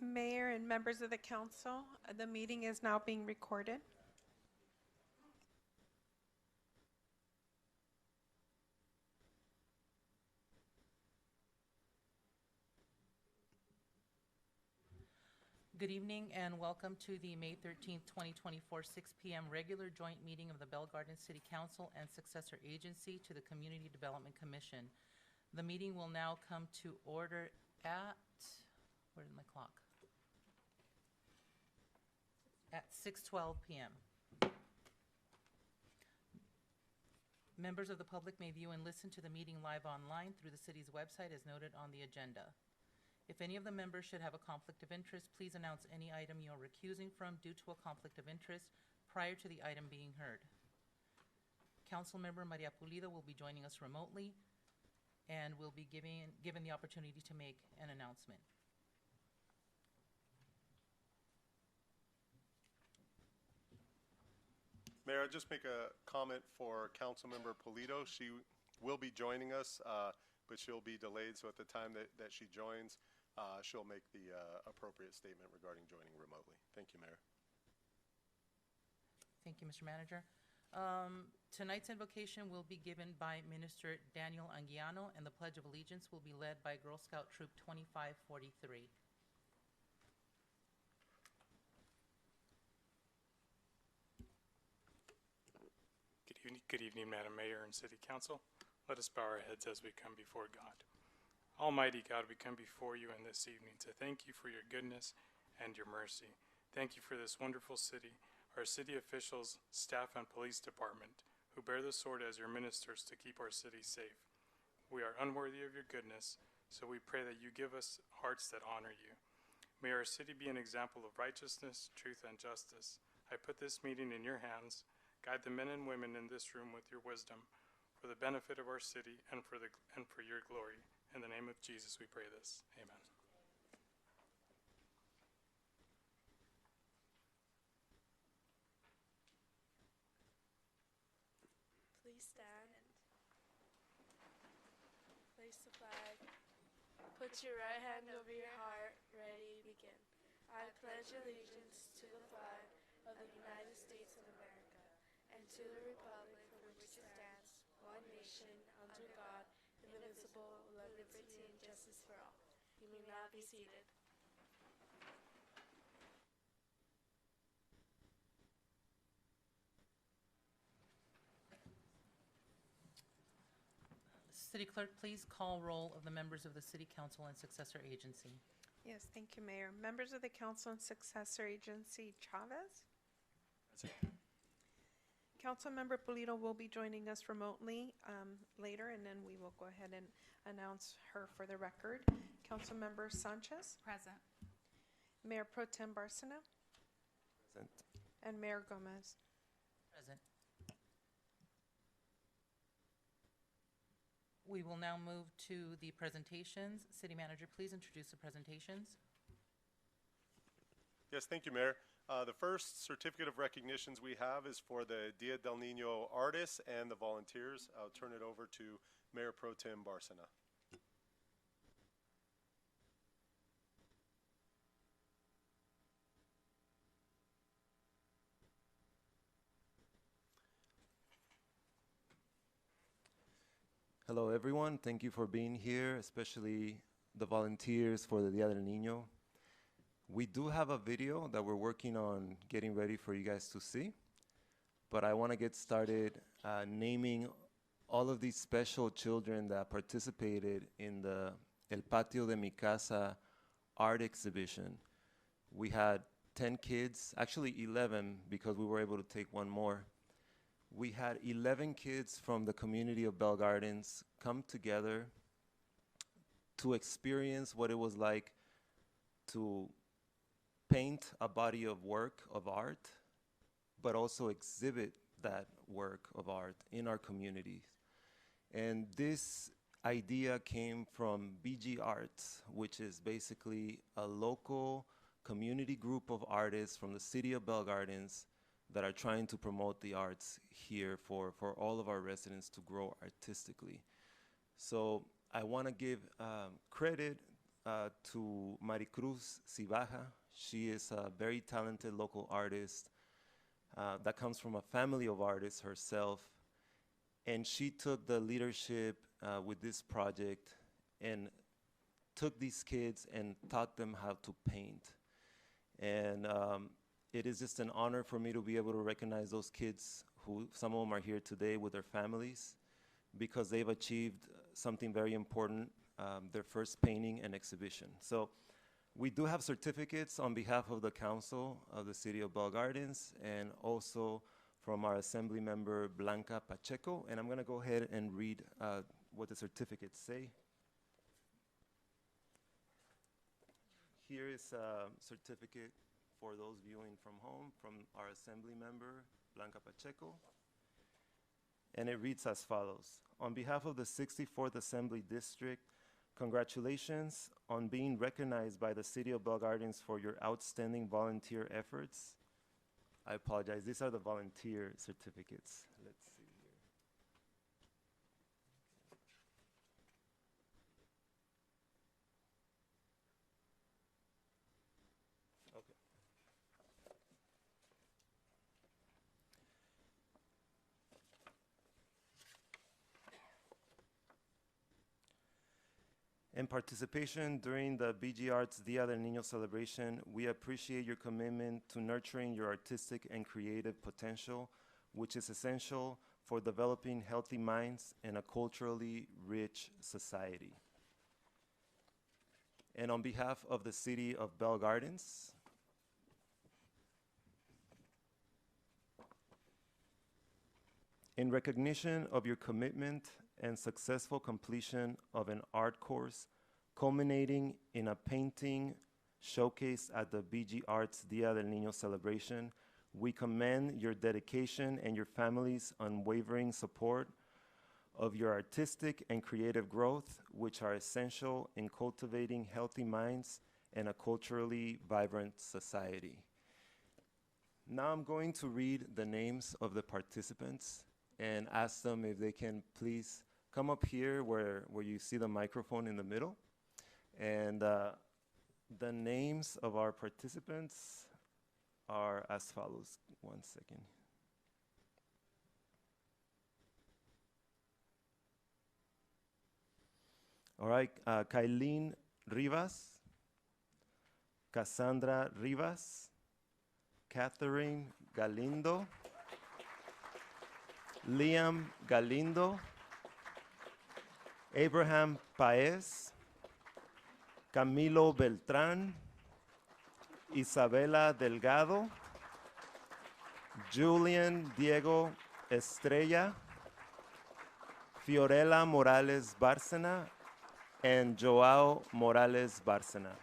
Mayor and members of the council, the meeting is now being recorded. Good evening and welcome to the May 13th, 2024, 6 p.m. regular joint meeting of the Bell Garden City Council and Successor Agency to the Community Development Commission. The meeting will now come to order at, where's my clock? At 6:12 p.m. Members of the public may view and listen to the meeting live online through the city's website as noted on the agenda. If any of the members should have a conflict of interest, please announce any item you are recusing from due to a conflict of interest prior to the item being heard. Councilmember Maria Pulido will be joining us remotely and will be given the opportunity to make an announcement. Mayor, I'll just make a comment for Councilmember Pulido. She will be joining us, but she'll be delayed, so at the time that she joins, she'll make the appropriate statement regarding joining remotely. Thank you, Mayor. Thank you, Mr. Manager. Tonight's invocation will be given by Minister Daniel Anguiano, and the Pledge of Allegiance will be led by Girl Scout Troop 2543. Good evening, Madam Mayor and City Council. Let us bow our heads as we come before God. Almighty God, we come before you in this evening to thank you for your goodness and your mercy. Thank you for this wonderful city, our city officials, staff, and police department who bear the sword as your ministers to keep our city safe. We are unworthy of your goodness, so we pray that you give us hearts that honor you. May our city be an example of righteousness, truth, and justice. I put this meeting in your hands. Guide the men and women in this room with your wisdom for the benefit of our city and for your glory. In the name of Jesus, we pray this. Amen. Please stand. Place the flag. Put your right hand over your heart. Ready, begin. I pledge allegiance to the flag of the United States of America and to the republic for which it stands, one nation, under God, indivisible, with liberty and justice for all. You may now be seated. City Clerk, please call roll of the members of the City Council and Successor Agency. Yes, thank you, Mayor. Members of the council and successor agency, Chavez. Councilmember Pulido will be joining us remotely later, and then we will go ahead and announce her for the record. Councilmember Sanchez. Present. Mayor Pro Tem Barcena. Present. And Mayor Gomez. Present. We will now move to the presentations. City Manager, please introduce the presentations. Yes, thank you, Mayor. The first certificate of recognitions we have is for the Dia del Niño artists and the volunteers. I'll turn it over to Mayor Pro Tem Barcena. Hello, everyone. Thank you for being here, especially the volunteers for the Dia del Niño. We do have a video that we're working on getting ready for you guys to see, but I want to get started naming all of these special children that participated in the El Patio de Mi Casa art exhibition. We had 10 kids, actually 11 because we were able to take one more. We had 11 kids from the community of Bell Gardens come together to experience what it was like to paint a body of work of art, but also exhibit that work of art in our communities. And this idea came from BG Arts, which is basically a local community group of artists from the city of Bell Gardens that are trying to promote the arts here for all of our residents to grow artistically. So I want to give credit to Maricruz Cibaja. She is a very talented local artist that comes from a family of artists herself. And she took the leadership with this project and took these kids and taught them how to paint. And it is just an honor for me to be able to recognize those kids who, some of them are here today with their families, because they've achieved something very important, their first painting and exhibition. So we do have certificates on behalf of the council of the city of Bell Gardens, and also from our assembly member Blanca Pacheco. And I'm going to go ahead and read what the certificates say. Here is a certificate for those viewing from home from our assembly member Blanca Pacheco. And it reads as follows. On behalf of the 64th Assembly District, congratulations on being recognized by the City of Bell Gardens for your outstanding volunteer efforts. I apologize, these are the volunteer certificates. Let's see here. Okay. In participation during the BG Arts Dia del Niño celebration, we appreciate your commitment to nurturing your artistic and creative potential, which is essential for developing healthy minds and a culturally rich society. And on behalf of the City of Bell Gardens, in recognition of your commitment and successful completion of an art course culminating in a painting showcase at the BG Arts Dia del Niño celebration, we commend your dedication and your family's unwavering support of your artistic and creative growth, which are essential in cultivating healthy minds and a culturally vibrant society. Now I'm going to read the names of the participants and ask them if they can please come up here where you see the microphone in the middle. And the names of our participants are as follows. One second. All right, Kailin Rivas, Cassandra Rivas, Catherine Galindo, Liam Galindo, Abraham Paez, Camilo Beltrán, Isabela Delgado, Julian Diego Estrella, Fiorella Morales Bárcena, and Joao Morales Bárcena.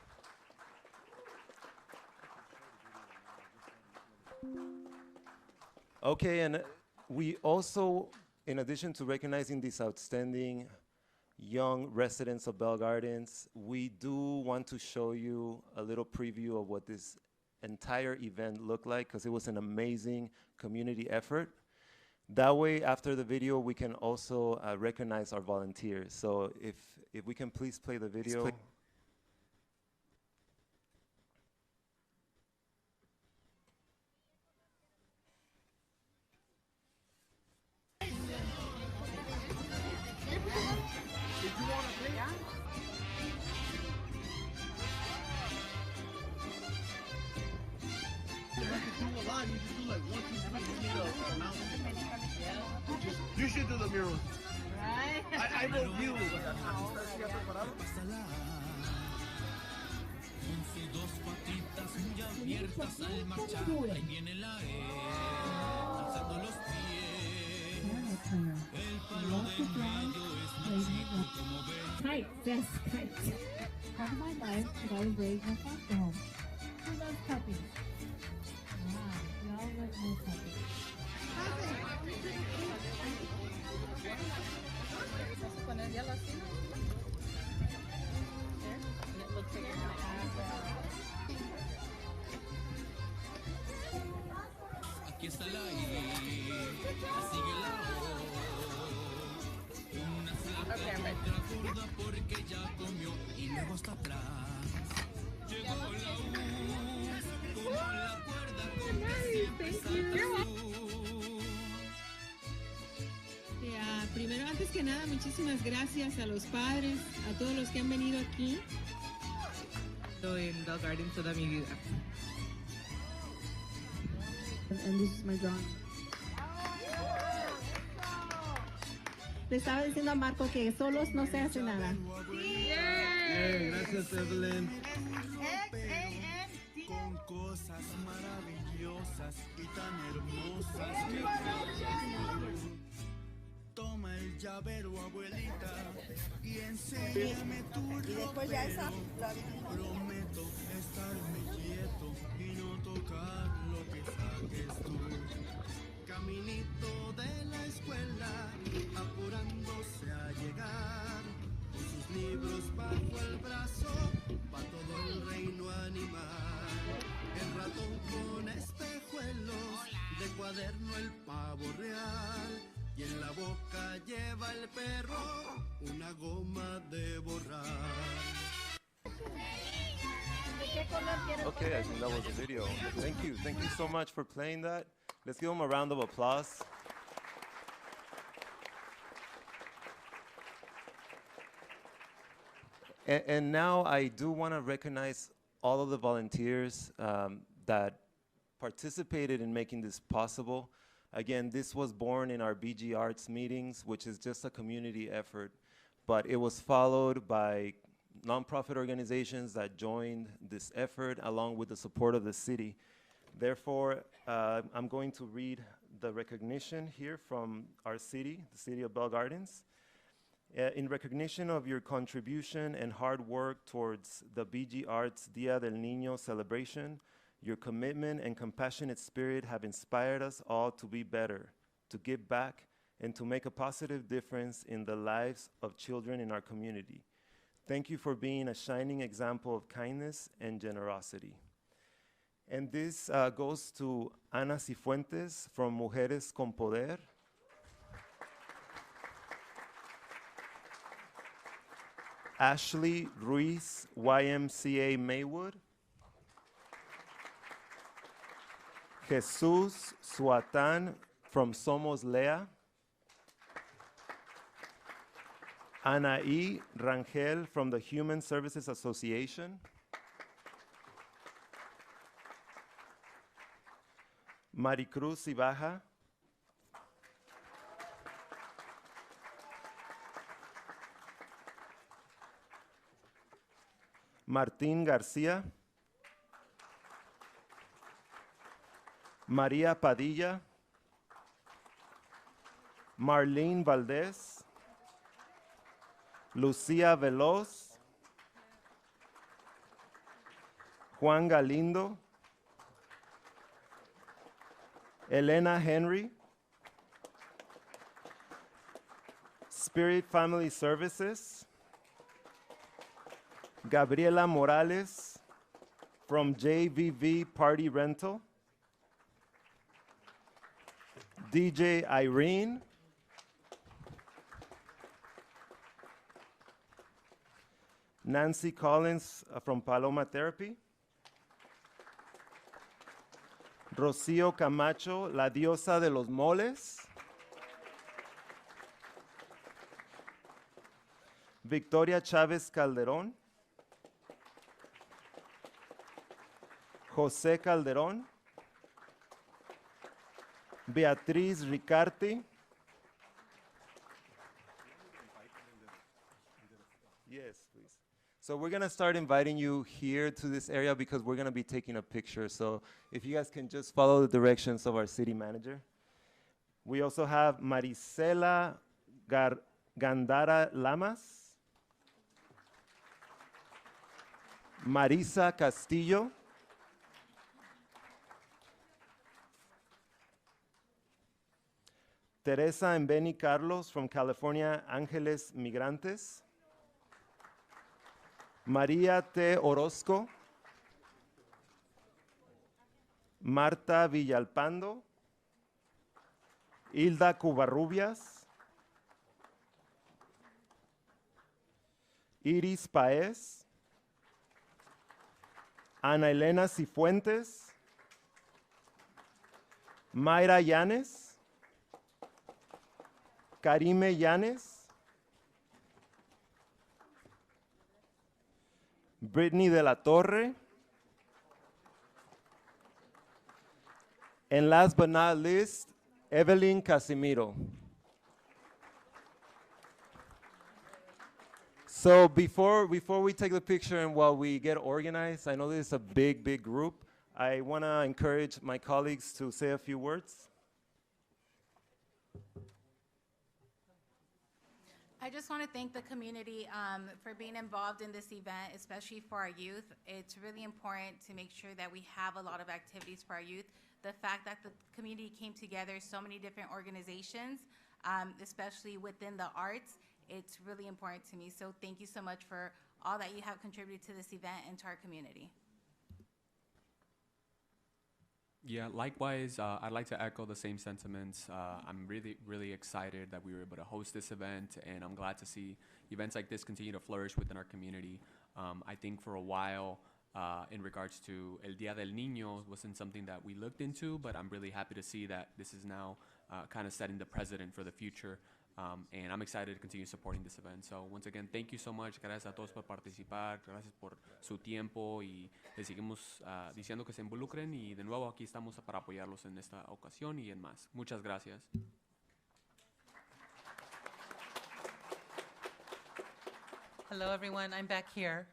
Okay, and we also, in addition to recognizing these outstanding young residents of Bell Gardens, we do want to show you a little preview of what this entire event looked like, because it was an amazing community effort. That way, after the video, we can also recognize our volunteers. So if we can please play the video. You should do the murals. Right? I vote you. Con sus dos patitas muy abiertas al marchar, ahí viene la alzando los pies. El palo de en medio es muy chico, como ven. Kite, yes, kite. Part of my life that I was raised in a foster home. Who loves puppies? Wow, we all love puppies. Aquí está la I, sigue la O, una sola Okay, I'm ready. Transborda porque ya comió y luego hasta atrás. Llegó la luz, como la cuerda con que siempre saltas tú. Primero, antes que nada, muchísimas gracias a los padres, a todos los que han venido aquí. En Bell Gardens toda mi vida. And this is my drawing. Le estaba diciendo a Marco que solos no se hace nada. Gracias, Evelyn. Con cosas maravillosas y tan hermosas que toma el llavero, abuelita, y enséñame tu ropero. Prometo estarme quieto y no tocar lo que saques tú. Caminito de la escuela, apurándose a llegar, con sus libros bajo el brazo, pa' todo el reino animal. El ratón con espejuelos, de cuaderno el pavo real, y en la boca lleva el perro una goma de borrar. Okay, I think that was the video. Thank you. Thank you so much for playing that. Let's give them a round of applause. And now I do want to recognize all of the volunteers that participated in making this possible. Again, this was born in our BG Arts meetings, which is just a community effort, but it was followed by nonprofit organizations that joined this effort along with the support of the city. Therefore, I'm going to read the recognition here from our city, the city of Bell Gardens. In recognition of your contribution and hard work towards the BG Arts Dia del Niño celebration, your commitment and compassionate spirit have inspired us all to be better, to give back, and to make a positive difference in the lives of children in our community. Thank you for being a shining example of kindness and generosity. And this goes to Ana Cifuentes from Mujeres con Poder. Ashley Ruiz, YMCA Maywood. Jesus Suatan from Somos Lea. Anaí Rangel from the Human Services Association. Maricruz Ibaja. Martín García. María Padilla. Marlene Valdez. Lucía Veloz. Juan Galindo. Elena Henry. Spirit Family Services. Gabriela Morales from JVV Party Rental. DJ Irene. Nancy Collins from Paloma Therapy. Rocío Camacho, la diosa de los moles. Victoria Chávez Calderón. José Calderón. Beatriz Ricarte. Yes, please. So we're going to start inviting you here to this area because we're going to be taking a picture. So if you guys can just follow the directions of our city manager. We also have Marisela Gandara Lamas. Marisa Castillo. Teresa and Benny Carlos from California Ángeles Migrantes. María T. Orozco. Marta Villalpando. Hilda Cubarrubias. Iris Paez, Ana Elena Cifuentes, Mayra Yanes, Karime Yanes, Brittany de la Torre, and last but not least, Evelyn Casimiro. So before we take the picture and while we get organized, I know this is a big group. I want to encourage my colleagues to say a few words. I just want to thank the community for being involved in this event, especially for our youth. It's really important to make sure that we have a lot of activities for our youth. The fact that the community came together, so many different organizations, especially within the arts, it's really important to me. So thank you so much for all that you have contributed to this event and to our community. Yeah, likewise, I'd like to echo the same sentiments. I'm really excited that we were able to host this event, and I'm glad to see events like this continue to flourish within our community. I think for a while, in regards to El Día del Niño, wasn't something that we looked into, but I'm really happy to see that this is now kind of setting the precedent for the future. And I'm excited to continue supporting this event. So once again, thank you so much. Gracias a todos por participar. Gracias por su tiempo y les seguimos diciendo que se involucren y de nuevo aquí estamos para apoyarlos en esta ocasión y en más. Muchas gracias. Hello, everyone. I'm back here.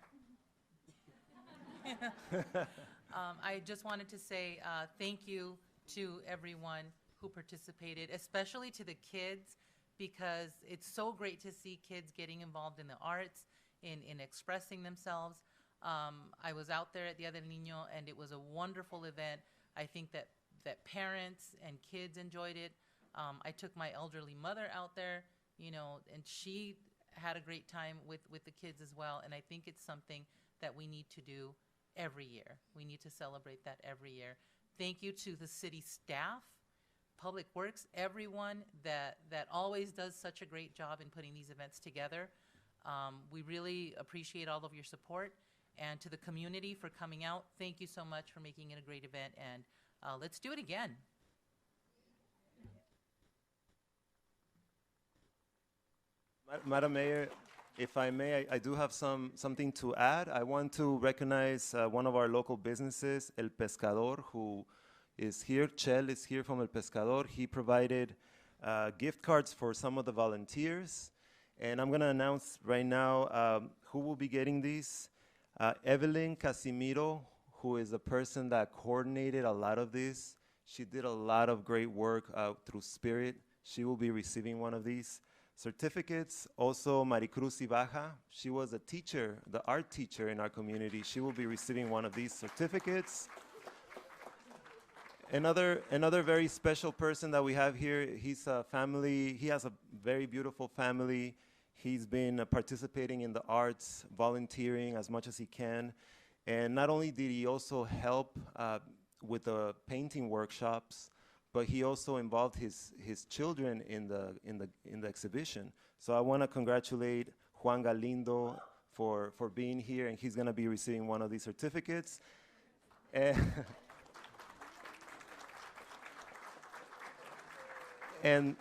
I just wanted to say thank you to everyone who participated, especially to the kids, because it's so great to see kids getting involved in the arts, in expressing themselves. I was out there at Dia del Niño, and it was a wonderful event. I think that parents and kids enjoyed it. I took my elderly mother out there, and she had a great time with the kids as well, and I think it's something that we need to do every year. We need to celebrate that every year. Thank you to the city staff, Public Works, everyone that always does such a great job in putting these events together. We really appreciate all of your support, and to the community for coming out. Thank you so much for making it a great event, and let's do it again. Madam Mayor, if I may, I do have something to add. I want to recognize one of our local businesses, El Pescador, who is here. Chel is here from El Pescador. He provided gift cards for some of the volunteers. And I'm going to announce right now who will be getting these. Evelyn Casimiro, who is the person that coordinated a lot of this. She did a lot of great work through Spirit. She will be receiving one of these. Certificates, also Maricruz Ibaja. She was a teacher, the art teacher in our community. She will be receiving one of these certificates. Another very special person that we have here, he has a very beautiful family. He's been participating in the arts, volunteering as much as he can. And not only did he also help with the painting workshops, but he also involved his children in the exhibition. So I want to congratulate Juan Galindo for being here, and he's going to be receiving one of these certificates. And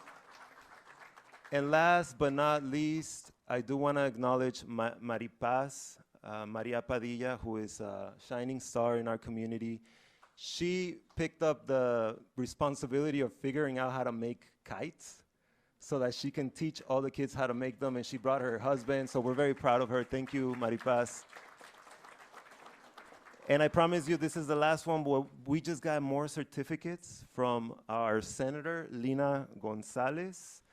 last but not least, I do want to acknowledge Maripaz, Maria Padilla, who is a shining star in our community. She picked up the responsibility of figuring out how to make kites so that she can teach all the kids how to make them, and she brought her husband, so we're very proud of her. Thank you, Maripaz. And I promise you this is the last one, but we just got more certificates from our Senator, Lina Gonzalez.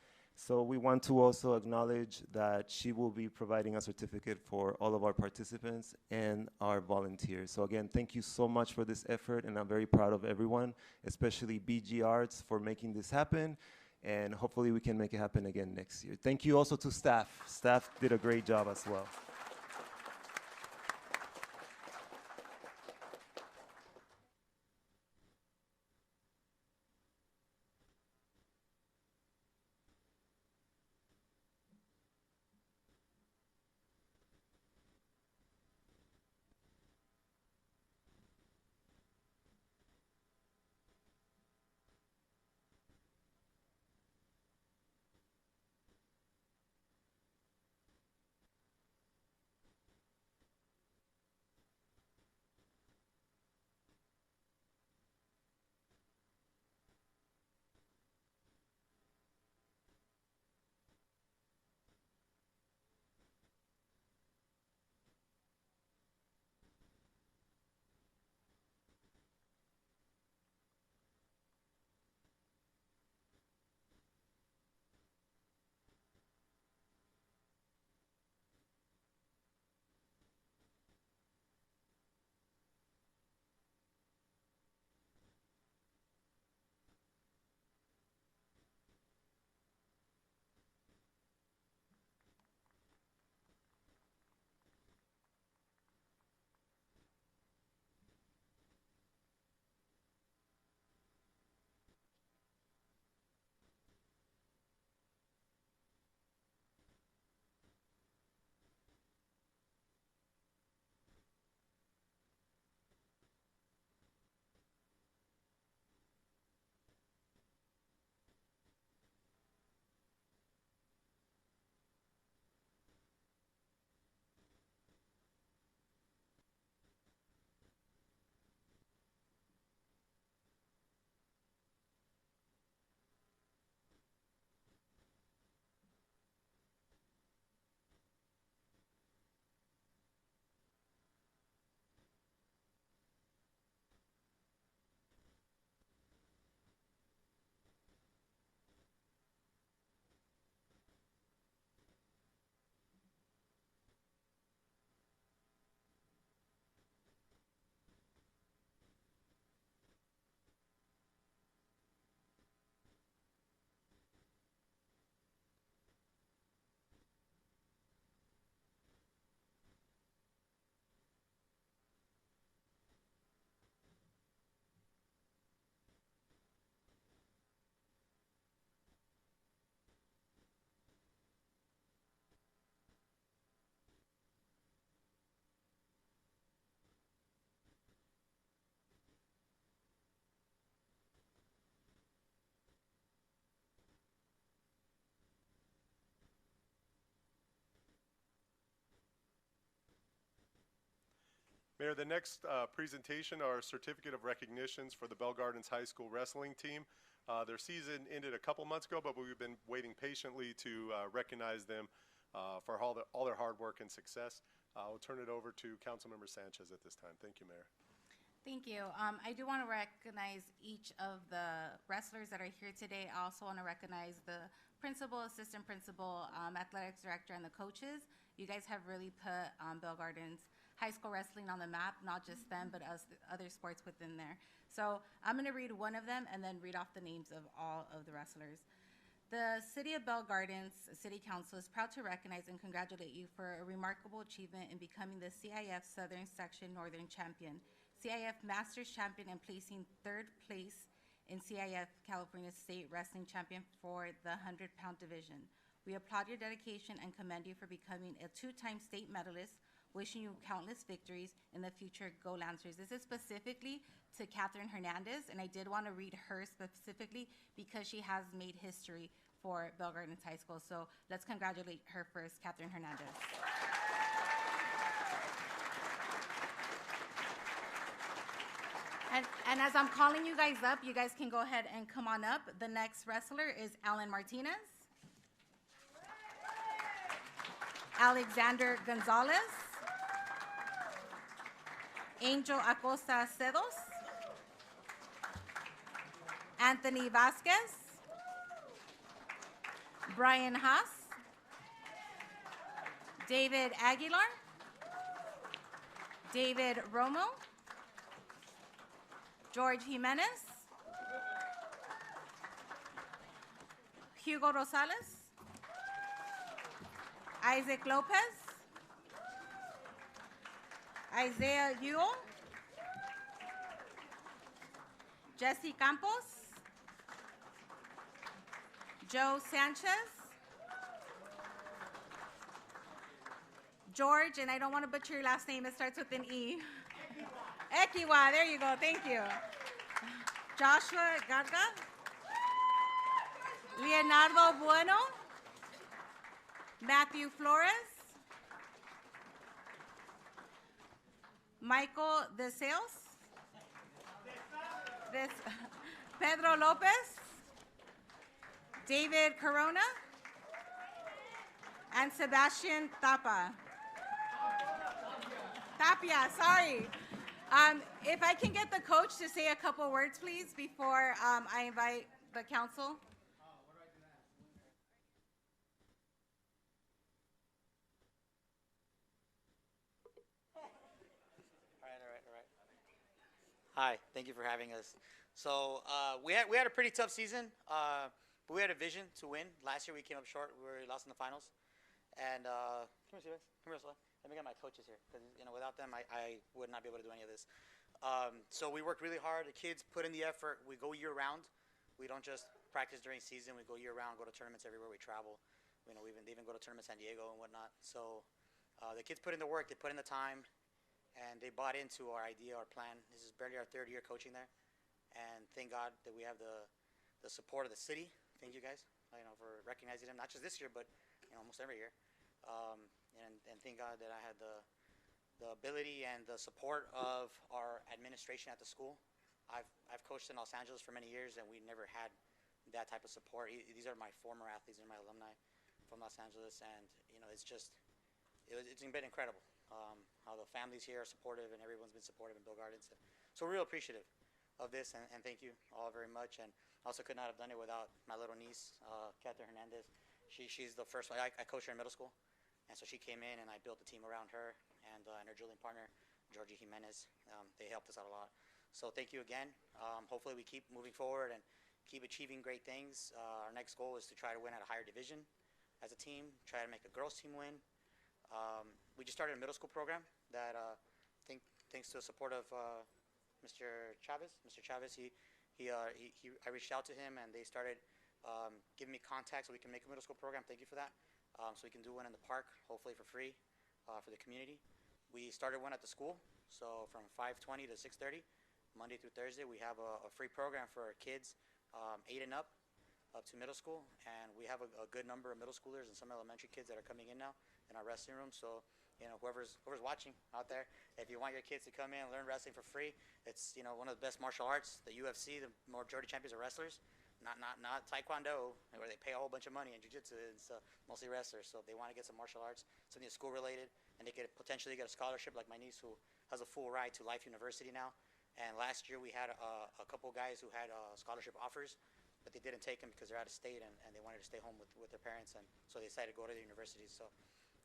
So we want to also acknowledge that she will be providing a certificate for all of our participants and our volunteers. So again, thank you so much for this effort, and I'm very proud of everyone, especially BG Arts, for making this happen, and hopefully we can make it happen again next year. Thank you also to staff. Staff did a great job as well. Mayor, the next presentation are certificate of recognitions for the Bell Gardens High School wrestling team. Their season ended a couple months ago, but we've been waiting patiently to recognize them for all their hard work and success. I'll turn it over to Councilmember Sanchez at this time. Thank you, Mayor. Thank you. I do want to recognize each of the wrestlers that are here today. I also want to recognize the principal, assistant principal, athletics director, and the coaches. You guys have really put Bell Gardens High School wrestling on the map, not just them, but us, other sports within there. So I'm going to read one of them and then read off the names of all of the wrestlers. The City of Bell Gardens City Council is proud to recognize and congratulate you for a remarkable achievement in becoming the CIF Southern Section Northern Champion, CIF Masters Champion, and placing 3rd place in CIF California State Wrestling Champion for the 100-pound division. We applaud your dedication and commend you for becoming a 2-time state medalist, wishing you countless victories in the future. Go Lancers. This is specifically to Catherine Hernandez, and I did want to read her specifically because she has made history for Bell Gardens High School. So let's congratulate her first, Catherine Hernandez. And as I'm calling you guys up, you guys can go ahead and come on up. The next wrestler is Alan Martinez, Alexander Gonzalez, Angel Acosta Cedos, Anthony Vasquez, Brian Haas, David Aguilar, David Romo, George Jimenez, Hugo Rosales, Isaac Lopez, Isaiah Ewell, Jesse Campos, Joe Sanchez, George, and I don't want to butcher your last name, it starts with an E. Ekiwa, there you go, thank you. Joshua Garga, Leonardo Bueno, Matthew Flores, Michael Desales, Pedro Lopez, David Corona, and Sebastian Tapia, sorry. If I can get the coach to say a couple words, please, before I invite the council. Hi, thank you for having us. So we had a pretty tough season, but we had a vision to win. Last year we came up short. We lost in the finals. And come here, let me get my coaches here, because without them I would not be able to do any of this. So we worked really hard. The kids put in the effort. We go year round. We don't just practice during season. We go year round, go to tournaments everywhere we travel. They even go to tournaments San Diego and whatnot. So the kids put in the work. They put in the time. And they bought into our idea, our plan. This is barely our 3rd year coaching there. And thank God that we have the support of the city. Thank you guys, for recognizing them, not just this year, but almost every year. And thank God that I had the ability and the support of our administration at the school. I've coached in Los Angeles for many years, and we never had that type of support. These are my former athletes, these are my alumni from Los Angeles, and it's been incredible. How the families here are supportive, and everyone's been supportive in Bell Gardens. So we're real appreciative of this, and thank you all very much. And also could not have done it without my little niece, Catherine Hernandez. She's the first one. I coached her in middle school, and so she came in, and I built the team around her and her drilling partner, Georgie Jimenez. They helped us out a lot. So thank you again. Hopefully we keep moving forward and keep achieving great things. Our next goal is to try to win at a higher division as a team, try to make a girls team win. We just started a middle school program that thanks to the support of Mr. Chavez. Mr. Chavez, I reached out to him, and they started giving me contacts so we can make a middle school program. Thank you for that. So we can do one in the park, hopefully for free, for the community. We started one at the school, so from 5:20 to 6:30, Monday through Thursday, we have a free program for our kids 8 and up to middle school, and we have a good number of middle schoolers and some elementary kids that are coming in now in our wrestling room. So whoever's watching out there, if you want your kids to come in and learn wrestling for free, it's one of the best martial arts. The UFC, the majority champions are wrestlers, not Taekwondo, where they pay a whole bunch of money, and Jiu-Jitsu is mostly wrestlers. So if they want to get some martial arts, something that's school related, and they could potentially get a scholarship, like my niece who has a full ride to Life University now. And last year we had a couple guys who had scholarship offers, but they didn't take them because they're out of state and they wanted to stay home with their parents, and so they decided to go to the universities. So,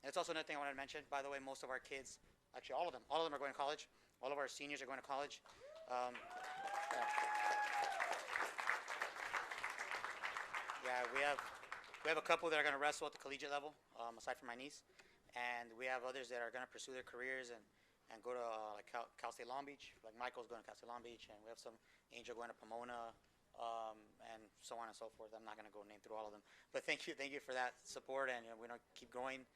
and it's also another thing I wanted to mention. By the way, most of our kids, actually all of them are going to college. All of our seniors are going to college. Yeah, we have a couple that are going to wrestle at the collegiate level, aside from my niece, and we have others that are going to pursue their careers and go to like Cal State Long Beach. Like Michael's going to Cal State Long Beach, and we have some Angel going to Pomona, and so on and so forth. I'm not going to go name through all of them, but thank you for that support, and we're going to keep going.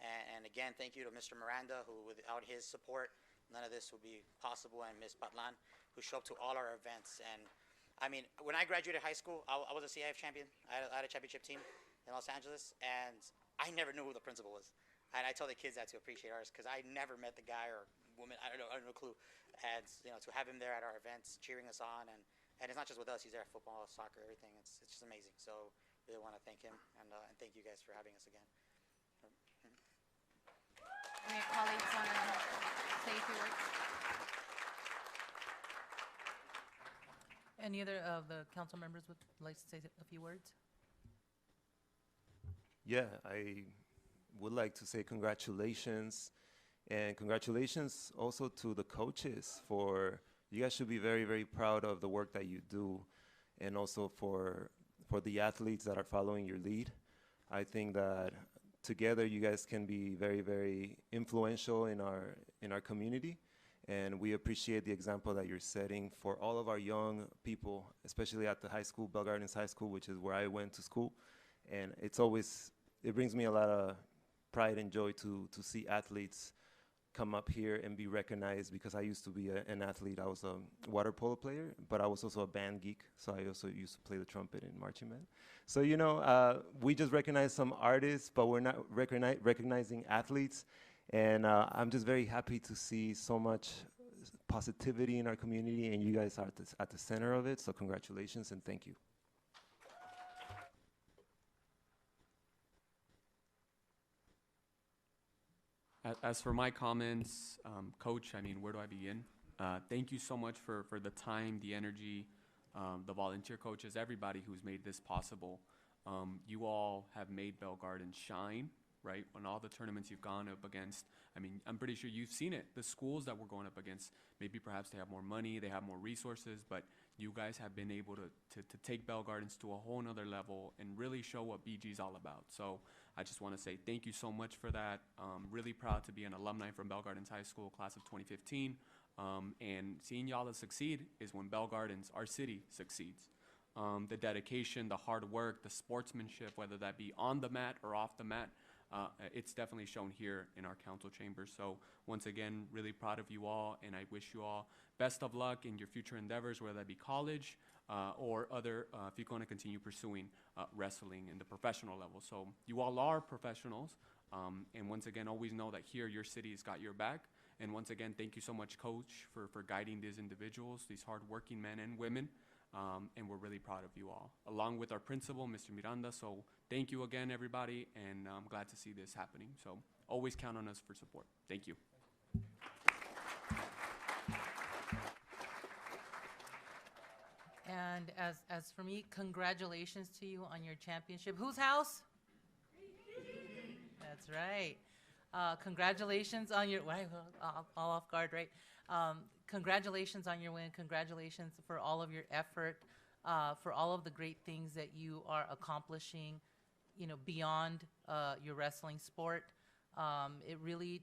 And again, thank you to Mr. Miranda, who without his support, none of this would be possible, and Ms. Patlan, who show up to all our events. And I mean, when I graduated high school, I was a CIF champion. I had a championship team in Los Angeles, and I never knew who the principal was. And I tell the kids that to appreciate ours, because I never met the guy or woman, I don't know, no clue. And to have him there at our events, cheering us on, and it's not just with us. He's there at football, soccer, everything. It's just amazing. So really want to thank him, and thank you guys for having us again. Any colleagues want to say a few words? Any other of the council members would like to say a few words? Yeah, I would like to say congratulations, and congratulations also to the coaches. For you guys should be very, very proud of the work that you do, and also for the athletes that are following your lead. I think that together you guys can be very, very influential in our community, and we appreciate the example that you're setting for all of our young people, especially at the high school, Bell Gardens High School, which is where I went to school. And it brings me a lot of pride and joy to see athletes come up here and be recognized, because I used to be an athlete. I was a water polo player, but I was also a band geek, so I also used to play the trumpet in marching band. So, we just recognize some artists, but we're not recognizing athletes. And I'm just very happy to see so much positivity in our community, and you guys are at the center of it. So congratulations and thank you. As for my comments, Coach, I mean, where do I begin? Thank you so much for the time, the energy, the volunteer coaches, everybody who's made this possible. You all have made Bell Gardens shine, right? On all the tournaments you've gone up against, I mean, I'm pretty sure you've seen it. The schools that we're going up against, maybe perhaps they have more money, they have more resources, but you guys have been able to take Bell Gardens to a whole nother level and really show what BG is all about. So I just want to say thank you so much for that. Really proud to be an alumni from Bell Gardens High School, class of 2015. And seeing y'all succeed is when Bell Gardens, our city, succeeds. The dedication, the hard work, the sportsmanship, whether that be on the mat or off the mat, it's definitely shown here in our council chambers. So once again, really proud of you all, and I wish you all best of luck in your future endeavors, whether that be college or other, if you're going to continue pursuing wrestling in the professional level. So you all are professionals, and once again, always know that here your city's got your back. And once again, thank you so much, Coach, for guiding these individuals, these hardworking men and women. And we're really proud of you all, along with our principal, Mr. Miranda. So thank you again, everybody, and I'm glad to see this happening. So always count on us for support. Thank you. And as for me, congratulations to you on your championship. Whose house? That's right. Congratulations on your, all off guard, right? Congratulations on your win. Congratulations for all of your effort, for all of the great things that you are accomplishing, beyond your wrestling sport. It really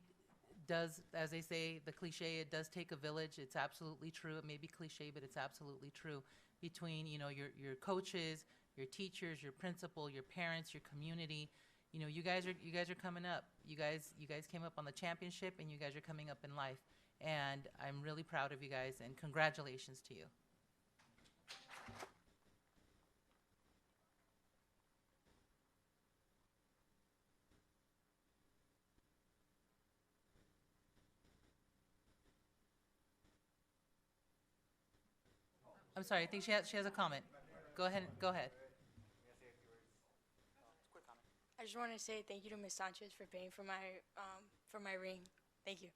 does, as they say, the cliche, it does take a village. It's absolutely true. It may be cliche, but it's absolutely true. Between, your coaches, your teachers, your principal, your parents, your community, you guys are coming up. You guys came up on the championship, and you guys are coming up in life. And I'm really proud of you guys, and congratulations to you. I'm sorry, I think she has a comment. Go ahead, go ahead. Quick comment. I just want to say thank you to Ms. Sanchez for paying for my ring. Thank you.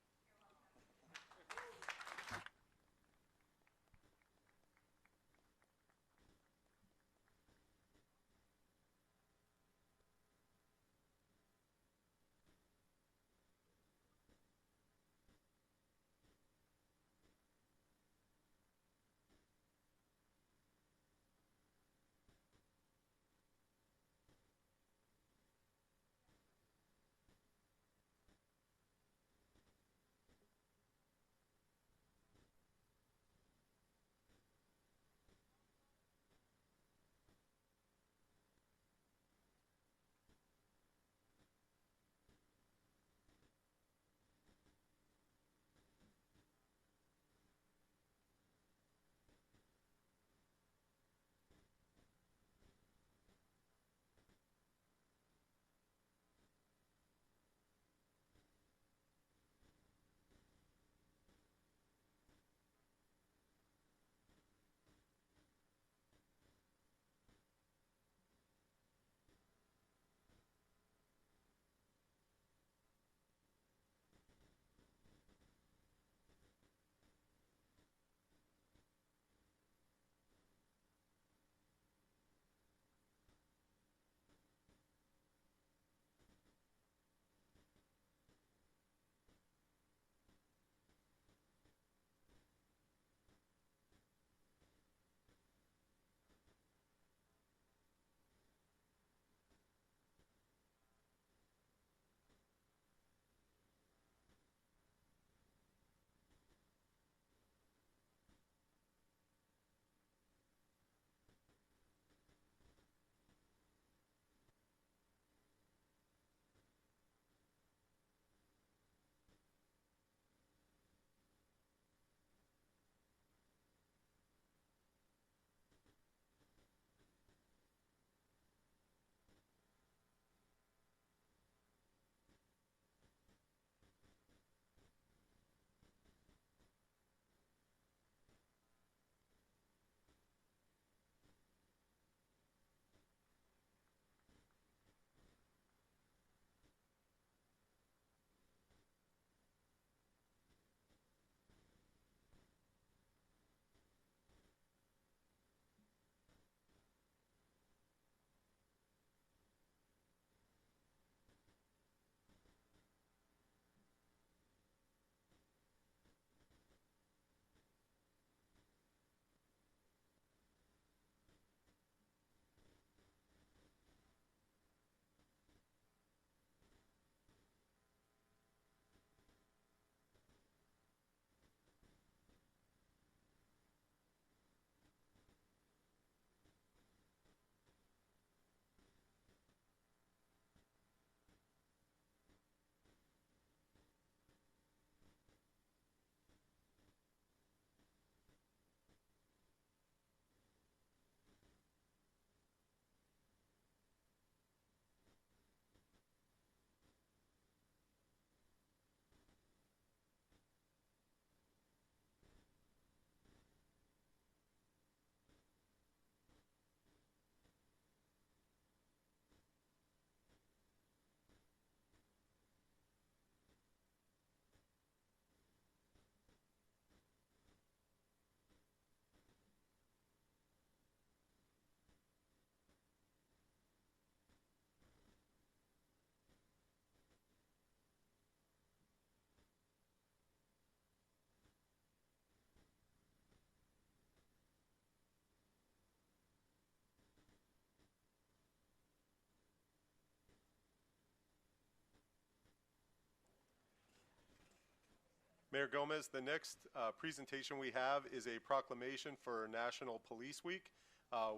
Mayor Gomez, the next presentation we have is a proclamation for National Police Week,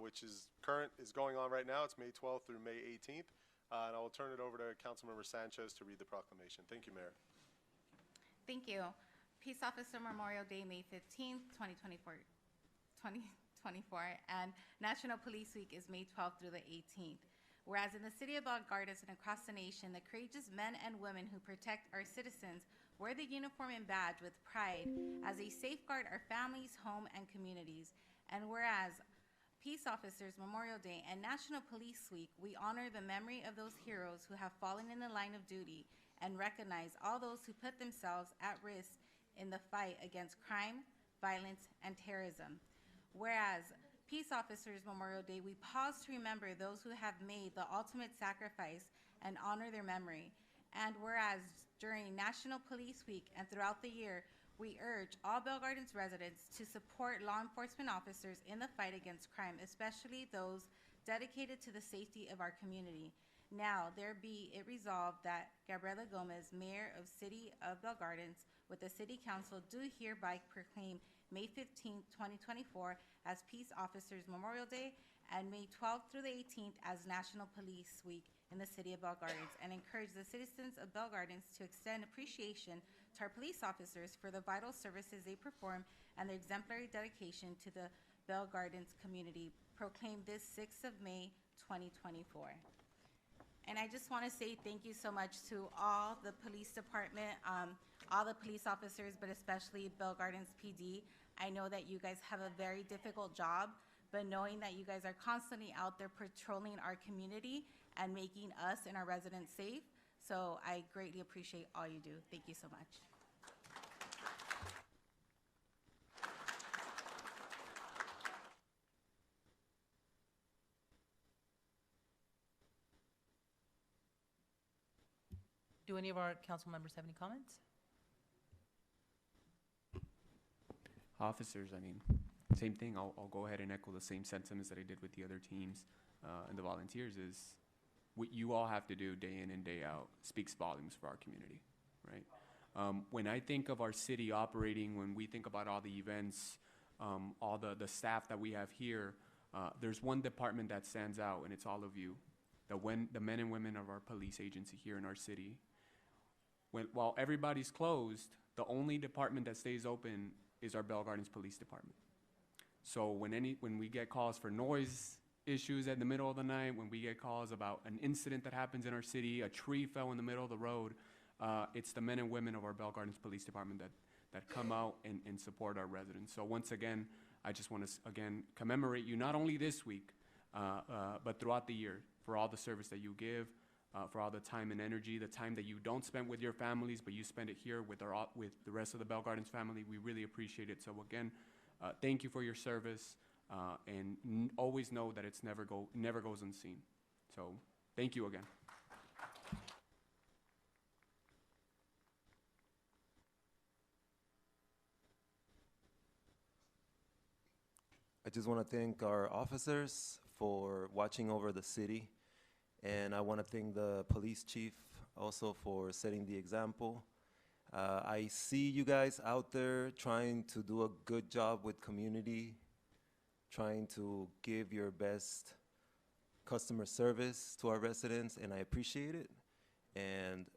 which is going on right now. It's May 12th through May 18th. And I will turn it over to Councilmember Sanchez to read the proclamation. Thank you, Mayor. Thank you. Peace Officer Memorial Day, May 15th, 2024, and National Police Week is May 12th through the 18th. Whereas in the city of Algardas and across the nation, the courageous men and women who protect our citizens wear the uniform and badge with pride as they safeguard our families, home, and communities. And whereas Peace Officers Memorial Day and National Police Week, we honor the memory of those heroes who have fallen in the line of duty and recognize all those who put themselves at risk in the fight against crime, violence, and terrorism. Whereas Peace Officers Memorial Day, we pause to remember those who have made the ultimate sacrifice and honor their memory. And whereas during National Police Week and throughout the year, we urge all Bell Gardens residents to support law enforcement officers in the fight against crime, especially those dedicated to the safety of our community. Now, there be it resolved that Gabriela Gomez, Mayor of City of Bell Gardens, with the City Council, do hereby proclaim May 15, 2024 as Peace Officers Memorial Day and May 12th through the 18th as National Police Week in the City of Bell Gardens, and encourage the citizens of Bell Gardens to extend appreciation to our police officers for the vital services they perform and their exemplary dedication to the Bell Gardens community. Proclaimed this 6th of May, 2024. And I just want to say thank you so much to all the police department, all the police officers, but especially Bell Gardens PD. I know that you guys have a very difficult job, but knowing that you guys are constantly out there patrolling our community and making us and our residents safe. So I greatly appreciate all you do. Thank you so much. Do any of our council members have any comments? Officers, I mean, same thing. I'll go ahead and echo the same sentiments that I did with the other teams and the volunteers. Is what you all have to do day in and day out speaks volumes for our community, right? When I think of our city operating, when we think about all the events, all the staff that we have here, there's one department that stands out, and it's all of you, the men and women of our police agency here in our city. While everybody's closed, the only department that stays open is our Bell Gardens Police Department. So when we get calls for noise issues in the middle of the night, when we get calls about an incident that happens in our city, a tree fell in the middle of the road, it's the men and women of our Bell Gardens Police Department that come out and support our residents. So once again, I just want to again commemorate you not only this week, but throughout the year for all the service that you give, for all the time and energy, the time that you don't spend with your families, but you spend it here with the rest of the Bell Gardens family. We really appreciate it. So again, thank you for your service, and always know that it's never goes unseen. So thank you again. I just want to thank our officers for watching over the city. And I want to thank the police chief also for setting the example. I see you guys out there trying to do a good job with community, trying to give your best customer service to our residents, and I appreciate it. And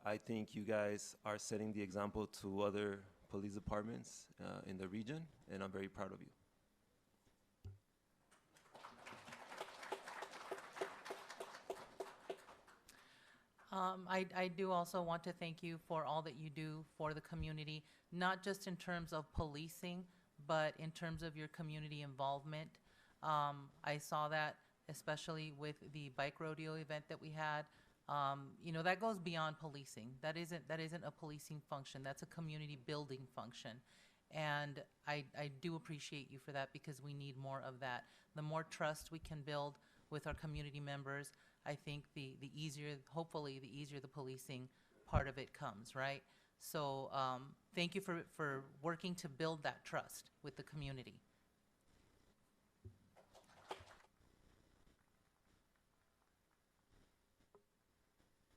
I think you guys are setting the example to other police departments in the region, and I'm very proud of you. I do also want to thank you for all that you do for the community, not just in terms of policing, but in terms of your community involvement. I saw that especially with the bike rodeo event that we had. You know, that goes beyond policing. That isn't a policing function. That's a community building function. And I do appreciate you for that, because we need more of that. The more trust we can build with our community members, I think the easier, hopefully, the easier the policing part of it comes, right? So thank you for working to build that trust with the community.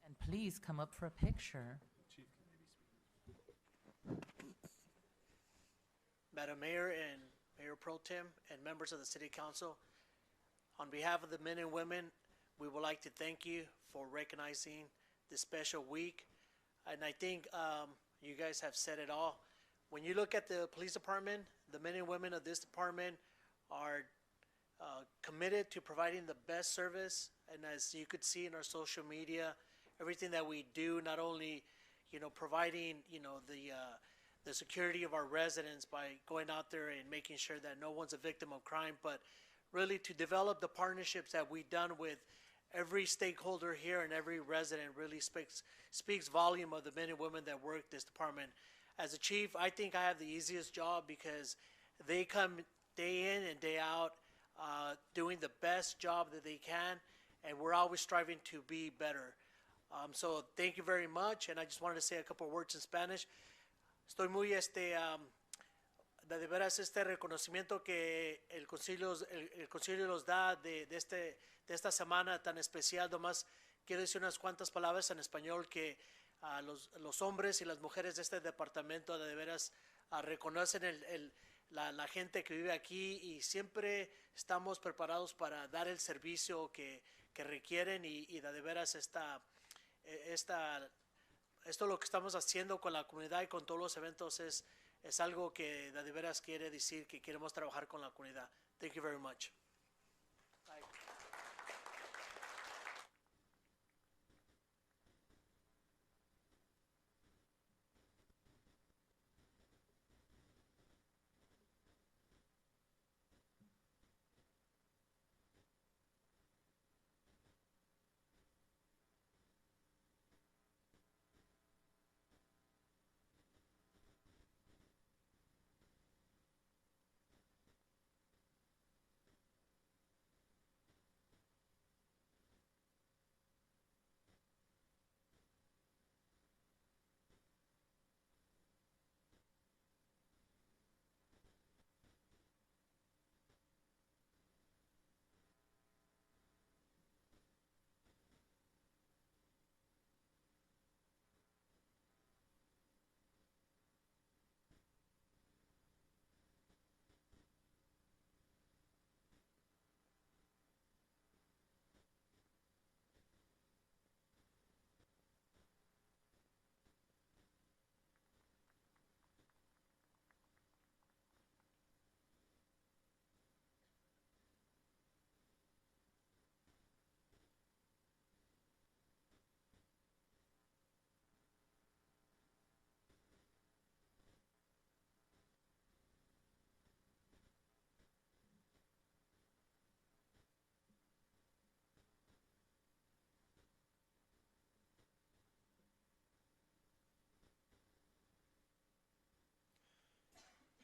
And please come up for a picture. Madam Mayor and Mayor Pro Tem and members of the City Council, on behalf of the men and women, we would like to thank you for recognizing this special week. And I think you guys have said it all. When you look at the police department, the men and women of this department are committed to providing the best service. And as you could see in our social media, everything that we do, not only, you know, providing, you know, the the security of our residents by going out there and making sure that no one's a victim of crime, but really to develop the partnerships that we've done with every stakeholder here and every resident really speaks volume of the men and women that work this department. As a chief, I think I have the easiest job because they come day in and day out doing the best job that they can, and we're always striving to be better. So thank you very much, and I just wanted to say a couple of words in Spanish. Estoy muy de veras este reconocimiento que el concilio nos da de esta semana tan especial. Nomás quiero decir unas cuantas palabras en español que los hombres y las mujeres de este departamento de veras reconocen la gente que vive aquí y siempre estamos preparados para dar el servicio que requieren y de veras esto lo que estamos haciendo con la comunidad y con todos los eventos es algo que de veras quiere decir que queremos trabajar con la comunidad. Thank you very much. Bye.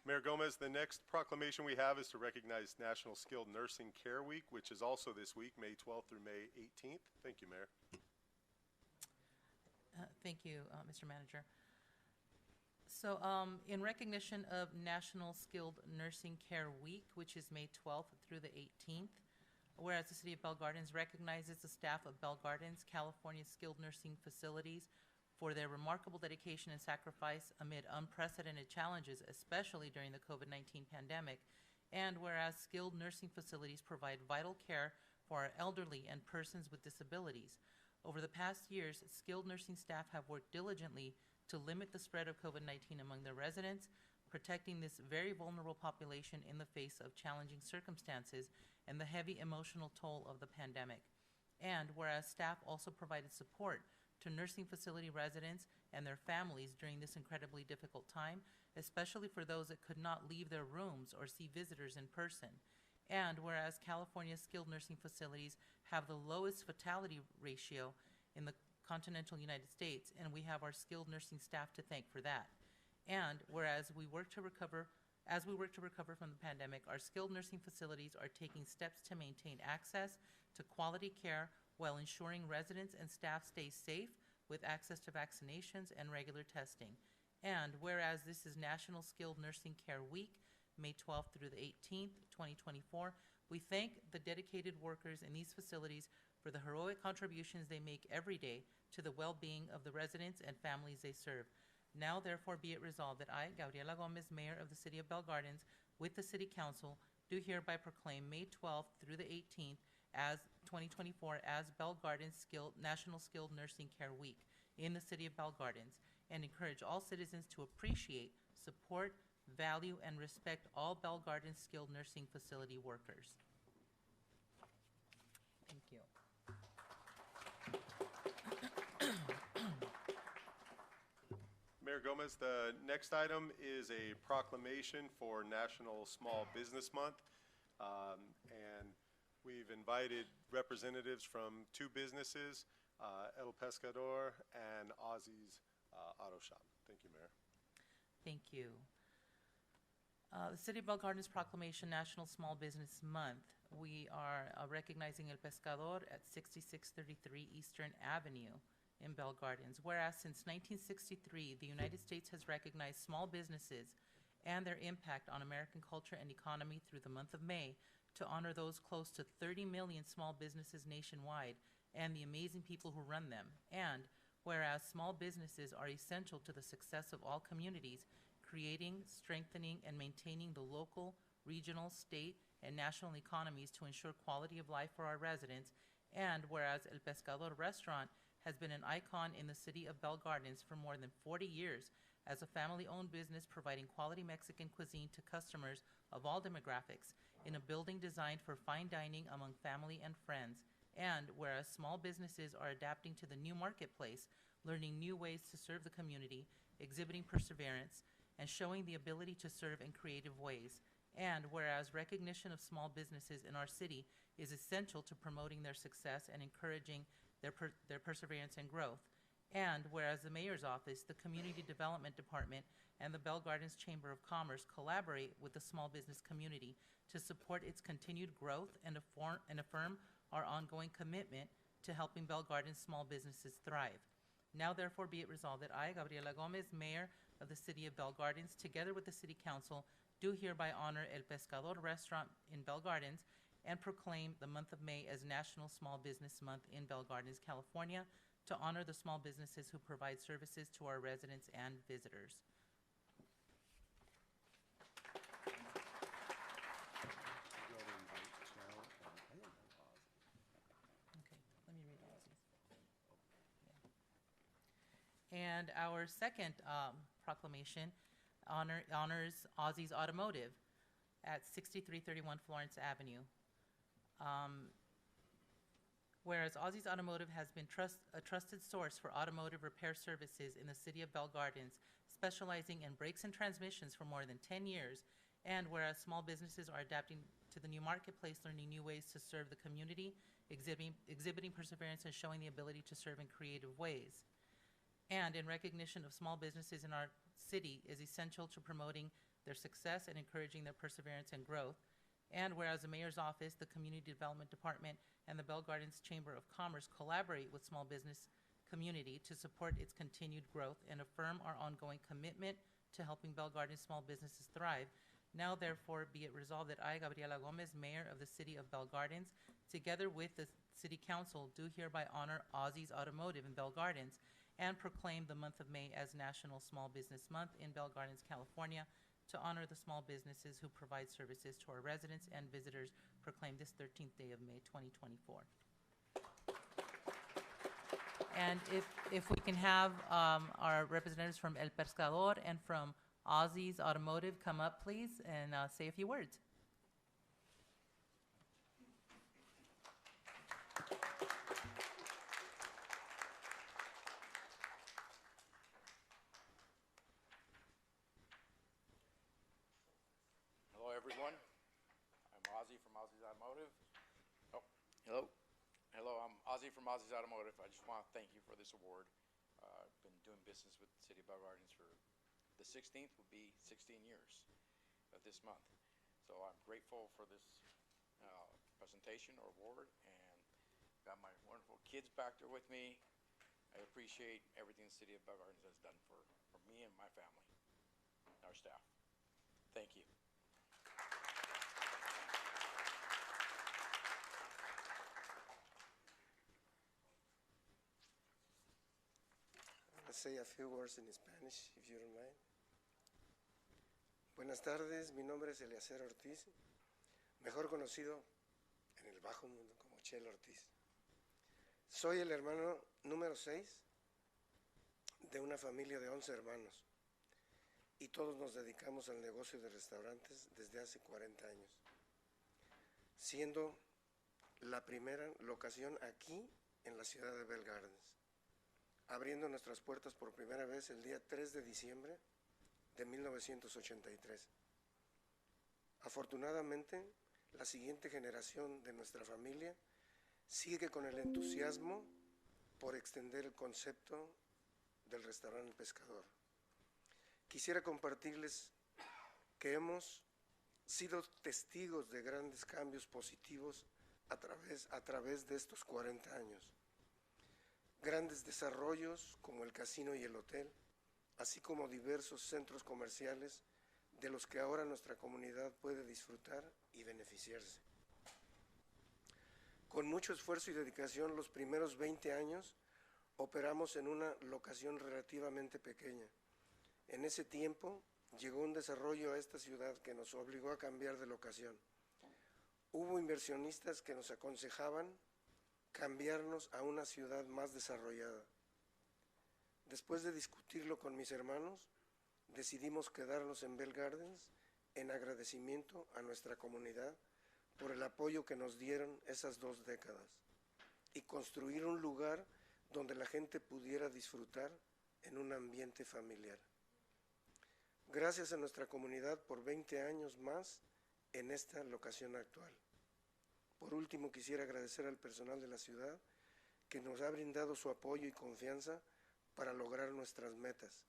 Mayor Gomez, the next proclamation we have is to recognize National Skilled Nursing Care Week, which is also this week, May 12th through May 18th. Thank you, Mayor. Thank you, Mr. Manager. So in recognition of National Skilled Nursing Care Week, which is May 12th through the 18th, whereas the City of Bell Gardens recognizes the staff of Bell Gardens, California skilled nursing facilities for their remarkable dedication and sacrifice amid unprecedented challenges, especially during the COVID-19 pandemic, and whereas skilled nursing facilities provide vital care for our elderly and persons with disabilities. Over the past years, skilled nursing staff have worked diligently to limit the spread of COVID-19 among their residents, protecting this very vulnerable population in the face of challenging circumstances and the heavy emotional toll of the pandemic. And whereas staff also provided support to nursing facility residents and their families during this incredibly difficult time, especially for those that could not leave their rooms or see visitors in person. And whereas California skilled nursing facilities have the lowest fatality ratio in the continental United States, and we have our skilled nursing staff to thank for that. And whereas we work to recover from the pandemic, our skilled nursing facilities are taking steps to maintain access to quality care while ensuring residents and staff stay safe with access to vaccinations and regular testing. And whereas this is National Skilled Nursing Care Week, May 12th through the 18th, 2024, we thank the dedicated workers in these facilities for the heroic contributions they make every day to the well-being of the residents and families they serve. Now, therefore, be it resolved that I, Gabriela Gomez, Mayor of the City of Bell Gardens, with the City Council, do hereby proclaim May 12th through the 18th as 2024 as Bell Gardens National Skilled Nursing Care Week in the City of Bell Gardens, and encourage all citizens to appreciate, support, value, and respect all Bell Gardens skilled nursing facility workers. Thank you. Mayor Mayor Gomez, the next item is a proclamation for National Small Business Month. And we've invited representatives from two businesses, El Pescador and Ozzy's Auto Shop. Thank you, Mayor. Thank you. The City of Bell Gardens Proclamation National Small Business Month. We are recognizing El Pescador at 6633 Eastern Avenue in Bell Gardens. Whereas since 1963, the United States has recognized small businesses and their impact on American culture and economy through the month of May to honor those close to 30 million small businesses nationwide and the amazing people who run them. And whereas small businesses are essential to the success of all communities, creating, strengthening, and maintaining the local, regional, state, and national economies to ensure quality of life for our residents. And whereas El Pescador Restaurant has been an icon in the city of Bell Gardens for more than 40 years as a family-owned business providing quality Mexican cuisine to customers of all demographics in a building designed for fine dining among family and friends. And whereas small businesses are adapting to the new marketplace, learning new ways to serve the community, exhibiting perseverance, and showing the ability to serve in creative ways. And whereas recognition of small businesses in our city is essential to promoting their success and encouraging their perseverance and growth. And whereas the Mayor's Office, the Community Development Department, and the Bell Gardens Chamber of Commerce collaborate with the small business community to support its continued growth and affirm our ongoing commitment to helping Bell Gardens small businesses thrive. Now therefore be it resolved that I, Gabriela Gomez, Mayor of the City of Bell Gardens, together with the City Council, do hereby honor El Pescador Restaurant in Bell Gardens and proclaim the month of May as National Small Business Month in Bell Gardens, California, to honor the small businesses who provide services to our residents and visitors. Okay, let me read Ozzy's. Yeah. And our second proclamation honors Ozzy's Automotive at 6331 Florence Avenue. Whereas Ozzy's Automotive has been a trusted source for automotive repair services in the city of Bell Gardens, specializing in brakes and transmissions for more than 10 years, and whereas small businesses are adapting to the new marketplace, learning new ways to serve the community, exhibiting perseverance, and showing the ability to serve in creative ways. And in recognition of small businesses in our city is essential to promoting their success and encouraging their perseverance and growth. And whereas the Mayor's Office, the Community Development Department, and the Bell Gardens Chamber of Commerce collaborate with small business community to support its continued growth and affirm our ongoing commitment to helping Bell Gardens small businesses thrive. Now therefore be it resolved that I, Gabriela Gomez, Mayor of the City of Bell Gardens, together with the City Council, do hereby honor Ozzy's Automotive in Bell Gardens and proclaim the month of May as National Small Business Month in Bell Gardens, California, to honor the small businesses who provide services to our residents and visitors, proclaim this 13th day of May 2024. And if we can have our representatives from El Pescador and from Ozzy's Automotive come up, please, and say a few words. Hello, everyone. I'm Ozzy from Ozzy's Automotive. Oh, hello. Hello, I'm Ozzy from Ozzy's Automotive. I just want to thank you for this award. I've been doing business with the City of Bell Gardens for the 16th will be 16 years this month. So I'm grateful for this presentation or award, and got my wonderful kids back there with me. I appreciate everything the City of Bell Gardens has done for me and my family, our staff. Thank you. Say a few words in Spanish, if you don't mind. Buenas tardes, mi nombre es Eleazar Ortiz, mejor conocido en el bajo mundo como Chelo Ortiz. Soy el hermano número 6 de una familia de 11 hermanos y todos nos dedicamos al negocio de restaurantes desde hace 40 años, siendo la primera locación aquí en la ciudad de Bell Gardens. abriendo nuestras puertas por primera vez el día 3 de diciembre de 1983. Afortunadamente, la siguiente generación de nuestra familia sigue con el entusiasmo por extender el concepto del restaurante El Pescador. Quisiera compartirles que hemos sido testigos de grandes cambios positivos a través de estos 40 años. Grandes desarrollos como el casino y el hotel, así como diversos centros comerciales de los que ahora nuestra comunidad puede disfrutar y beneficiarse. Con mucho esfuerzo y dedicación, los primeros 20 años operamos en una locación relativamente pequeña. En ese tiempo llegó un desarrollo a esta ciudad que nos obligó a cambiar de locación. Hubo inversionistas que nos aconsejaban cambiarnos a una ciudad más desarrollada. Después de discutirlo con mis hermanos, decidimos quedarnos en Bell Gardens en agradecimiento a nuestra comunidad por el apoyo que nos dieron esas 2 décadas y construir un lugar donde la gente pudiera disfrutar en un ambiente familiar. Gracias a nuestra comunidad por 20 años más en esta locación actual. Por último, quisiera agradecer al personal de la ciudad que nos ha brindado su apoyo y confianza para lograr nuestras metas.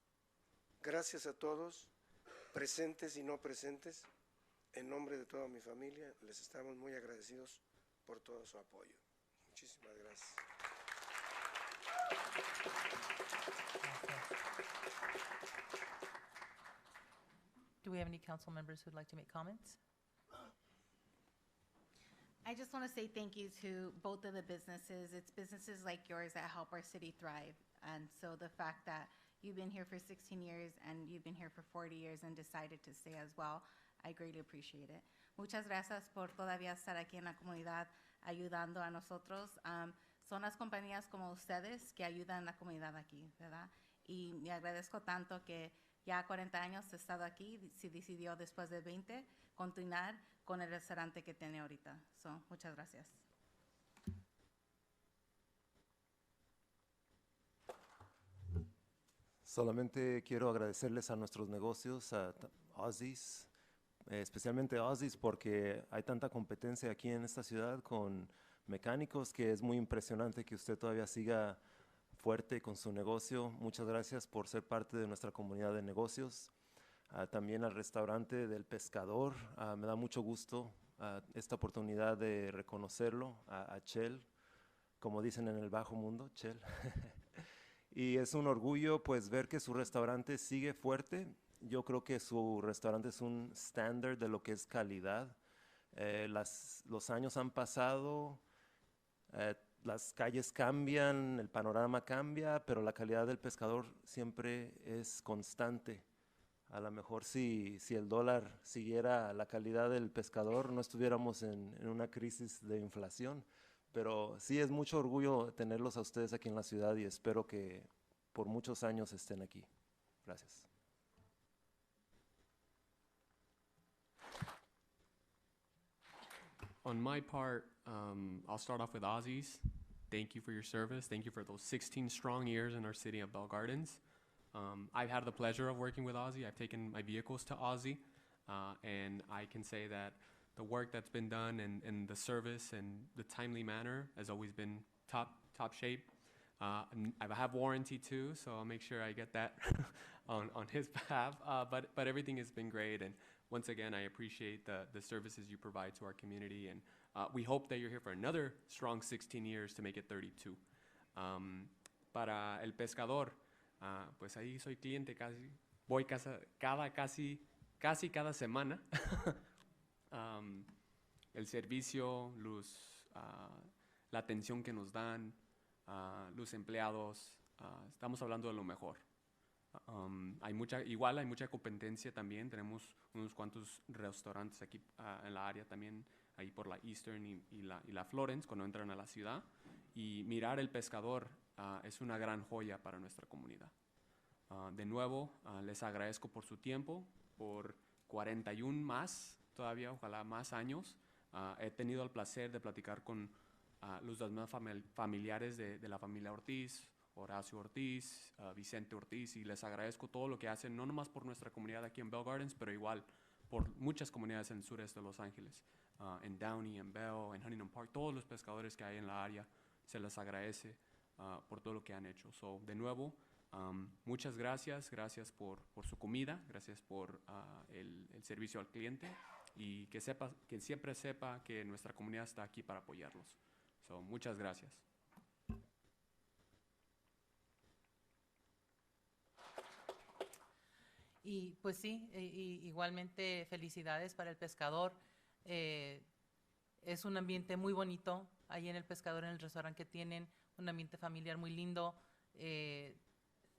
Gracias a todos, presentes y no presentes, en nombre de toda mi familia, les estamos muy agradecidos por todo su apoyo. Muchísimas gracias. Do we have any council members who'd like to make comments? I just want to say thank you to both of the businesses. It's businesses like yours that help our city thrive. And so the fact that you've been here for 16 years and you've been here for 40 years and decided to stay as well, I greatly appreciate it. Muchas gracias por todavía estar aquí en la comunidad ayudando a nosotros. Son las compañías como ustedes que ayudan a la comunidad aquí, ¿verdad? Y me agradezco tanto que ya 40 años he estado aquí, se decidió después de 20 continuar con el restaurante que tiene ahorita. So, muchas gracias. Solamente quiero agradecerles a nuestros negocios, a Ozzy's, especialmente Ozzy's, porque hay tanta competencia aquí en esta ciudad con mecánicos que es muy impresionante que usted todavía siga fuerte con su negocio. Muchas gracias por ser parte de nuestra comunidad de negocios. También al restaurante del Pescador, me da mucho gusto esta oportunidad de reconocerlo, a Chel, como dicen en el bajo mundo, Chel. Y es un orgullo pues ver que su restaurante sigue fuerte. Yo creo que su restaurante es un estándar de lo que es calidad. Los años han pasado, las calles cambian, el panorama cambia, pero la calidad del Pescador siempre es constante. A lo mejor si el dólar siguiera la calidad del Pescador, no estuviéramos en una crisis de inflación. Pero sí es mucho orgullo tenerlos a ustedes aquí en la ciudad y espero que por muchos años estén aquí. Gracias. On my part, I'll start off with Ozzy's. Thank you for your service. Thank you for those 16 strong years in our city of Bell Gardens. I've had the pleasure of working with Ozzy. I've taken my vehicles to Ozzy, and I can say that the work that's been done and the service and the timely manner has always been top shape. I have warranty too, so I'll make sure I get that on his behalf. But everything has been great, and once again, I appreciate the services you provide to our community, and we hope that you're here for another strong 16 years to make it 32. Para El Pescador, pues ahí soy cliente casi, voy casi cada semana. El servicio, la atención que nos dan, los empleados, estamos hablando de lo mejor. Hay mucha competencia también, tenemos unos cuantos restaurantes aquí en la área también, ahí por la Eastern y la Florence, cuando entran a la ciudad, y mirar El Pescador es una gran joya para nuestra comunidad. De nuevo, les agradezco por su tiempo, por 41 más, todavía ojalá más años. He tenido el placer de platicar con los demás familiares de la familia Ortiz, Horacio Ortiz, Vicente Ortiz, y les agradezco todo lo que hacen, no nomás por nuestra comunidad aquí en Bell Gardens, pero igual por muchas comunidades en el sureste de Los Ángeles, en Downey, en Bell, en Huntington Park, todos los pescadores que hay en la área, se les agradece por todo lo que han hecho. So, de nuevo, muchas gracias, gracias por su comida, gracias por el servicio al cliente, y que siempre sepa que nuestra comunidad está aquí para apoyarlos. So, muchas gracias. Y pues sí, igualmente felicidades para el pescador. Es un ambiente muy bonito ahí en el pescador, en el restaurante que tienen, un ambiente familiar muy lindo.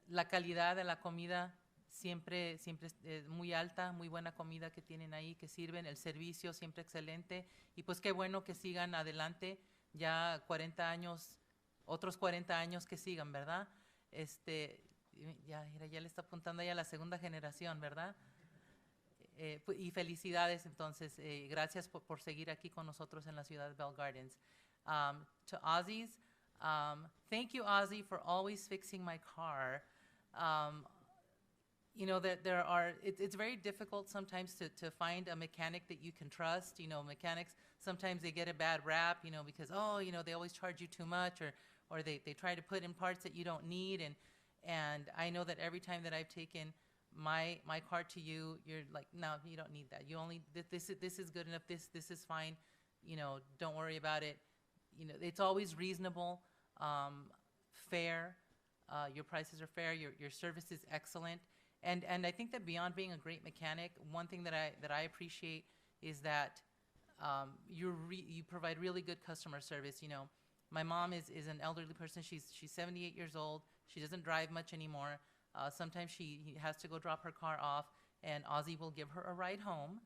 La calidad de la comida siempre es muy alta, muy buena comida que tienen ahí, que sirven, el servicio siempre excelente. Y pues qué bueno que sigan adelante, ya 40 años, otros 40 años que sigan, ¿verdad? Ya le está apuntando ya a la segunda generación, ¿verdad? Y felicidades entonces, gracias por seguir aquí con nosotros en la ciudad de Bell Gardens. To Ozzy's, thank you, Ozzy, for always fixing my car. You know, that it's very difficult sometimes to find a mechanic that you can trust. You know, mechanics, sometimes they get a bad rap, you know, because, oh, you know, they always charge you too much, or they try to put in parts that you don't need. And I know that every time that I've taken my car to you, you're like, no, you don't need that. You only, this is good enough, this is fine, you know, don't worry about it. You know, it's always reasonable, fair, your prices are fair, your service is excellent. And I think that beyond being a great mechanic, one thing that I appreciate is that you provide really good customer service. You know, my mom is an elderly person. She's 78 years old. She doesn't drive much anymore. Sometimes she has to go drop her car off, and Ozzy will give her a ride home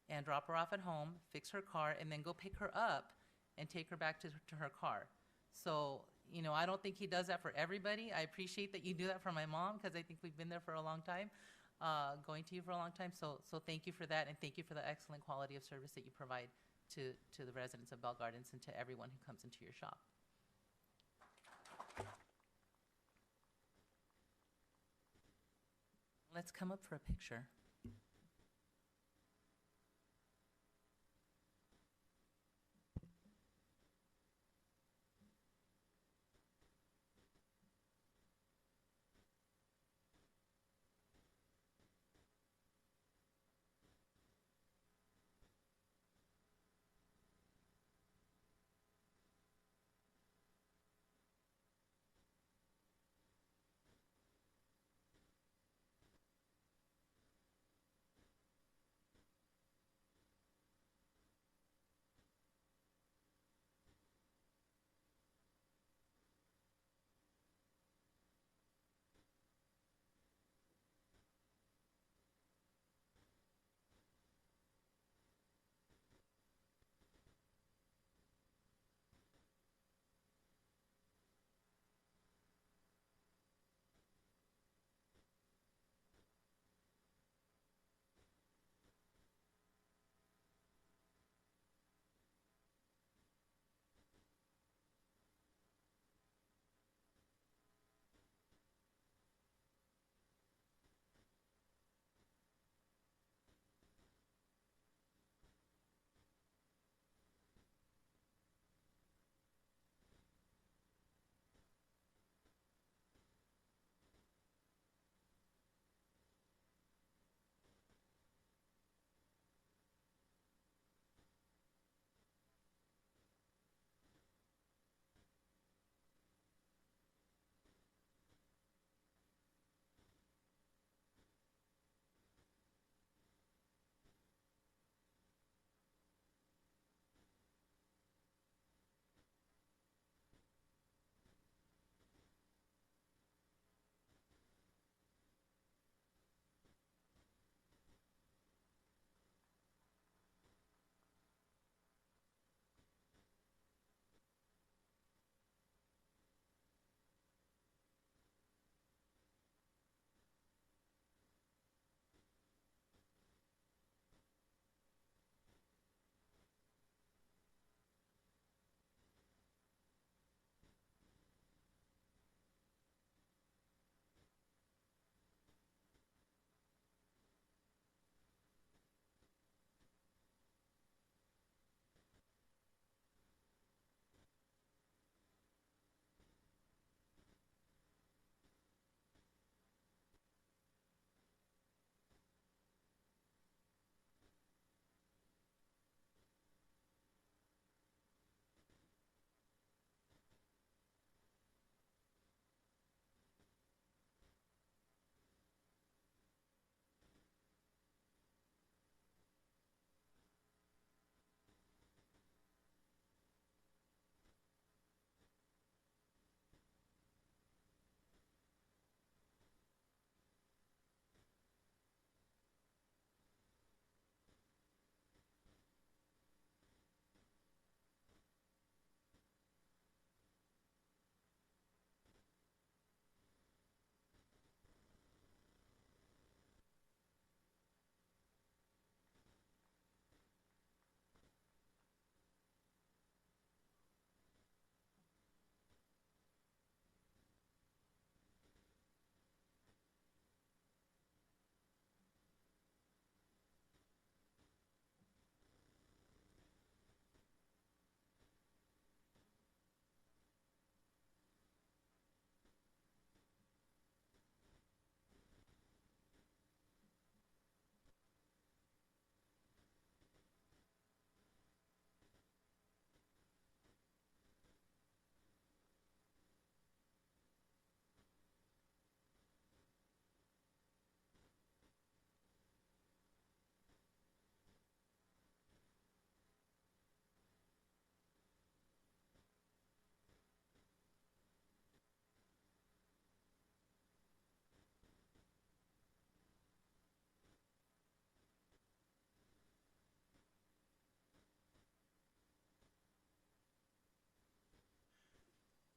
and drop her off at home, fix her car, and then go pick her up and take her back to her car. So, you know, I don't think he does that for everybody. I appreciate that you do that for my mom, because I think we've been there for a long time, going to you for a long time. So thank you for that, and thank you for the excellent quality of service that you provide to the residents of Bell Gardens and to everyone who comes into your shop. Let's come up for a picture.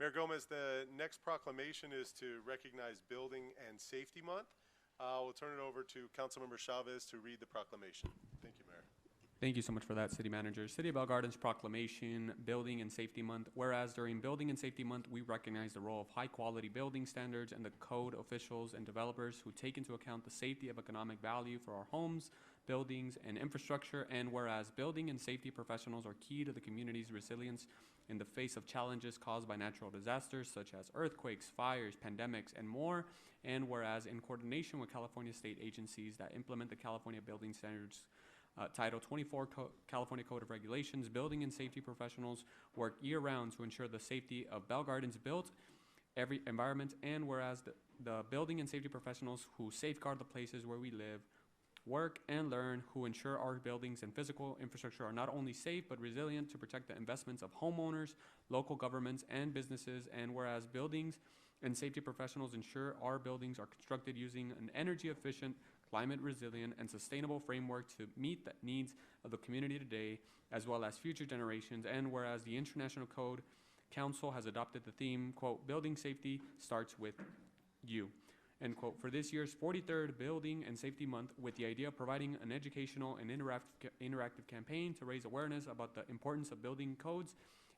Mayor Gomez, the next proclamation is to recognize Building and Safety Month. We'll turn it over to Councilmember Chavez to read the proclamation. Thank you, Mayor. Thank you so much for that, City Manager. City of Bell Gardens proclamation, Building and Safety Month. Whereas during Building and Safety Month, we recognize the role of high-quality building standards and the code officials and developers who take into account the safety of economic value for our homes, buildings, and infrastructure. And whereas building and safety professionals are key to the community's resilience in the face of challenges caused by natural disasters such as earthquakes, fires, pandemics, and more. And whereas in coordination with California state agencies that implement the California Building Standards Title 24 California Code of Regulations, building and safety professionals work year-round to ensure the safety of Bell Gardens built every environment. And whereas the building and safety professionals who safeguard the places where we live, work, and learn, who ensure our buildings and physical infrastructure are not only safe but resilient to protect the investments of homeowners, local governments, and businesses. And whereas buildings and safety professionals ensure our buildings are constructed using an energy-efficient, climate-resilient, and sustainable framework to meet the needs of the community today as well as future generations. And whereas the International Code Council has adopted the theme, quote, building safety starts with you, end quote, for this year's 43rd Building and Safety Month, with the idea of providing an educational and interactive campaign to raise awareness about the importance of building codes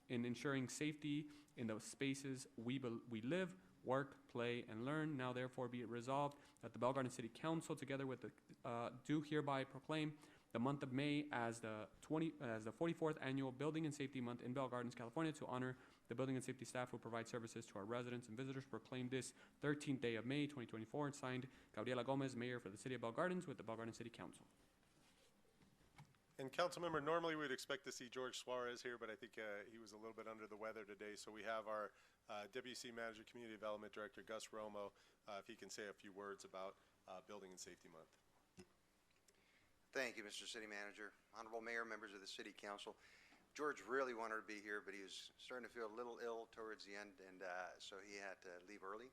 in ensuring safety in the spaces we live, work, play, and learn. Now therefore be it resolved that the Bell Gardens City Council, together with the, do hereby proclaim the month of May as the 44th Annual Building and Safety Month in Bell Gardens, California, to honor the building and safety staff who provide services to our residents and visitors. Proclaim this 13th day of May, 2024, and signed Gabriela Gomez, Mayor for the City of Bell Gardens, with the Bell Gardens City Council. And Councilmember, normally we'd expect to see George Suarez here, but I think he was a little bit under the weather today. So we have our Deputy City Manager, Community Development Director, Gus Romo, if he can say a few words about Building and Safety Month. Thank you, Mr. City Manager. Honorable Mayor, members of the City Council. George really wanted to be here, but he was starting to feel a little ill towards the end, and so he had to leave early.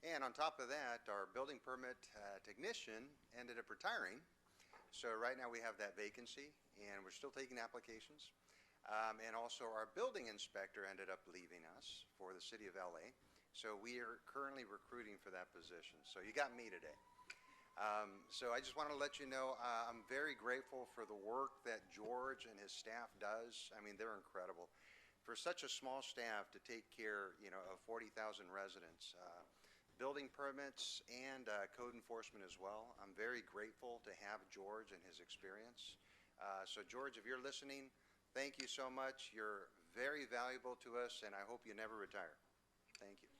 And on top of that, our building permit technician ended up retiring. So right now we have that vacancy, and we're still taking applications. And also our building inspector ended up leaving us for the City of LA. So we are currently recruiting for that position. So you got me today. So I just want to let you know, I'm very grateful for the work that George and his staff does. I mean, they're incredible. For such a small staff to take care, you know, of 40,000 residents, building permits and code enforcement as well. I'm very grateful to have George and his experience. So George, if you're listening, thank you so much. You're very valuable to us, and I hope you never retire. Thank you.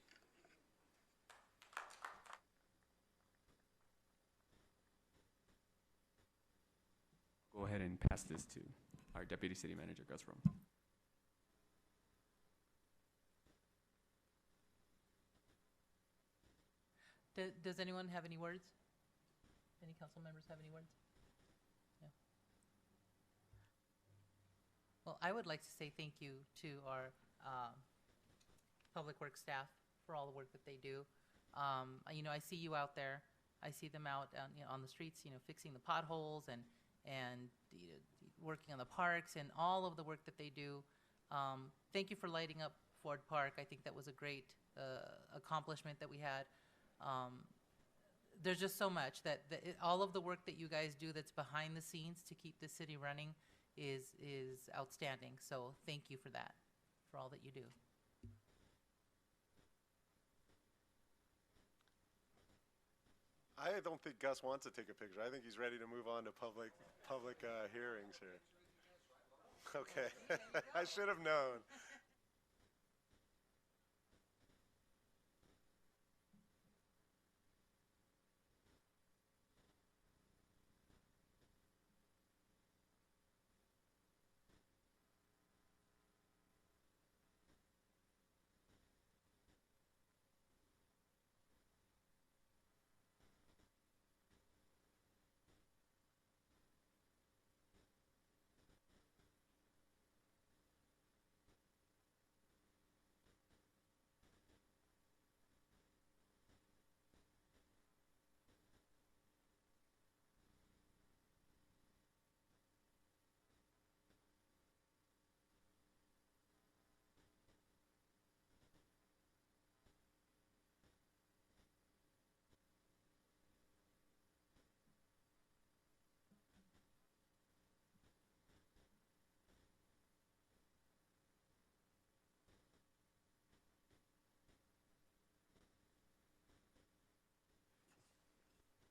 Go ahead and pass this to our Deputy City Manager, Gus Romo. Does anyone have any words? Any council members have any words? No. Well, I would like to say thank you to our public works staff for all the work that they do. You know, I see you out there. I see them out you know, on the streets, you know, fixing the potholes and you know, working on the parks and all of the work that they do. Thank you for lighting up Ford Park. I think that was a great accomplishment that we had. There's just so much that all of the work that you guys do that's behind the scenes to keep the city running is outstanding. So thank you for that, for all that you do. I don't think Gus wants to take a picture. I think he's ready to move on to public hearings here. Okay, I should have known.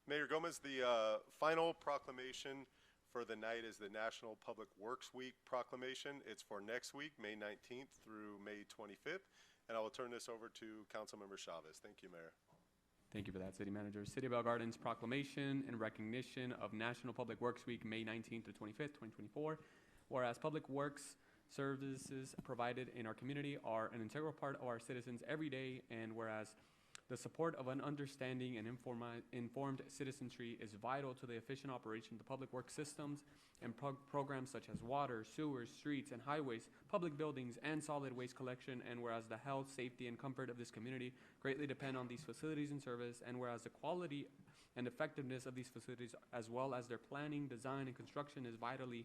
Mayor Gomez, the final proclamation for the night is the National Public Works Week proclamation. It's for next week, May 19th through May 25th. And I will turn this over to Councilmember Chavez. Thank you, Mayor. Thank you for that, City Manager. City of Bell Gardens proclamation in recognition of National Public Works Week, May 19th to 25th, 2024. Whereas public works services provided in our community are an integral part of our citizens every day, and whereas the support of an understanding and informed citizenry is vital to the efficient operation of the public works systems and programs such as water, sewers, streets, and highways, public buildings, and solid waste collection, and whereas the health, safety, and comfort of this community greatly depend on these facilities and service, and whereas the quality and effectiveness of these facilities, as well as their planning, design, and construction is vitally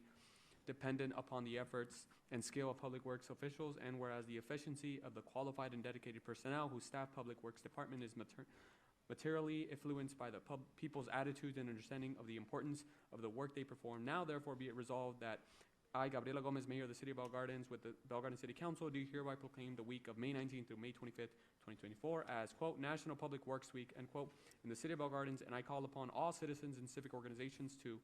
dependent upon the efforts and skill of public works officials, and whereas the efficiency of the qualified and dedicated personnel who staff public works department is materially influenced by the people's attitudes and understanding of the importance of the work they perform. Now, therefore, be it resolved that I, Gabriela Gomez, Mayor of the City of Bell Gardens, with the Bell Gardens City Council, do hereby proclaim the week of May 19th through May 25th, 2024 as, quote, National Public Works Week, end quote, in the City of Bell Gardens, and I call upon all citizens and civic organizations to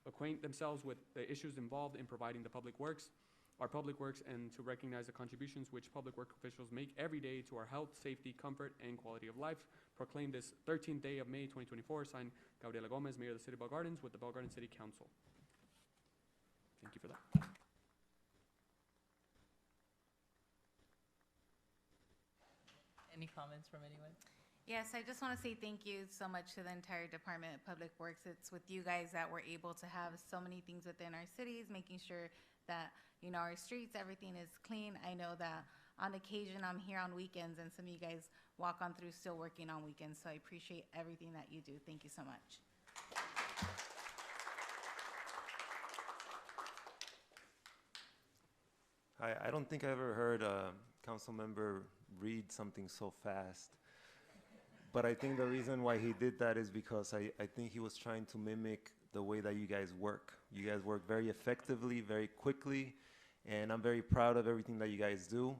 acquaint themselves with the issues involved in providing the public works, our public works, and to recognize the contributions which public work officials make every day to our health, safety, comfort, and quality of life. Proclaim this 13th day of May 2024, signed Gabriela Gomez, Mayor of the City of Bell Gardens, with the Bell Gardens City Council. Thank you for that. Any comments from anyone? Yes, I just want to say thank you so much to the entire Department of Public Works. It's with you guys that we're able to have so many things within our cities, making sure that, you know, our streets, everything is clean. I know that on occasion I'm here on weekends, and some of you guys walk on through still working on weekends, so I appreciate everything that you do. Thank you so much. I don't think I ever heard a council member read something so fast. But I think the reason why he did that is because I think he was trying to mimic the way that you guys work. You guys work very effectively, very quickly, and I'm very proud of everything that you guys do.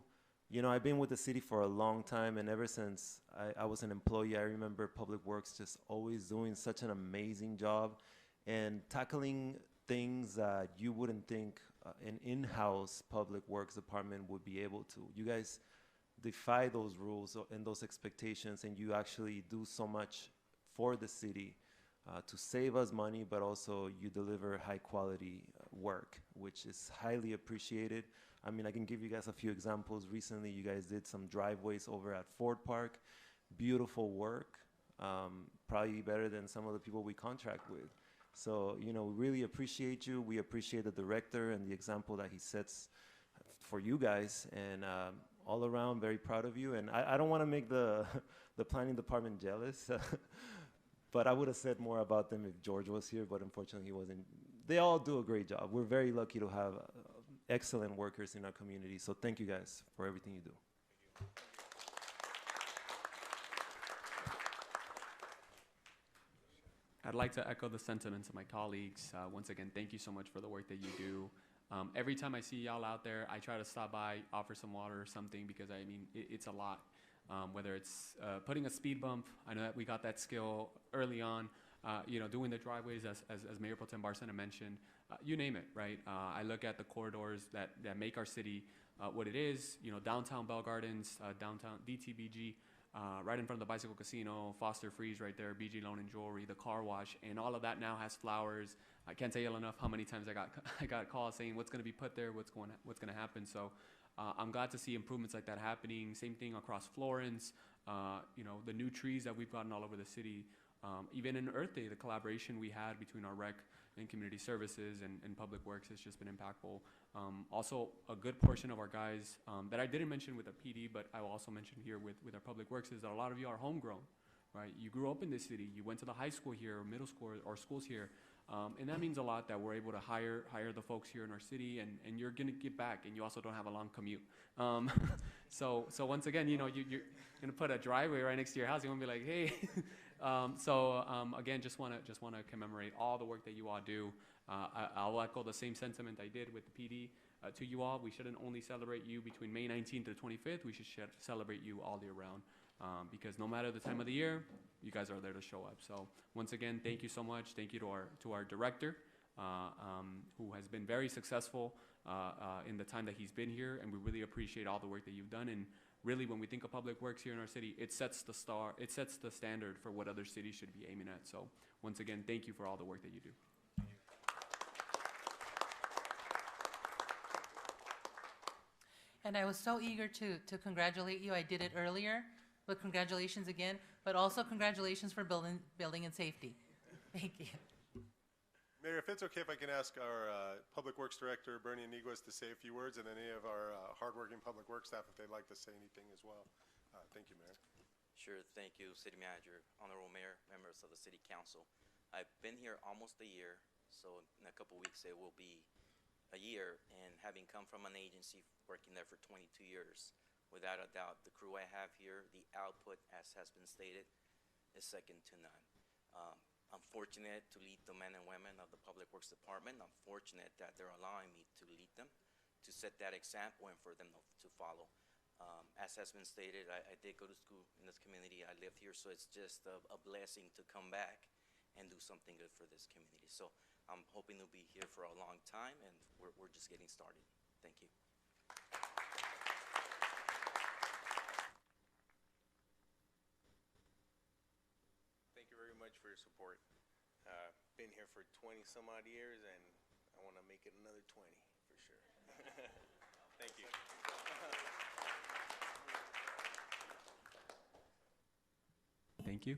You know, I've been with the city for a long time, and ever since I was an employee, I remember Public Works just always doing such an amazing job and tackling things that you wouldn't think an in-house Public Works department would be able to. You guys defy those rules and those expectations, and you actually do so much for the city to save us money, but also you deliver high quality work, which is highly appreciated. I mean, I can give you guys a few examples. Recently, you guys did some driveways over at Ford Park. Beautiful work, probably better than some of the people we contract with. So, you know, we really appreciate you. We appreciate the director and the example that he sets for you guys, and all around very proud of you. And I don't want to make the planning department jealous, but I would have said more about them if George was here, but unfortunately he wasn't. They all do a great job. We're very lucky to have excellent workers in our community. So thank you guys for everything you do. I'd like to echo the sentiments of my colleagues. Once again, thank you so much for the work that you do. Every time I see y'all out there, I try to stop by, offer some water or something, because I mean, it's a lot. Whether it's putting a speed bump, I know that we got that skill early on, you know, doing the driveways as Mayor Pro Tem Barcena mentioned, you name it, right? I look at the corridors that make our city what it is, you know, downtown Bell Gardens, downtown DTBG, right in front of the Bicycle Casino, Foster Freeze right there, BG Loan and Jewelry, the car wash, and all of that now has flowers. I can't tell you enough how many times I got calls saying what's going to be put there, what's going to happen. So I'm glad to see improvements like that happening. Same thing across Florence. You know, the new trees that we've gotten all over the city. Even in Earth Day, the collaboration we had between our rec and community services and public works has just been impactful. Also, a good portion of our guys that I didn't mention with the PD, but I will also mention here with our public works, is that a lot of you are homegrown, right? You grew up in this city. You went to the high school here, or middle school, or schools here. And that means a lot that we're able to hire the folks here in our city, and you're going to get back, and you also don't have a long commute. So once again, you know, you're going to put a driveway right next to your house. You won't be like, hey. Again, just want to commemorate all the work that you all do. I'll echo the same sentiment I did with the PD to you all. We shouldn't only celebrate you between May 19th to the 25th. We should celebrate you all year round. because no matter the time of the year, you guys are there to show up. So once again, thank you so much. Thank you to our director, who has been very successful in the time that he's been here, and we really appreciate all the work that you've done. And really, when we think of public works here in our city, it sets the standard for what other cities should be aiming at. So once again, thank you for all the work that you do. And I was so eager to congratulate you. I did it earlier, but congratulations again. But also congratulations for building and safety. Thank you. Mayor, if it's okay if I can ask our Public Works Director, Bernie Iniguez, to say a few words, and then any of our hardworking Public Works staff if they'd like to say anything as well. Thank you, Mayor. Sure, thank you, City Manager, Honorable Mayor, members of the City Council. I've been here almost a year, so in a couple weeks it will be a year, and having come from an agency working there for 22 years, without a doubt, the crew I have here, the output, as has been stated, is second to none. I'm fortunate to lead the men and women of the Public Works Department. I'm fortunate that they're allowing me to lead them, to set that example and for them to follow. As has been stated, I did go to school in this community. I lived here, so it's just a blessing to come back and do something good for this community. So I'm hoping to be here for a long time, and we're just getting started. Thank you. Thank you very much for your support. Been here for 20 some odd years, and I want to make it another 20 for sure. Thank you. Thank you.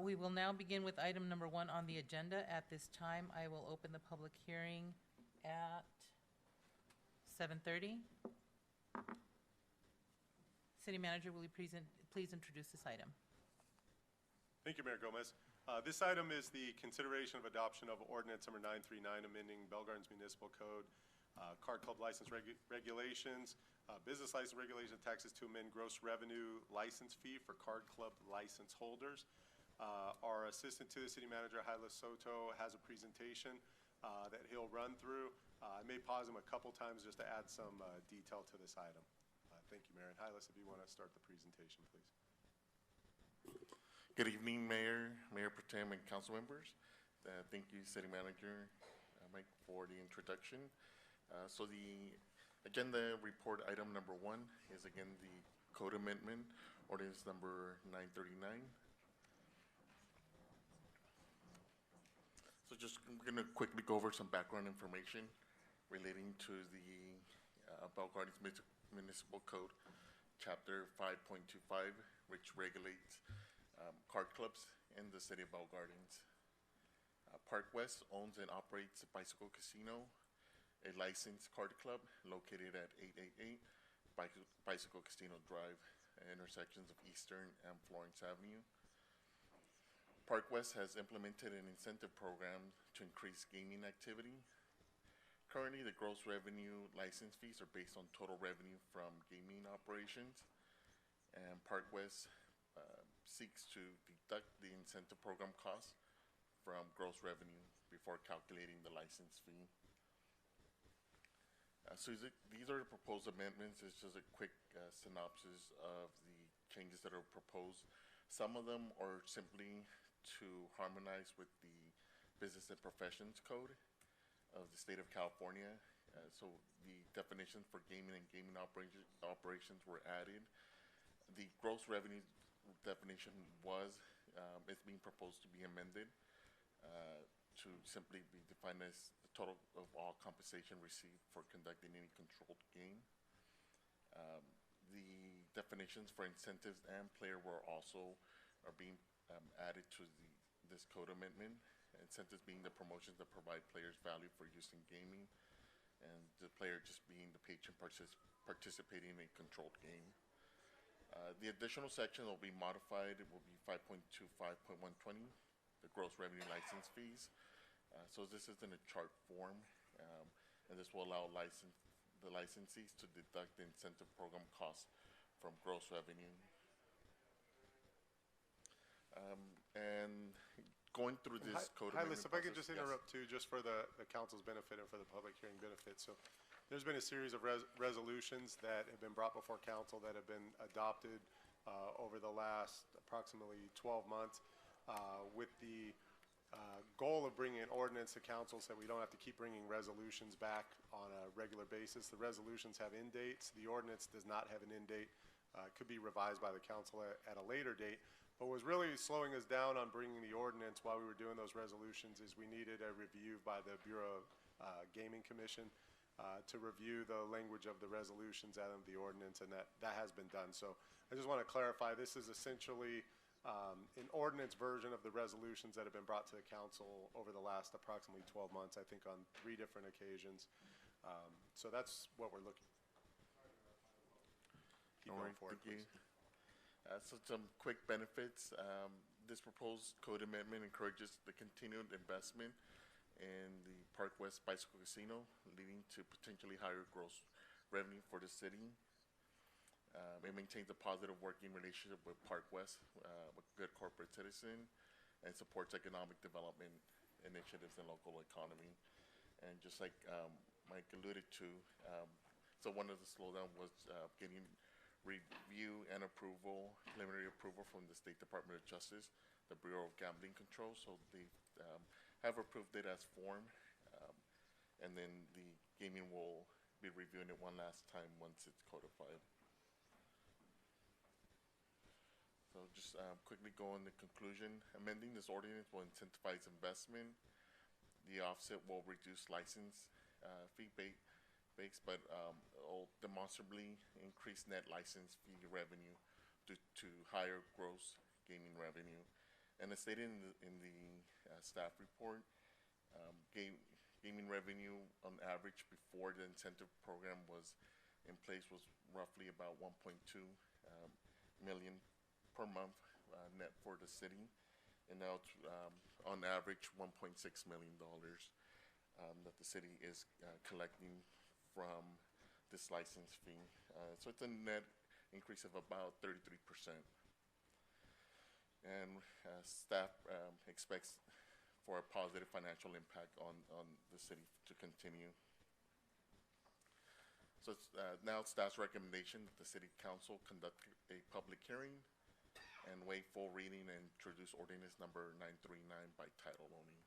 We will now begin with item number 1 on the agenda. At this time, I will open the public hearing at 7:30. City Manager, will you please introduce this item? Thank you, Mayor Gomez. This item is the consideration of adoption of ordinance number 939, amending Bell Gardens Municipal Code, card club license regulations, business license regulation taxes to amend gross revenue license fee for card club license holders. Our assistant to the city manager, Hyla Soto, has a presentation that he'll run through. I may pause him a couple times just to add some detail to this item. Thank you, Mayor. And Hylas, if you want to start the presentation, please. Good evening, Mayor, Mayor Pro Tem, and council members. Thank you, City Manager Mike, for the introduction. So the agenda report item number 1 is again the code amendment, ordinance number 939. So just, I'm going to quickly go over some background information relating to the Bell Gardens Municipal Code, Chapter 5.25, which regulates card clubs in the city of Bell Gardens. Park West owns and operates a bicycle casino, a licensed card club located at 888 Bicycle Casino Drive, intersections of Eastern and Florence Avenue. Park West has implemented an incentive program to increase gaming activity. Currently, the gross revenue license fees are based on total revenue from gaming operations, and Park West seeks to deduct the incentive program costs from gross revenue before calculating the license fee. These are the proposed amendments. It's just a quick synopsis of the changes that are proposed. Some of them are simply to harmonize with the Business and Professions Code of the state of California. So the definitions for gaming and gaming operations were added. The gross revenue definition is being proposed to be amended to simply be defined as the total of all compensation received for conducting any controlled game. The definitions for incentives and player are being added to this code amendment. Incentives being the promotions that provide players value for use in gaming, and the player just being the patron participating in a controlled game. The additional section will be modified. It will be 5.25.120, the gross revenue license fees. So this is in a chart form, and this will allow the licensees to deduct the incentive program costs from gross revenue. And going through this code Hi, amendment Liz, if I could process- just interrupt too, just for the council's benefit and for the public hearing benefit. So there's been a series of resolutions that have been brought before council that have been adopted over the last approximately 12 months with the goal of bringing an ordinance to council so we don't have to keep bringing resolutions back on a regular basis. The resolutions have end dates. The ordinance does not have an end date. It could be revised by the council at a later date. What was really slowing us down on bringing the ordinance while we were doing those resolutions is we needed a review by the Bureau of Gaming Commission to review the language of the resolutions out of the ordinance, and that has been done. So I just want to clarify, this is essentially an ordinance version of the resolutions that have been brought to the council over the last approximately 12 months, I think on 3 different occasions. So that's what we're looking. Keep going forward, please. So some quick benefits. This proposed code amendment encourages the continued investment in the Park West Bicycle Casino, leading to potentially higher gross revenue for the city. It maintains a positive working relationship with Park West, with good corporate citizen, and supports economic development initiatives in local economy. And just like Mike alluded to, so one of the slowdown was getting review and approval, preliminary approval from the State Department of Justice, the Bureau of Gambling Control. So they have approved it as form, and then the gaming will be reviewing it one last time once it's codified. So just quickly go on the conclusion. Amending this ordinance will incentivize investment. The offset will reduce license fee base, but will demonstrably increase net license fee revenue due to higher gross gaming revenue. And as stated in the staff report, gaming revenue on average before the incentive program was in place was roughly about 1.2 million per month net for the city, and now it's on average $1.6 million that the city is collecting from this license fee. So it's a net increase of about 33%. And staff expects for a positive financial impact on the city to continue. So it's, now staff's recommendation that the city council conduct a public hearing and waive full reading and introduce ordinance number 939 by title only.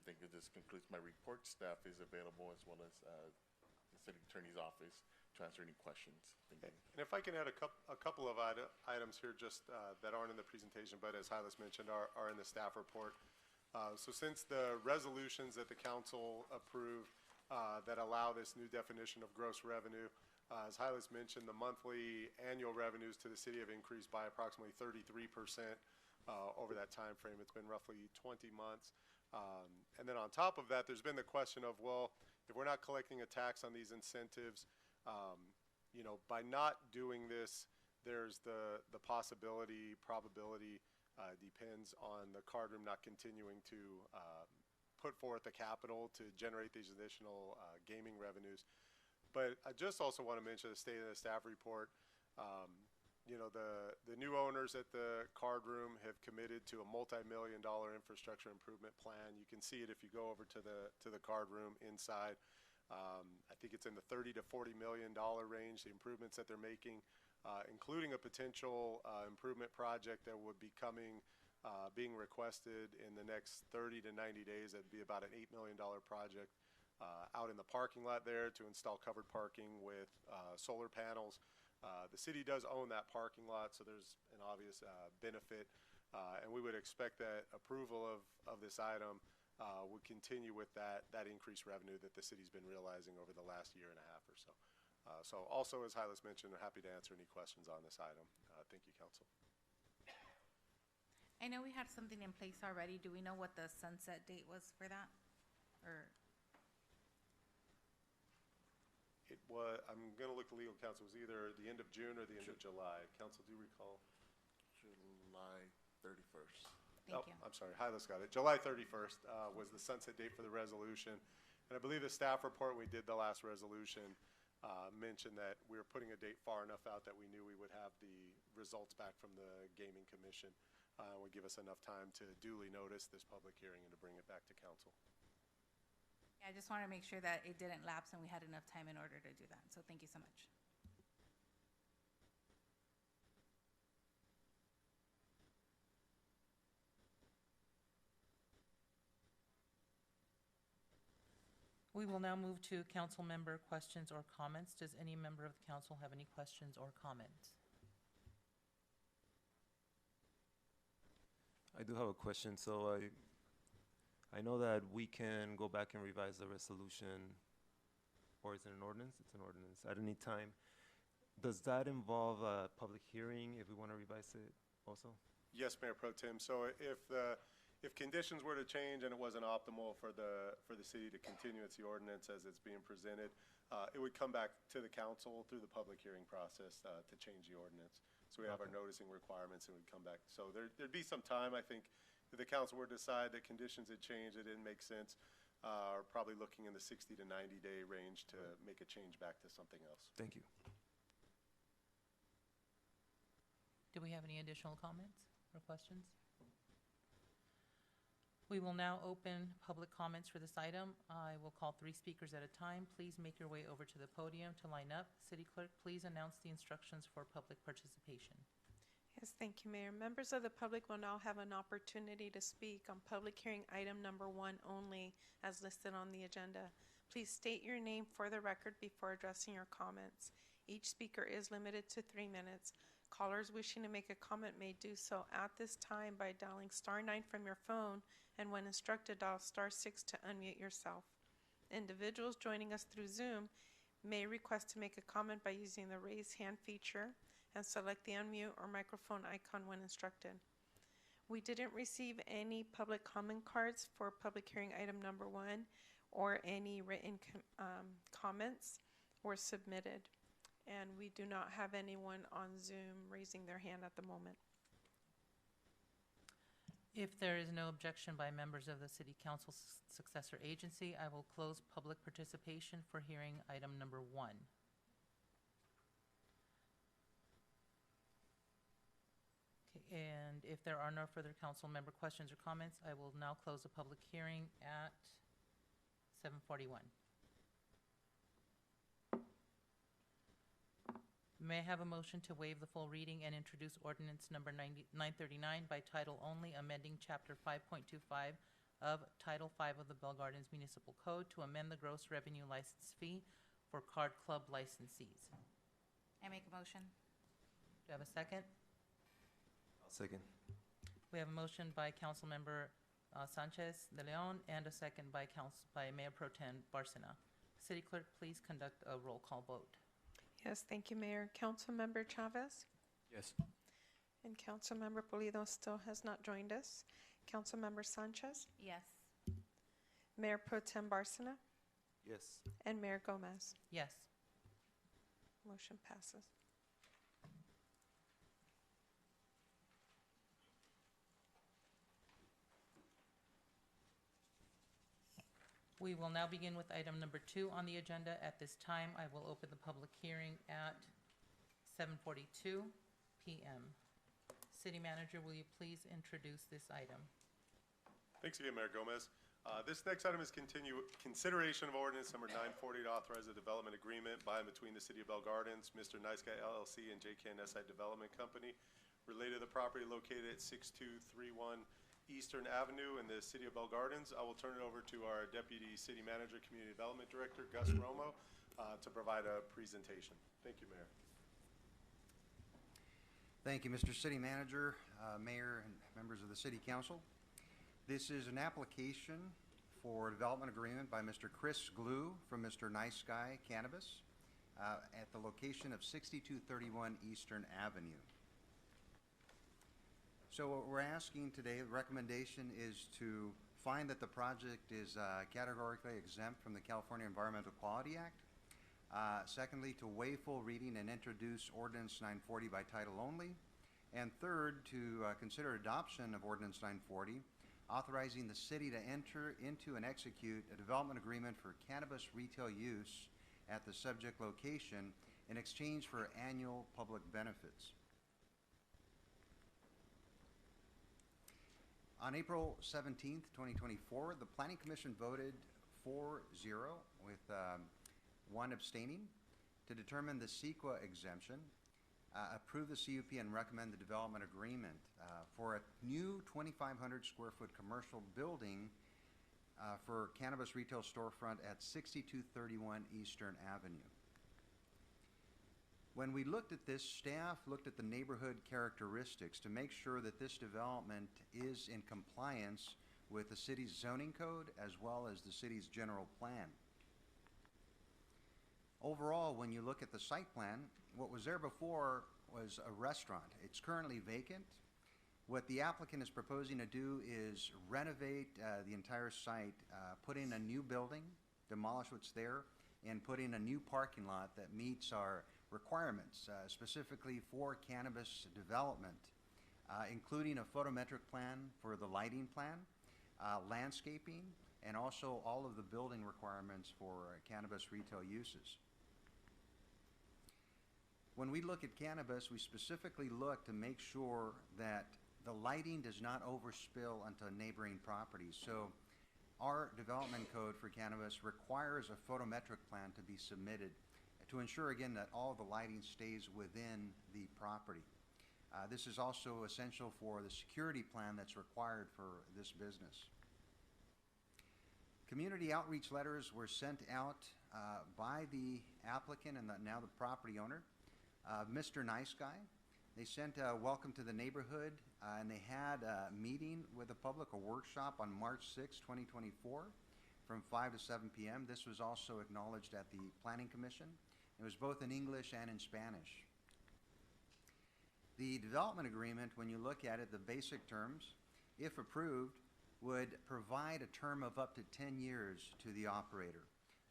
I think this concludes my report. Staff is available as well as the city attorney's office to answer any questions. Thank you. And if I can add a couple of items here just that aren't in the presentation, but as Hylas mentioned, are in the staff report. So since the resolutions that the council approved that allow this new definition of gross revenue. As Hylas mentioned, the monthly annual revenues to the city have increased by approximately 33% over that time frame. It's been roughly 20 months. And then on top of that, there's been the question of, well, if we're not collecting a tax on these incentives, you know, by not doing this, there's the possibility, probability, depends on the card room not continuing to put forth the capital to generate these additional gaming revenues. But I just also want to mention the state of the staff report. You know, the new owners at the card room have committed to a multi-million-dollar infrastructure improvement plan. You can see it if you go over to the card room inside. I think it's in the $30 to $40 million range, the improvements that they're making, including a potential improvement project that would be coming, being requested in the next 30 to 90 days. That'd be about an $8 million project out in the parking lot there to install covered parking with solar panels. The city does own that parking lot, so there's an obvious benefit, and we would expect that approval of this item would continue with that increased revenue that the city's been realizing over the last year and a half or so. So also, as Hylas mentioned, we're happy to answer any questions on this item. Thank you, Council. I know we had something in place already. Do we know what the sunset date was for that? Or It was, I'm going to look at legal counsel, it was either the end of June or the end of July. Council, do you recall? July 31st. Thank you. I'm sorry, Hylas got it. July 31st was the sunset date for the resolution. And I believe the staff report, we did the last resolution, mentioned that we were putting a date far enough out that we knew we would have the results back from the Gaming Commission. Would give us enough time to duly notice this public hearing and to bring it back to council. I just want to make sure that it didn't lapse and we had enough time in order to do that. So thank you so much. We will now move to council member questions or comments. Does any member of the council have any questions or comments? I do have a question. So I know that we can go back and revise the resolution, or is it an ordinance? It's an ordinance at any time. Does that involve a public hearing if we want to revise it also? Yes, Mayor Pro Tem. So if conditions were to change and it wasn't optimal for the city to continue its ordinance as it's being presented, it would come back to the council through the public hearing process to change the ordinance. So we have our noticing requirements and we'd come back. So there'd be some time, I think, if the council were to decide that conditions had changed, it didn't make sense, are probably looking in the 60 to 90-day range to make a change back to something else. Thank you. Do we have any additional comments or questions? We will now open public comments for this item. I will call 3 speakers at a time. Please make your way over to the podium to line up. City Clerk, please announce the instructions for public participation. Yes, thank you, Mayor. Members of the public will now have an opportunity to speak on public hearing item number 1 only as listed on the agenda. Please state your name for the record before addressing your comments. Each speaker is limited to 3 minutes. Callers wishing to make a comment may do so at this time by dialing *9 from your phone, and when instructed, dial *6 to unmute yourself. Individuals joining us through Zoom may request to make a comment by using the raise hand feature and select the unmute or microphone icon when instructed. We didn't receive any public comment cards for public hearing item number 1, or any written comments were submitted. And we do not have anyone on Zoom raising their hand at the moment. If there is no objection by members of the City Council Successor Agency, I will close public participation for hearing item number 1. And if there are no further council member questions or comments, I will now close the public hearing at 7:41. May I have a motion to waive the full reading and introduce ordinance number 939 by title only, amending Chapter 5.25 of Title 5 of the Bell Gardens Municipal Code to amend the gross revenue license fee for card club licensees? I make a motion. Do I have a second? I'll second. We have a motion by Councilmember Sanchez de Leon and a second by Mayor Pro Tem Barcena. City Clerk, please conduct a roll call vote. Yes, thank you, Mayor. Councilmember Chavez Yes. and Councilmember Pulido still has not joined us. Councilmember Sanchez, Yes. Mayor Pro Tem Barcena, Yes. and Mayor Gomez. Yes. Motion passes. We will now begin with item number 2 on the agenda. At this time, I will open the public hearing at 7:42 p.m. City Manager, will you please introduce this item? Thanks again, Mayor Gomez. This next item is consideration of ordinance number 940 to authorize a development agreement by and between the City of Bell Gardens, Mr. Nice Guy LLC, and JKN SI Development Company related to the property located at 6231 Eastern Avenue in the City of Bell Gardens. I will turn it over to our Deputy City Manager, Community Development Director, Gus Romo, to provide a presentation. Thank you, Mayor. Thank you, Mr. City Manager, Mayor, and members of the City Council. This is an application for development agreement by Mr. Chris Glue from Mr. Nice Guy Cannabis at the location of 6231 Eastern Avenue. So what we're asking today, the recommendation is to find that the project is categorically exempt from the California Environmental Quality Act. Secondly, to waive full reading and introduce Ordinance 940 by title only. And third, to consider adoption of Ordinance 940, authorizing the city to enter into and execute a development agreement for cannabis retail use at the subject location in exchange for annual public benefits. On April 17th, 2024, the Planning Commission voted 4-0 with one abstaining to determine the CEQA exemption, approve the CUP, and recommend the development agreement for a new 2,500 square foot commercial building for cannabis retail storefront at 6231 Eastern Avenue. When we looked at this, staff looked at the neighborhood characteristics to make sure that this development is in compliance with the city's zoning code as well as the city's general plan. Overall, when you look at the site plan, what was there before was a restaurant. It's currently vacant. What the applicant is proposing to do is renovate the entire site, put in a new building, demolish what's there, and put in a new parking lot that meets our requirements, specifically for cannabis development, including a photometric plan for the lighting plan, landscaping, and also all of the building requirements for cannabis retail uses. When we look at cannabis, we specifically look to make sure that the lighting does not overspill onto neighboring properties. So our development code for cannabis requires a photometric plan to be submitted to ensure, again, that all the lighting stays within the property. This is also essential for the security plan that's required for this business. Community outreach letters were sent out by the applicant and now the property owner, Mr. Nice Guy. They sent a welcome to the neighborhood, and they had a meeting with the public, a workshop on March 6, 2024, from 5 to 7 p.m. This was also acknowledged at the Planning Commission. It was both in English and in Spanish. The development agreement, when you look at it, the basic terms, if approved, would provide a term of up to 10 years to the operator.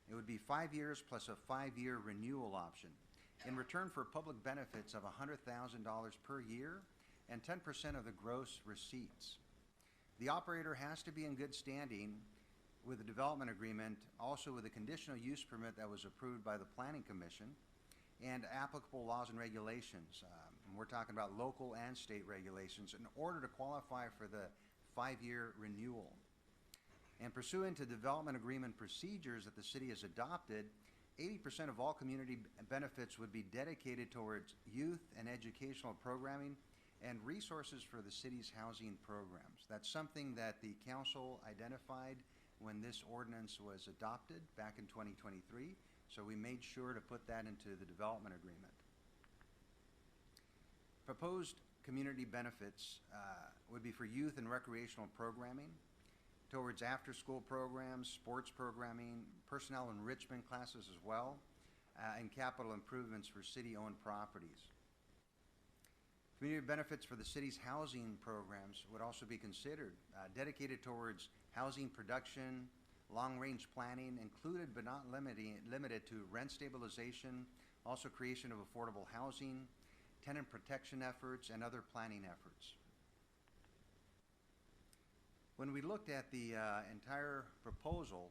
It would be 5 years plus a 5-year renewal option in return for public benefits of $100,000 per year and 10% of the gross receipts. The operator has to be in good standing with the development agreement, also with a conditional use permit that was approved by the Planning Commission, and applicable laws and regulations. We're talking about local and state regulations in order to qualify for the 5-year renewal. And pursuant to development agreement procedures that the city has adopted, 80% of all community benefits would be dedicated towards youth and educational programming and resources for the city's housing programs. That's something that the council identified when this ordinance was adopted back in 2023, so we made sure to put that into the development agreement. Proposed community benefits would be for youth and recreational programming, towards after-school programs, sports programming, personnel enrichment classes as well, and capital improvements for city-owned properties. Community benefits for the city's housing programs would also be considered, dedicated towards housing production, long-range planning, included but not limited to rent stabilization, also creation of affordable housing, tenant protection efforts, and other planning efforts. When we looked at the entire proposal,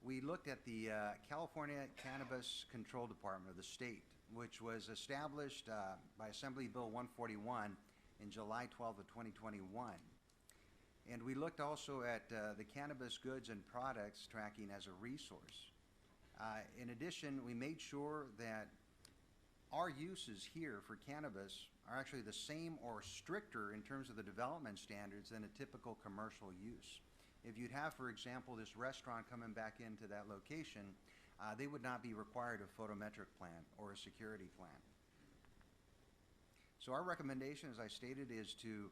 we looked at the California Cannabis Control Department of the state, which was established by Assembly Bill 141 in July 12 of 2021. And we looked also at the cannabis goods and products tracking as a resource. In addition, we made sure that our uses here for cannabis are actually the same or stricter in terms of the development standards than a typical commercial use. If you'd have, for example, this restaurant coming back into that location, they would not be required a photometric plan or a security plan. So our recommendation, as I stated, is to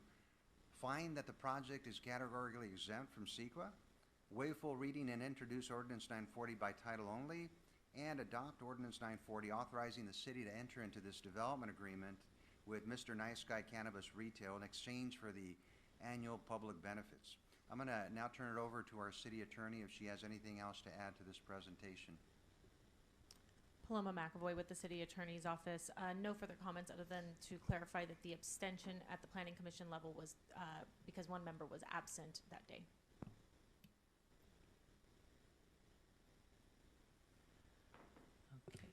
find that the project is categorically exempt from CEQA, waive full reading and introduce Ordinance 940 by title only, and adopt Ordinance 940 authorizing the city to enter into this development agreement with Mr. Nice Guy Cannabis Retail in exchange for the annual public benefits. I'm going to now turn it over to our city attorney if she has anything else to add to this presentation. Paloma McAvoy with the City Attorney's Office. No further comments other than to clarify that the abstention at the Planning Commission level was because one member was absent that day.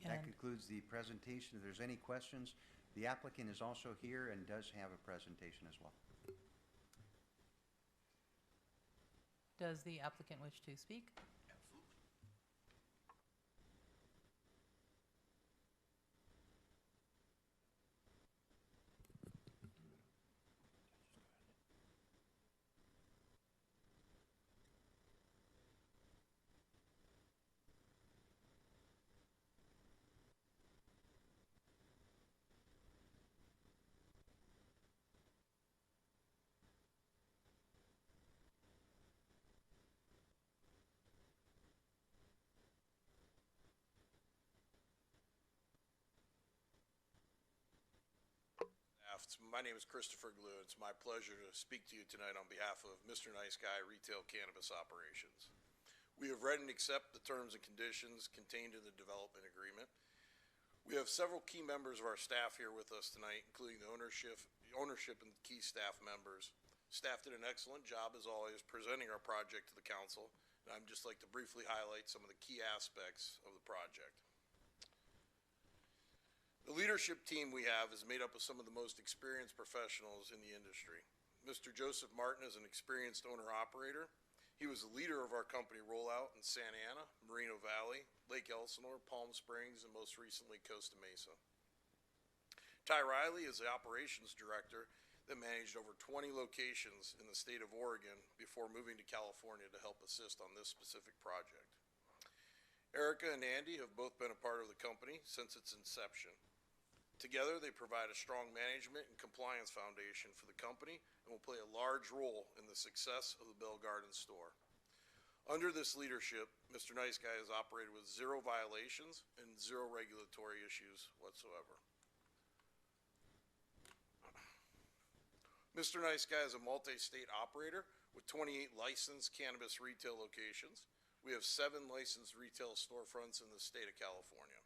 Okay, That concludes the presentation. If there's any questions, the applicant is also here and does have a presentation as well. Does the applicant wish to speak? My name is Christopher Glue. It's my pleasure to speak to you tonight on behalf of Mr. Nice Guy Retail Cannabis Operations. We have read and accept the terms and conditions contained in the development agreement. We have several key members of our staff here with us tonight, including the ownership and key staff members. Staff did an excellent job, as always, presenting our project to the council, and I'd just like to briefly highlight some of the key aspects of the project. The leadership team we have is made up of some of the most experienced professionals in the industry. Mr. Joseph Martin is an experienced owner-operator. He was the leader of our company rollout in Santa Ana, Moreno Valley, Lake Elsinore, Palm Springs, and most recently Costa Mesa. Ty Riley is the operations director that managed over 20 locations in the state of Oregon before moving to California to help assist on this specific project. Erica and Andy have both been a part of the company since its inception. Together, they provide a strong management and compliance foundation for the company and will play a large role in the success of the Bell Garden store. Under this leadership, Mr. Nice Guy has operated with 0 violations and 0 regulatory issues whatsoever. Mr. Nice Guy is a multi-state operator with 28 licensed cannabis retail locations. We have 7 licensed retail storefronts in the state of California.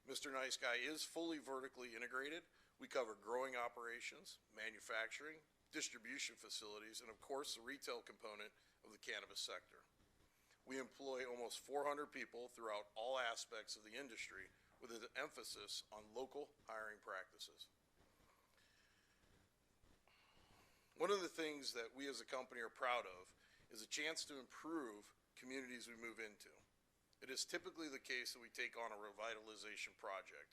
Mr. Nice Guy is fully vertically integrated. We cover growing operations, manufacturing, distribution facilities, and of course the retail component of the cannabis sector. We employ almost 400 people throughout all aspects of the industry with an emphasis on local hiring practices. One of the things that we as a company are proud of is a chance to improve communities we move into. It is typically the case that we take on a revitalization project.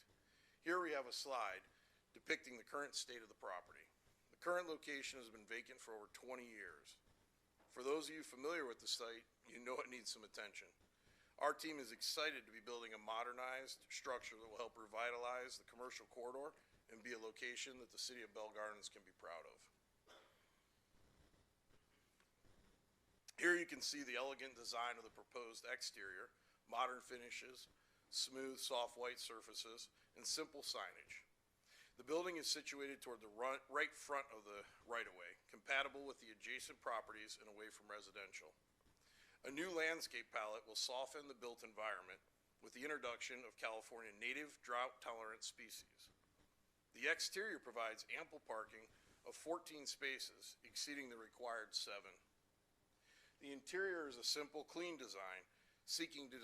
Here we have a slide depicting the current state of the property. The current location has been vacant for over 20 years. For those of you familiar with the site, you know it needs some attention. Our team is excited to be building a modernized structure that will help revitalize the commercial corridor and be a location that the city of Bell Gardens can be proud of. Here you can see the elegant design of the proposed exterior, modern finishes, smooth, soft white surfaces, and simple signage. The building is situated toward the right front of the right-of-way, compatible with the adjacent properties and away from residential. A new landscape palette will soften the built environment with the introduction of California native drought-tolerant species. The exterior provides ample parking of 14 spaces, exceeding the required 7. The interior is a simple, clean design, seeking to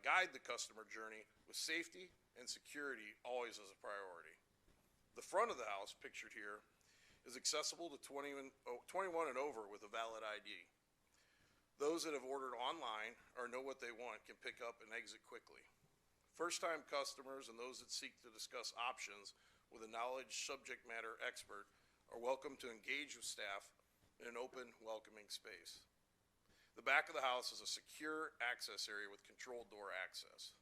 guide the customer journey with safety and security always as a priority. The front of the house, pictured here, is accessible to 21 and over with a valid ID. Those that have ordered online or know what they want can pick up and exit quickly. First-time customers and those that seek to discuss options with a knowledge subject matter expert are welcome to engage with staff in an open, welcoming space. The back of the house is a secure access area with controlled door access.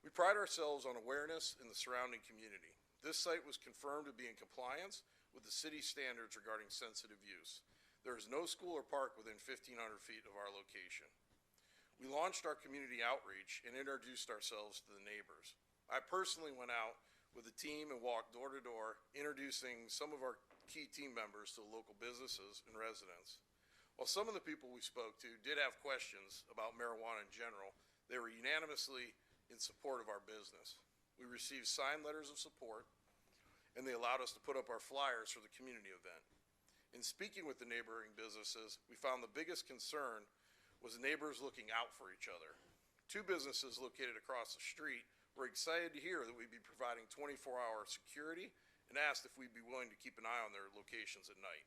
We pride ourselves on awareness in the surrounding community. This site was confirmed to be in compliance with the city standards regarding sensitive use. There is no school or park within 1,500 feet of our location. We launched our community outreach and introduced ourselves to the neighbors. I personally went out with the team and walked door to door, introducing some of our key team members to local businesses and residents. While some of the people we spoke to did have questions about marijuana in general, they were unanimously in support of our business. We received signed letters of support, and they allowed us to put up our flyers for the community event. In speaking with the neighboring businesses, we found the biggest concern was neighbors looking out for each other. Two businesses located across the street were excited to hear that we'd be providing 24-hour security and asked if we'd be willing to keep an eye on their locations at night.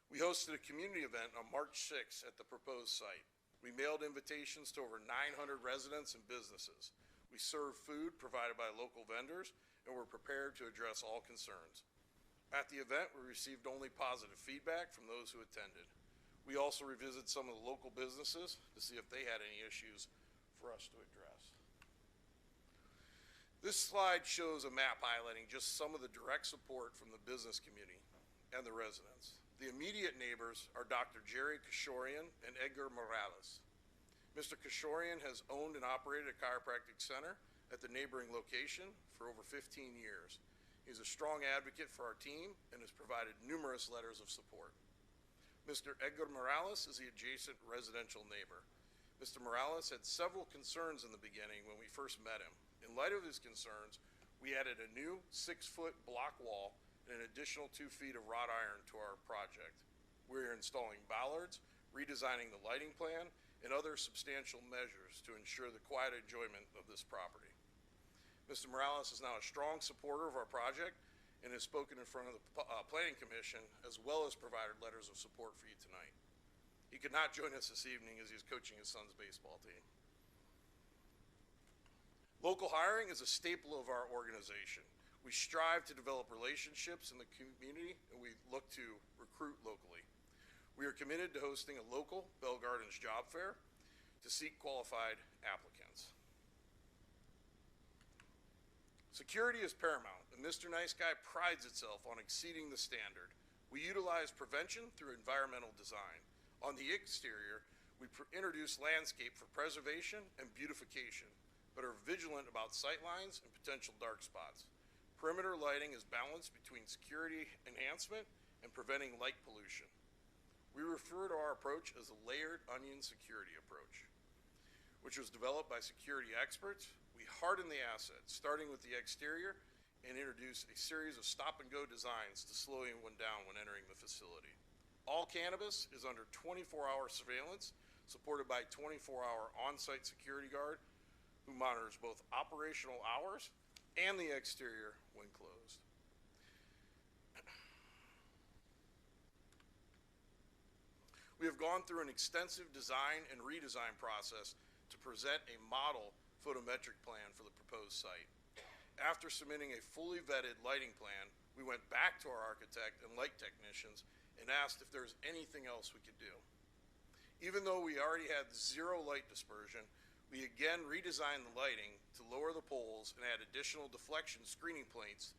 We hosted a community event on March 6th at the proposed site. We mailed invitations to over 900 residents and businesses. We served food provided by local vendors and were prepared to address all concerns. At the event, we received only positive feedback from those who attended. We also revisited some of the local businesses to see if they had any issues for us to address. This slide shows a map highlighting just some of the direct support from the business community and the residents. The immediate neighbors are Dr. Jerry Kashorian and Edgar Morales. Mr. Kashorian has owned and operated a chiropractic center at the neighboring location for over 15 years. He's a strong advocate for our team and has provided numerous letters of support. Mr. Edgar Morales is the adjacent residential neighbor. Mr. Morales had several concerns in the beginning when we first met him. In light of his concerns, we added a new 6-foot block wall and an additional 2 feet of wrought iron to our project. We're installing bollards, redesigning the lighting plan, and other substantial measures to ensure the quiet enjoyment of this property. Mr. Morales is now a strong supporter of our project and has spoken in front of the Planning Commission, as well as provided letters of support for you tonight. He could not join us this evening as he's coaching his son's baseball team. Local hiring is a staple of our organization. We strive to develop relationships in the community, and we look to recruit locally. We are committed to hosting a local Bell Gardens job fair to seek qualified applicants. Security is paramount, and Mr. Nice Guy prides itself on exceeding the standard. We utilize prevention through environmental design. On the exterior, we introduce landscape for preservation and beautification, but are vigilant about sight lines and potential dark spots. Perimeter lighting is balanced between security enhancement and preventing light pollution. We refer to our approach as a layered onion security approach, which was developed by security experts. We harden the asset, starting with the exterior, and introduce a series of stop-and-go designs to slow anyone down when entering the facility. All cannabis is under 24-hour surveillance, supported by a 24-hour on-site security guard who monitors both operational hours and the exterior when closed. We have gone through an extensive design and redesign process to present a model photometric plan for the proposed site. After submitting a fully vetted lighting plan, we went back to our architect and light technicians and asked if there was anything else we could do. Even though we already had zero light dispersion, we again redesigned the lighting to lower the poles and add additional deflection screening plates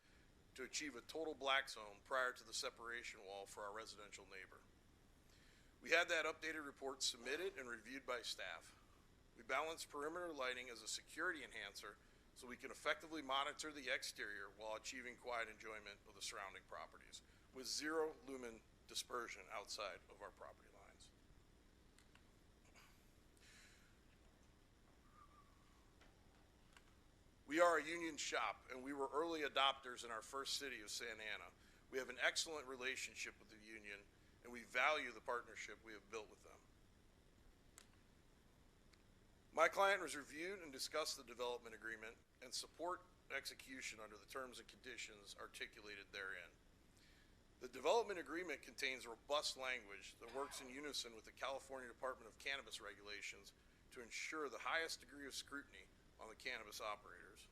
to achieve a total black zone prior to the separation wall for our residential neighbor. We had that updated report submitted and reviewed by staff. We balanced perimeter lighting as a security enhancer so we can effectively monitor the exterior while achieving quiet enjoyment of the surrounding properties with zero lumen dispersion outside of our property lines. We are a union shop, and we were early adopters in our first city of Santa Ana. We have an excellent relationship with the union, and we value the partnership we have built with them. My client has reviewed and discussed the development agreement and support execution under the terms and conditions articulated therein. The development agreement contains robust language that works in unison with the California Department of Cannabis regulations to ensure the highest degree of scrutiny on the cannabis operators.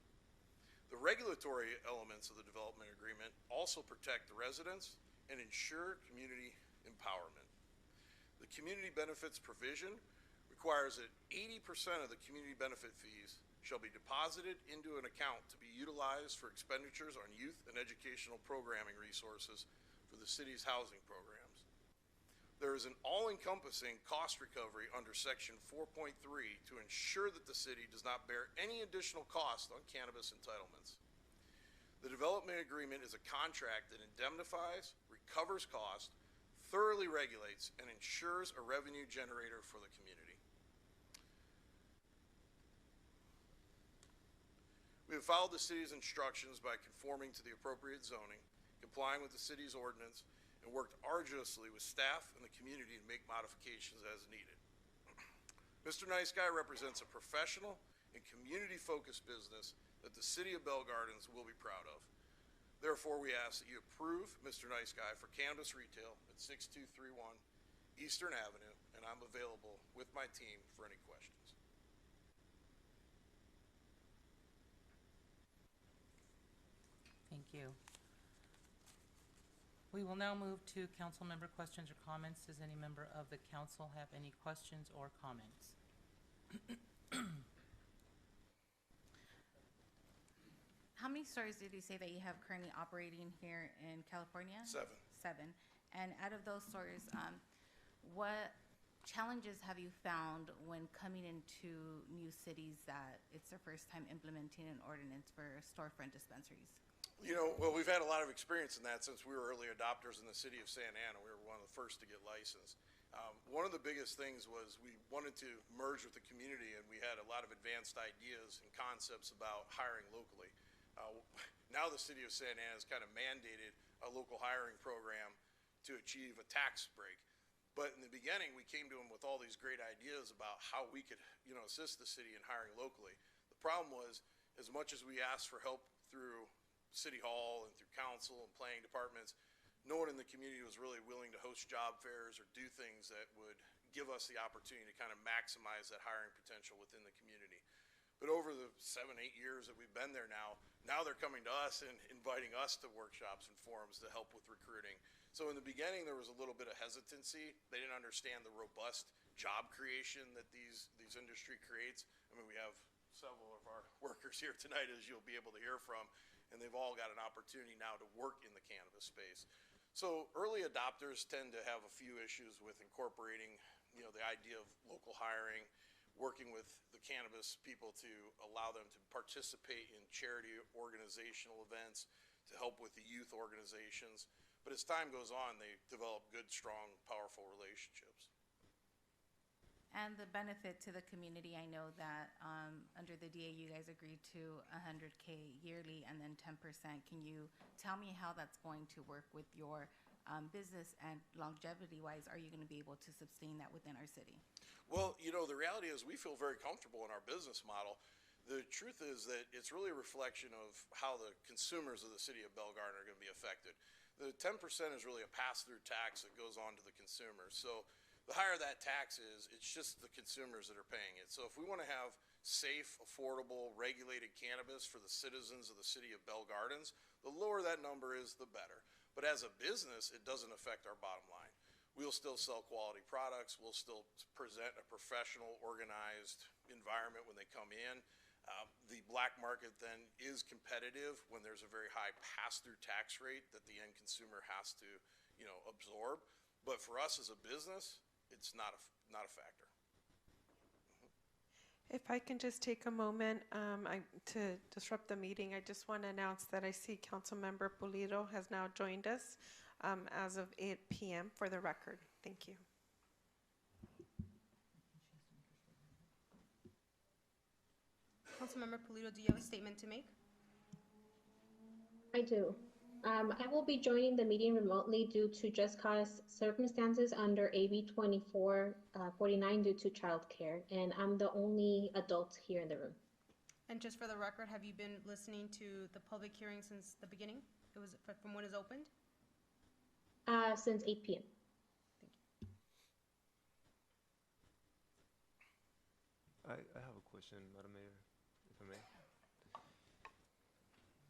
The regulatory elements of the development agreement also protect the residents and ensure community empowerment. The community benefits provision requires that 80% of the community benefit fees shall be deposited into an account to be utilized for expenditures on youth and educational programming resources for the city's housing programs. There is an all-encompassing cost recovery under Section 4.3 to ensure that the city does not bear any additional cost on cannabis entitlements. The development agreement is a contract that indemnifies, recovers cost, thoroughly regulates, and ensures a revenue generator for the community. We have followed the city's instructions by conforming to the appropriate zoning, complying with the city's ordinance, and worked arduously with staff and the community to make modifications as needed. Mr. Nice Guy represents a professional and community-focused business that the city of Bell Gardens will be proud of. Therefore, we ask that you approve Mr. Nice Guy for cannabis retail at 6231 Eastern Avenue, and I'm available with my team for any questions. Thank you. We will now move to council member questions or comments. Does any member of the council have any questions or comments? How many stores did you say that you have currently operating here in California? 7. 7. And out of those stores, what challenges have you found when coming into new cities that it's their first time implementing an ordinance for storefront dispensaries? You know, well, we've had a lot of experience in that since we were early adopters in the city of Santa Ana. We were one of the first to get licensed. One of the biggest things was we wanted to merge with the community, and we had a lot of advanced ideas and concepts about hiring locally. Now the city of Santa Ana has kind of mandated a local hiring program to achieve a tax break. But in the beginning, we came to them with all these great ideas about how we could, assist the city in hiring locally. The problem was, as much as we asked for help through City Hall and through council and planning departments, no one in the community was really willing to host job fairs or do things that would give us the opportunity to kind of maximize that hiring potential within the community. But over the 7-8 years that we've been there now they're coming to us and inviting us to workshops and forums to help with recruiting. So in the beginning, there was a little bit of hesitancy. They didn't understand the robust job creation that these industry creates. I mean, we have several of our workers here tonight, as you'll be able to hear from, and they've all got an opportunity now to work in the cannabis space. So early adopters tend to have a few issues with incorporating, the idea of local hiring, working with the cannabis people to allow them to participate in charity organizational events, to help with the youth organizations. But as time goes on, they develop good, strong, powerful relationships. And the benefit to the community, I know that under the DA, you guys agreed to $100K yearly and then 10%. Can you tell me how that's going to work with your business, and longevity-wise, are you going to be able to sustain that within our city? Well, the reality is we feel very comfortable in our business model. The truth is that it's really a reflection of how the consumers of the city of Bell Gardens are going to be affected. The 10% is really a pass-through tax that goes on to the consumers. So the higher that tax is, it's just the consumers that are paying it. So if we want to have safe, affordable, regulated cannabis for the citizens of the city of Bell Gardens, the lower that number is, the better. But as a business, it doesn't affect our bottom line. We'll still sell quality products. We'll still present a professional, organized environment when they come in. The black market then is competitive when there's a very high pass-through tax rate that the end consumer has to, absorb. But for us as a business, it's not a factor. If I can just take a moment to disrupt the meeting, I just want to announce that I see Councilmember Pulido has now joined us as of 8 p.m. for the record. Thank you. Councilmember Pulido, do you have a statement to make? I do. I will be joining the meeting remotely due to just cause circumstances under AB 2449 due to childcare, and I'm the only adult here in the room. And just for the record, have you been listening to the public hearing since the beginning? It was from when it's opened? Since 8 p.m. I have a question, Madam Mayor, if I may.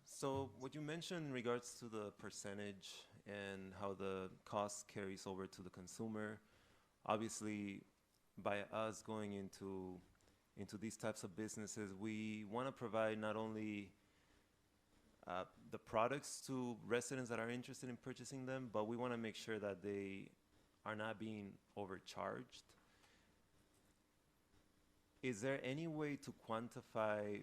So what you mentioned in regards to the percentage and how the cost carries over to the consumer, obviously by us going into these types of businesses, we want to provide not only the products to residents that are interested in purchasing them, but we want to make sure that they are not being overcharged. Is there any way to quantify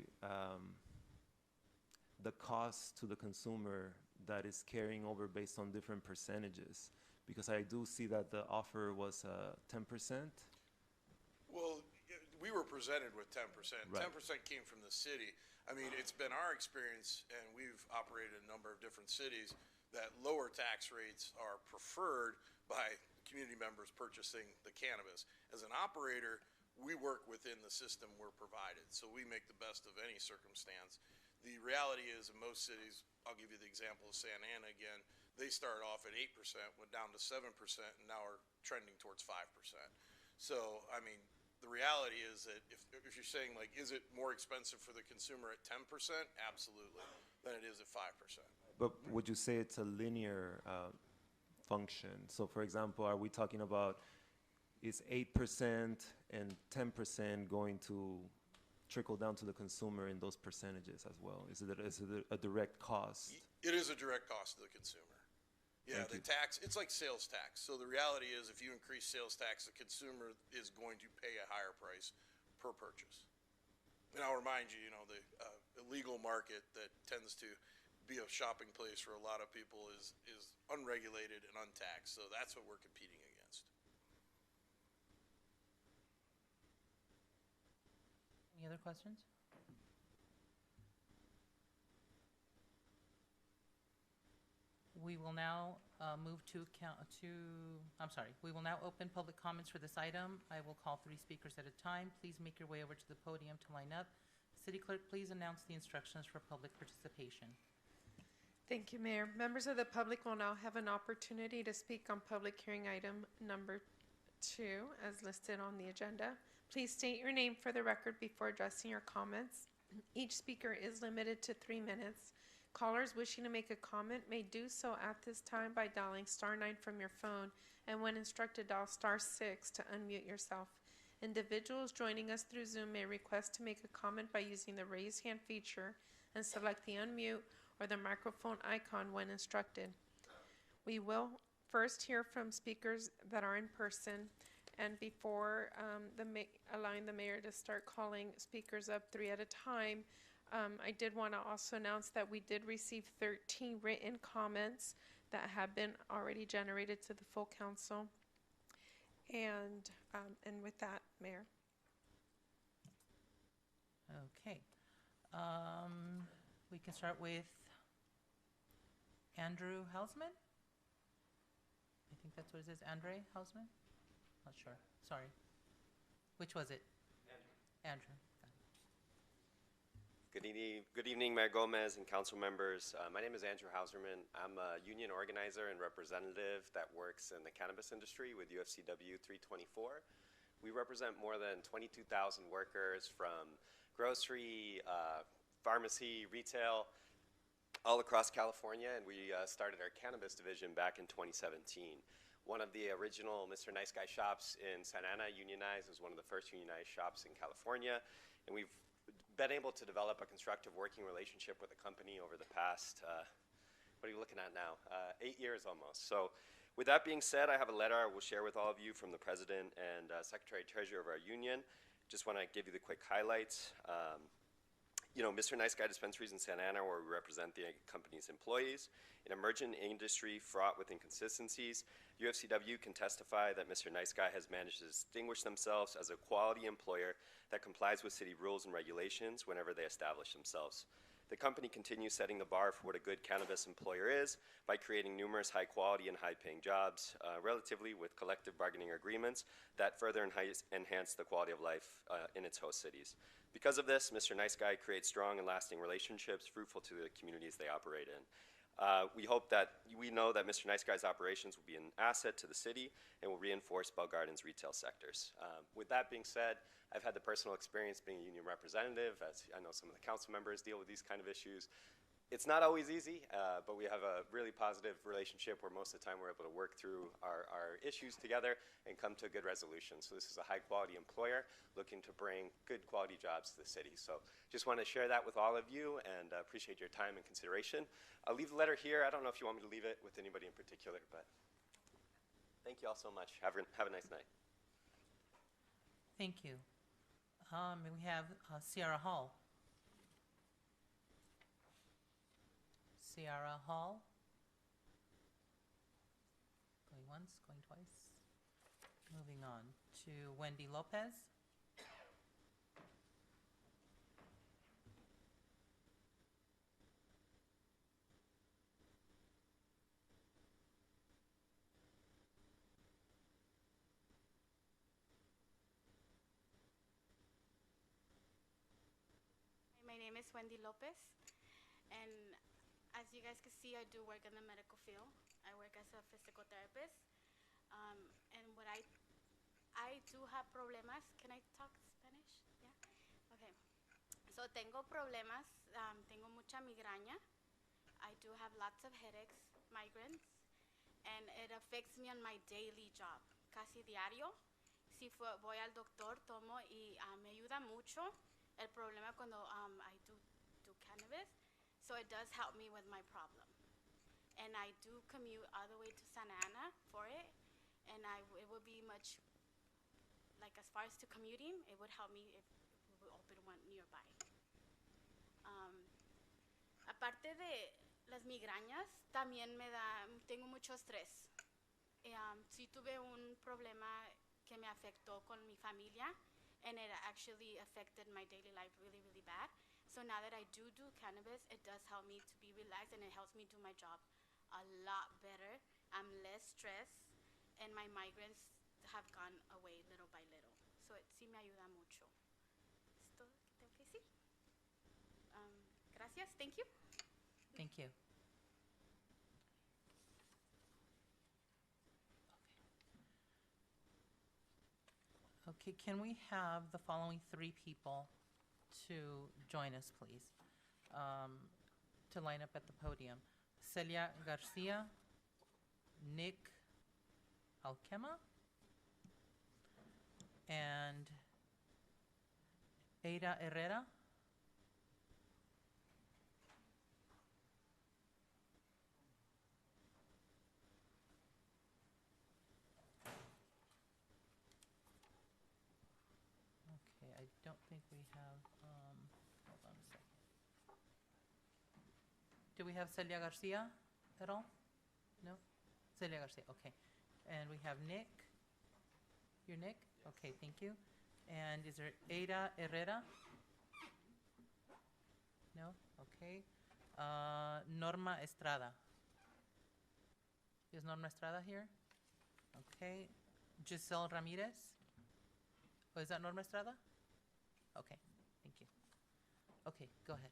the cost to the consumer that is carrying over based on different percentages? Because I do see that the offer was 10%. Well, we were presented with 10%. Right. 10% came from the city. I mean, it's been our experience, and we've operated in a number of different cities, that lower tax rates are preferred by community members purchasing the cannabis. As an operator, we work within the system we're provided, so we make the best of any circumstance. The reality is, in most cities, I'll give you the example of Santa Ana again, they started off at 8%, went down to 7%, and now are trending towards 5%. So, I mean, the reality is that if you're saying, like, is it more expensive for the consumer at 10%? Absolutely, than it is at 5%. But would you say it's a linear function? So for example, are we talking about is 8% and 10% going to trickle down to the consumer in those percentages as well? Is it a direct cost? It is a direct cost to the consumer. Yeah, Thank the you. tax, it's like sales tax. So the reality is if you increase sales tax, the consumer is going to pay a higher price per purchase. And I'll remind you, the illegal market that tends to be a shopping place for a lot of people is unregulated and untaxed. So that's what we're competing against. Any other questions? We will now we will now open public comments for this item. I will call 3 speakers at a time. Please make your way over to the podium to line up. City Clerk, please announce the instructions for public participation. Thank you, Mayor. Members of the public will now have an opportunity to speak on public hearing item number 2 as listed on the agenda. Please state your name for the record before addressing your comments. Each speaker is limited to 3 minutes. Callers wishing to make a comment may do so at this time by dialing *9 from your phone, and when instructed, dial *6 to unmute yourself. Individuals joining us through Zoom may request to make a comment by using the raise hand feature and select the unmute or the microphone icon when instructed. We will first hear from speakers that are in person, and before allowing the mayor to start calling speakers up 3 at a time, I did want to also announce that we did receive 13 written comments that have been already generated to the full council. And with that, Mayor. Okay. We can start with Andrew Hausman. I think that's what it is. Andre Hausman? Not sure. Sorry. Which was it? Andrew. Good evening, Mayor Gomez and council members. My name is Andrew Hauserman. I'm a union organizer and representative that works in the cannabis industry with UFCW 324. We represent more than 22,000 workers from grocery, pharmacy, retail, all across California, and we started our cannabis division back in 2017. One of the original Mr. Nice Guy shops in Santa Ana unionized. It was one of the first unionized shops in California, and we've been able to develop a constructive working relationship with the company over the past, what are you looking at now? 8 years almost. So with that being said, I have a letter I will share with all of you from the President and Secretary Treasurer of our union. Just want to give you the quick highlights. You know, Mr. Nice Guy Dispensaries in Santa Ana, where we represent the company's employees. An emerging industry fraught with inconsistencies, UFCW can testify that Mr. Nice Guy has managed to distinguish themselves as a quality employer that complies with city rules and regulations whenever they establish themselves. The company continues setting the bar for what a good cannabis employer is by creating numerous high-quality and high-paying jobs, relatively with collective bargaining agreements that further enhance the quality of life in its host cities. Because of this, Mr. Nice Guy creates strong and lasting relationships fruitful to the communities they operate in. We know that Mr. Nice Guy's operations will be an asset to the city and will reinforce Bell Gardens' retail sectors. With that being said, I've had the personal experience being a union representative, as I know some of the council members deal with these kind of issues. It's not always easy, but we have a really positive relationship where most of the time we're able to work through our issues together and come to a good resolution. So this is a high-quality employer looking to bring good quality jobs to the city. So just want to share that with all of you and appreciate your time and consideration. I'll leave the letter here. I don't know if you want me to leave it with anybody in particular, but thank you all so much. Have a nice night. Thank you. We have Sierra Hall. Sierra Hall. Going once, going twice. Moving on to Wendy Lopez. My name is Wendy Lopez, and as you guys can see, I do work in the medical field. I work as a physical therapist, and what I do have problemas. Can I talk Spanish? Yeah. Okay. So tengo problemas. Tengo mucha migraña. I do have lots of headaches, migraines, and it affects me on my daily job, casi diario. Si voy al doctor, tomo y me ayuda mucho. El problema cuando I do cannabis, so it does help me with my problem. And I do commute all the way to Santa Ana for it, and it would be much, like as far as to commuting, it would help me if we would open one nearby. Aparte de las migrañas, también tengo mucho estrés. Sí tuve un problema que me afectó con mi familia, and it actually affected my daily life really, really bad. So now that I do cannabis, it does help me to be relaxed, and it helps me do my job a lot better. I'm less stressed, and my migraines have gone away little by little. So sí me ayuda mucho. ¿Es todo que tengo que decir? Gracias. Thank you. Thank you. Okay, can we have the following three people to join us, please? To line up at the podium. Celia Garcia, Nick Alquema, and Ada Herrera. Okay, I don't think we have, hold on a second. Do we have Celia Garcia at all? No? Celia Garcia, okay. And we have Nick. You're Nick? Okay, thank you. And is there Ada Herrera? No? Okay. Norma Estrada. Is Norma Estrada here? Okay. Giselle Ramirez? Oh, is that Norma Estrada? Okay, thank you. Okay, go ahead.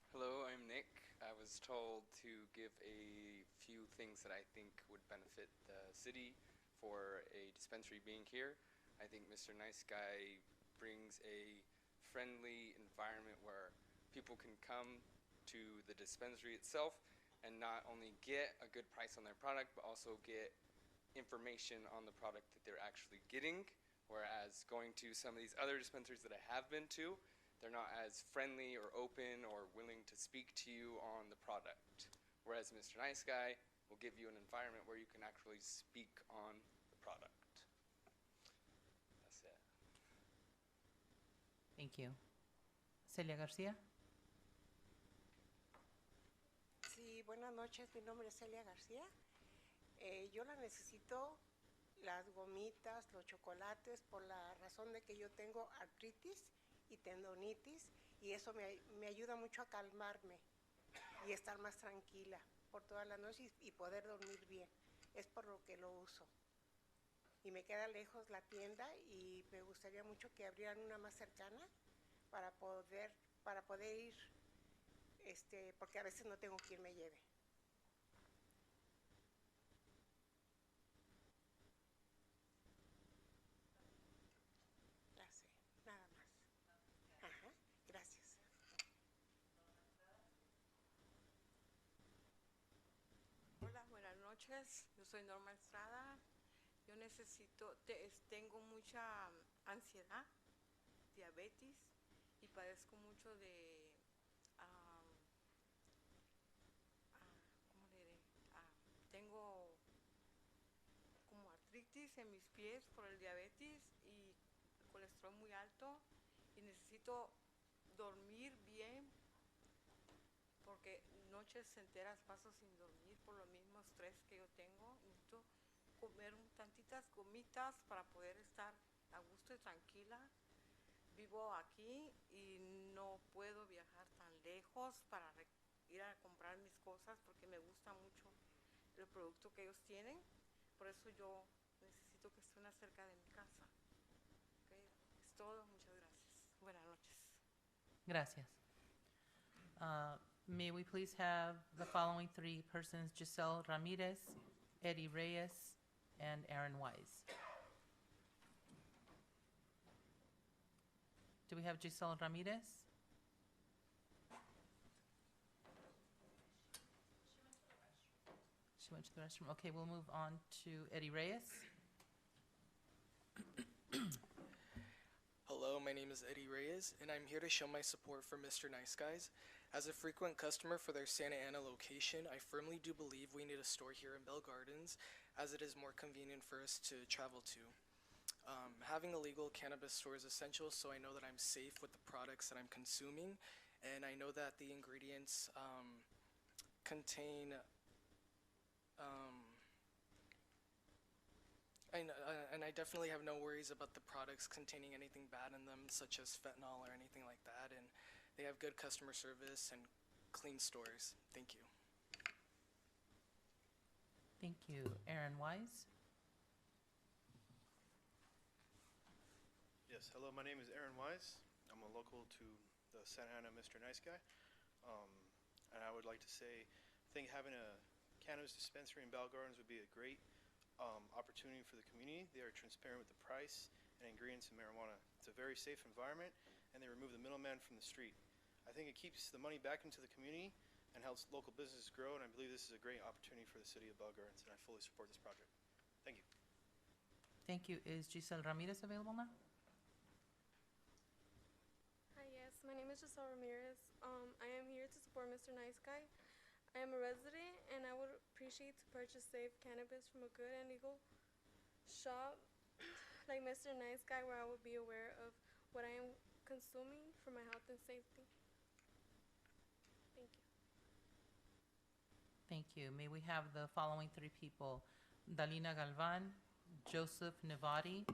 Hello, I'm Nick. I was told to give a few things that I think would benefit the city for a dispensary being here. I think Mr. Nice Guy brings a friendly environment where people can come to the dispensary itself and not only get a good price on their product, but also get information on the product that they're actually getting Whereas going to some of these other dispensaries that I have been to, they're not as friendly or open or willing to speak to you on the product. Whereas Mr. Nice Guy will give you an environment where you can actually speak on the product. That's it. Thank you. Celia García. Sí, buenas noches. Mi nombre es Celia García. Yo la necesito, las gomitas, los chocolates, por la razón de que yo tengo artritis y tendonitis, y eso me ayuda mucho a calmarme y estar más tranquila por toda la noche y poder dormir bien. Es por lo que lo uso. Y me queda lejos la tienda y me gustaría mucho que abrieran una más cercana para poder ir, porque a veces no tengo quien me lleve. Nada más. Ajá, gracias. Hola, buenas noches. Yo soy Norma Estrada. Yo tengo mucha ansiedad, diabetes y padezco mucho de, ¿cómo le diré? Tengo como artritis en mis pies por el diabetes y el colesterol muy alto y necesito dormir bien porque noches enteras paso sin dormir por los mismos estrés que yo tengo. Necesito comer tantitas gomitas para poder estar a gusto y tranquila. Vivo aquí y no puedo viajar tan lejos para ir a comprar mis cosas porque me gusta mucho el producto que ellos tienen. Por eso yo necesito que estén cerca de mi casa. ¿Okay? Es todo. Muchas gracias. Buenas noches. Gracias. May we please have the following three persons: Giselle Ramirez, Eddie Reyes, and Aaron Wise. Do we have Giselle Ramirez? She went to the restroom. Okay, we'll move on to Eddie Reyes. Hello, my name is Eddie Reyes, and I'm here to show my support for Mr. Nice Guys. As a frequent customer for their Santa Ana location, I firmly do believe we need a store here in Bell Gardens, as it is more convenient for us to travel to. Having a legal cannabis store is essential, so I know that I'm safe with the products that I'm consuming, and I know that the ingredients contain and I definitely have no worries about the products containing anything bad in them, such as fentanyl or anything like that, and they have good customer service and clean stores. Thank you. Thank you. Aaron Wise. Yes, hello, my name is Aaron Wise. I'm a local to the Santa Ana Mr. Nice Guy. And I would like to say, I think having a cannabis dispensary in Bell Gardens would be a great opportunity for the community. They are transparent with the price and ingredients in marijuana. It's a very safe environment, and they remove the middleman from the street. I think it keeps the money back into the community and helps local businesses grow, and I believe this is a great opportunity for the city of Bell Gardens, and I fully support this project. Thank you. Thank you. Is Giselle Ramirez available now? Hi, yes, my name is Giselle Ramirez. I am here to support Mr. Nice Guy. I am a resident, and I would appreciate to purchase safe cannabis from a good and legal shop like Mr. Nice Guy, where I would be aware of what I am consuming for my health and safety. Thank you. Thank you. May we have the following three people: Dalina Galvan, Joseph Nevati,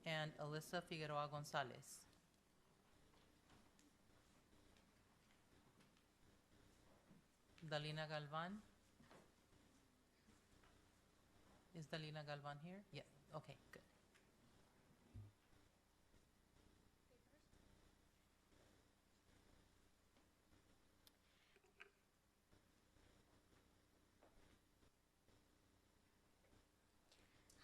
and Alyssa Figueroa Gonzalez. Dalina Galvan. Is Dalina Galvan here? Yeah. Okay, good.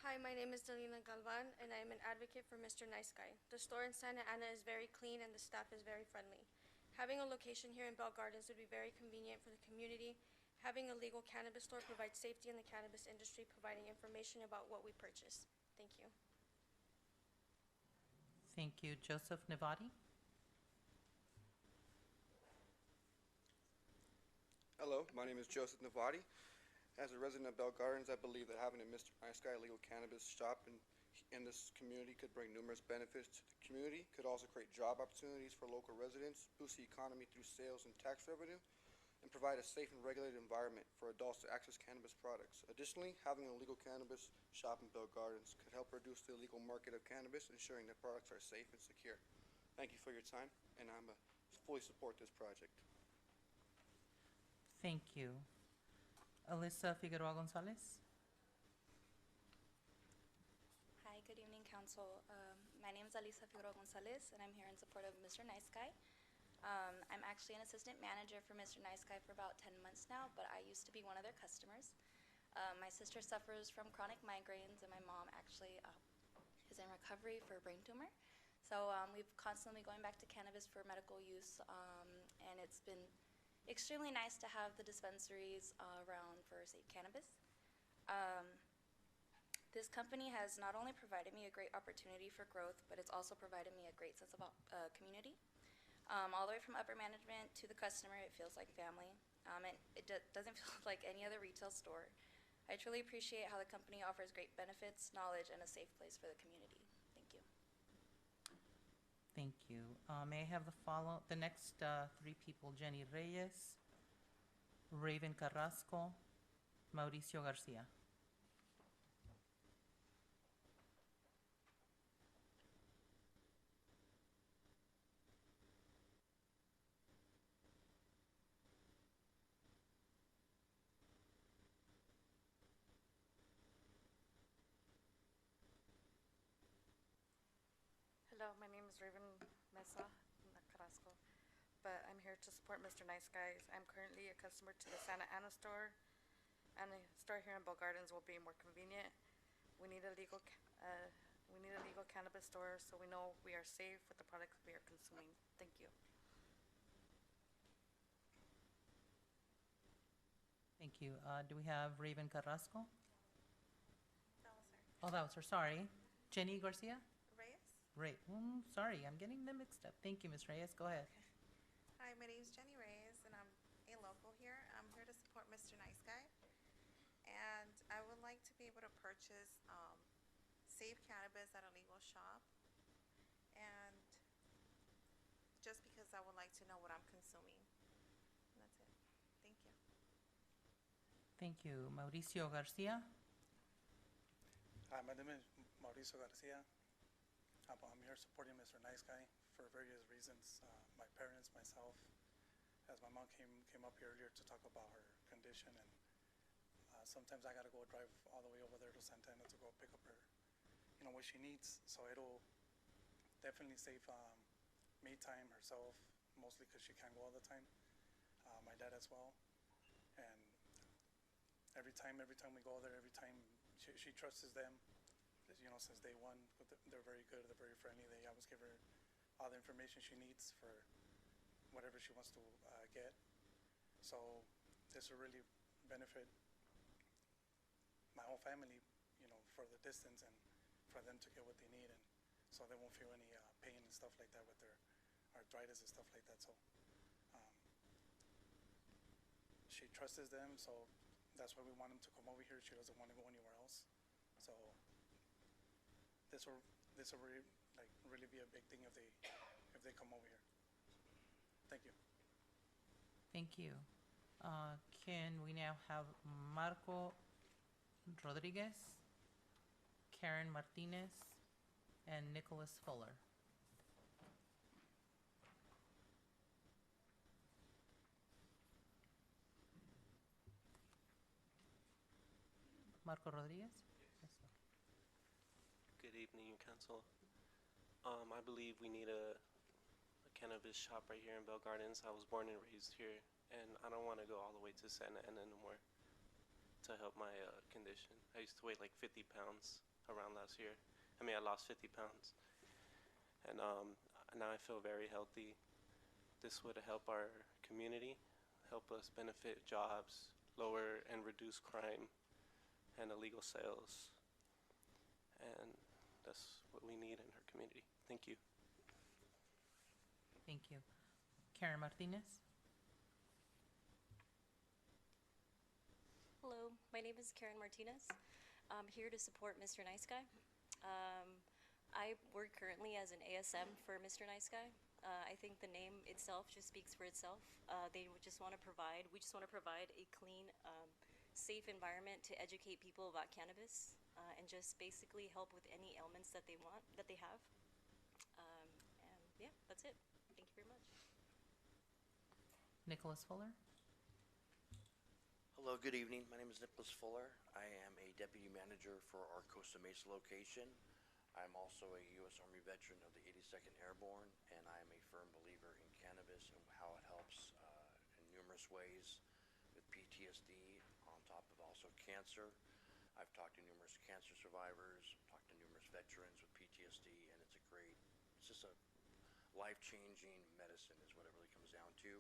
Hi, my name is Dalina Galvan, and I am an advocate for Mr. Nice Guy. The store in Santa Ana is very clean, and the staff is very friendly. Having a location here in Bell Gardens would be very convenient for the community. Having a legal cannabis store provides safety in the cannabis industry, providing information about what we purchase. Thank you. Thank you. Joseph Navati? Hello, my name is Joseph Navati. As a resident of Bell Gardens, I believe that having a Mr. Nice Guy legal cannabis shop in this community could bring numerous benefits to the community, could also create job opportunities for local residents, boost the economy through sales and tax revenue, and provide a safe and regulated environment for adults to access cannabis products. Additionally, having a legal cannabis shop in Bell Gardens could help reduce the illegal market of cannabis, ensuring that products are safe and secure. Thank you for your time, and I'm fully support this project. Thank you. Alyssa Figueroa Gonzalez? Hi, good evening, Council. My name is Alisa Figueroa Gonzalez, and I'm here in support of Mr. Nice Guy. I'm actually an assistant manager for Mr. Nice Guy for about 10 months now, but I used to be one of their customers. My sister suffers from chronic migraines, and my mom actually is in recovery for a brain tumor. So we've constantly going back to cannabis for medical use, and it's been extremely nice to have the dispensaries around for safe cannabis. This company has not only provided me a great opportunity for growth, but it's also provided me a great sense of community. All the way from upper management to the customer, it feels like family. And it doesn't feel like any other retail store. I truly appreciate how the company offers great benefits, knowledge, and a safe place for the community. Thank you. Thank you. May I have the next three people, Jenny Reyes, Raven Carrasco, Mauricio Garcia. Hello, my name is Raven Mesa Carrasco, but I'm here to support Mr. Nice Guys. I'm currently a customer to the Santa Ana store, and the store here in Bell Gardens will be more convenient. We need a legal cannabis store so we know we are safe with the products we are consuming. Thank you. Thank you. Do we have Raven Carrasco? That was her. Oh, that was her. Sorry. Jenny Garcia? Reyes? Sorry, I'm getting them mixed up. Thank you, Ms. Reyes. Go ahead. Hi, my name is Jenny Reyes, and I'm a local here. I'm here to support Mr. Nice Guy. And I would like to be able to purchase safe cannabis at a legal shop. And just because I would like to know what I'm consuming. And that's it. Thank you. Thank you. Mauricio Garcia? Hi, my name is Mauricio Garcia. I'm here supporting Mr. Nice Guy for various reasons. My parents, myself, as my mom came up here earlier to talk about her condition, and sometimes I gotta go drive all the way over there to Santa Ana to go pick up her, what she needs. So it'll definitely save me time, herself, mostly because she can't go all the time. My dad as well, and every time we go there, she trusts them. Since day one, they're very good, they're very friendly. They always give her all the information she needs for whatever she wants to get. So this will really benefit my whole family, for the distance and for them to get what they need, and so they won't feel any pain and stuff like that with their arthritis and stuff like that. So she trusts them, so that's why we want them to come over here. She doesn't want to go anywhere else. So this will really be a big thing if they come over here. Thank you. Thank you. Can we now have Marco Rodriguez, Karen Martinez, and Nicholas Fuller? Marco Rodriguez? Yes. Good evening, Council. I believe we need a cannabis shop right here in Bell Gardens. I was born and raised here, and I don't want to go all the way to Santa Ana anymore to help my condition. I used to weigh like 50 pounds around last year. I lost 50 pounds. And now I feel very healthy. This would help our community, help us benefit jobs, lower and reduce crime and illegal sales. And that's what we need in our community. community. Thank you. Thank you. Karen Martinez? Hello, my name is Karen Martinez. I'm here to support Mr. Nice Guy. I work currently as an ASM for Mr. Nice Guy. I think the name itself just speaks for itself. We just want to provide a clean, safe environment to educate people about cannabis and just basically help with any ailments that they have. And yeah, that's it. Thank you very much. Nicholas Fuller? Hello, good evening. My name is Nicholas Fuller. I am a deputy manager for our Costa Mesa location. I'm also a U.S. Army veteran of the 82nd Airborne, and I am a firm believer in cannabis and how it helps in numerous ways with PTSD, on top of also cancer. I've talked to numerous cancer survivors, talked to numerous veterans with PTSD, and it's just a life-changing medicine is what it really comes down to.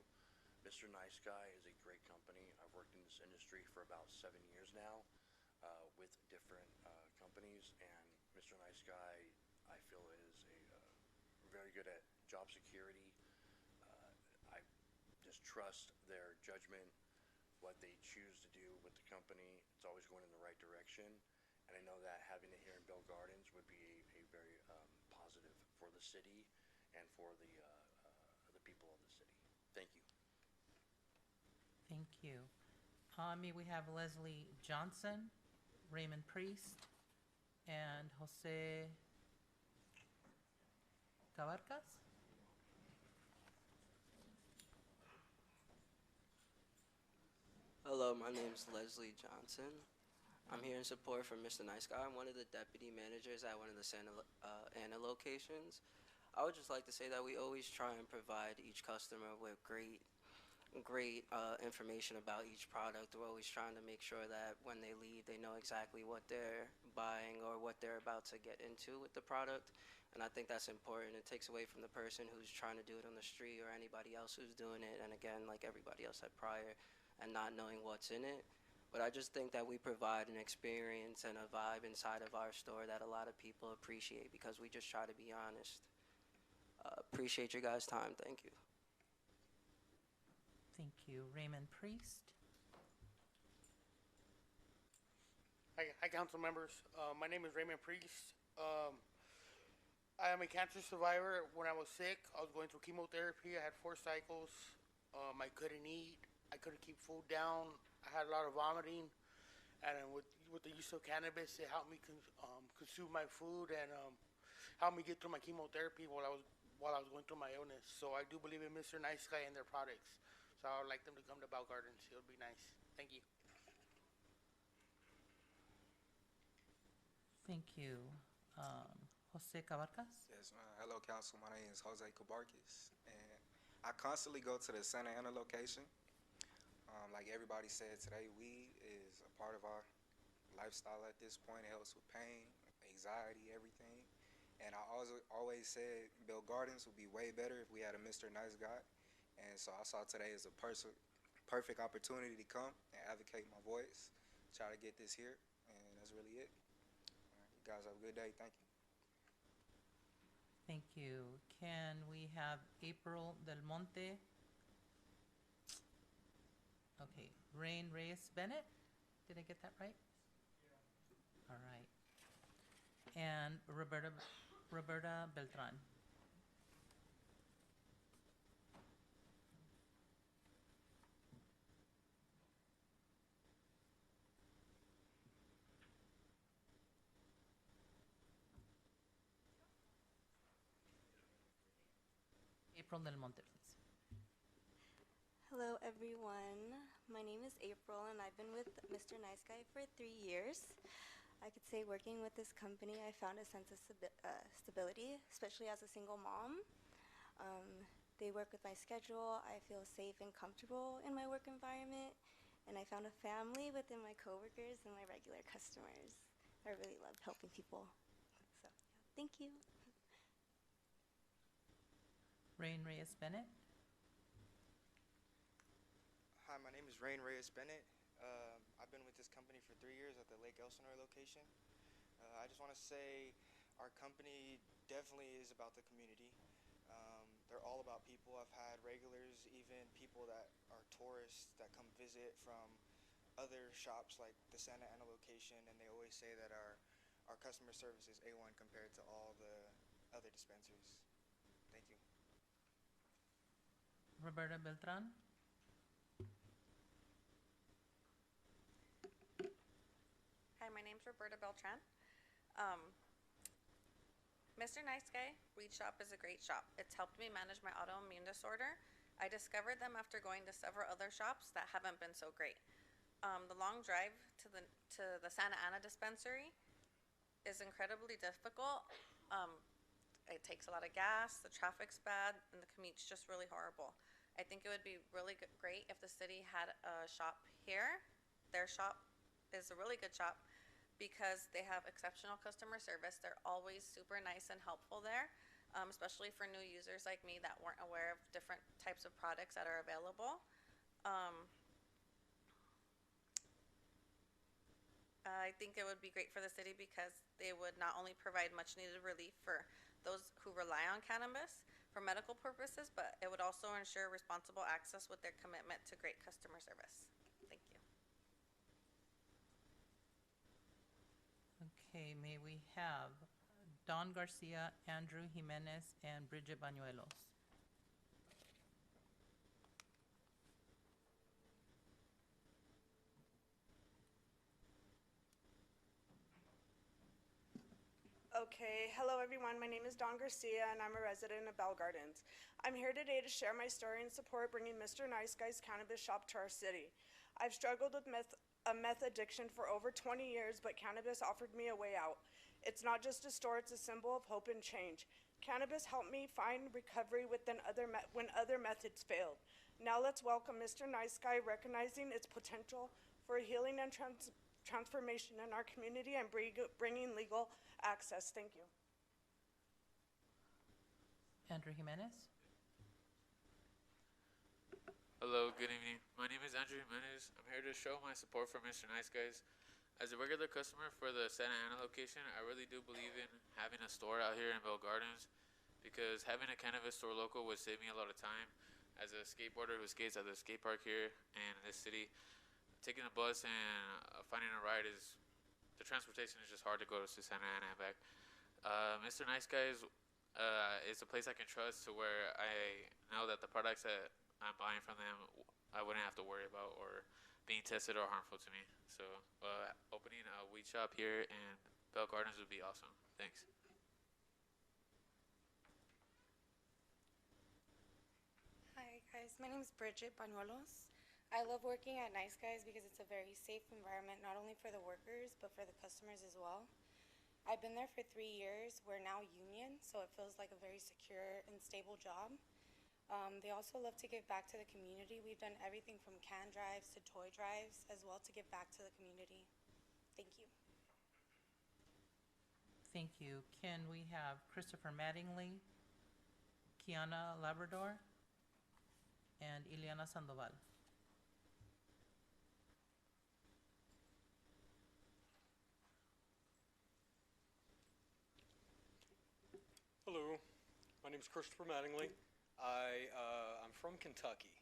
Mr. Nice Guy is a great company. I've worked in this industry for about 7 years now with different companies, and Mr. Nice Guy, I feel, is very good at job security. I just trust their judgment, what they choose to do with the company. It's always going in the right direction, and I know that having it here in Bell Gardens would be a very positive for the city and for the people of the city. Thank you. Thank you. May we have Leslie Johnson, Raymond Priest, and Jose Cabarcas? Hello, my name is Leslie Johnson. I'm here in support for Mr. Nice Guy. I'm one of the deputy managers at one of the Santa Ana locations. I would just like to say that we always try and provide each customer with great information about each product. We're always trying to make sure that when they leave, they know exactly what they're buying or what they're about to get into with the product. And I think that's important. It takes away from the person who's trying to do it on the street or anybody else who's doing it. And again, like everybody else said prior, and not knowing what's in it. But I just think that we provide an experience and a vibe inside of our store that a lot of people appreciate because we just try to be honest. Appreciate your guys' time. Thank you. Thank you. Raymond Priest? Hi, council members. My name is Raymond Priest. I am a cancer survivor. When I was sick, I was going through chemotherapy. I had 4 cycles. I couldn't eat. I couldn't keep food down. I had a lot of vomiting. And with the use of cannabis, it helped me consume my food and helped me get through my chemotherapy while I was going through my illness. So I do believe in Mr. Nice Guy and their products. So I would like them to come to Bell Gardens. It would be nice. Thank you. Thank you. Jose Cabarcas? Yes, hello, council. My name is Jose Cabarcas, and I constantly go to the Santa Ana location. Like everybody said today, weed is a part of our lifestyle at this point. It helps with pain, anxiety, everything. And I always said Bell Gardens would be way better if we had a Mr. Nice Guy. And so I saw today as a perfect opportunity to come and advocate my voice, try to get this here, and that's really it. You guys have a good day. Thank you. Thank you. Can we have April Del Monte? Okay. Rain Reyes Bennett? Did I get that right? Yeah. All right. And Roberta Beltran. April Del Monte, please. Hello, everyone. My name is April, and I've been with Mr. Nice Guy for 3 years. I could say working with this company, I found a sense of stability, especially as a single mom. They work with my schedule. I feel safe and comfortable in my work environment, and I found a family within my coworkers and my regular customers. I really love helping people. So, yeah, thank you. Rain Reyes Bennett. Hi, my name is Rain Reyes Bennett. I've been with this company for 3 years at the Lake Elsinore location. I just want to say our company definitely is about the community. They're all about people. I've had regulars, even people that are tourists that come visit from other shops like the Santa Ana location, and they always say that our customer service is A1 compared to all the other dispensaries. Thank you. Roberta Beltran. Hi, my name's Roberta Beltran. Mr. Nice Guy Weed Shop is a great shop. It's helped me manage my autoimmune disorder. I discovered them after going to several other shops that haven't been so great. The long drive to the Santa Ana dispensary is incredibly difficult. It takes a lot of gas, the traffic's bad, and the commute's just really horrible. I think it would be really great if the city had a shop here. Their shop is a really good shop because they have exceptional customer service. They're always super nice and helpful there, especially for new users like me that weren't aware of different types of products that are available. I think it would be great for the city because they would not only provide much needed relief for those who rely on cannabis for medical purposes, but it would also ensure responsible access with their commitment to great customer service. Thank you. Okay, may we have Don Garcia, Andrew Jimenez, and Bridget Bañuelos. Okay, hello everyone. My name is Dawn Garcia and I'm a resident of Bell Gardens. I'm here today to share my story and support bringing Mr. Nice Guy's cannabis shop to our city. I've struggled with a meth addiction for over 20 years, but cannabis offered me a way out. It's not just a store, it's a symbol of hope and change. Cannabis helped me find recovery when other methods failed. Now let's welcome Mr. Nice Guy, recognizing its potential for healing and transformation in our community and bringing legal access. Thank you. Andrew Jimenez. Hello, good evening. My name is Andrew Jimenez. I'm here to show my support for Mr. Nice Guys. As a regular customer for the Santa Ana location, I really do believe in having a store out here in Bell Gardens because having a cannabis store local would save me a lot of time. As a skateboarder who skates at the skate park here and in this city, taking a bus and finding a ride the transportation is just hard to go to Santa Ana and back. Mr. Nice Guys is a place I can trust to where I know that the products that I'm buying from them I wouldn't have to worry about or being tested or harmful to me. So opening a weed shop here in Bell Gardens would be awesome. Thanks. Hi guys, my name is Bridget Bañuelos. I love working at Nice Guys because it's a very safe environment, not only for the workers, but for the customers as well. I've been there for 3 years. We're now union, so it feels like a very secure and stable job. They also love to give back to the community. We've done everything from can drives to toy drives as well to give back to the community. Thank you. Thank you. Can we have Christopher Mattingly, Kiana Labrador, and Ileana Sandoval? Hello, my name is Christopher Mattingly. I'm from Kentucky.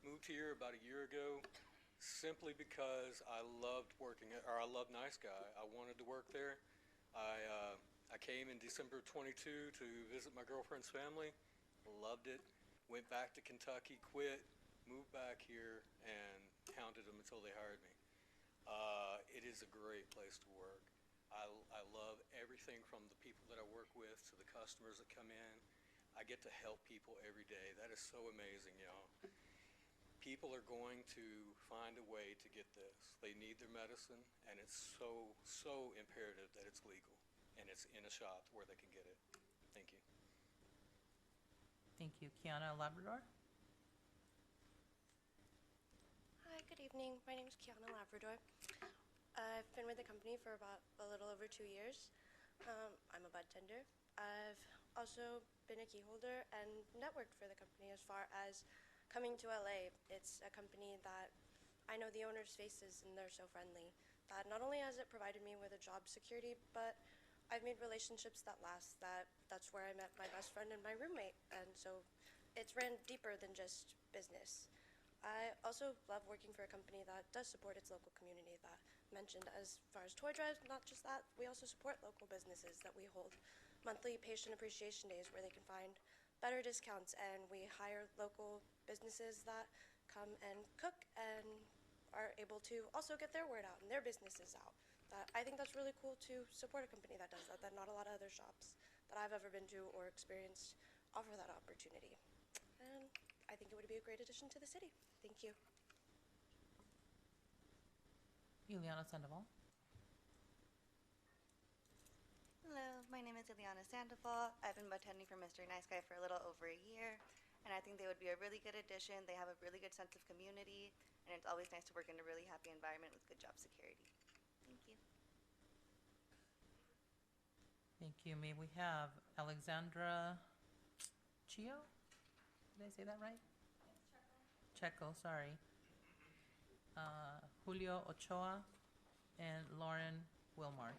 Moved here about a year ago simply because I loved I love Nice Guy. I wanted to work there. I came in December 22 to visit my girlfriend's family. Loved it. Went back to Kentucky, quit, moved back here, and hounded them until they hired me. It is a great place to work. I love everything from the people that I work with to the customers that come in. I get to help people every day. That is so amazing, y'all. People are going to find a way to get this. They need their medicine, and it's so imperative that it's legal and it's in a shop where they can get it. Thank you. Thank you. Kiana Labrador. Hi, good evening. My name is Kiana Labrador. I've been with the company for about a little over 2 years. I'm a bud tender. I've also been a key holder and networked for the company as far as coming to LA. It's a company that I know the owner's faces and they're so friendly that not only has it provided me with a job security, but I've made relationships that last. That's where I met my best friend and my roommate, and so it's ran deeper than just business. I also love working for a company that does support its local community that mentioned as far as toy drives, not just that, we also support local businesses that we hold monthly patient appreciation days where they can find better discounts, and we hire local businesses that come and cook and are able to also get their word out and their businesses out. That I think that's really cool to support a company that does that, that not a lot of other shops that I've ever been to or experienced offer that opportunity. And I think it would be a great addition to the city. Thank you. Ileana Sandoval. Hello, my name is Ileana Sandoval. I've been bartending for Mr. Nice Guy for a little over a year, and I think they would be a really good addition. They have a really good sense of community, and it's always nice to work in a really happy environment with good job security. Thank you. Thank you. May we have Alexandra Chio? Did I say that right? Checo, sorry. Julio Ochoa and Lauren Wilmar.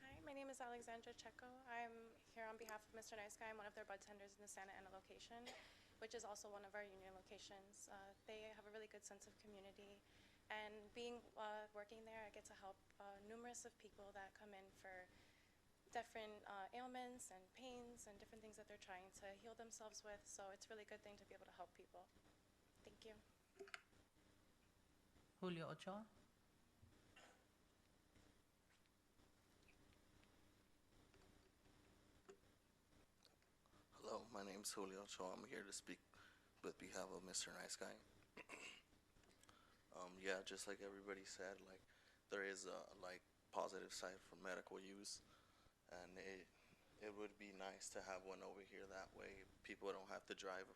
Hi, my name is Alexandra Checo. I'm here on behalf of Mr. Nice Guy. I'm one of their bartenders in the Santa Ana location, which is also one of our union locations. They have a really good sense of community, and working there, I get to help numerous of people that come in for different ailments and pains and different things that they're trying to heal themselves with. So it's a really good thing to be able to help people. Thank you. Julio Ochoa. Hello, my name is Julio Ochoa. I'm here to speak with behalf of Mr. Nice Guy. Yeah, just like everybody said, like there is a positive side for medical use, and it would be nice to have one over here. That way, people don't have to drive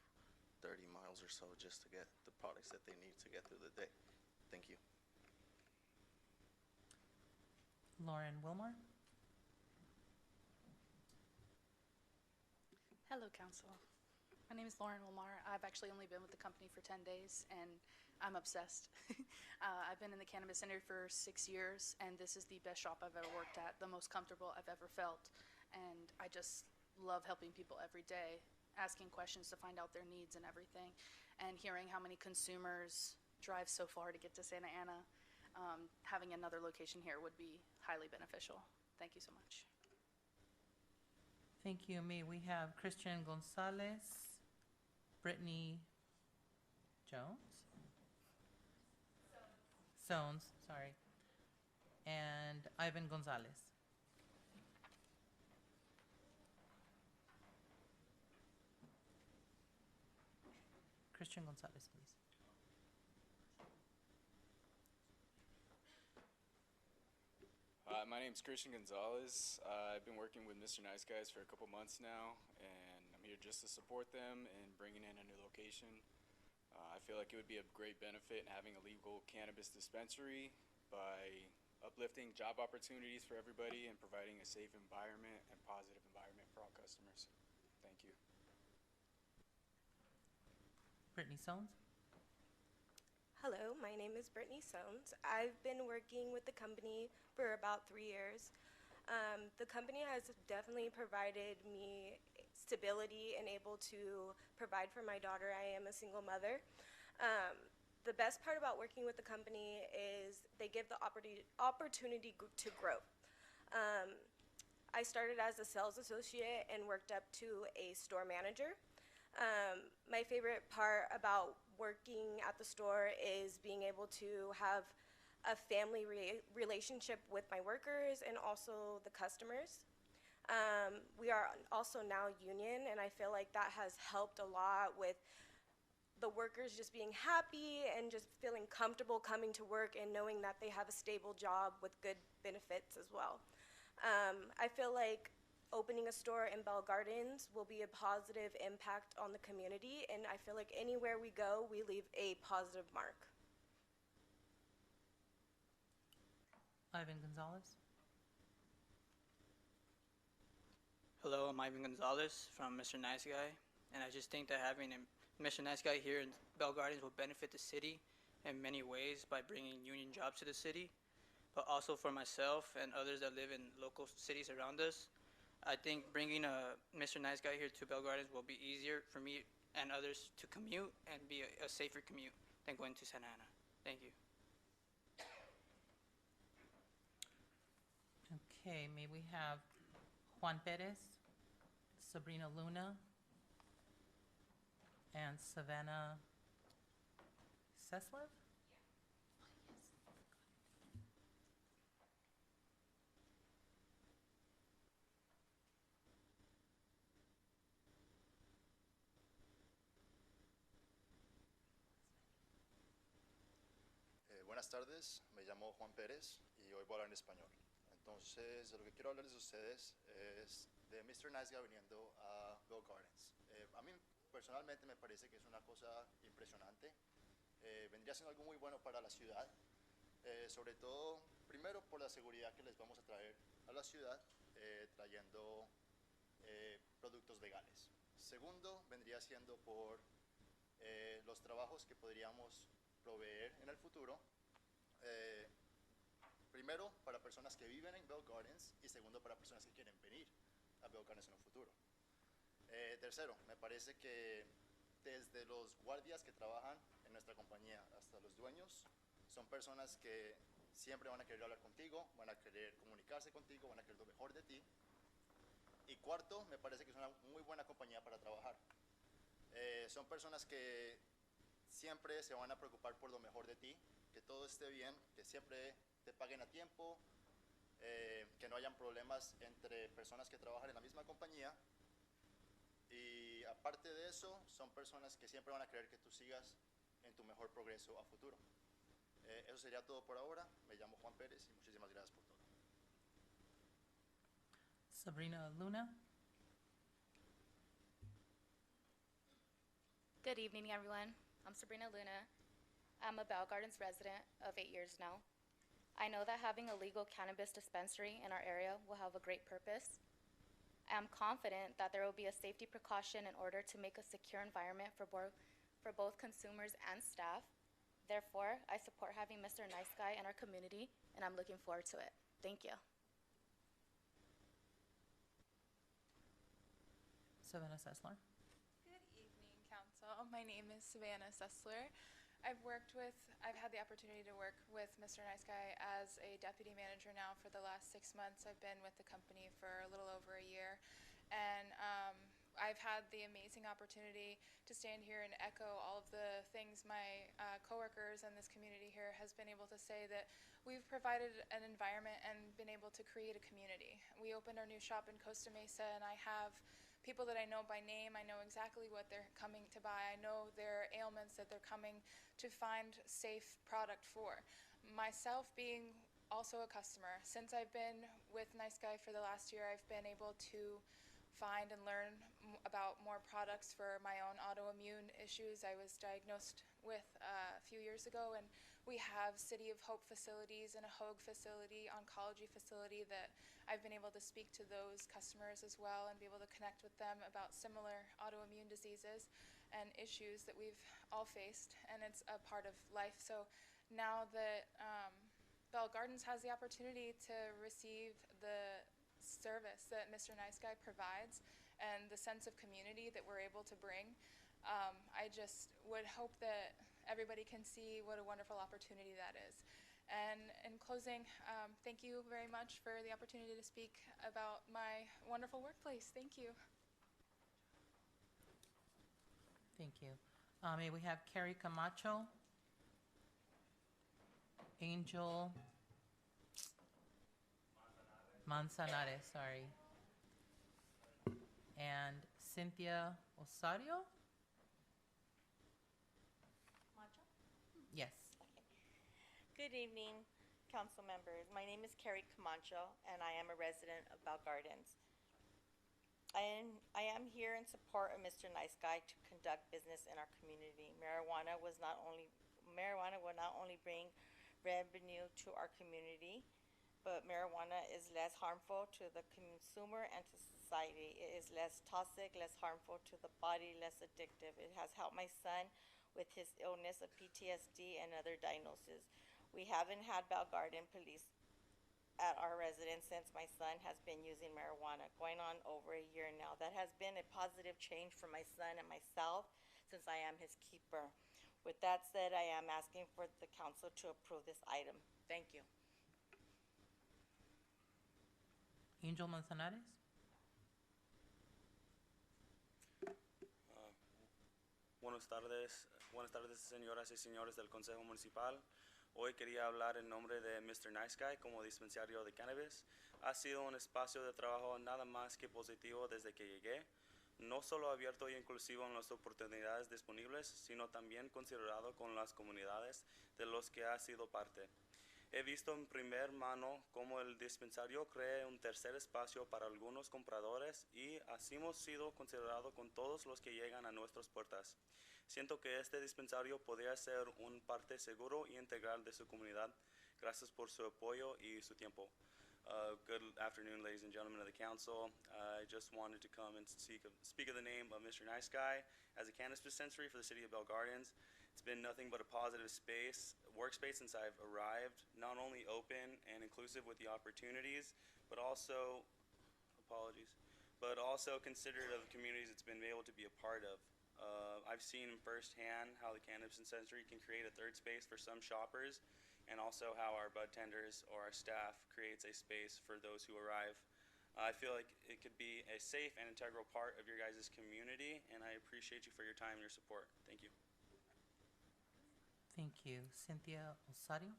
30 miles or so just to get the products that they need to get through the day. Thank you. Lauren Wilmar. Hello, Council. My name is Lauren Wilmar. I've actually only been with the company for 10 days, and I'm obsessed. I've been in the cannabis industry for 6 years, and this is the best shop I've ever worked at, the most comfortable I've ever felt. And I just love helping people every day, asking questions to find out their needs and everything, and hearing how many consumers drive so far to get to Santa Ana. Having another location here would be highly beneficial. Thank you so much. Thank you. May we have Christian Gonzalez, Brittany Jones? Sones, sorry. And Ivan Gonzalez. Christian Gonzalez, please. My name's Christian Gonzalez. I've been working with Mr. Nice Guys for a couple months now, and I'm here just to support them in bringing in a new location. I feel like it would be a great benefit in having a legal cannabis dispensary by uplifting job opportunities for everybody and providing a safe environment and positive environment for all customers. Thank you. Brittany Sones. Hello, my name is Brittany Sones. I've been working with the company for about 3 years. The company has definitely provided me stability and able to provide for my daughter. I am a single mother. The best part about working with the company is they give the opportunity to grow. I started as a sales associate and worked up to a store manager. My favorite part about working at the store is being able to have a family relationship with my workers and also the customers. We are also now union, and I feel like that has helped a lot with the workers just being happy and just feeling comfortable coming to work and knowing that they have a stable job with good benefits as well. I feel like opening a store in Bell Gardens will be a positive impact on the community, and I feel like anywhere we go, we leave a positive mark. Ivan Gonzalez. Hello, I'm Ivan Gonzalez from Mr. Nice Guy, and I just think that having Mr. Nice Guy here in Bell Gardens will benefit the city in many ways by bringing union jobs to the city, but also for myself and others that live in local cities around us. I think bringing Mr. Nice Guy here to Bell Gardens will be easier for me and others to commute and be a safer commute than going to Santa Ana. Thank you. Okay, may we have Juan Perez, Sabrina Luna, and Savannah Seslev? Buenas tardes, me llamo Juan Pérez y hoy voy a hablar en español. Entonces, de lo que quiero hablarles a ustedes es de Mr. Nice Guy viniendo a Bell Gardens. A mí personalmente me parece que es una cosa impresionante. Vendría siendo algo muy bueno para la ciudad, sobre todo, primero por la seguridad que les vamos a traer a la ciudad, trayendo productos legales. Segundo, vendría siendo por los trabajos que podríamos proveer en el futuro. Primero, para personas que viven en Bell Gardens y segundo, para personas que quieren venir a Bell Gardens en un futuro. Tercero, me parece que desde los guardias que trabajan en nuestra compañía hasta los dueños, son personas que siempre van a querer hablar contigo, van a querer comunicarse contigo, van a querer lo mejor de ti. Y cuarto, me parece que es una muy buena compañía para trabajar. Son personas que siempre se van a preocupar por lo mejor de ti, que todo esté bien, que siempre te paguen a tiempo, que no hayan problemas entre personas que trabajan en la misma compañía. Y aparte de eso, son personas que siempre van a querer que tú sigas en tu mejor progreso a futuro. Eso sería todo por ahora. Me llamo Juan Pérez y muchísimas gracias por todo. Sabrina Luna. Good evening, everyone. I'm Sabrina Luna. I'm a Bell Gardens resident of 8 years now. I know that having a legal cannabis dispensary in our area will have a great purpose. I am confident that there will be a safety precaution in order to make a secure environment for both consumers and staff. Therefore, I support having Mr. Nice Guy in our community, and I'm looking forward to it. Thank you. Savannah Sesler. Good evening, Council. My name is Savannah Sessler. I've had the opportunity to work with Mr. Nice Guy as a deputy manager now for the last 6 months. I've been with the company for a little over a year, and I've had the amazing opportunity to stand here and echo all of the things my coworkers and this community here has been able to say, that we've provided an environment and been able to create a community. We opened our new shop in Costa Mesa, and I have people that I know by name. I know exactly what they're coming to buy. I know their ailments that they're coming to find safe product for. Myself being also a customer, since I've been with Nice Guy for the last year, I've been able to find and learn about more products for my own autoimmune issues I was diagnosed with a few years ago, and we have City of Hope facilities and a Hoag facility, oncology facility, that I've been able to speak to those customers as well and be able to connect with them about similar autoimmune diseases and issues that we've all faced, and it's a part of life. So now that Bell Gardens has the opportunity to receive the service that Mr. Nice Guy provides and the sense of community that we're able to bring, I just would hope that everybody can see what a wonderful opportunity that is. And in closing, thank you very much for the opportunity to speak about my wonderful workplace. Thank you. Thank you. May we have Carrie Camacho, Angel Manzanares, sorry, and Cynthia Osario? Yes. Good evening, council members. My name is Carrie Camacho, and I am a resident of Bell Gardens. I am here in support of Mr. Nice Guy to conduct business in our community. Marijuana will not only bring revenue to our community, but marijuana is less harmful to the consumer and to society. It is less toxic, less harmful to the body, less addictive. It has helped my son with his illness of PTSD and other diagnoses. We haven't had Bell Garden police at our residence since my son has been using marijuana, going on over a year now. That has been a positive change for my son and myself since I am his keeper. With that said, I am asking for the council to approve this item. Thank you. Angel Manzanares? Buenas tardes, señoras y señores del Consejo Municipal. Hoy quería hablar en nombre de Mr. Nice Guy como dispensario de cannabis. Ha sido un espacio de trabajo nada más que positivo desde que llegué. No solo abierto y inclusivo en las oportunidades disponibles, sino también considerado con las comunidades de los que ha sido parte. He visto en primer mano cómo el dispensario crea un tercer espacio para algunos compradores y así hemos sido considerados con todos los que llegan a nuestras puertas. Siento que este dispensario podría ser un parte seguro y integral de su comunidad. Gracias por su apoyo y su tiempo. Good afternoon, ladies and gentlemen of the council. I just wanted to come and speak of the name of Mr. Nice Guy as a cannabis dispensary for the city of Bell Gardens. It's been nothing but a positive workspace since I've arrived, not only open and inclusive with the opportunities, but also, considerate of the communities it's been able to be a part of. I've seen firsthand how the cannabis dispensary can create a third space for some shoppers, and also how our bud tenders or our staff creates a space for those who arrive. I feel like it could be a safe and integral part of your guys' community, and I appreciate you for your time and your support. Thank you. Thank you. Cynthia Osario?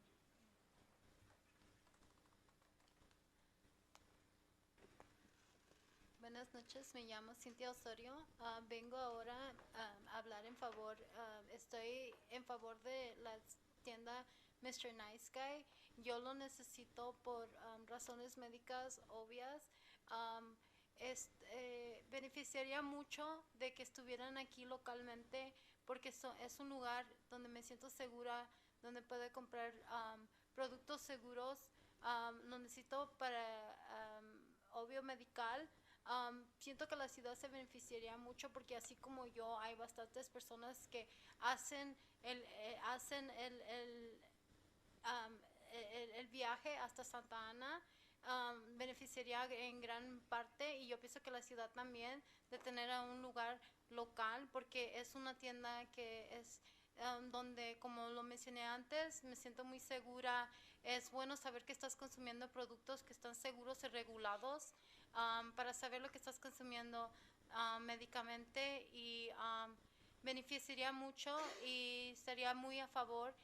Buenas noches, me llamo Cintia Osorio. Vengo ahora a hablar en favor, estoy en favor de la tienda Mr. Nice Guy. Yo lo necesito por razones médicas obvias. Beneficiaría mucho de que estuvieran aquí localmente porque es un lugar donde me siento segura, donde puedo comprar productos seguros. Lo necesito para obvio medical. Siento que la ciudad se beneficiaría mucho porque así como yo hay bastantes personas que hacen el viaje hasta Santa Ana. Beneficiaría en gran parte y yo pienso que la ciudad también de tener a un lugar local porque es una tienda que es donde, como lo mencioné antes, me siento muy segura. Es bueno saber que estás consumiendo productos que están seguros y regulados para saber lo que estás consumiendo médicamente y beneficiaría mucho y estaría muy a favor.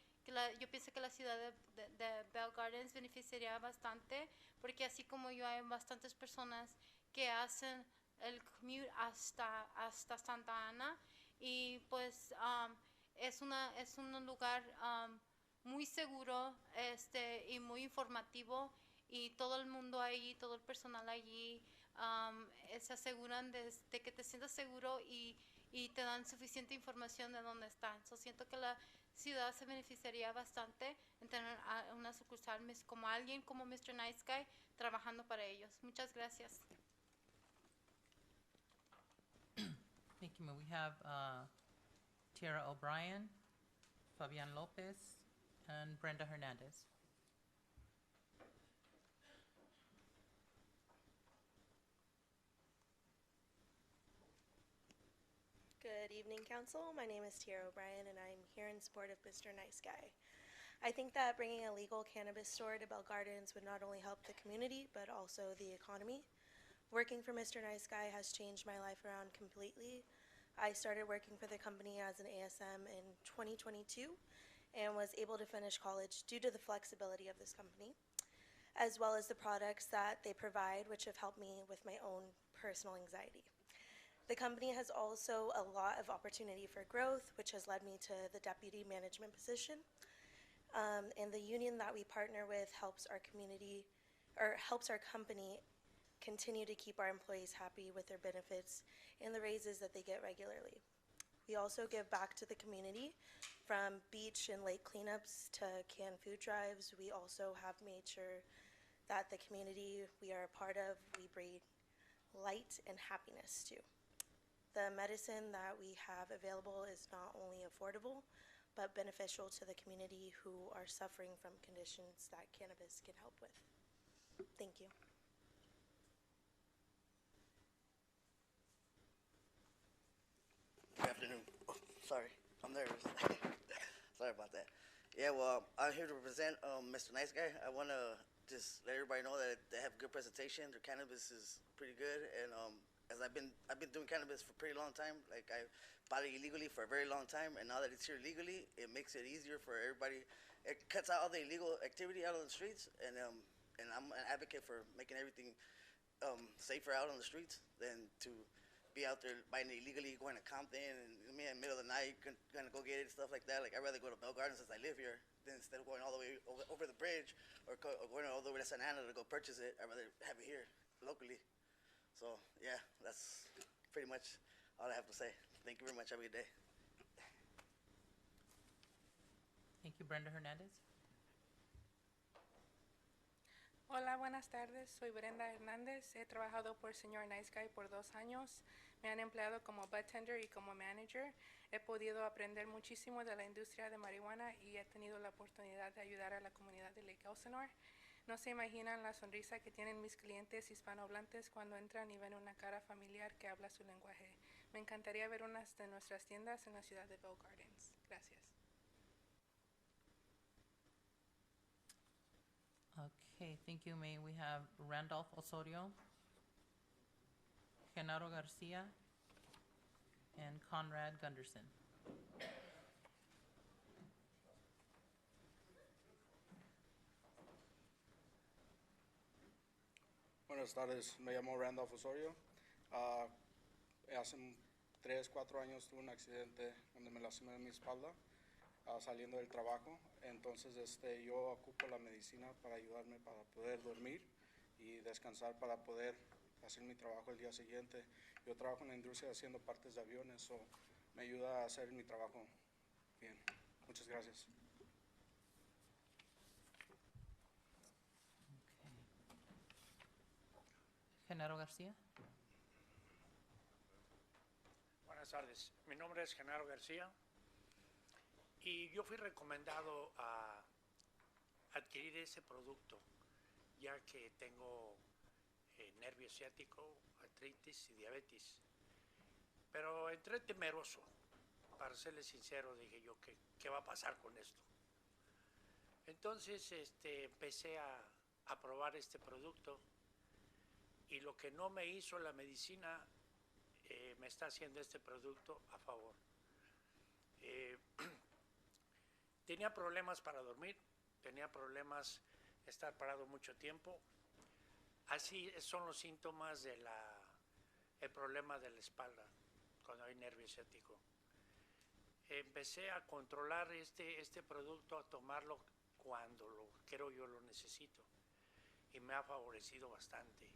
Yo pienso que la ciudad de Bell Gardens beneficiaría bastante porque así como yo hay bastantes personas que hacen el commute hasta Santa Ana y pues es un lugar muy seguro y muy informativo y todo el mundo allí, todo el personal allí se aseguran de que te sientas seguro y te dan suficiente información de dónde están. Siento que la ciudad se beneficiaría bastante en tener una sucursal como alguien como Mr. Nice Guy trabajando para ellos. Muchas gracias. Thank you. We have Tierra O'Brien, Fabian Lopez, and Brenda Hernandez. Good evening, Council. My name is Tierra O'Brien, and I'm here in support of Mr. Nice Guy. I think that bringing a legal cannabis store to Bell Gardens would not only help the community, but also the economy. Working for Mr. Nice Guy has changed my life around completely. I started working for the company as an ASM in 2022 and was able to finish college due to the flexibility of this company, as well as the products that they provide, which have helped me with my own personal anxiety. The company has also a lot of opportunity for growth, which has led me to the deputy management position. And the union that we partner with helps our community, or helps our company continue to keep our employees happy with their benefits and the raises that they get regularly. We also give back to the community, from beach and lake cleanups to canned food drives. We also have made sure that the community we are a part of, we breathe light and happiness to. The medicine that we have available is not only affordable, but beneficial to the community who are suffering from conditions that cannabis can help with. Thank you. Good afternoon. Oh, sorry, I'm nervous. Sorry about that. Yeah, well, I'm here to represent Mr. Nice Guy. I want to just let everybody know that they have good presentation. Their cannabis is pretty good, and as I've been doing cannabis for a pretty long time. Like I bought it illegally for a very long time, and now that it's here legally, it makes it easier for everybody. It cuts out all the illegal activity out on the streets, and I'm an advocate for making everything safer out on the streets than to be out there buying it illegally, going to Compton, and me in the middle of the night gonna go get it and stuff like that. Like I'd rather go to Bell Gardens since I live here than instead of going all the way over the bridge or going all the way to Santa Ana to go purchase it. I'd rather have it here locally. So yeah, that's pretty much all I have to say. Thank you very much. Have a good day. Thank you, Brenda Hernandez. Hola, buenas tardes. Soy Brenda Hernández. He trabajado por Señor Nice Guy por 2 años. Me han empleado como bartender y como manager. He podido aprender muchísimo de la industria de marihuana y he tenido la oportunidad de ayudar a la comunidad de Lake Elsinore. No se imaginan la sonrisa que tienen mis clientes hispanohablantes cuando entran y ven una cara familiar que habla su lenguaje. Me encantaría ver unas de nuestras tiendas en la ciudad de Bell Gardens. Gracias. Okay, thank you. May we have Randolph Osorio, Genaro Garcia, and Conrad Gunderson. Buenas tardes, me llamo Randolph Osorio. Hace 3, 4 años tuve un accidente donde me lastimé mi espalda saliendo del trabajo. Entonces yo ocupo la medicina para ayudarme para poder dormir y descansar para poder hacer mi trabajo el día siguiente. Yo trabajo en la industria haciendo partes de aviones, so me ayuda a hacer mi trabajo bien. Muchas gracias. Genaro García. Buenas tardes, mi nombre es Genaro García y yo fui recomendado a adquirir ese producto ya que tengo nervio ciático, artritis y diabetes. Pero entré temeroso, para serles sincero, dije yo, ¿qué va a pasar con esto? Entonces empecé a probar este producto y lo que no me hizo la medicina me está haciendo este producto a favor. Tenía problemas para dormir, tenía problemas estar parado mucho tiempo. Así son los síntomas del problema de la espalda cuando hay nervio ciático. Empecé a controlar este producto, a tomarlo cuando creo yo lo necesito y me ha favorecido bastante.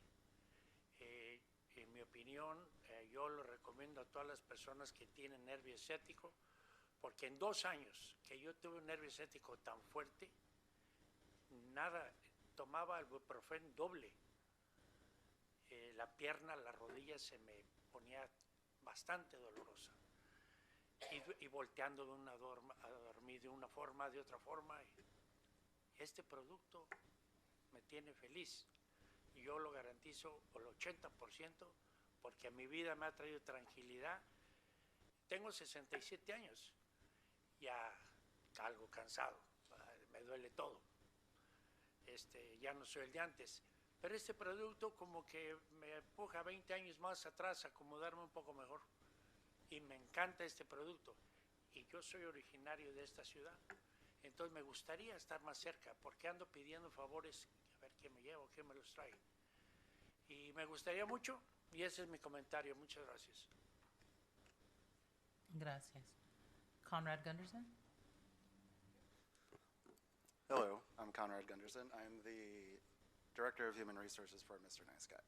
En mi opinión, yo lo recomiendo a todas las personas que tienen nervio ciático, porque en 2 años que yo tuve un nervio ciático tan fuerte, tomaba el ibuprofeno doble. La pierna, la rodilla se me ponía bastante dolorosa. Y volteando a dormir de una forma, de otra forma. Este producto me tiene feliz. Y yo lo garantizo por el 80%, porque a mi vida me ha traído tranquilidad. Tengo 67 años, ya algo cansado, me duele todo. Ya no soy el de antes. Pero este producto como que me empuja 20 años más atrás a acomodarme un poco mejor. Y me encanta este producto. Y yo soy originario de esta ciudad. Entonces me gustaría estar más cerca, porque ando pidiendo favores, a ver quién me lleva, quién me los trae. Y me gustaría mucho, y ese es mi comentario. Muchas gracias. Gracias. Conrad Gunderson. Hello, I'm Conrad Gunderson. I'm the Director of Human Resources for Mr. Nice Guy.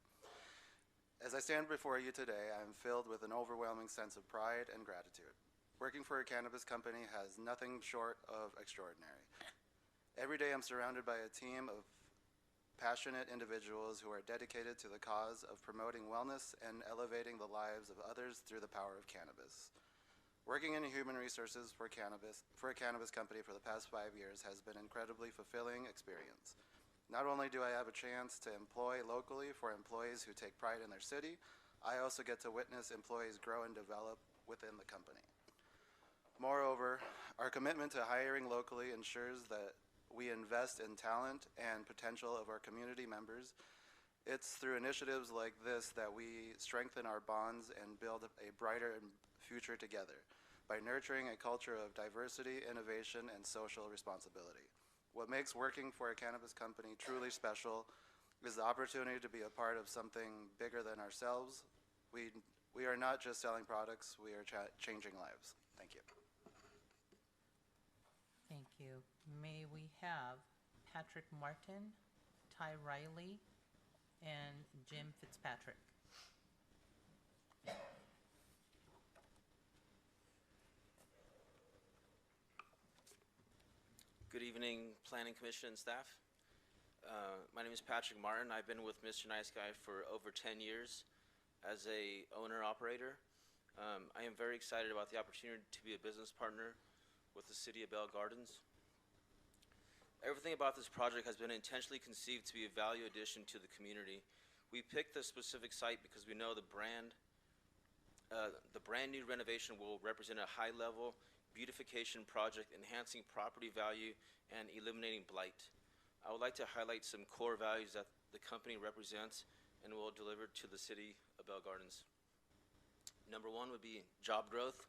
As I stand before you today, I am filled with an overwhelming sense of pride and gratitude. Working for a cannabis company has nothing short of extraordinary. Every day I'm surrounded by a team of passionate individuals who are dedicated to the cause of promoting wellness and elevating the lives of others through the power of cannabis. Working in human resources for a cannabis company for the past 5 years has been an incredibly fulfilling experience. Not only do I have a chance to employ locally for employees who take pride in their city, I also get to witness employees grow and develop within the company. Moreover, our commitment to hiring locally ensures that we invest in talent and potential of our community members. It's through initiatives like this that we strengthen our bonds and build a brighter future together by nurturing a culture of diversity, innovation, and social responsibility. What makes working for a cannabis company truly special is the opportunity to be a part of something bigger than ourselves. We are not just selling products, we are changing lives. Thank you. Thank you. May we have Patrick Martin, Ty Riley, and Jim Fitzpatrick. Good evening, Planning Commission and staff. My name is Patrick Martin. I've been with Mr. Nice Guy for over 10 years as a owner-operator. I am very excited about the opportunity to be a business partner with the City of Bell Gardens. Everything about this project has been intentionally conceived to be a value addition to the community. We picked this specific site because we know the brand new renovation will represent a high-level beautification project enhancing property value and eliminating blight. I would like to highlight some core values that the company represents and will deliver to the City of Bell Gardens. Number one would be job growth.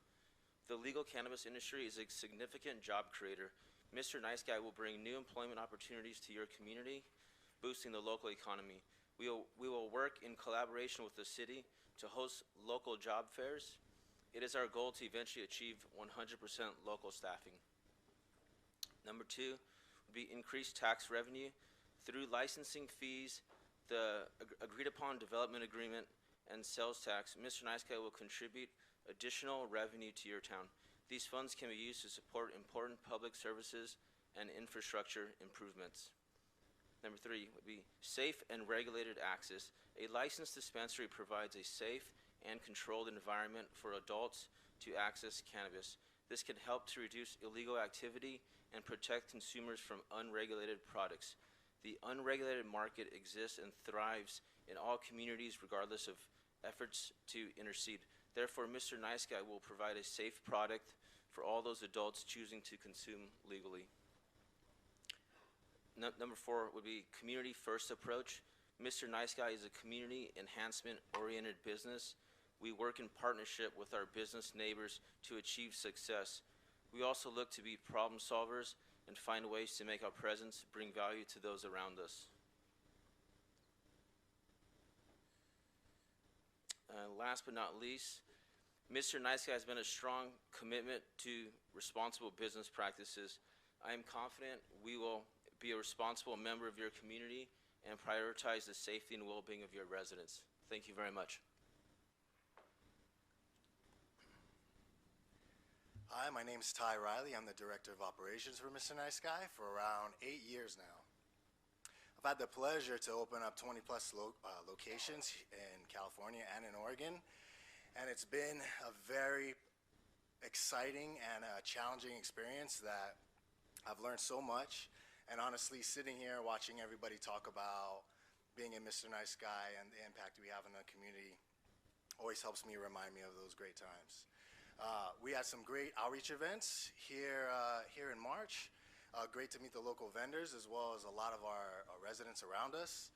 The legal cannabis industry is a significant job creator. Mr. Nice Guy will bring new employment opportunities to your community, boosting the local economy. We will work in collaboration with the city to host local job fairs. It is our goal to eventually achieve 100% local staffing. Number two would be increased tax revenue. Through licensing fees, the agreed upon development agreement, and sales tax, Mr. Nice Guy will contribute additional revenue to your town. These funds can be used to support important public services and infrastructure improvements. Number three would be safe and regulated access. A licensed dispensary provides a safe and controlled environment for adults to access cannabis. This can help to reduce illegal activity and protect consumers from unregulated products. The unregulated market exists and thrives in all communities regardless of efforts to intercede. Therefore, Mr. Nice Guy will provide a safe product for all those adults choosing to consume legally. Number four would be community first approach. Mr. Nice Guy is a community enhancement oriented business. We work in partnership with our business neighbors to achieve success. We also look to be problem solvers and find ways to make our presence bring value to those around us. Last but not least, Mr. Nice Guy has been a strong commitment to responsible business practices. I am confident we will be a responsible member of your community and prioritize the safety and well-being of your residents. Thank you very much. Hi, my name is Ty Riley. I'm the Director of Operations for Mr. Nice Guy for around 8 years now. I've had the pleasure to open up 20-plus locations in California and in Oregon, and it's been a very exciting and challenging experience that I've learned so much. And honestly, sitting here watching everybody talk about being a Mr. Nice Guy and the impact we have in the community always helps me remind me of those great times. We had some great outreach events here in March. Great to meet the local vendors as well as a lot of our residents around us.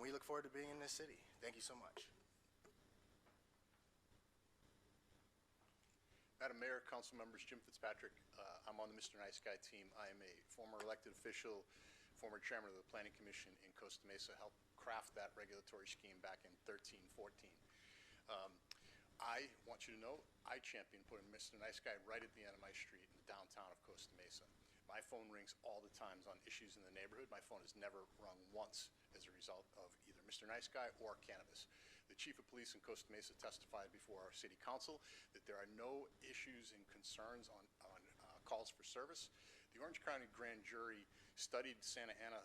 We look forward to being in this city. Thank you so much. Madam Mayor, council members, Jim Fitzpatrick. I'm on the Mr. Nice Guy team. I am a former elected official, former chairman of the Planning Commission in Costa Mesa, helped craft that regulatory scheme back in 13, 14. I want you to know I champion putting Mr. Nice Guy right at the end of my street in the downtown of Costa Mesa. My phone rings all the times on issues in the neighborhood. My phone has never rung once as a result of either Mr. Nice Guy or cannabis. The chief of police in Costa Mesa testified before our city council that there are no issues and concerns on calls for service. The Orange County Grand Jury studied Santa Ana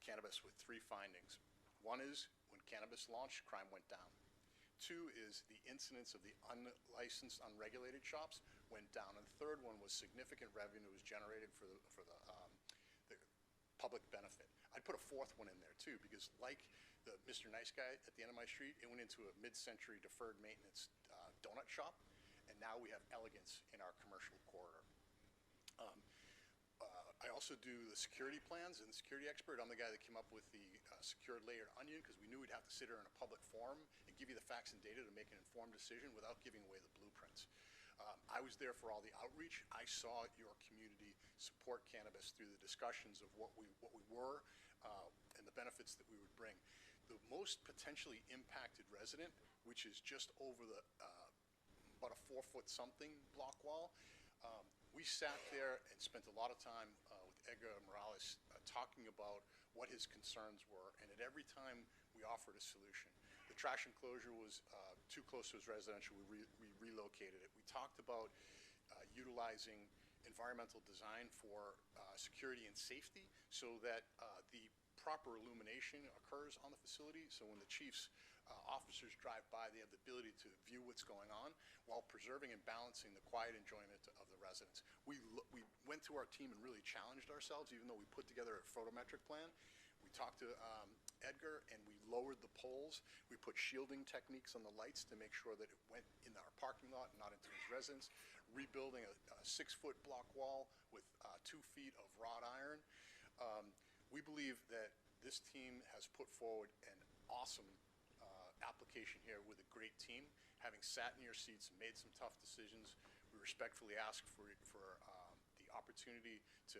cannabis with 3 findings. One is, when cannabis launched, crime went down. 2 is the incidence of the unlicensed, unregulated shops went down. And the third one was significant revenue was generated for the public benefit. I'd put a fourth one in there too, because like the Mr. Nice Guy at the end of my street, it went into a mid-century deferred maintenance donut shop, and now we have elegance in our commercial corridor. I also do the security plans and the security expert. I'm the guy that came up with the secured layered onion, because we knew we'd have to sit here in a public forum and give you the facts and data to make an informed decision without giving away the blueprints. I was there for all the outreach. I saw your community support cannabis through the discussions of what we were and the benefits that we would bring. The most potentially impacted resident, which is just over the about a 4-foot something block wall, we sat there and spent a lot of time with Edgar Morales talking about what his concerns were, and at every time we offered a solution. The trash enclosure was too close to his residential, we relocated it. We talked about utilizing environmental design for security and safety so that the proper illumination occurs on the facility, so when the chief's officers drive by, they have the ability to view what's going on while preserving and balancing the quiet enjoyment of the residents. We went to our team and really challenged ourselves, even though we put together a photometric plan. We talked to Edgar, and we lowered the poles. We put shielding techniques on the lights to make sure that it went in our parking lot, not into his residence. Rebuilding a 6-foot block wall with 2 feet of wrought iron. We believe that this team has put forward an awesome application here with a great team. Having sat in your seats and made some tough decisions, we respectfully ask for the opportunity to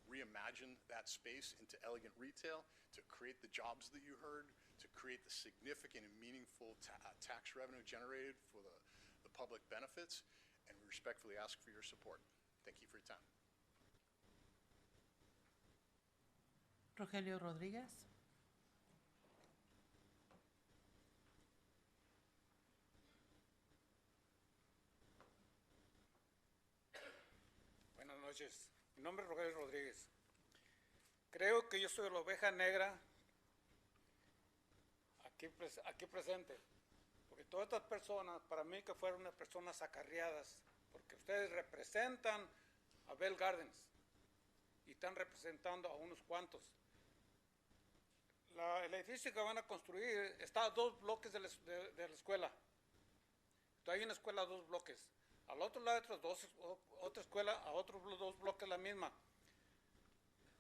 reimagine that space into elegant retail, to create the jobs that you heard, to create the significant and meaningful tax revenue generated for the public benefits, and we respectfully ask for your support. Thank you for your time. Rogelio Rodríguez. Buenas noches. Mi nombre es Rogelio Rodríguez. Creo que yo soy la oveja negra aquí presente, porque todas estas personas, para mí que fueron unas personas acarreadas, porque ustedes representan a Bell Gardens y están representando a unos cuantos. El edificio que van a construir está a 2 bloques de la escuela. Hay una escuela a 2 bloques. Al otro lado otra escuela a otros 2 bloques la misma.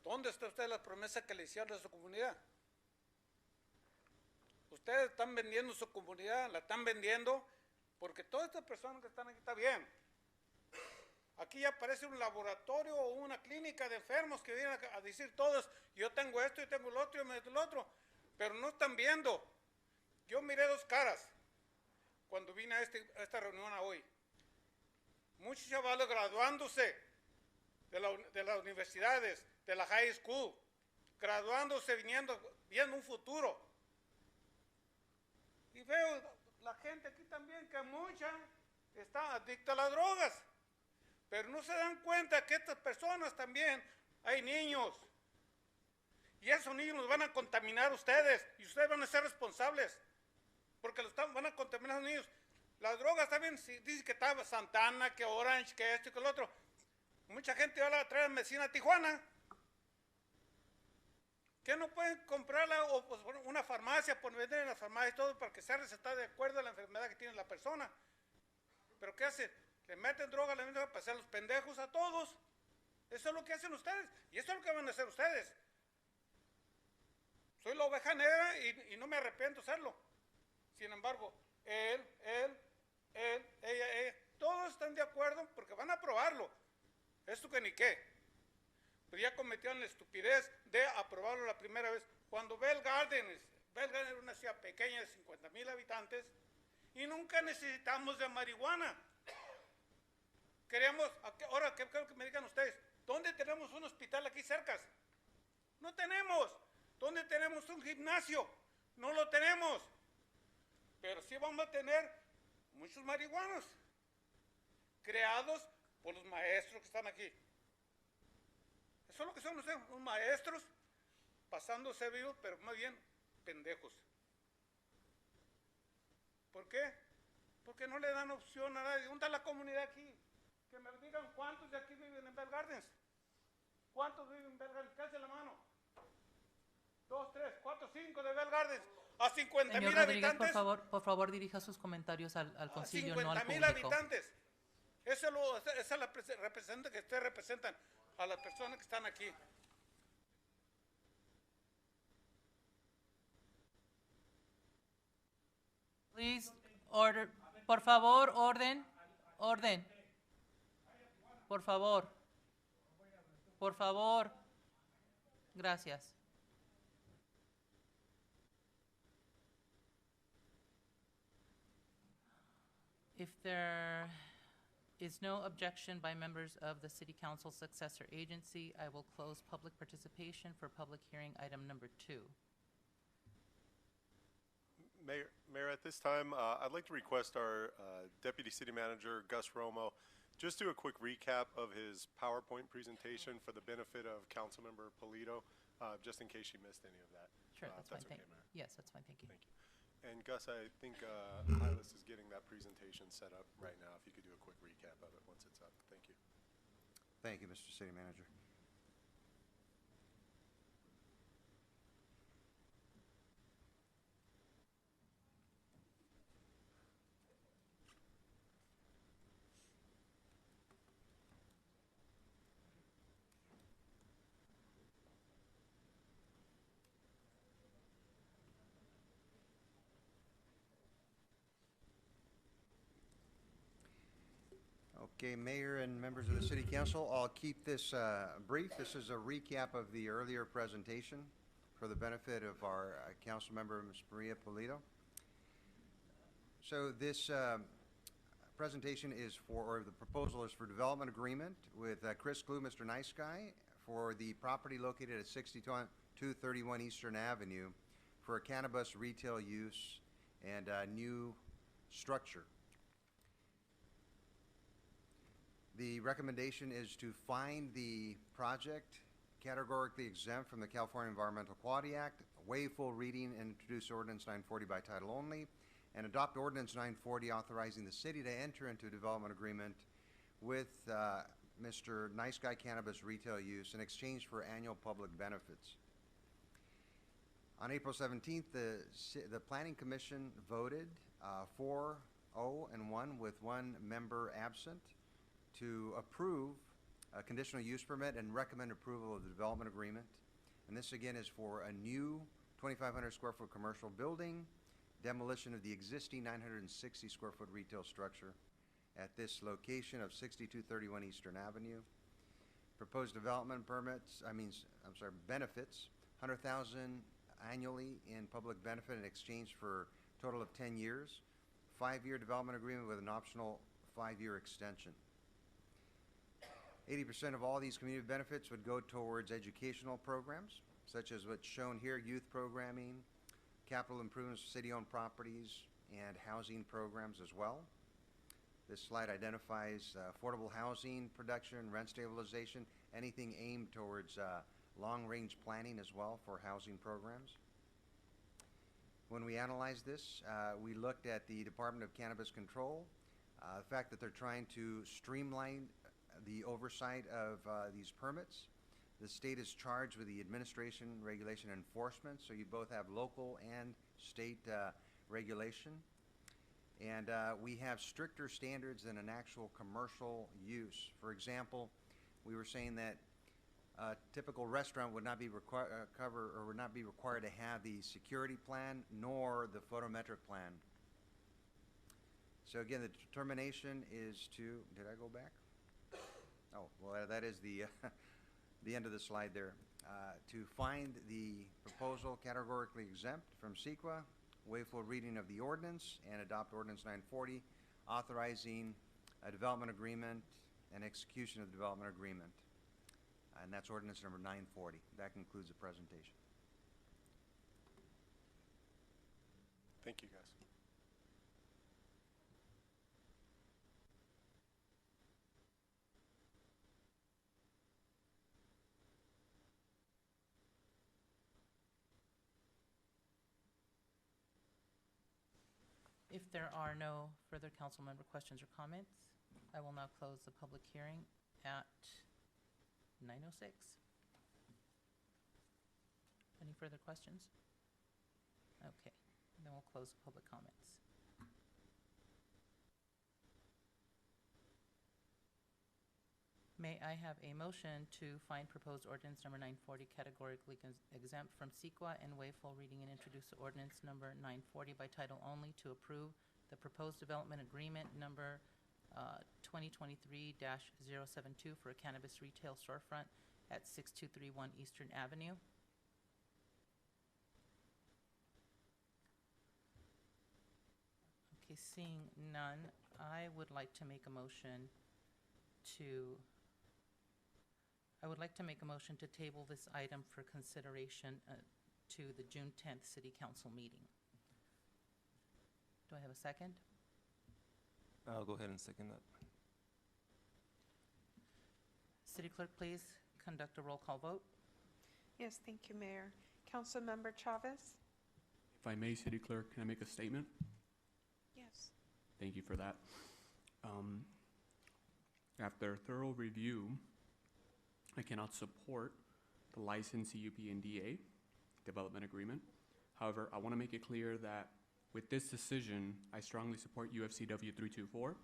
¿Dónde está usted la promesa que le hicieron a su comunidad? Ustedes están vendiendo su comunidad, la están vendiendo porque todas estas personas que están aquí está bien. Aquí ya parece un laboratorio o una clínica de enfermos que vienen a decir todos, yo tengo esto, yo tengo lo otro, yo me tengo lo otro, pero no están viendo. Yo miré 2 caras cuando vine a esta reunión hoy. Muchos chavales graduándose de las universidades, de la high school, graduándose, viendo un futuro. Y veo la gente aquí también, que mucha está adicta a las drogas. Pero no se dan cuenta que estas personas también, hay niños. Y esos niños los van a contaminar ustedes. Y ustedes van a ser responsables. Porque van a contaminar a los niños. Las drogas también, dicen que estaba Santana, que Orange, que esto y que lo otro. Mucha gente va a traer medicina a Tijuana. Que no pueden comprarla o pues, una farmacia, por vender en la farmacia y todo, para que sea recetada de acuerdo a la enfermedad que tiene la persona. Pero ¿qué hacen? Le meten droga, le meten droga para hacer los pendejos a todos. Eso es lo que hacen ustedes. Y eso es lo que van a hacer ustedes. Soy la oveja negra y no me arrepiento de serlo. Sin embargo, ella, todos están de acuerdo porque van a aprobarlo. Esto que ni qué. Pero ya cometieron la estupidez de aprobarlo la primera vez. Cuando Bell Gardens era una ciudad pequeña de 50,000 habitantes y nunca necesitamos de marihuana. Queremos, ahora que me digan ustedes, ¿dónde tenemos un hospital aquí cerca? No tenemos. ¿Dónde tenemos un gimnasio? No lo tenemos. Pero sí vamos a tener muchos marihuanos creados por los maestros que están aquí. Eso es lo que son ustedes, los maestros pasándose vivos, pero más bien pendejos. ¿Por qué? Porque no le dan opción a nadie. ¿Dónde está la comunidad aquí? Que me digan cuántos de aquí viven en Bell Gardens. ¿Cuántos viven en Bell Gardens? ¿Qué hace la mano? 2, 3, 4, 5 de Bell Gardens. A 50,000 Señor Rodríguez, habitantes. por favor, dirija sus comentarios al A concilio, no al 50,000 público. habitantes. Esa es la representa que ustedes representan a las personas que están aquí. Please, order. Por favor, orden. Orden. Por favor. Por favor. Gracias. If there is no objection by members of the City Council Successor Agency, I will close public participation for public hearing item number 2. Mayor, at this time, I'd like to request our Deputy City Manager, Gus Romo, just do a quick recap of his PowerPoint presentation for the benefit of Councilmember Polito, just in case she missed any of that. Sure, that's fine. okay, Mayor. Yes, that's fine. Thank you. Thank you. And Gus, I think Hylas is getting that presentation set up right now. If you could do a quick recap of it once it's up. Thank you. Thank you, Mr. City Manager. Okay, Mayor and members of the City Council, I'll keep this brief. This is a recap of the earlier presentation for the benefit of our council member, Ms. Maria Polito. So this presentation is for, or the proposal is for development agreement with Chris Clue, Mr. Nice Guy, for the property located at 6231 Eastern Avenue for a cannabis retail use and a new structure. The recommendation is to find the project categorically exempt from the California Environmental Quality Act, waive full reading and introduce Ordinance 940 by title only, and adopt Ordinance 940 authorizing the city to enter into a development agreement with Mr. Nice Guy Cannabis retail use in exchange for annual public benefits. On April 17th, the Planning Commission voted 4-0 and 1 with one member absent to approve a conditional use permit and recommend approval of the development agreement. And this again is for a new 2,500 square foot commercial building, demolition of the existing 960 square foot retail structure at this location of 6231 Eastern Avenue. Proposed development benefits, $100,000 annually in public benefit in exchange for a total of 10 years, 5-year development agreement with an optional 5-year extension. 80% of all these community benefits would go towards educational programs, such as what's shown here, youth programming, capital improvements for city-owned properties, and housing programs as well. This slide identifies affordable housing production, rent stabilization, anything aimed towards long-range planning as well for housing programs. When we analyzed this, we looked at the Department of Cannabis Control, the fact that they're trying to streamline the oversight of these permits. The state is charged with the administration, regulation, and enforcement, so you both have local and state regulation. And we have stricter standards than an actual commercial use. For example, we were saying that a typical restaurant would not be required to have the security plan nor the photometric plan. So again, the determination is to, did I go back? Oh, well, that is the the end of the slide there. To find the proposal categorically exempt from CEQA, waive full reading of the ordinance, and adopt Ordinance 940, authorizing a development agreement and execution of the development agreement. And that's Ordinance number 940. That concludes the presentation. Thank you, guys. If there are no further council member questions or comments, I will now close the public hearing at 9:06. Any further questions? Okay, then we'll close the public comments. May I have a motion to find proposed ordinance number 940 categorically exempt from CEQA and waive full reading and introduce ordinance number 940 by title only to approve the proposed development agreement number 2023-072 for a cannabis retail storefront at 6231 Eastern Avenue? Okay, seeing none, I would like to make a motion to table this item for consideration to the June 10th City Council meeting. Do I have a second? I'll go ahead and second that. City Clerk, please conduct a roll call vote. Yes, thank you, Mayor. Councilmember Chavez? If I may, City Clerk, can I make a statement? Yes. Thank you for that. After thorough review, I cannot support the license CUP and DA development agreement. However, I want to make it clear that with this decision, I strongly support UFCW 324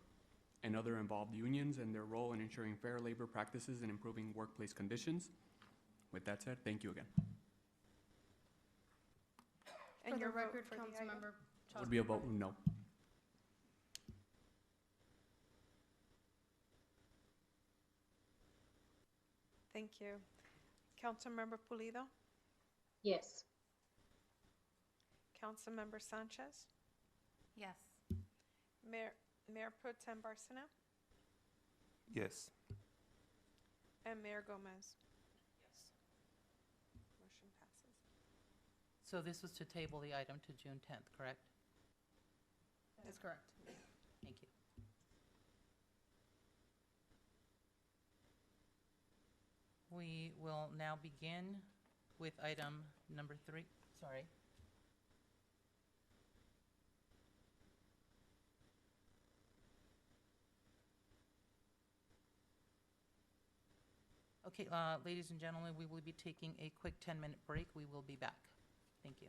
and other involved unions and their role in ensuring fair labor practices and improving workplace conditions. With that said, thank you again. And For your the vote record, for the item? Councilmember It would be a vote no. Thank you. Councilmember Pulido? Yes. Councilmember Sanchez? Yes. Mayor Pro Tem Barcena? Yes. And Mayor Gomez? Motion passes. So this was to table the item to June 10th, correct? That's correct. Thank you. We will now begin with item number 3. Sorry. Okay, ladies and gentlemen, we will be taking a quick 10-minute break. We will be back. Thank you.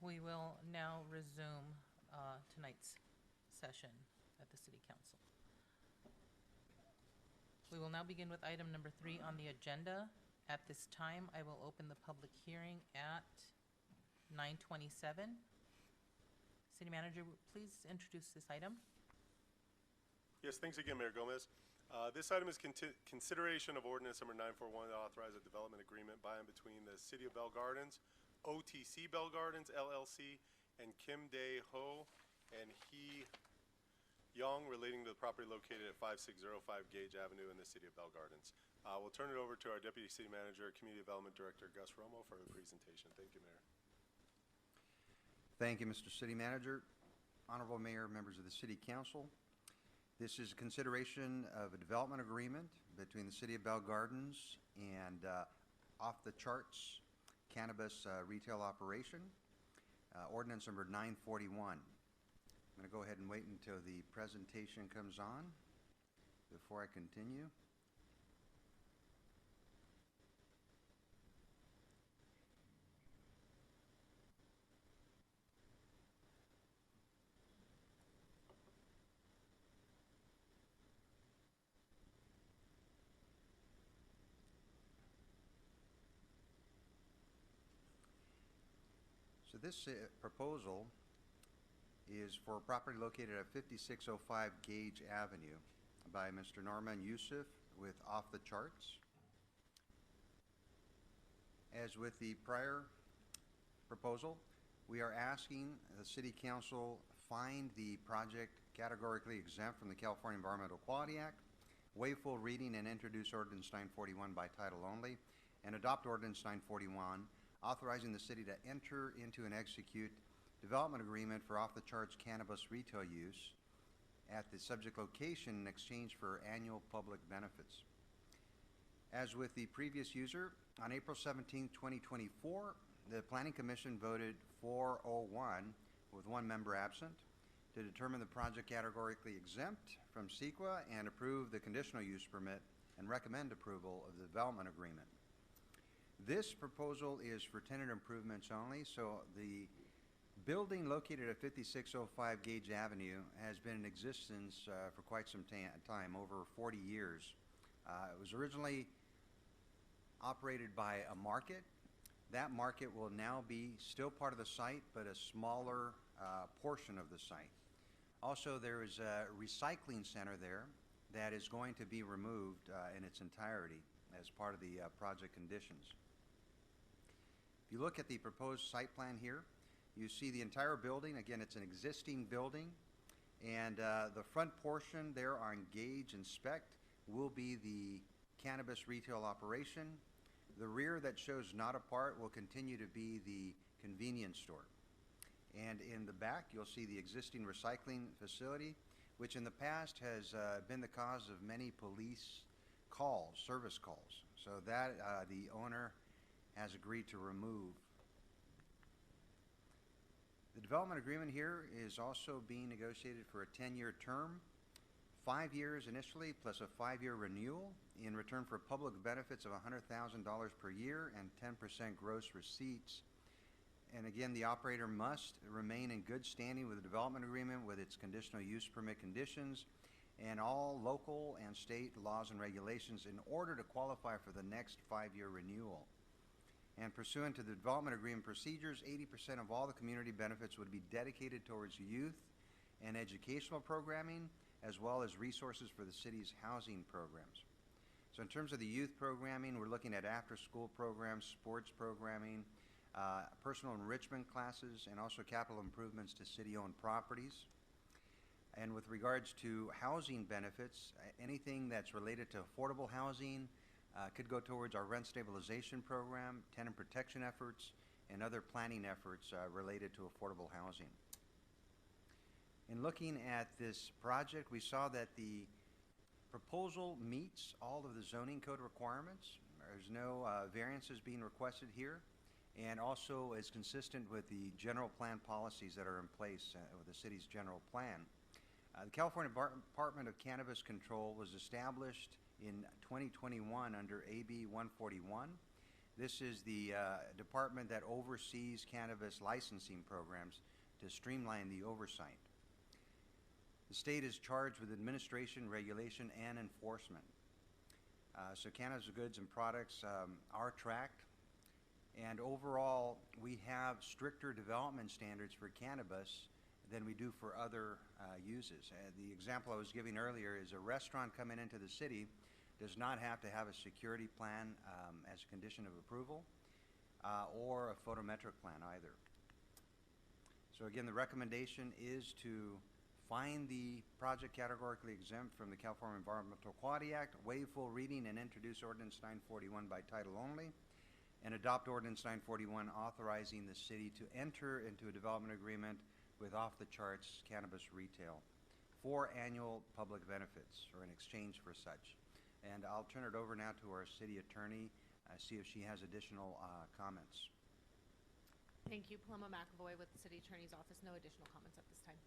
We will now resume tonight's session at the City Council. We will now begin with item number 3 on the agenda. At this time, I will open the public hearing at 9:27. City Manager, please introduce this item. Yes, thanks again, Mayor Gomez. This item is consideration of ordinance number 941 to authorize a development agreement by and between the City of Bell Gardens, OTC Bell Gardens LLC, and Kim Dae Ho and Hee Young relating to the property located at 5605 Gage Avenue in the City of Bell Gardens. We'll turn it over to our Deputy City Manager, Community Development Director, Gus Romo, for the presentation. Thank you, Mayor. Thank you, Mr. City Manager. Honorable Mayor, members of the City Council. This is a consideration of a development agreement between the City of Bell Gardens and Off the Charts Cannabis Retail Operation, ordinance number 941. I'm going to go ahead and wait until the presentation comes on before I continue. So this proposal is for a property located at 5605 Gage Avenue by Mr. Norman Yusuf with Off the Charts. As with the prior proposal, we are asking the City Council find the project categorically exempt from the California Environmental Quality Act, waive full reading and introduce Ordinance 941 by title only, and adopt Ordinance 941 authorizing the city to enter into and execute development agreement for off-the-charts cannabis retail use at the subject location in exchange for annual public benefits. As with the previous user, on April 17, 2024, the Planning Commission voted 401 with one member absent to determine the project categorically exempt from CEQA and approve the conditional use permit and recommend approval of the development agreement. This proposal is for tenant improvements only, so the building located at 5605 Gage Avenue has been in existence for quite some time, over 40 years. It was originally operated by a market. That market will now be still part of the site, but a smaller portion of the site. Also, there is a recycling center there that is going to be removed in its entirety as part of the project conditions. If you look at the proposed site plan here, you see the entire building. Again, it's an existing building, and the front portion there on Gage and Spect will be the cannabis retail operation. The rear that shows not apart will continue to be the convenience store. And in the back, you'll see the existing recycling facility, which in the past has been the cause of many police calls, service calls. So that the owner has agreed to remove. The development agreement here is also being negotiated for a 10-year term, 5 years initially, plus a 5-year renewal in return for public benefits of $100,000 per year and 10% gross receipts. And again, the operator must remain in good standing with the development agreement with its conditional use permit conditions and all local and state laws and regulations in order to qualify for the next 5-year renewal. And pursuant to the development agreement procedures, 80% of all the community benefits would be dedicated towards youth and educational programming, as well as resources for the city's housing programs. So in terms of the youth programming, we're looking at after-school programs, sports programming, personal enrichment classes, and also capital improvements to city-owned properties. And with regards to housing benefits, anything that's related to affordable housing could go towards our rent stabilization program, tenant protection efforts, and other planning efforts related to affordable housing. In looking at this project, we saw that the proposal meets all of the zoning code requirements. There's no variances being requested here, and also is consistent with the general plan policies that are in place with the city's general plan. The California Department of Cannabis Control was established in 2021 under AB 141. This is the department that oversees cannabis licensing programs to streamline the oversight. The state is charged with administration, regulation, and enforcement. So cannabis goods and products are tracked, and overall we have stricter development standards for cannabis than we do for other uses. The example I was giving earlier is a restaurant coming into the city does not have to have a security plan as a condition of approval or a photometric plan either. So again, the recommendation is to find the project categorically exempt from the California Environmental Quality Act, waive full reading and introduce Ordinance 941 by title only, and adopt Ordinance 941 authorizing the city to enter into a development agreement with off-the-charts cannabis retail for annual public benefits or in exchange for such. And I'll turn it over now to our city attorney, see if she has additional comments. Thank you. Paloma McAvoy with the City Attorney's Office. No additional comments at this time.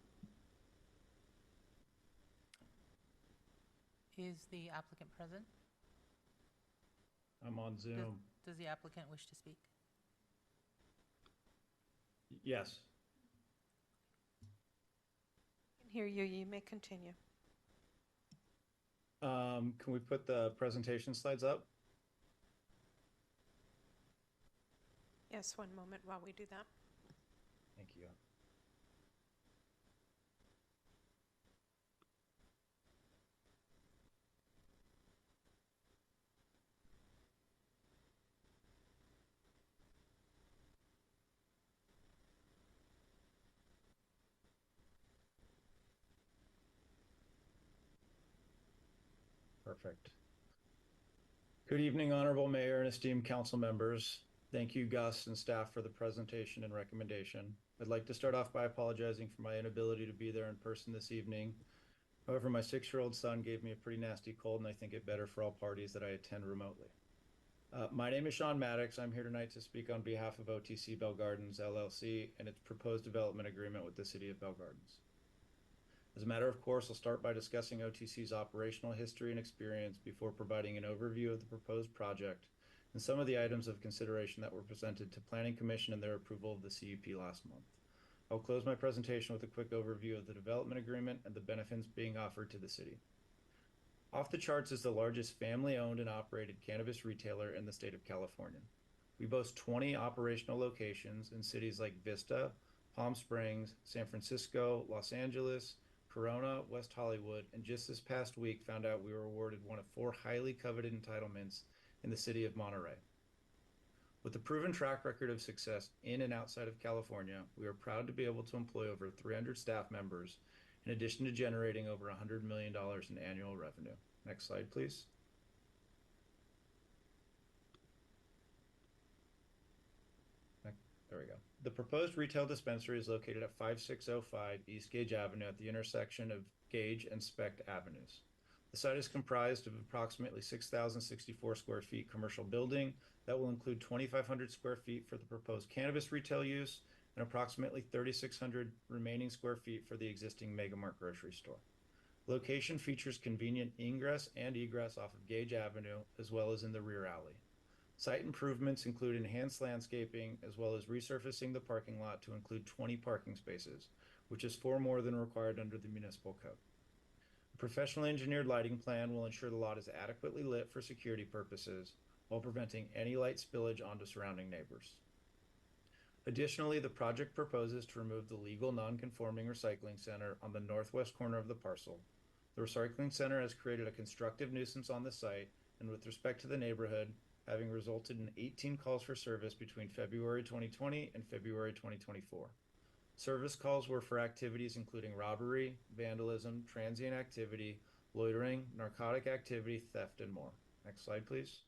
Is the applicant present? I'm on Zoom. Does the applicant wish to speak? Yes. I can hear you. You may continue. Can we put the presentation slides up? Yes, one moment while we do that. Thank you. Perfect. Good evening, Honorable Mayor and esteemed council members. Thank you, Gus and staff, for the presentation and recommendation. I'd like to start off by apologizing for my inability to be there in person this evening. However, my 6-year-old son gave me a pretty nasty cold, and I think it better for all parties that I attend remotely. My name is Sean Maddox. I'm here tonight to speak on behalf of OTC Bell Gardens, LLC, and its proposed development agreement with the City of Bell Gardens. As a matter of course, I'll start by discussing OTC's operational history and experience before providing an overview of the proposed project and some of the items of consideration that were presented to Planning Commission and their approval of the CUP last month. I'll close my presentation with a quick overview of the development agreement and the benefits being offered to the city. Off the Charts is the largest family-owned and operated cannabis retailer in the state of California. We boast 20 operational locations in cities like Vista, Palm Springs, San Francisco, Los Angeles, Corona, West Hollywood, and just this past week found out we were awarded one of 4 highly coveted entitlements in the city of Monterey. With a proven track record of success in and outside of California, we are proud to be able to employ over 300 staff members, in addition to generating over $100 million in annual revenue. Next slide, please. There we go. The proposed retail dispensary is located at 5605 East Gage Avenue at the intersection of Gage and Specht Avenues. The site is comprised of approximately 6,064 square feet commercial building that will include 2,500 square feet for the proposed cannabis retail use and approximately 3,600 remaining square feet for the existing Megamart grocery store. Location features convenient ingress and egress off of Gage Avenue as well as in the rear alley. Site improvements include enhanced landscaping as well as resurfacing the parking lot to include 20 parking spaces, which is 4 more than required under the municipal code. A professionally engineered lighting plan will ensure the lot is adequately lit for security purposes while preventing any light spillage onto surrounding neighbors. Additionally, the project proposes to remove the legal non-conforming recycling center on the northwest corner of the parcel. The recycling center has created a constructive nuisance on the site, and with respect to the neighborhood, having resulted in 18 calls for service between February 2020 and February 2024. Service calls were for activities including robbery, vandalism, transient activity, loitering, narcotic activity, theft, and more. Next slide, please.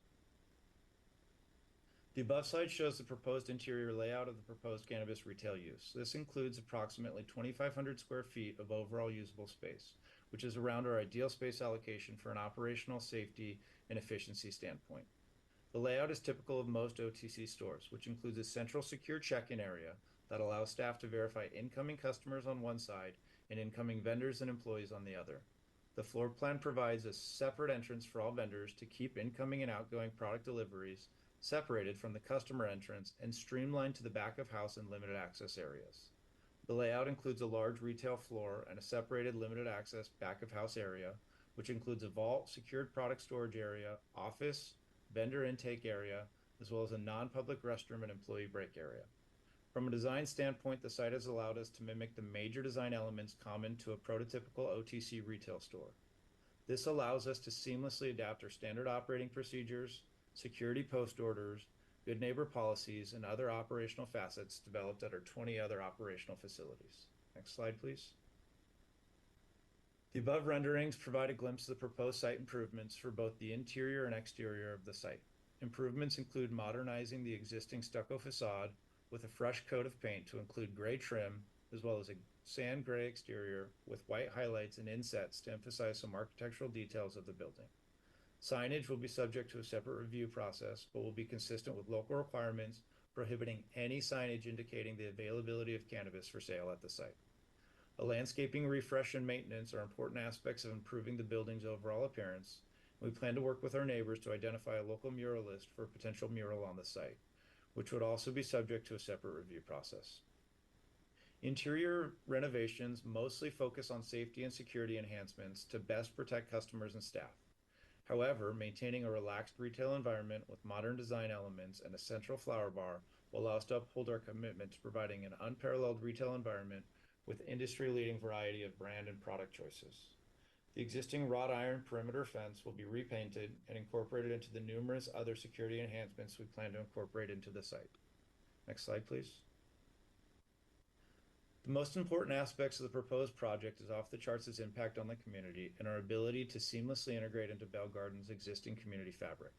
The above slide shows the proposed interior layout of the proposed cannabis retail use. This includes approximately 2,500 square feet of overall usable space, which is around our ideal space allocation for an operational safety and efficiency standpoint. The layout is typical of most OTC stores, which includes a central secure check-in area that allows staff to verify incoming customers on one side and incoming vendors and employees on the other. The floor plan provides a separate entrance for all vendors to keep incoming and outgoing product deliveries separated from the customer entrance and streamlined to the back of house and limited access areas. The layout includes a large retail floor and a separated limited access back of house area, which includes a vault, secured product storage area, office, vendor intake area, as well as a non-public restroom and employee break area. From a design standpoint, the site has allowed us to mimic the major design elements common to a prototypical OTC retail store. This allows us to seamlessly adapt our standard operating procedures, security post orders, good neighbor policies, and other operational facets developed at our 20 other operational facilities. Next slide, please. The above renderings provide a glimpse of the proposed site improvements for both the interior and exterior of the site. Improvements include modernizing the existing stucco facade with a fresh coat of paint to include gray trim, as well as a sand gray exterior with white highlights and insets to emphasize some architectural details of the building. Signage will be subject to a separate review process, but will be consistent with local requirements prohibiting any signage indicating the availability of cannabis for sale at the site. A landscaping refresh and maintenance are important aspects of improving the building's overall appearance. We plan to work with our neighbors to identify a local muralist for a potential mural on the site, which would also be subject to a separate review process. Interior renovations mostly focus on safety and security enhancements to best protect customers and staff. However, maintaining a relaxed retail environment with modern design elements and a central flower bar will allow us to uphold our commitment to providing an unparalleled retail environment with industry-leading variety of brand and product choices. The existing wrought iron perimeter fence will be repainted and incorporated into the numerous other security enhancements we plan to incorporate into the site. Next slide, please. The most important aspects of the proposed project is off the charts its impact on the community and our ability to seamlessly integrate into Bell Garden's existing community fabric.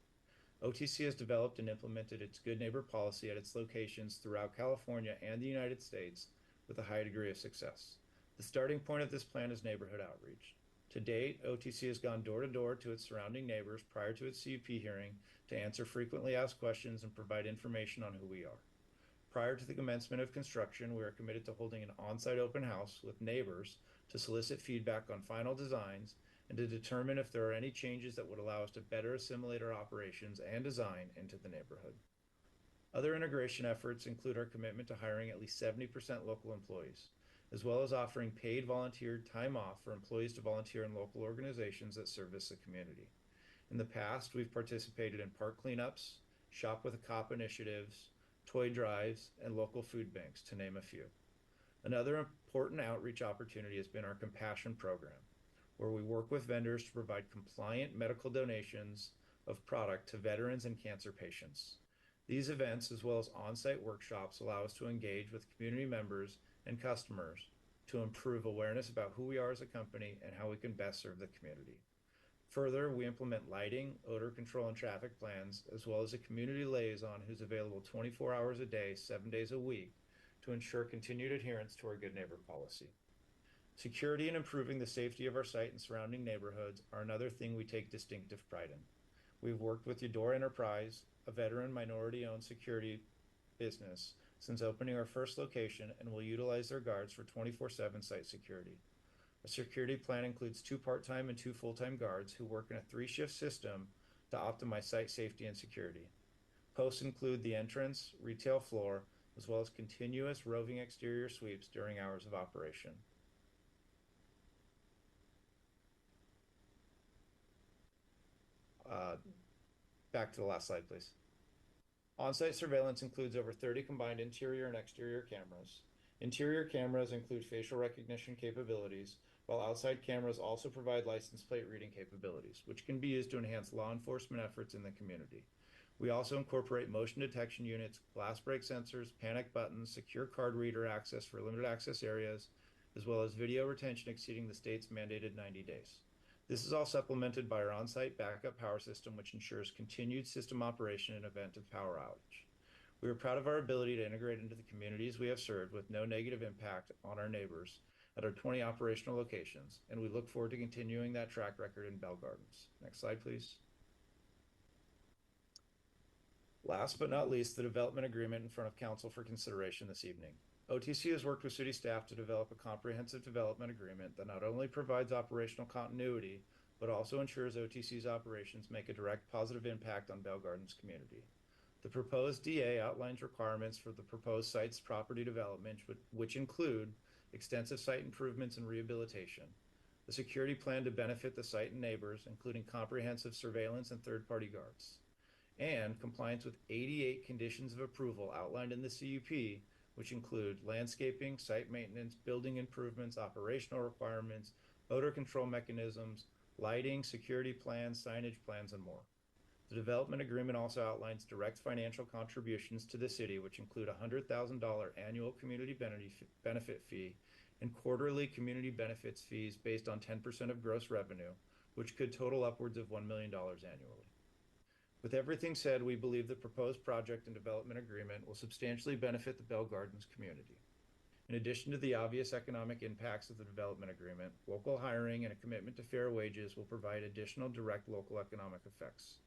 OTC has developed and implemented its Good Neighbor policy at its locations throughout California and the United States with a high degree of success. The starting point of this plan is neighborhood outreach. To date, OTC has gone door to door to its surrounding neighbors prior to its CUP hearing to answer frequently asked questions and provide information on who we are. Prior to the commencement of construction, we are committed to holding an on-site open house with neighbors to solicit feedback on final designs and to determine if there are any changes that would allow us to better assimilate our operations and design into the neighborhood. Other integration efforts include our commitment to hiring at least 70% local employees, as well as offering paid volunteer time off for employees to volunteer in local organizations that service the community. In the past, we've participated in park cleanups, Shop with a Cop initiatives, toy drives, and local food banks, to name a few. Another important outreach opportunity has been our Compassion program, where we work with vendors to provide compliant medical donations of product to veterans and cancer patients. These events, as well as on-site workshops, allow us to engage with community members and customers to improve awareness about who we are as a company and how we can best serve the community. Further, we implement lighting, odor control, and traffic plans, as well as a community liaison who's available 24 hours a day, 7 days a week, to ensure continued adherence to our Good Neighbor policy. Security and improving the safety of our site and surrounding neighborhoods are another thing we take distinctive pride in. We've worked with Eudora Enterprise, a veteran minority-owned security business, since opening our first location and will utilize their guards for 24/7 site security. A security plan includes 2 part-time and 2 full-time guards who work in a 3-shift system to optimize site safety and security. Posts include the entrance, retail floor, as well as continuous roving exterior sweeps during hours of operation. Back to the last slide, please. On-site surveillance includes over 30 combined interior and exterior cameras. Interior cameras include facial recognition capabilities, while outside cameras also provide license plate reading capabilities, which can be used to enhance law enforcement efforts in the community. We also incorporate motion detection units, glass break sensors, panic buttons, secure card reader access for limited access areas, as well as video retention exceeding the state's mandated 90 days. This is all supplemented by our on-site backup power system, which ensures continued system operation in event of power outage. We are proud of our ability to integrate into the communities we have served with no negative impact on our neighbors at our 20 operational locations, and we look forward to continuing that track record in Bell Gardens. Next slide, please. Last but not least, the development agreement in front of council for consideration this evening. OTC has worked with city staff to develop a comprehensive development agreement that not only provides operational continuity, but also ensures OTC's operations make a direct positive impact on Bell Gardens community. The proposed DA outlines requirements for the proposed site's property development, which include extensive site improvements and rehabilitation, the security plan to benefit the site and neighbors, including comprehensive surveillance and third-party guards, and compliance with 88 conditions of approval outlined in the CUP, which include landscaping, site maintenance, building improvements, operational requirements, odor control mechanisms, lighting, security plans, signage plans, and more. The development agreement also outlines direct financial contributions to the city, which include a $100,000 annual community benefit fee and quarterly community benefits fees based on 10% of gross revenue, which could total upwards of $1 million annually. With everything said, we believe the proposed project and development agreement will substantially benefit the Bell Gardens community. In addition to the obvious economic impacts of the development agreement, local hiring and a commitment to fair wages will provide additional direct local economic effects.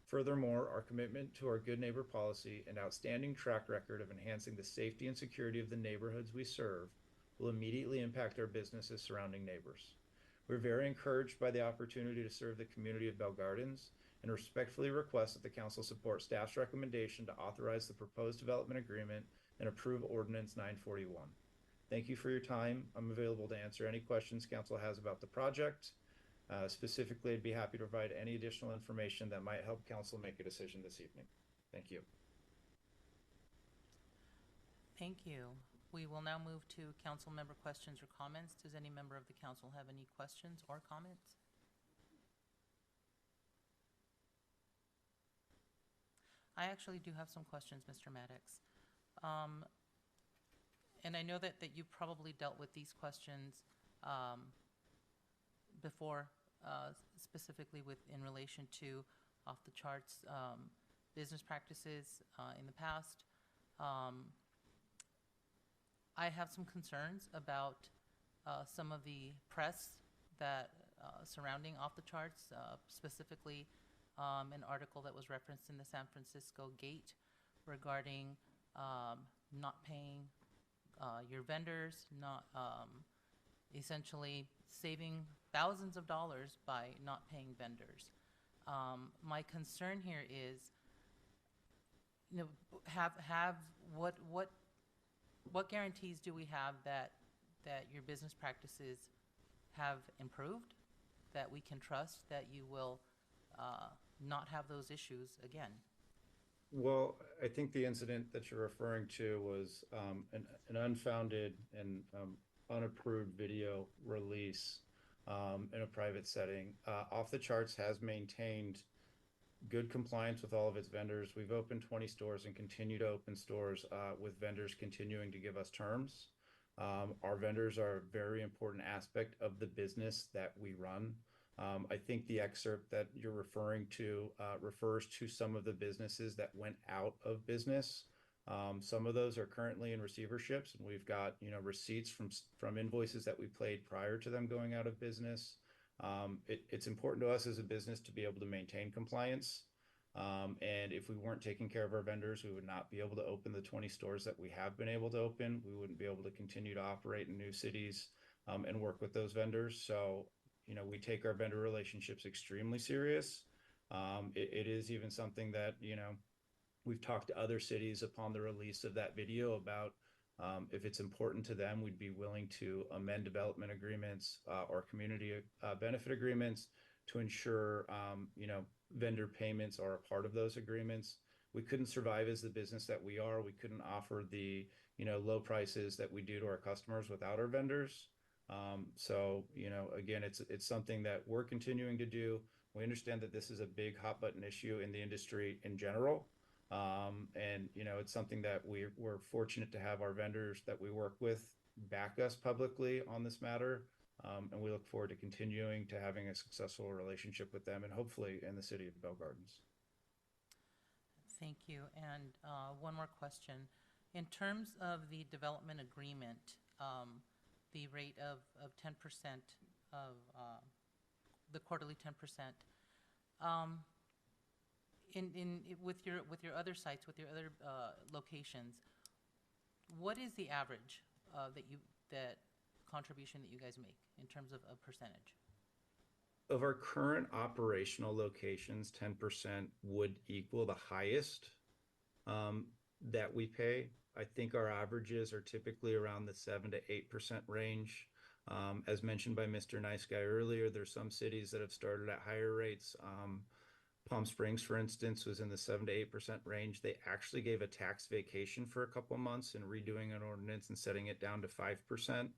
Furthermore, our commitment to our good neighbor policy and outstanding track record of enhancing the safety and security of the neighborhoods we serve will immediately impact our businesses surrounding neighbors. We're very encouraged by the opportunity to serve the community of Bell Gardens and respectfully request that the council support staff's recommendation to authorize the proposed development agreement and approve Ordinance 941. Thank you for your time. I'm available to answer any questions council has about the project. Specifically, I'd be happy to provide any additional information that might help council make a decision this evening. Thank you. Thank you. We will now move to council member questions or comments. Does any member of the council have any questions or comments? I actually do have some questions, Mr. Maddox. And I know that you've probably dealt with these questions before, specifically in relation to off-the-charts business practices in the past. I have some concerns about some of the press that surrounding off-the-charts, specifically an article that was referenced in the San Francisco Gate regarding not paying your vendors, not essentially saving thousands of dollars by not paying vendors. My concern here is, what guarantees do we have that your business practices have improved, that we can trust that you will not have those issues again? Well, I think the incident that you're referring to was an unfounded and unapproved video release in a private setting. Off the Charts has maintained good compliance with all of its vendors. We've opened 20 stores and continue to open stores with vendors continuing to give us terms. Our vendors are a very important aspect of the business that we run. I think the excerpt that you're referring to refers to some of the businesses that went out of business. Some of those are currently in receiverships, and we've got receipts from invoices that we paid prior to them going out of business. It's important to us as a business to be able to maintain compliance. And if we weren't taking care of our vendors, we would not be able to open the 20 stores that we have been able to open. We wouldn't be able to continue to operate in new cities and work with those vendors. So, we take our vendor relationships extremely serious. It is even something that, we've talked to other cities upon the release of that video about if it's important to them, we'd be willing to amend development agreements or community benefit agreements to ensure, vendor payments are a part of those agreements. We couldn't survive as the business that we are. We couldn't offer the, low prices that we do to our customers without our vendors. So, again, it's something that we're continuing to do. We understand that this is a big hot button issue in the industry in general. And, it's something that we're fortunate to have our vendors that we work with back us publicly on this matter. And we look forward to continuing to having a successful relationship with them and hopefully in the city of Bell Gardens. Thank you. And one more question. In terms of the development agreement, the rate of 10% of the quarterly 10%. With your other sites, with your other locations, what is the average that contribution that you guys make in terms of a percentage? Of our current operational locations, 10% would equal the highest that we pay. I think our averages are typically around the 7 to 8% range. As mentioned by Mr. Nice Guy earlier, there's some cities that have started at higher rates. Palm Springs, for instance, was in the 7 to 8% range. They actually gave a tax vacation for a couple months and redoing an ordinance and setting it down to 5%.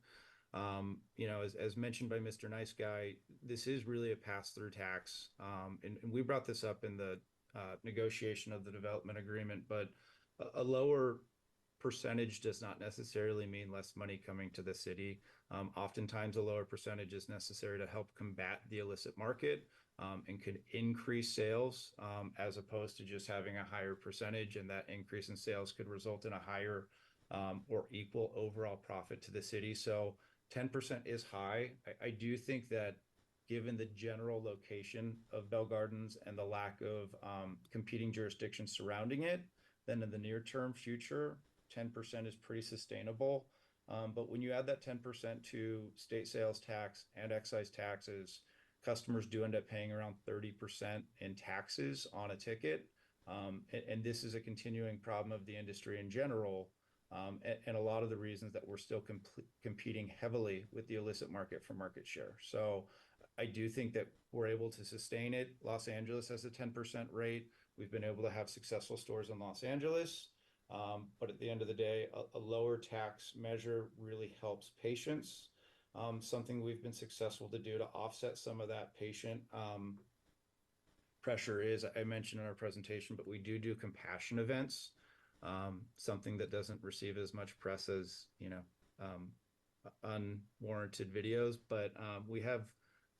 You know, as mentioned by Mr. Nice Guy, this is really a pass-through tax. And we brought this up in the negotiation of the development agreement, but a lower percentage does not necessarily mean less money coming to the city. Oftentimes, a lower percentage is necessary to help combat the illicit market and could increase sales as opposed to just having a higher percentage, and that increase in sales could result in a higher or equal overall profit to the city. So 10% is high. I do think that given the general location of Bell Gardens and the lack of competing jurisdictions surrounding it, then in the near term future, 10% is pretty sustainable. But when you add that 10% to state sales tax and excise taxes, customers do end up paying around 30% in taxes on a ticket. And this is a continuing problem of the industry in general. And a lot of the reasons that we're still competing heavily with the illicit market for market share. So I do think that we're able to sustain it. Los Angeles has a 10% rate. We've been able to have successful stores in Los Angeles. But at the end of the day, a lower tax measure really helps patients. Something we've been successful to do to offset some of that patient pressure is, I mentioned in our presentation, but we do compassion events. Something that doesn't receive as much press as, you know, unwarranted videos, but we have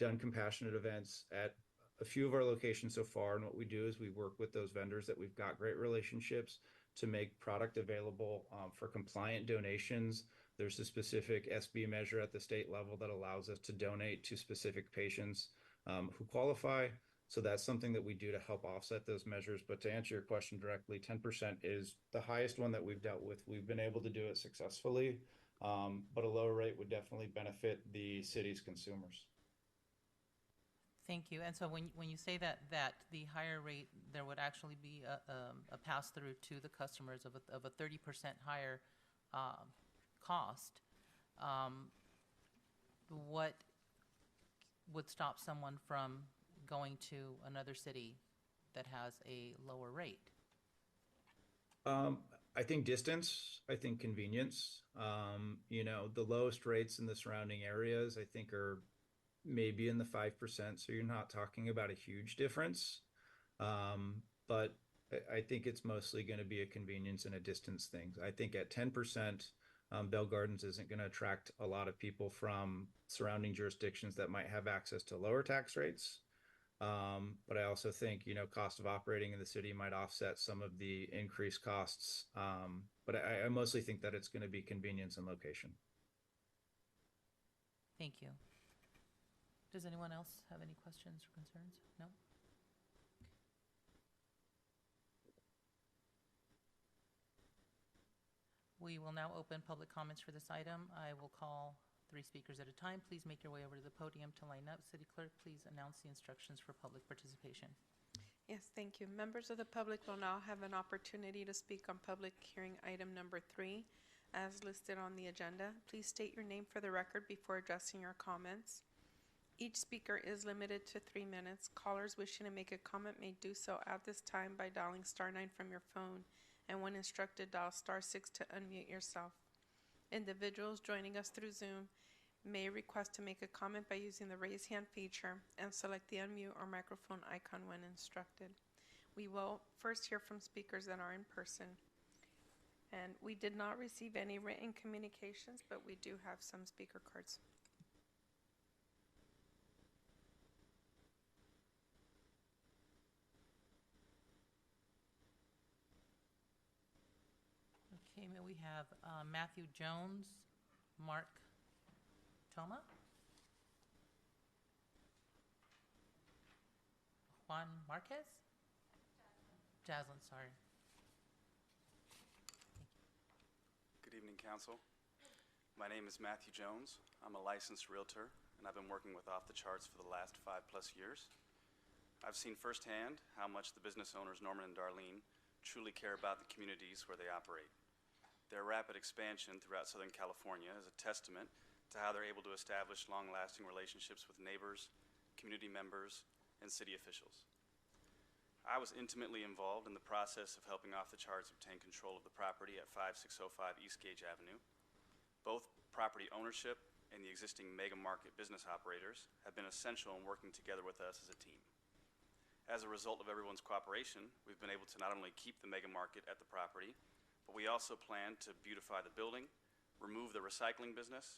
done compassionate events at a few of our locations so far. And what we do is we work with those vendors that we've got great relationships to make product available for compliant donations. There's a specific SB measure at the state level that allows us to donate to specific patients who qualify. So that's something that we do to help offset those measures. But to answer your question directly, 10% is the highest one that we've dealt with. We've been able to do it successfully, but a lower rate would definitely benefit the city's consumers. Thank you. And so when you say that the higher rate, there would actually be a pass-through to the customers of a 30% higher cost, what would stop someone from going to another city that has a lower rate? I think distance, I think convenience. You know, the lowest rates in the surrounding areas, I think, are maybe in the 5%. So you're not talking about a huge difference. But I think it's mostly going to be a convenience and a distance thing. I think at 10%, Bell Gardens isn't going to attract a lot of people from surrounding jurisdictions that might have access to lower tax rates. But I also think, you know, cost of operating in the city might offset some of the increased costs. But I mostly think that it's going to be convenience and location. Thank you. Does anyone else have any questions or concerns? No? We will now open public comments for this item. I will call 3 speakers at a time. Please make your way over to the podium to line up. City Clerk, please announce the instructions for public participation. Yes, thank you. Members of the public will now have an opportunity to speak on public hearing item number 3 as listed on the agenda. Please state your name for the record before addressing your comments. Each speaker is limited to 3 minutes. Callers wishing to make a comment may do so at this time by dialing *9 from your phone, and when instructed, dial *6 to unmute yourself. Individuals joining us through Zoom may request to make a comment by using the raise hand feature and select the unmute or microphone icon when instructed. We will first hear from speakers that are in person. And we did not receive any written communications, but we do have some speaker cards. Okay, may we have Matthew Jones, Mark Toma, Juan Marquez? Jaslyn, sorry. Good evening, Council. My name is Matthew Jones. I'm a licensed realtor, and I've been working with Off the Charts for the last 5+ years. I've seen firsthand how much the business owners, Norman and Darlene, truly care about the communities where they operate. Their rapid expansion throughout Southern California is a testament to how they're able to establish long-lasting relationships with neighbors, community members, and city officials. I was intimately involved in the process of helping Off the Charts obtain control of the property at 5605 East Gage Avenue. Both property ownership and the existing mega market business operators have been essential in working together with us as a team. As a result of everyone's cooperation, we've been able to not only keep the mega market at the property, but we also plan to beautify the building, remove the recycling business,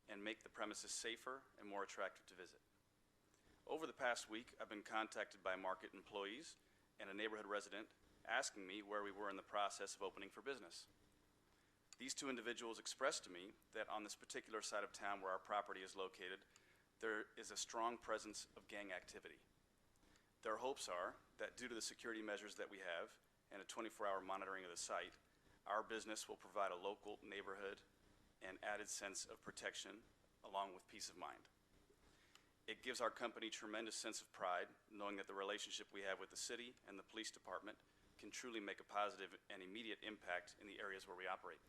and make the premises safer and more attractive to visit. Over the past week, I've been contacted by market employees and a neighborhood resident asking me where we were in the process of opening for business. These two individuals expressed to me that on this particular side of town where our property is located, there is a strong presence of gang activity. Their hopes are that due to the security measures that we have and a 24-hour monitoring of the site, our business will provide a local neighborhood and added sense of protection along with peace of mind. It gives our company tremendous sense of pride knowing that the relationship we have with the city and the police department can truly make a positive and immediate impact in the areas where we operate.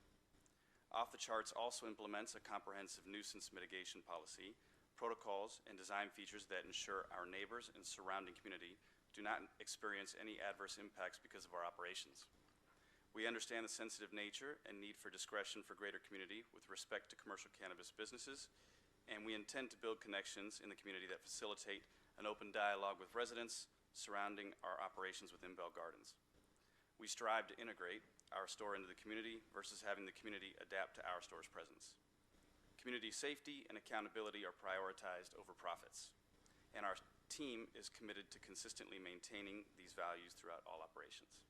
Off the Charts also implements a comprehensive nuisance mitigation policy, protocols, and design features that ensure our neighbors and surrounding community do not experience any adverse impacts because of our operations. We understand the sensitive nature and need for discretion for greater community with respect to commercial cannabis businesses, and we intend to build connections in the community that facilitate an open dialogue with residents surrounding our operations within Bell Gardens. We strive to integrate our store into the community versus having the community adapt to our store's presence. Community safety and accountability are prioritized over profits, and our team is committed to consistently maintaining these values throughout all operations.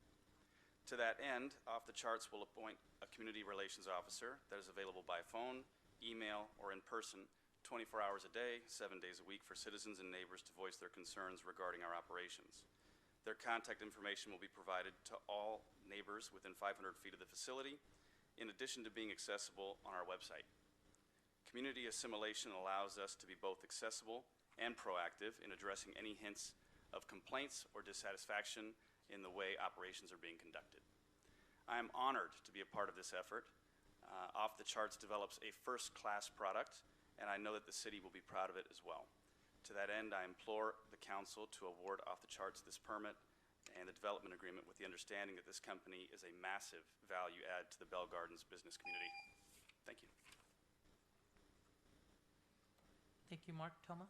To that end, Off the Charts will appoint a community relations officer that is available by phone, email, or in person 24 hours a day, 7 days a week for citizens and neighbors to voice their concerns regarding our operations. Their contact information will be provided to all neighbors within 500 feet of the facility, in addition to being accessible on our website. Community assimilation allows us to be both accessible and proactive in addressing any hints of complaints or dissatisfaction in the way operations are being conducted. I am honored to be a part of this effort. Off the Charts develops a first-class product, and I know that the city will be proud of it as well. To that end, I implore the council to award Off the Charts this permit and the development agreement with the understanding that this company is a massive value add to the Bell Gardens business community. Thank you. Thank you, Mark. Toma?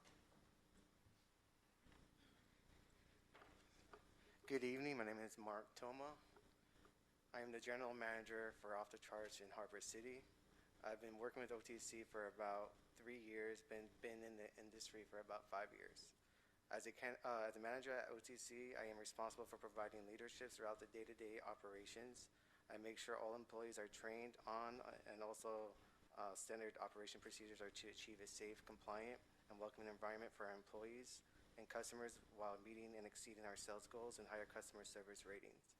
Good evening. My name is Mark Toma. I am the general manager for Off the Charts in Harbor City. I've been working with OTC for about 3 years, been in the industry for about 5 years. As a manager at OTC, I am responsible for providing leadership throughout the day-to-day operations. I make sure all employees are trained on and also standard operation procedures are to achieve a safe, compliant, and welcoming environment for our employees and customers while meeting and exceeding our sales goals and higher customer service ratings.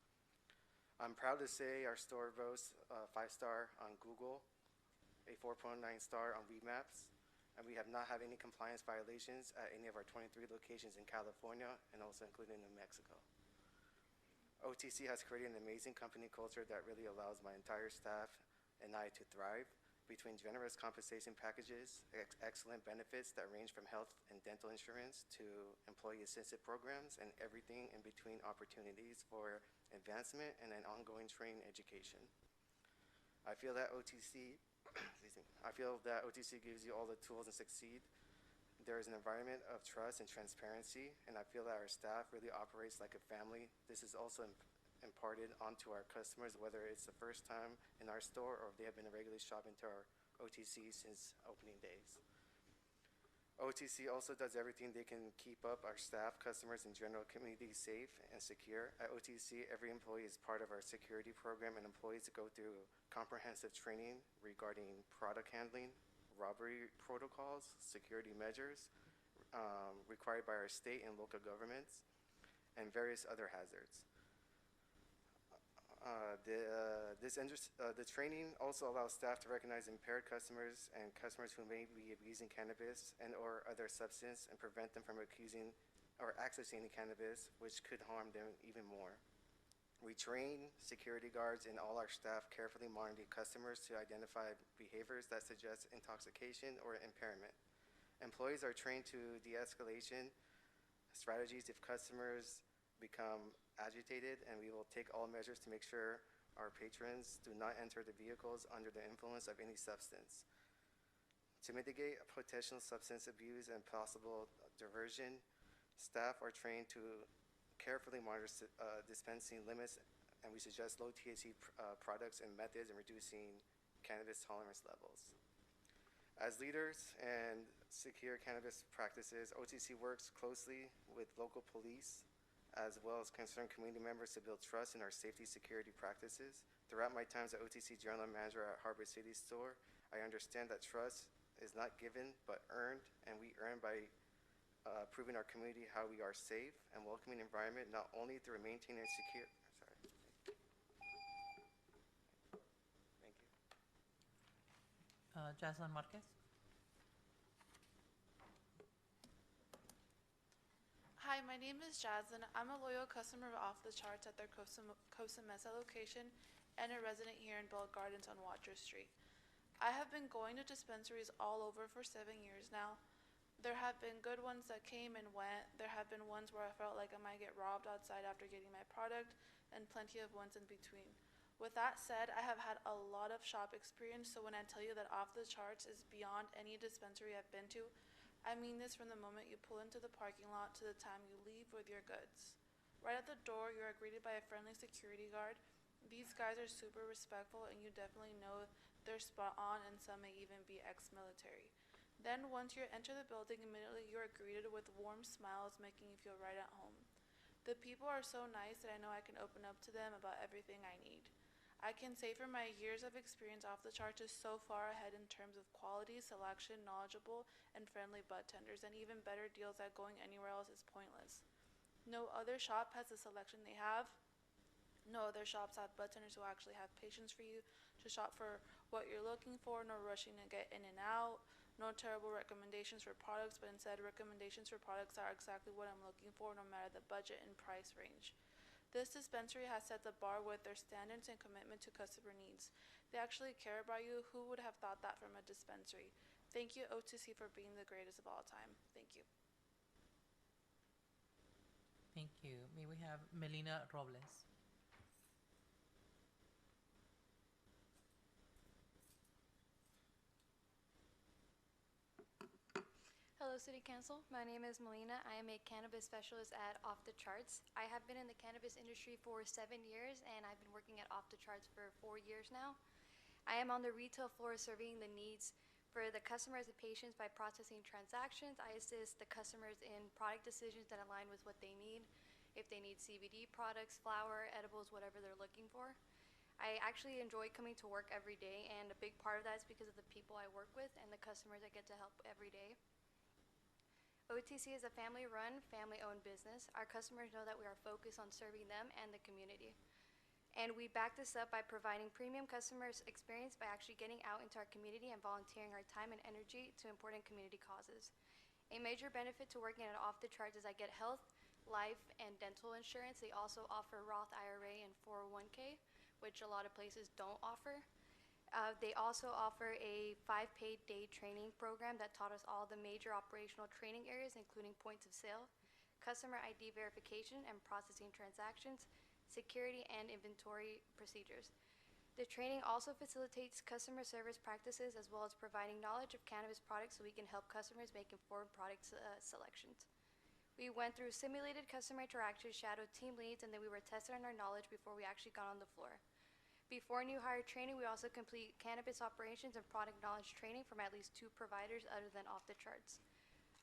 I'm proud to say our store boasts 5-star on Google, a 4.9 star on Weed Maps, and we have not had any compliance violations at any of our 23 locations in California and also including New Mexico. OTC has created an amazing company culture that really allows my entire staff and I to thrive between generous compensation packages, excellent benefits that range from health and dental insurance to employee assistance programs, and everything in between opportunities for advancement and an ongoing training education. I feel that OTC gives you all the tools to succeed. There is an environment of trust and transparency, and I feel that our staff really operates like a family. This is also imparted onto our customers, whether it's the first time in our store or if they have been regularly shopping to our OTC since opening days. OTC also does everything they can keep up our staff, customers, and general community safe and secure. At OTC, every employee is part of our security program, and employees go through comprehensive training regarding product handling, robbery protocols, security measures required by our state and local governments, and various other hazards. The training also allows staff to recognize impaired customers and customers who may be abusing cannabis and or other substance and prevent them from accusing or accessing cannabis, which could harm them even more. We train security guards and all our staff carefully monitor customers to identify behaviors that suggest intoxication or impairment. Employees are trained to de-escalation strategies if customers become agitated, and we will take all measures to make sure our patrons do not enter the vehicles under the influence of any substance. To mitigate potential substance abuse and possible diversion, staff are trained to carefully monitor dispensing limits, and we suggest low THC products and methods in reducing cannabis tolerance levels. As leaders and secure cannabis practices, OTC works closely with local police as well as concerned community members to build trust in our safety security practices. Throughout my time as an OTC General Manager at Harbor City Store, I understand that trust is not given but earned, and we earn by proving our community how we are safe and welcoming environment, not only through maintaining secure. Thank you. Jaslyn Marquez. Hi, my name is Jaslyn. I'm a loyal customer of Off the Charts at their Costa Mesa location and a resident here in Bell Gardens on Watcher Street. I have been going to dispensaries all over for 7 years now. There have been good ones that came and went. There have been ones where I felt like I might get robbed outside after getting my product, and plenty of ones in between. With that said, I have had a lot of shop experience, so when I tell you that Off the Charts is beyond any dispensary I've been to, I mean this from the moment you pull into the parking lot to the time you leave with your goods. Right at the door, you are greeted by a friendly security guard. These guys are super respectful, and you definitely know they're spot on, and some may even be ex-military. Then, once you enter the building, immediately you are greeted with warm smiles, making you feel right at home. The people are so nice that I know I can open up to them about everything I need. I can say for my years of experience, Off the Charts is so far ahead in terms of quality, selection, knowledgeable, and friendly budtenders, and even better deals that going anywhere else is pointless. No other shop has the selection they have. No other shops have budtenders who actually have patience for you to shop for what you're looking for, no rushing to get in and out. No terrible recommendations for products, but instead recommendations for products that are exactly what I'm looking for, no matter the budget and price range. This dispensary has set the bar with their standards and commitment to customer needs. They actually care about you. Who would have thought that from a dispensary? Thank you, OTC, for being the greatest of all time. Thank you. Thank you. May we have Melina Robles? Hello, City Council. My name is Melina. I am a cannabis specialist at Off the Charts. I have been in the cannabis industry for 7 years, and I've been working at Off the Charts for 4 years now. I am on the retail floor serving the needs for the customers and patients by processing transactions. I assist the customers in product decisions that align with what they need. If they need CBD products, flour, edibles, whatever they're looking for. I actually enjoy coming to work every day, and a big part of that is because of the people I work with and the customers I get to help every day. OTC is a family-run, family-owned business. Our customers know that we are focused on serving them and the community. And we back this up by providing premium customers experience by actually getting out into our community and volunteering our time and energy to important community causes. A major benefit to working at Off the Charts is I get health, life, and dental insurance. They also offer Roth IRA and 401k, which a lot of places don't offer. They also offer a 5 paid day training program that taught us all the major operational training areas, including points of sale, customer ID verification and processing transactions, security and inventory procedures. The training also facilitates customer service practices as well as providing knowledge of cannabis products so we can help customers make informed product selections. We went through simulated customer interactions, shadowed team leads, and then we were tested on our knowledge before we actually got on the floor. Before new hire training, we also complete cannabis operations and product knowledge training from at least 2 providers other than Off the Charts.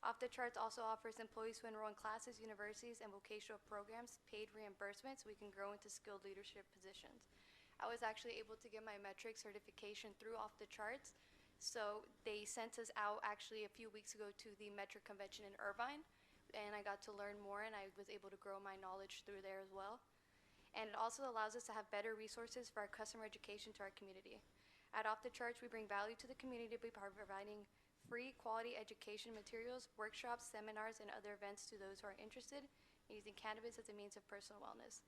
Off the Charts also offers employees who enroll in classes, universities, and vocational programs paid reimbursement so we can grow into skilled leadership positions. I was actually able to get my metric certification through Off the Charts, so they sent us out actually a few weeks ago to the metric convention in Irvine, and I got to learn more, and I was able to grow my knowledge through there as well. And it also allows us to have better resources for our customer education to our community. At Off the Charts, we bring value to the community by providing free quality education materials, workshops, seminars, and other events to those who are interested in using cannabis as a means of personal wellness.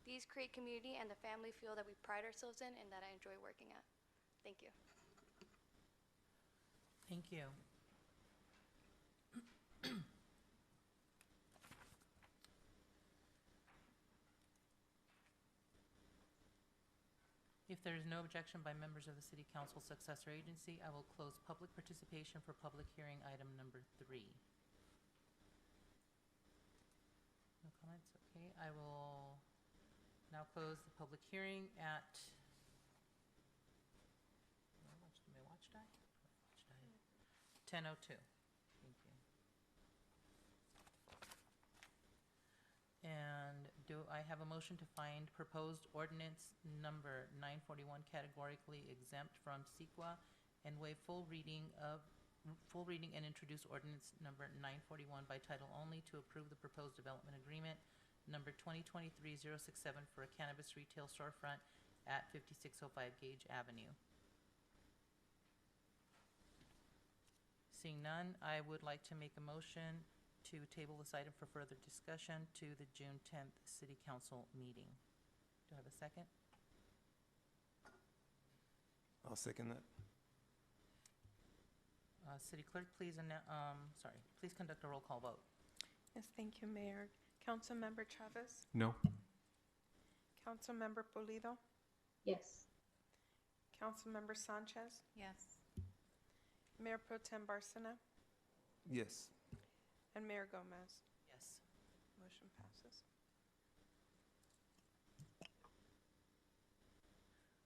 These create community and the family feel that we pride ourselves in and that I enjoy working at. Thank you. Thank you. If there is no objection by members of the City Council Successor Agency, I will close public participation for public hearing item number 3. No comments? Okay, I will now close the public hearing at, my watch die? 10:02. Thank you. And do I have a motion to find proposed ordinance number 941 categorically exempt from CEQA and waive full reading and introduce ordinance number 941 by title only to approve the proposed development agreement number 2023-067 for a cannabis retail storefront at 5605 Gage Avenue? Seeing none, I would like to make a motion to table this item for further discussion to the June 10th City Council meeting. Do I have a second? I'll second that. City Clerk, please please conduct a roll call vote. Yes, thank you, Mayor. Councilmember Chavez? No. Councilmember Pulido? Yes. Councilmember Sanchez? Yes. Mayor Pro Tem Barcena? Yes. And Mayor Gomez? Yes. Motion passes.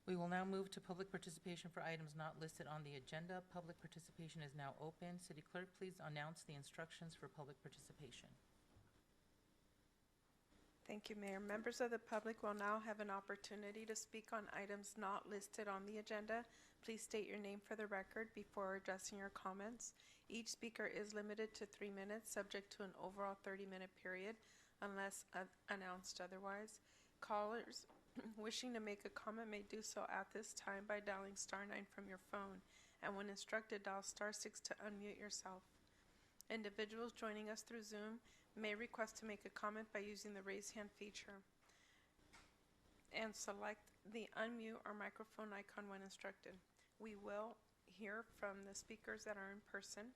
We will now move to public participation for items not listed on the agenda. Public participation is now open. City Clerk, please announce the instructions for public participation. Thank you, Mayor. Members of the public will now have an opportunity to speak on items not listed on the agenda. Please state your name for the record before addressing your comments. Each speaker is limited to 3 minutes, subject to an overall 30-minute period, unless announced otherwise. Callers wishing to make a comment may do so at this time by dialing *9 from your phone, and when instructed, dial *6 to unmute yourself. Individuals joining us through Zoom may request to make a comment by using the raise hand feature and select the unmute or microphone icon when instructed. We will hear from the speakers that are in person,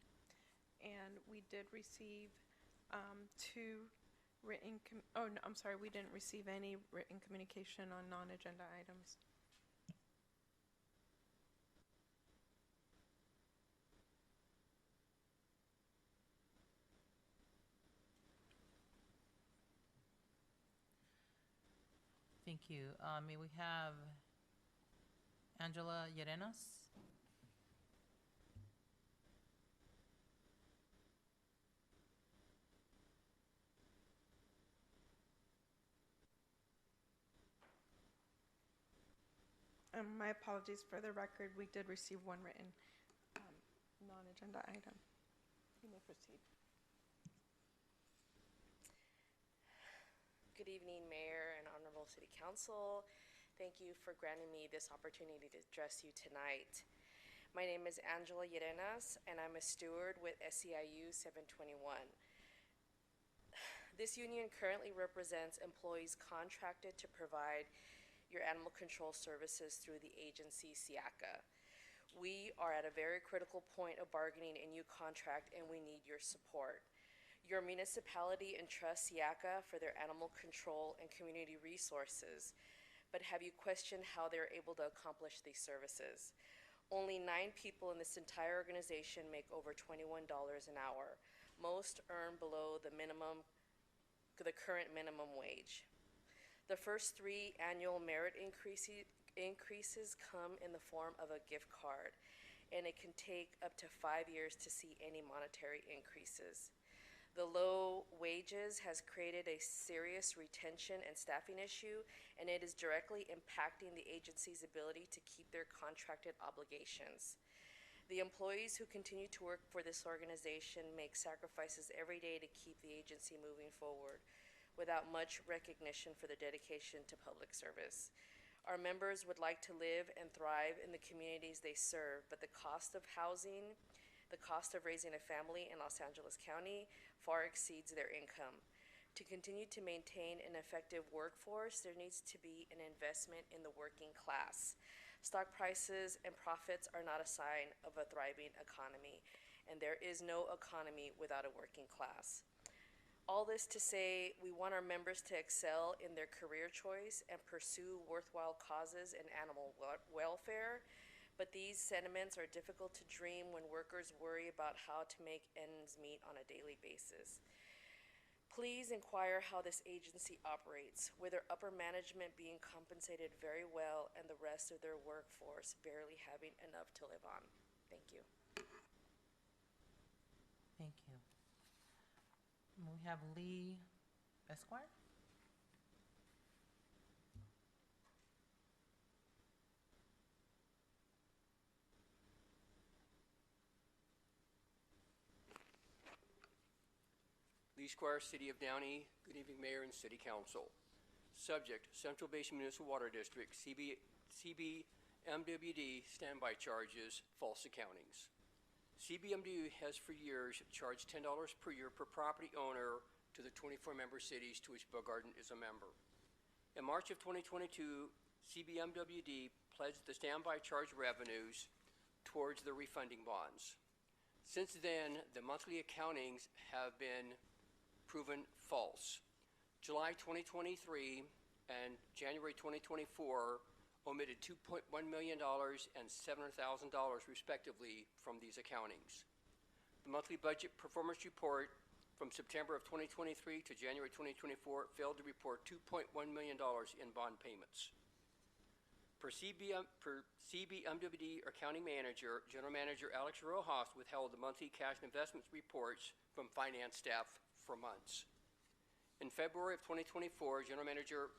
and we did receive we didn't receive any written communication on non-agenda items. Thank you. May we have Angela Llerenas? My apologies, for the record, we did receive one written non-agenda item. You may proceed. Good evening, Mayor and Honorable City Council. Thank you for granting me this opportunity to address you tonight. My name is Angela Llerenas, and I'm a steward with SEIU 721. This union currently represents employees contracted to provide your animal control services through the agency SIACA. We are at a very critical point of bargaining a new contract, and we need your support. Your municipality entrusts SIACA for their animal control and community resources, but have you questioned how they're able to accomplish these services? Only 9 people in this entire organization make over $21 an hour. Most earn below the current minimum wage. The first 3 annual merit increases come in the form of a gift card, and it can take up to 5 years to see any monetary increases. The low wages has created a serious retention and staffing issue, and it is directly impacting the agency's ability to keep their contracted obligations. The employees who continue to work for this organization make sacrifices every day to keep the agency moving forward, without much recognition for their dedication to public service. Our members would like to live and thrive in the communities they serve, but the cost of housing, the cost of raising a family in Los Angeles County far exceeds their income. To continue to maintain an effective workforce, there needs to be an investment in the working class. Stock prices and profits are not a sign of a thriving economy, and there is no economy without a working class. All this to say, we want our members to excel in their career choice and pursue worthwhile causes in animal welfare, but these sentiments are difficult to dream when workers worry about how to make ends meet on a daily basis. Please inquire how this agency operates, with their upper management being compensated very well and the rest of their workforce barely having enough to live on. Thank you. Thank you. We have Lee Esquire. Lee Squire, City of Downey. Good evening, Mayor and City Council. Subject, Central Basin Municipal Water District, CBMWD standby charges, false accountings. CBMW has for years charged $10 per year per property owner to the 24-member cities to which Bill Garden is a member. In March of 2022, CBMWD pledged the standby charge revenues towards the refunding bonds. Since then, the monthly accountings have been proven false. July 2023 and January 2024 omitted $2.1 million and $700,000 respectively from these accountings. The monthly budget performance report from September of 2023 to January 2024 failed to report $2.1 million in bond payments. Per CBMWD accounting manager, General Manager Alex Rojas withheld the monthly cash investments reports from finance staff for months. In February of 2024, General Manager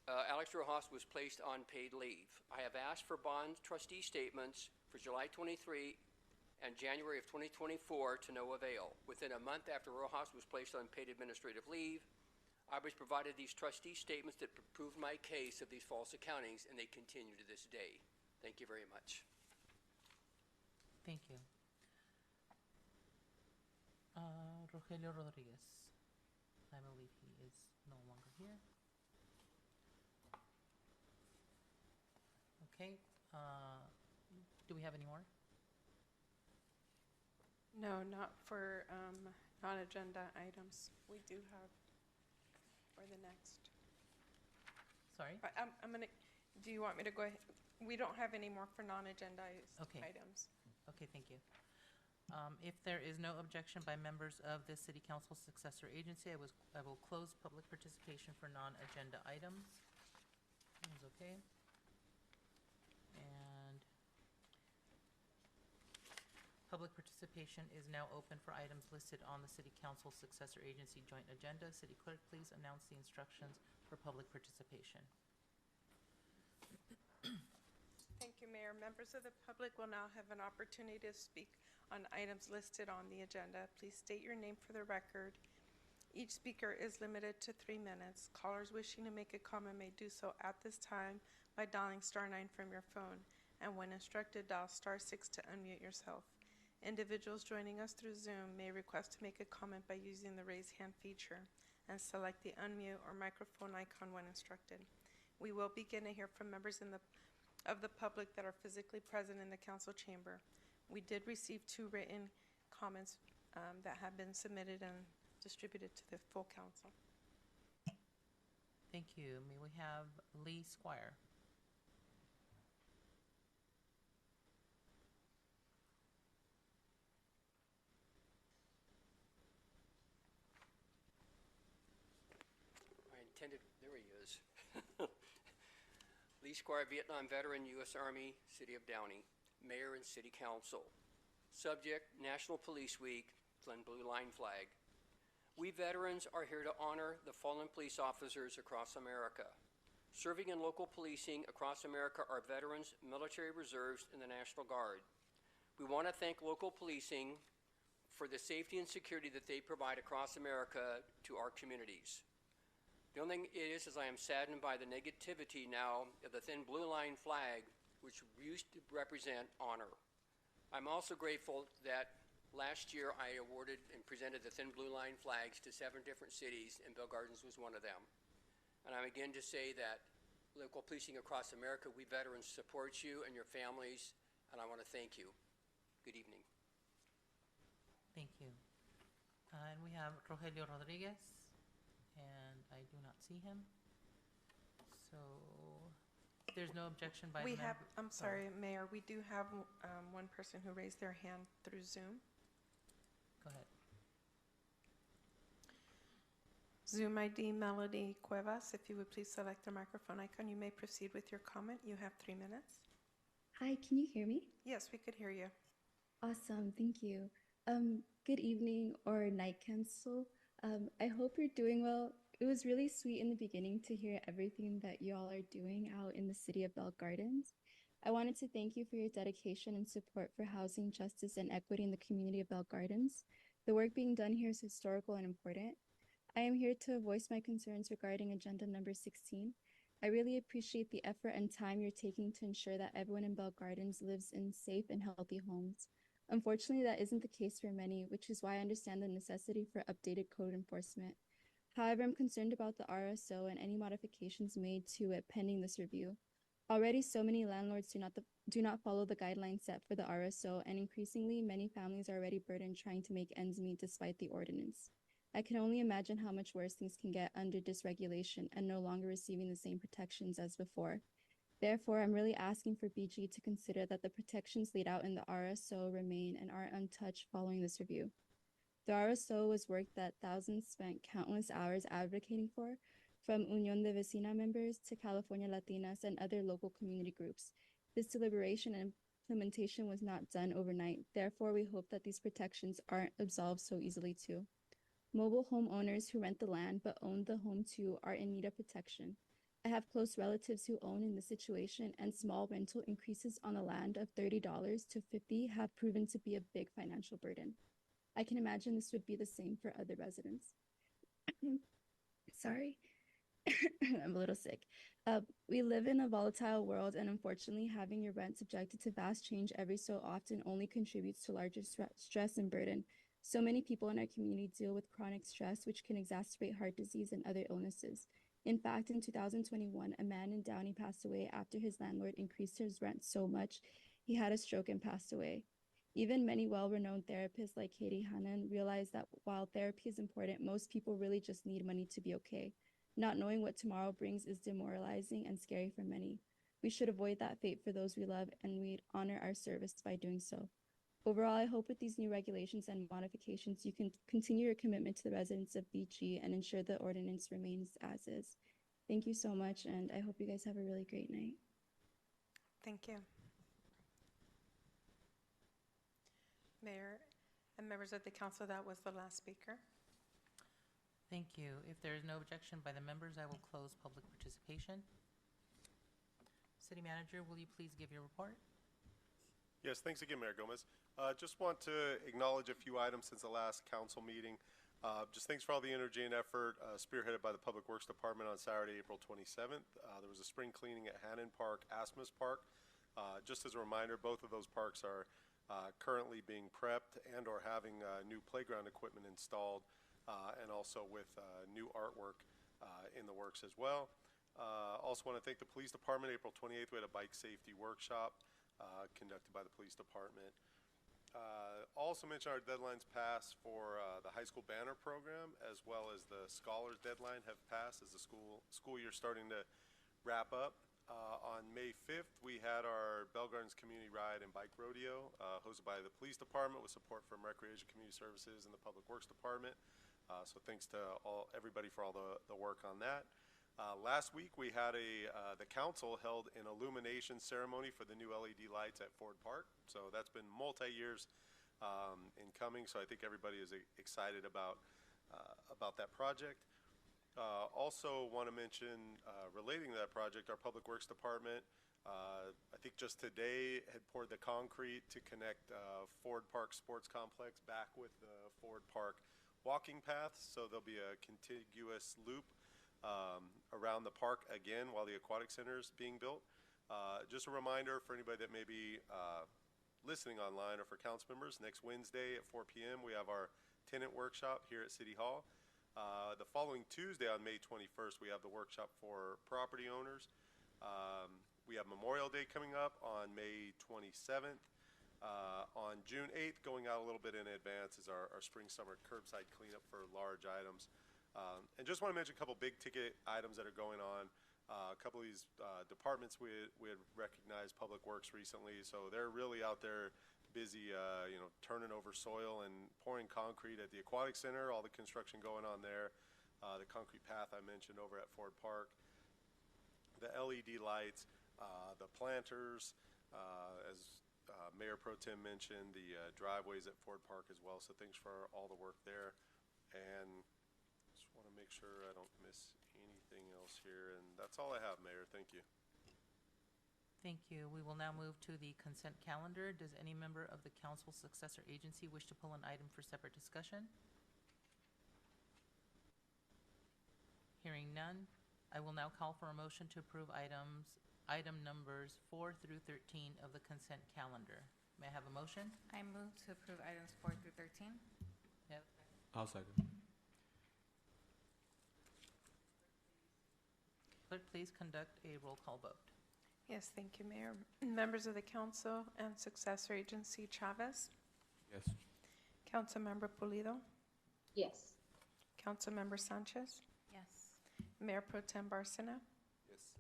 Alex Rojas was placed on paid leave. I have asked for bond trustee statements for July 23 and January of 2024 to no avail. Within a month after Rojas was placed on paid administrative leave, I was provided these trustee statements that proved my case of these false accountings, and they continue to this day. Thank you very much. Thank you. Rogelio Rodriguez. I believe he is no longer here. Okay. Do we have any more? No, not for non-agenda items. We do have for the next. Sorry? I'm gonna, do you want me to go ahead? We don't have any more for non-agenda Okay. items. Okay, thank you. If there is no objection by members of the City Council Successor Agency, I will close public participation for non-agenda items. Is okay. And public participation is now open for items listed on the City Council Successor Agency joint agenda. City Clerk, please announce the instructions for public participation. Thank you, Mayor. Members of the public will now have an opportunity to speak on items listed on the agenda. Please state your name for the record. Each speaker is limited to 3 minutes. Callers wishing to make a comment may do so at this time by dialing *9 from your phone, and when instructed, dial *6 to unmute yourself. Individuals joining us through Zoom may request to make a comment by using the raise hand feature and select the unmute or microphone icon when instructed. We will begin to hear from members of the public that are physically present in the council chamber. We did receive 2 written comments that have been submitted and distributed to the full council. Thank you. May we have Lee Squire? I intended, there he is. Lee Squire, Vietnam veteran, U.S. Army, City of Downey, Mayor and City Council. Subject, National Police Week, Glen Blue Line Flag. We veterans are here to honor the fallen police officers across America. Serving in local policing across America are veterans, military reserves, and the National Guard. We want to thank local policing for the safety and security that they provide across America to our communities. The only thing is I am saddened by the negativity now of the thin blue line flag, which used to represent honor. I'm also grateful that Last year, I awarded and presented the Thin Blue Line flags to 7 different cities, and Bell Gardens was one of them. And I'm again to say that local policing across America, we veterans support you and your families, and I want to thank you. Good evening. Thank you. And we have Rogelio Rodriguez, and I do not see him. So if there's no objection by the We have, member. I'm sorry, Mayor, we do have one person who raised their hand through Zoom. Go ahead. Zoom ID Melody Cuevas, if you would please select the microphone icon, you may proceed with your comment. You have 3 minutes. Hi, can you hear me? Yes, we could hear you. Awesome, thank you. Good evening or night, Council. I hope you're doing well. It was really sweet in the beginning to hear everything that you all are doing out in the city of Bell Gardens. I wanted to thank you for your dedication and support for housing, justice, and equity in the community of Bell Gardens. The work being done here is historical and important. I am here to voice my concerns regarding agenda number 16. I really appreciate the effort and time you're taking to ensure that everyone in Bell Gardens lives in safe and healthy homes. Unfortunately, that isn't the case for many, which is why I understand the necessity for updated code enforcement. However, I'm concerned about the RSO and any modifications made to it pending this review. Already, so many landlords do not follow the guidelines set for the RSO, and increasingly, many families are already burdened trying to make ends meet despite the ordinance. I can only imagine how much worse things can get under dysregulation and no longer receiving the same protections as before. Therefore, I'm really asking for BG to consider that the protections laid out in the RSO remain and are untouched following this review. The RSO was work that thousands spent countless hours advocating for, from Unión de Vecina members to California Latinas and other local community groups. This deliberation and implementation was not done overnight. Therefore, we hope that these protections aren't absolved so easily too. Mobile homeowners who rent the land but own the home too are in need of protection. I have close relatives who own in this situation, and small rental increases on the land of $30 to $50 have proven to be a big financial burden. I can imagine this would be the same for other residents. Sorry, I'm a little sick. We live in a volatile world, and unfortunately, having your rent subjected to vast change every so often only contributes to larger stress and burden. So many people in our community deal with chronic stress, which can exacerbate heart disease and other illnesses. In fact, in 2021, a man in Downey passed away after his landlord increased his rent so much he had a stroke and passed away. Even many well-renowned therapists like Katie Hannan realize that while therapy is important, most people really just need money to be okay. Not knowing what tomorrow brings is demoralizing and scary for many. We should avoid that fate for those we love, and we'd honor our service by doing so. Overall, I hope with these new regulations and modifications, you can continue your commitment to the residents of BG and ensure the ordinance remains as is. Thank you so much, and I hope you guys have a really great night. Thank you. Mayor and members of the council, that was the last speaker. Thank you. If there is no objection by the members, I will close public participation. City Manager, will you please give your report? Yes, thanks again, Mayor Gomez. Just want to acknowledge a few items since the last council meeting. Just thanks for all the energy and effort spearheaded by the Public Works Department on Saturday, April 27th. There was a spring cleaning at Hannon Park, Asmus Park. Just as a reminder, both of those parks are currently being prepped and or having new playground equipment installed, and also with new artwork in the works as well. Also want to thank the Police Department. April 28th, we had a bike safety workshop conducted by the Police Department. Also mention our deadlines passed for the high school banner program, as well as the scholars deadline have passed as the school year starting to wrap up. On May 5th, we had our Bell Gardens Community Ride and Bike Rodeo hosted by the Police Department with support from Recreation Community Services and the Public Works Department. So thanks to everybody for all the work on that. Last week, we had the council held an illumination ceremony for the new LED lights at Ford Park. So that's been multi-years in coming. So I think everybody is excited about that project. Also want to mention, relating to that project, our Public Works Department, I think just today had poured the concrete to connect Ford Park Sports Complex back with the Ford Park walking paths. So there'll be a contiguous loop around the park again while the aquatic center is being built. Just a reminder for anybody that may be listening online or for council members, next Wednesday at 4 p.m. we have our tenant workshop here at City Hall. The following Tuesday on May 21st, we have the workshop for property owners. We have Memorial Day coming up on May 27th. On June 8th, going out a little bit in advance, is our spring summer curbside cleanup for large items. And just want to mention a couple big ticket items that are going on. A couple of these departments we had recognized Public Works recently, so they're really out there busy, turning over soil and pouring concrete at the Aquatic Center, all the construction going on there, the concrete path I mentioned over at Ford Park, the LED lights, the planters, as Mayor Pro Tem mentioned, the driveways at Ford Park as well, so thanks for all the work there. And just want to make sure I don't miss anything else here, and that's all I have, Mayor. Thank you. Thank you. We will now move to the consent calendar. Does any member of the council successor agency wish to pull an item for separate discussion? Hearing none, I will now call for a motion to approve item numbers 4 through 13 of the consent calendar. May I have a motion? I move to approve items 4 through 13. Yep. I'll second. Clerk, please conduct a roll call vote. Yes, thank you, Mayor. Members of the council and successor agency, Chavez. Yes. Councilmember Pulido. Yes. Councilmember Sanchez. Yes. Mayor Pro Tem Barcena. Yes.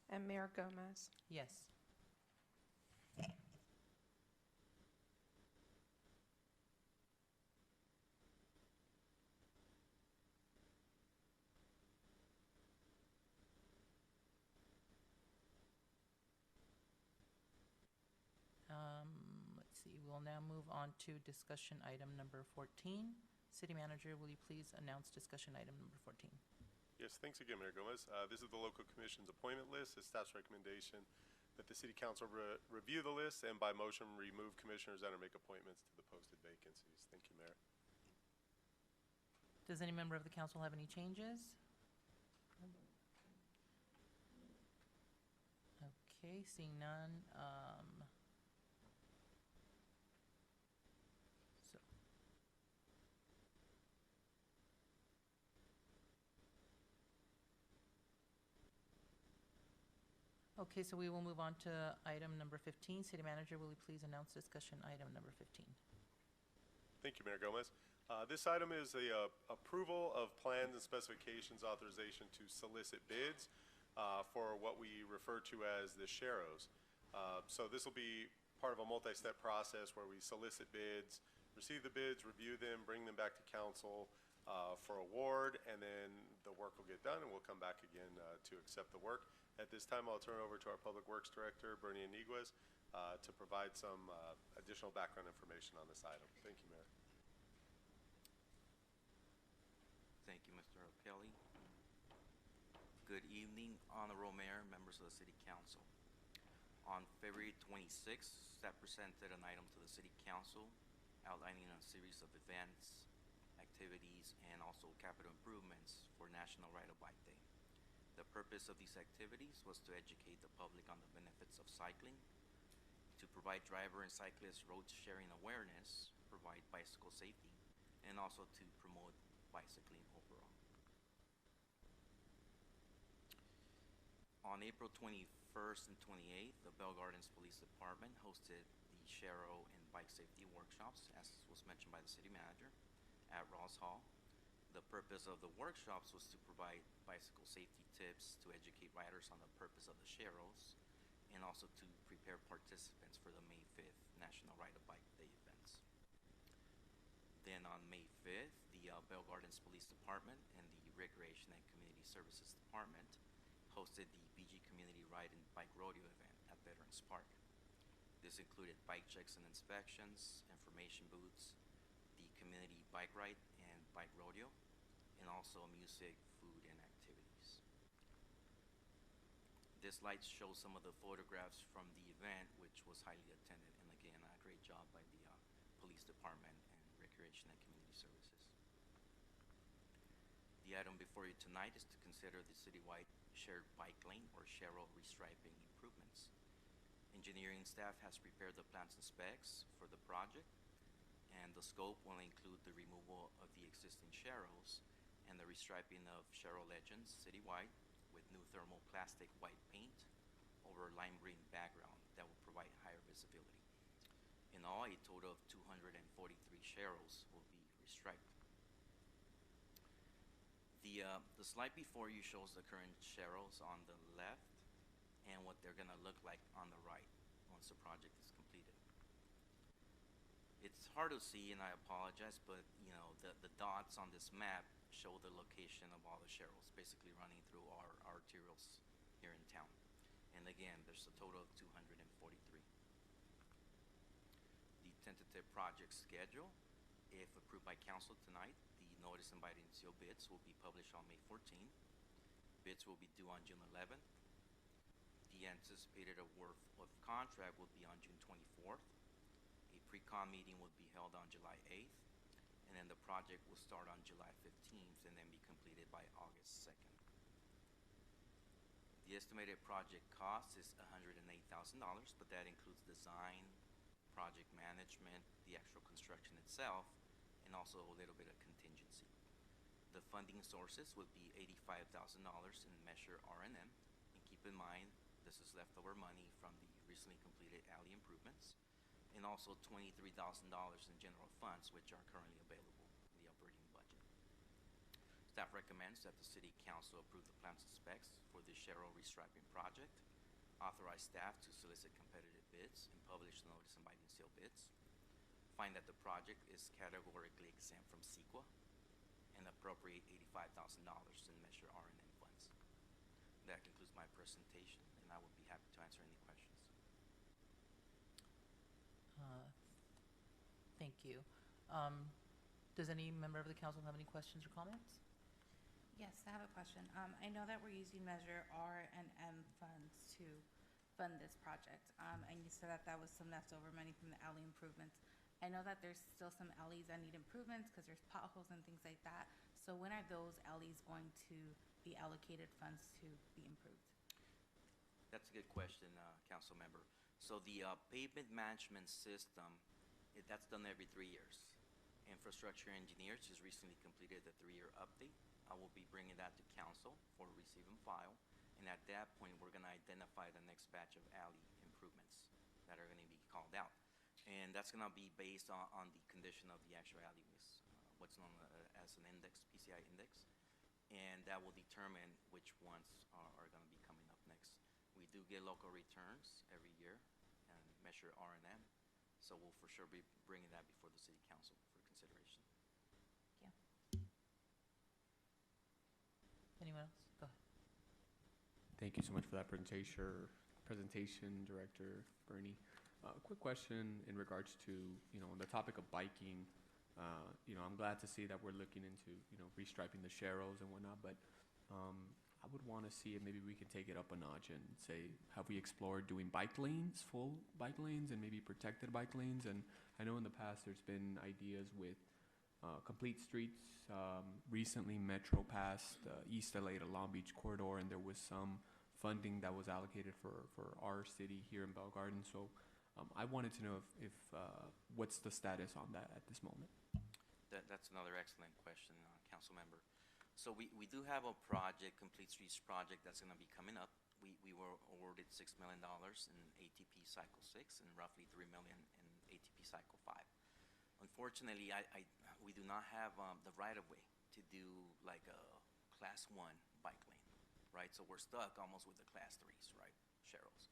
And Mayor Gomez. Yes. Let's see, we'll now move on to discussion item number 14. City Manager, will you please announce discussion item number 14? Yes, thanks again, Mayor Gomez. This is the local commission's appointment list. It's staff's recommendation that the city council review the list and by motion remove commissioners and or make appointments to the posted vacancies. Thank you, Mayor. Does any member of the council have any changes? Okay, seeing none. So. Okay, so we will move on to item number 15. City Manager, will you please announce discussion item number 15? Thank you, Mayor Gomez. This item is the approval of plans and specifications authorization to solicit bids for what we refer to as the SHAROs. So this will be part of a multi-step process where we solicit bids, receive the bids, review them, bring them back to council for award, and then the work will get done and we'll come back again to accept the work. At this time, I'll turn it over to our Public Works Director, Bernie Iniguez, to provide some additional background information on this item. Thank you, Mayor. Thank you, Mr. Kelly. Good evening, Honorable Mayor, members of the City Council. On February 26th, staff presented an item to the City Council outlining a series of events, activities, and also capital improvements for National Ride-a-Bike Day. The purpose of these activities was to educate the public on the benefits of cycling, to provide driver and cyclist road sharing awareness, provide bicycle safety, and also to promote bicycling overall. On April 21st and 28th, the Bell Gardens Police Department hosted the Sharo and Bike Safety Workshops, as was mentioned by the City Manager, at Ross Hall. The purpose of the workshops was to provide bicycle safety tips, to educate riders on the purpose of the Sharos, and also to prepare participants for the May 5th National Ride-a-Bike Day events. Then on May 5th, the Bell Gardens Police Department and the Recreation and Community Services Department hosted the BG Community Ride and Bike Rodeo event at Veterans Park. This included bike checks and inspections, information booths, the community bike ride and bike rodeo, and also music, food, and activities. This slide shows some of the photographs from the event, which was highly attended, and again, a great job by the Police Department and Recreation and Community Services. The item before you tonight is to consider the citywide shared bike lane or Sharo restriping improvements. Engineering staff has prepared the plans and specs for the project, and the scope will include the removal of the existing sharrows and the restriping of sharrow legends citywide with new thermal plastic white paint over lime green background that will provide higher visibility. In all, a total of 243 sharrows will be restriped. The slide before you shows the current sharrows on the left and what they're gonna look like on the right once the project is completed. It's hard to see, and I apologize, but you know, the dots on this map show the location of all the sharrows, basically running through our arterials here in town. And again, there's a total of 243. The tentative project schedule, if approved by council tonight, the notice inviting sealed bids will be published on May 14th. Bids will be due on June 11th. The anticipated award of contract will be on June 24th. A pre-con meeting will be held on July 8th, and then the project will start on July 15th and then be completed by August 2nd. The estimated project cost is $108,000, but that includes design, project management, the actual construction itself, and also a little bit of contingency. The funding sources would be $85,000 in Measure R&M, and keep in mind this is leftover money from the recently completed alley improvements, and also $23,000 in general funds, which are currently available in the operating budget. Staff recommends that the City Council approve the plans and specs for the sharrow restriping project, authorize staff to solicit competitive bids, and publish the notice inviting sealed bids, find that the project is categorically exempt from CEQA, and appropriate $85,000 in Measure R&M funds. That concludes my presentation, and I would be happy to answer any questions. Thank you. Does any member of the council have any questions or comments? Yes, I have a question. I know that we're using Measure R and M funds to fund this project, and you said that that was some leftover money from the alley improvements. I know that there's still some alleys that need improvements because there's potholes and things like that. So when are those alleys going to be allocated funds to be improved? That's a good question, council member. So the pavement management system, that's done every 3 years. Infrastructure engineers just recently completed the 3-year update. I will be bringing that to council for receive and file, and at that point, we're gonna identify the next batch of alley improvements that are gonna be called out. And that's gonna be based on the condition of the actual alleyways, what's known as an index, PCI index, and that will determine which ones are gonna be coming up next. We do get local returns every year and Measure R&M, so we'll for sure be bringing that before the City Council for consideration. Thank you. Anyone else? Go ahead. Thank you so much for that presentation, Director Bernie. Quick question in regards to, the topic of biking. I'm glad to see that we're looking into, restriping the sharrows and whatnot, but I would want to see if maybe we could take it up a notch and say, have we explored doing bike lanes, full bike lanes, and maybe protected bike lanes? And I know in the past there's been ideas with complete streets. Recently, Metro passed East LA to Long Beach corridor, and there was some funding that was allocated for our city here in Bell Garden. So I wanted to know if what's the status on that at this moment? That's another excellent question, council member. So we do have a project, Complete Streets project, that's gonna be coming up. We were awarded $6 million in ATP Cycle 6 and roughly $3 million in ATP Cycle 5. Unfortunately, we do not have the right-of-way to do like a Class 1 bike lane, right? So we're stuck almost with the Class 3s, right, sharrows.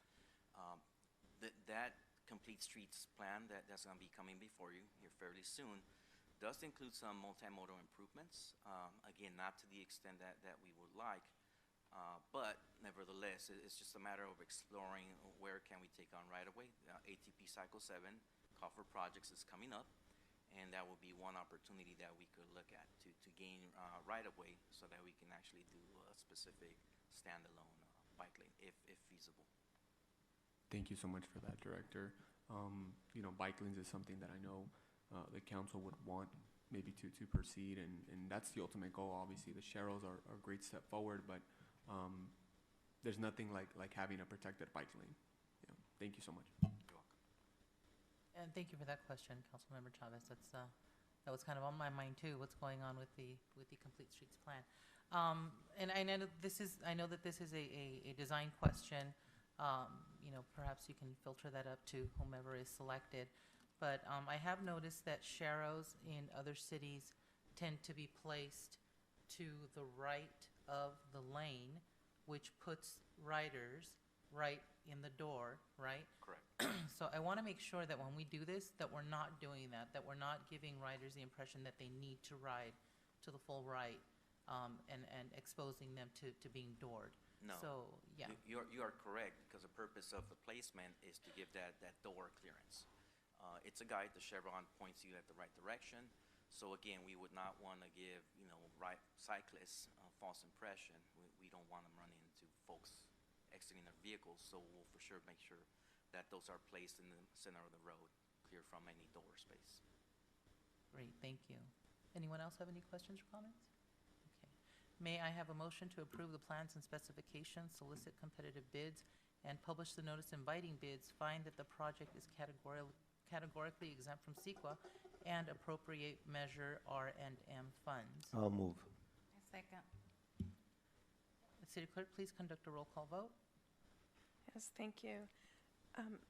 That Complete Streets plan that's going to be coming before you here fairly soon does include some multimodal improvements. Again, not to the extent that we would like, but nevertheless, it's just a matter of exploring where can we take on right-of-way. ATP Cycle 7 call for projects is coming up, and that will be one opportunity that we could look at to gain right-of-way so that we can actually do a specific standalone bike lane if feasible. Thank you so much for that, Director. Bike lanes is something that I know the council would want maybe to proceed, and that's the ultimate goal. Obviously, the sharrows are a great step forward, but there's nothing like having a protected bike lane. Thank you so much. And thank you for that question, Councilmember Chavez. That was kind of on my mind too, what's going on with the Complete Streets plan. And I know that this is a design question. Perhaps you can filter that up to whomever is selected. But I have noticed that sharrows in other cities tend to be placed to the right of the lane, which puts riders right in the door, right? Correct. So I want to make sure that when we do this, that we're not doing that we're not giving riders the impression that they need to ride to the full right, and exposing them to being doored. No. So, yeah. You are correct, because the purpose of the placement is to give that door clearance. It's a guide. The chevron points you at the right direction. So again, we would not want to give, cyclists false impression. We don't want them running into folks exiting their vehicles, so we'll for sure make sure that those are placed in the center of the road, clear from any door space. Great, thank you. Anyone else have any questions or comments? Okay. May I have a motion to approve the plans and specifications, solicit competitive bids, and publish the notice inviting bids, find that the project is categorically exempt from CEQA, and appropriate measure R&M funds? I'll move. I second. City Clerk, please conduct a roll call vote. Yes, thank you.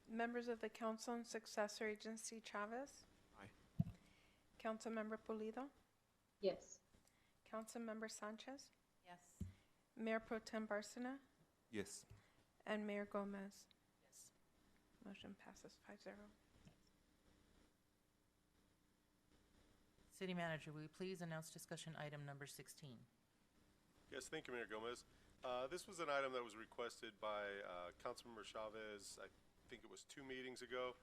Members of the Council and Successor Agency, Chavez? Aye. Councilmember Pulido? Yes. Councilmember Sanchez? Yes. Mayor Pro Tem Barcena? Yes. And Mayor Gomez? Yes. Motion passes 5-0. City Manager, will you please announce discussion item number 16? Yes, thank you, Mayor Gomez. This was an item that was requested by Councilmember Chavez, I think it was 2 meetings ago,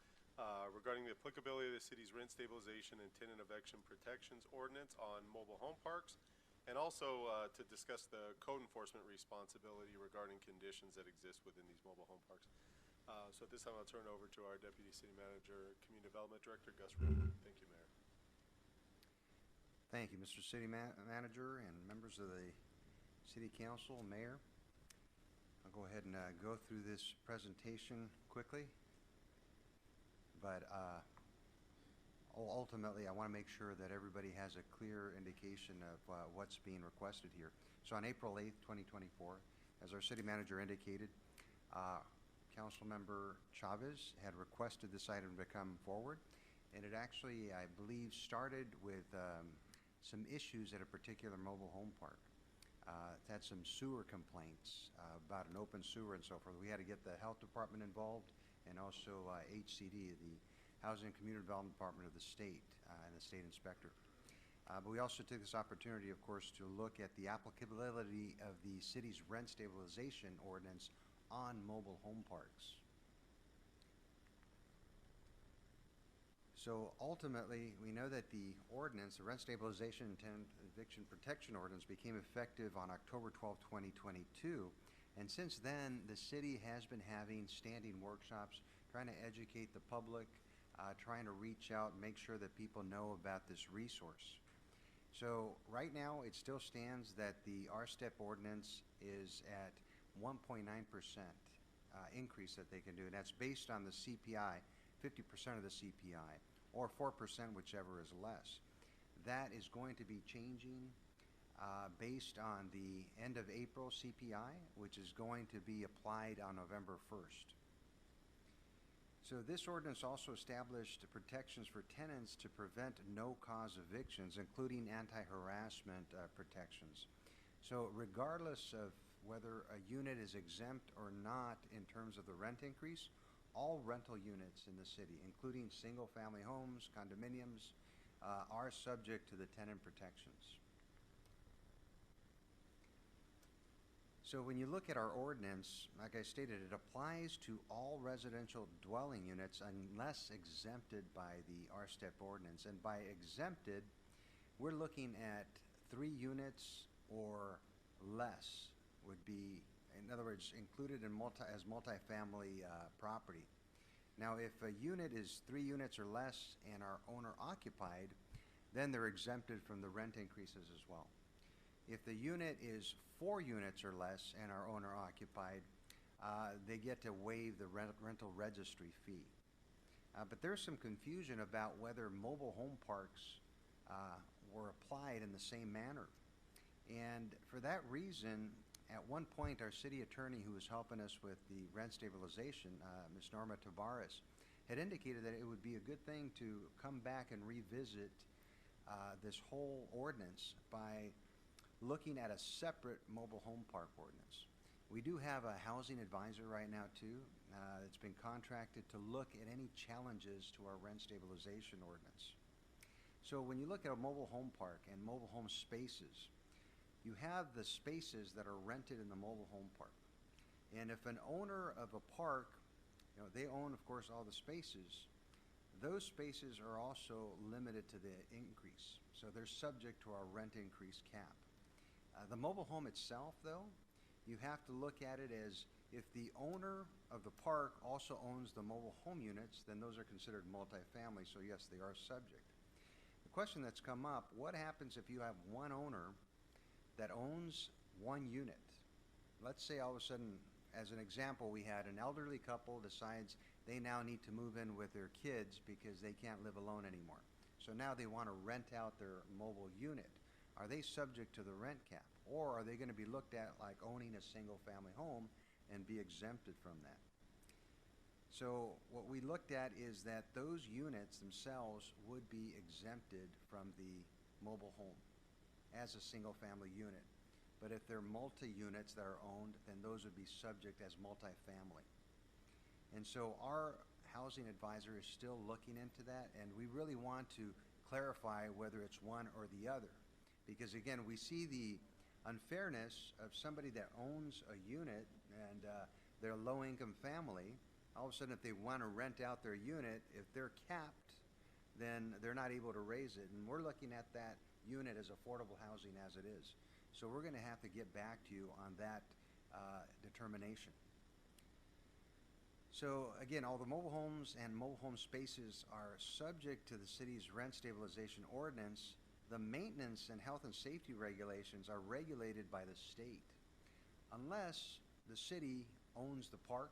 regarding the applicability of the city's rent stabilization and tenant eviction protections ordinance on mobile home parks, and also to discuss the code enforcement responsibility regarding conditions that exist within these mobile home parks. So at this time, I'll turn it over to our Deputy City Manager, Community Development Director, Gus Roman. Thank you, Mayor. Thank you, Mr. City Manager and members of the City Council, Mayor. I'll go ahead and go through this presentation quickly, but ultimately I want to make sure that everybody has a clear indication of what's being requested here. So on April 8th, 2024, as our City Manager indicated, Councilmember Chavez had requested this item to come forward, and it actually, I believe, started with some issues at a particular mobile home park. It had some sewer complaints about an open sewer and so forth. We had to get the health department involved, and also HCD, the Housing and Community Development Department of the state, and the state inspector. But we also took this opportunity, of course, to look at the applicability of the city's rent stabilization ordinance on mobile home parks. So ultimately, we know that the ordinance, the Rent Stabilization and Tenant Eviction Protection Ordinance, became effective on October 12, 2022. And since then, the city has been having standing workshops, trying to educate the public, trying to reach out and make sure that people know about this resource. So right now, it still stands that the R-Step ordinance is at 1.9% increase that they can do, and that's based on the CPI, 50% of the CPI, or 4%, whichever is less. That is going to be changing based on the end of April CPI, which is going to be applied on November 1st. So this ordinance also established protections for tenants to prevent no-cause evictions, including anti-harassment protections. So regardless of whether a unit is exempt or not in terms of the rent increase, all rental units in the city, including single-family homes, condominiums, are subject to the tenant protections. So when you look at our ordinance, like I stated, it applies to all residential dwelling units unless exempted by the R-Step ordinance. And by exempted, we're looking at 3 units or less would be, in other words, included in as multifamily property. Now, if a unit is 3 units or less and are owner occupied, then they're exempted from the rent increases as well. If the unit is 4 units or less and are owner occupied, they get to waive the rental registry fee. But there's some confusion about whether mobile home parks were applied in the same manner. And for that reason, at one point, our city attorney who was helping us with the rent stabilization, Ms. Norma Tavares, had indicated that it would be a good thing to come back and revisit this whole ordinance by looking at a separate mobile home park ordinance. We do have a housing advisor right now, too, that's been contracted to look at any challenges to our rent stabilization ordinance. So when you look at a mobile home park and mobile home spaces, you have the spaces that are rented in the mobile home park. And if an owner of a park, they own, of course, all the spaces, those spaces are also limited to the increase. So they're subject to our rent increase cap. The mobile home itself, though, you have to look at it as if the owner of the park also owns the mobile home units, then those are considered multifamily, so yes, they are subject. The question that's come up, what happens if you have one owner that owns one unit? Let's say all of a sudden, as an example, we had an elderly couple decides they now need to move in with their kids because they can't live alone anymore. So now they want to rent out their mobile unit. Are they subject to the rent cap? Or are they going to be looked at like owning a single family home and be exempted from that? So what we looked at is that those units themselves would be exempted from the mobile home as a single family unit. But if they're multi-units that are owned, then those would be subject as multifamily. And so our housing advisor is still looking into that, and we really want to clarify whether it's one or the other. Because again, we see the unfairness of somebody that owns a unit and they're a low-income family. All of a sudden, if they want to rent out their unit, if they're capped, then they're not able to raise it. And we're looking at that unit as affordable housing as it is. So we're going to have to get back to you on that determination. So again, all the mobile homes and mobile home spaces are subject to the city's rent stabilization ordinance. The maintenance and health and safety regulations are regulated by the state, unless the city owns the park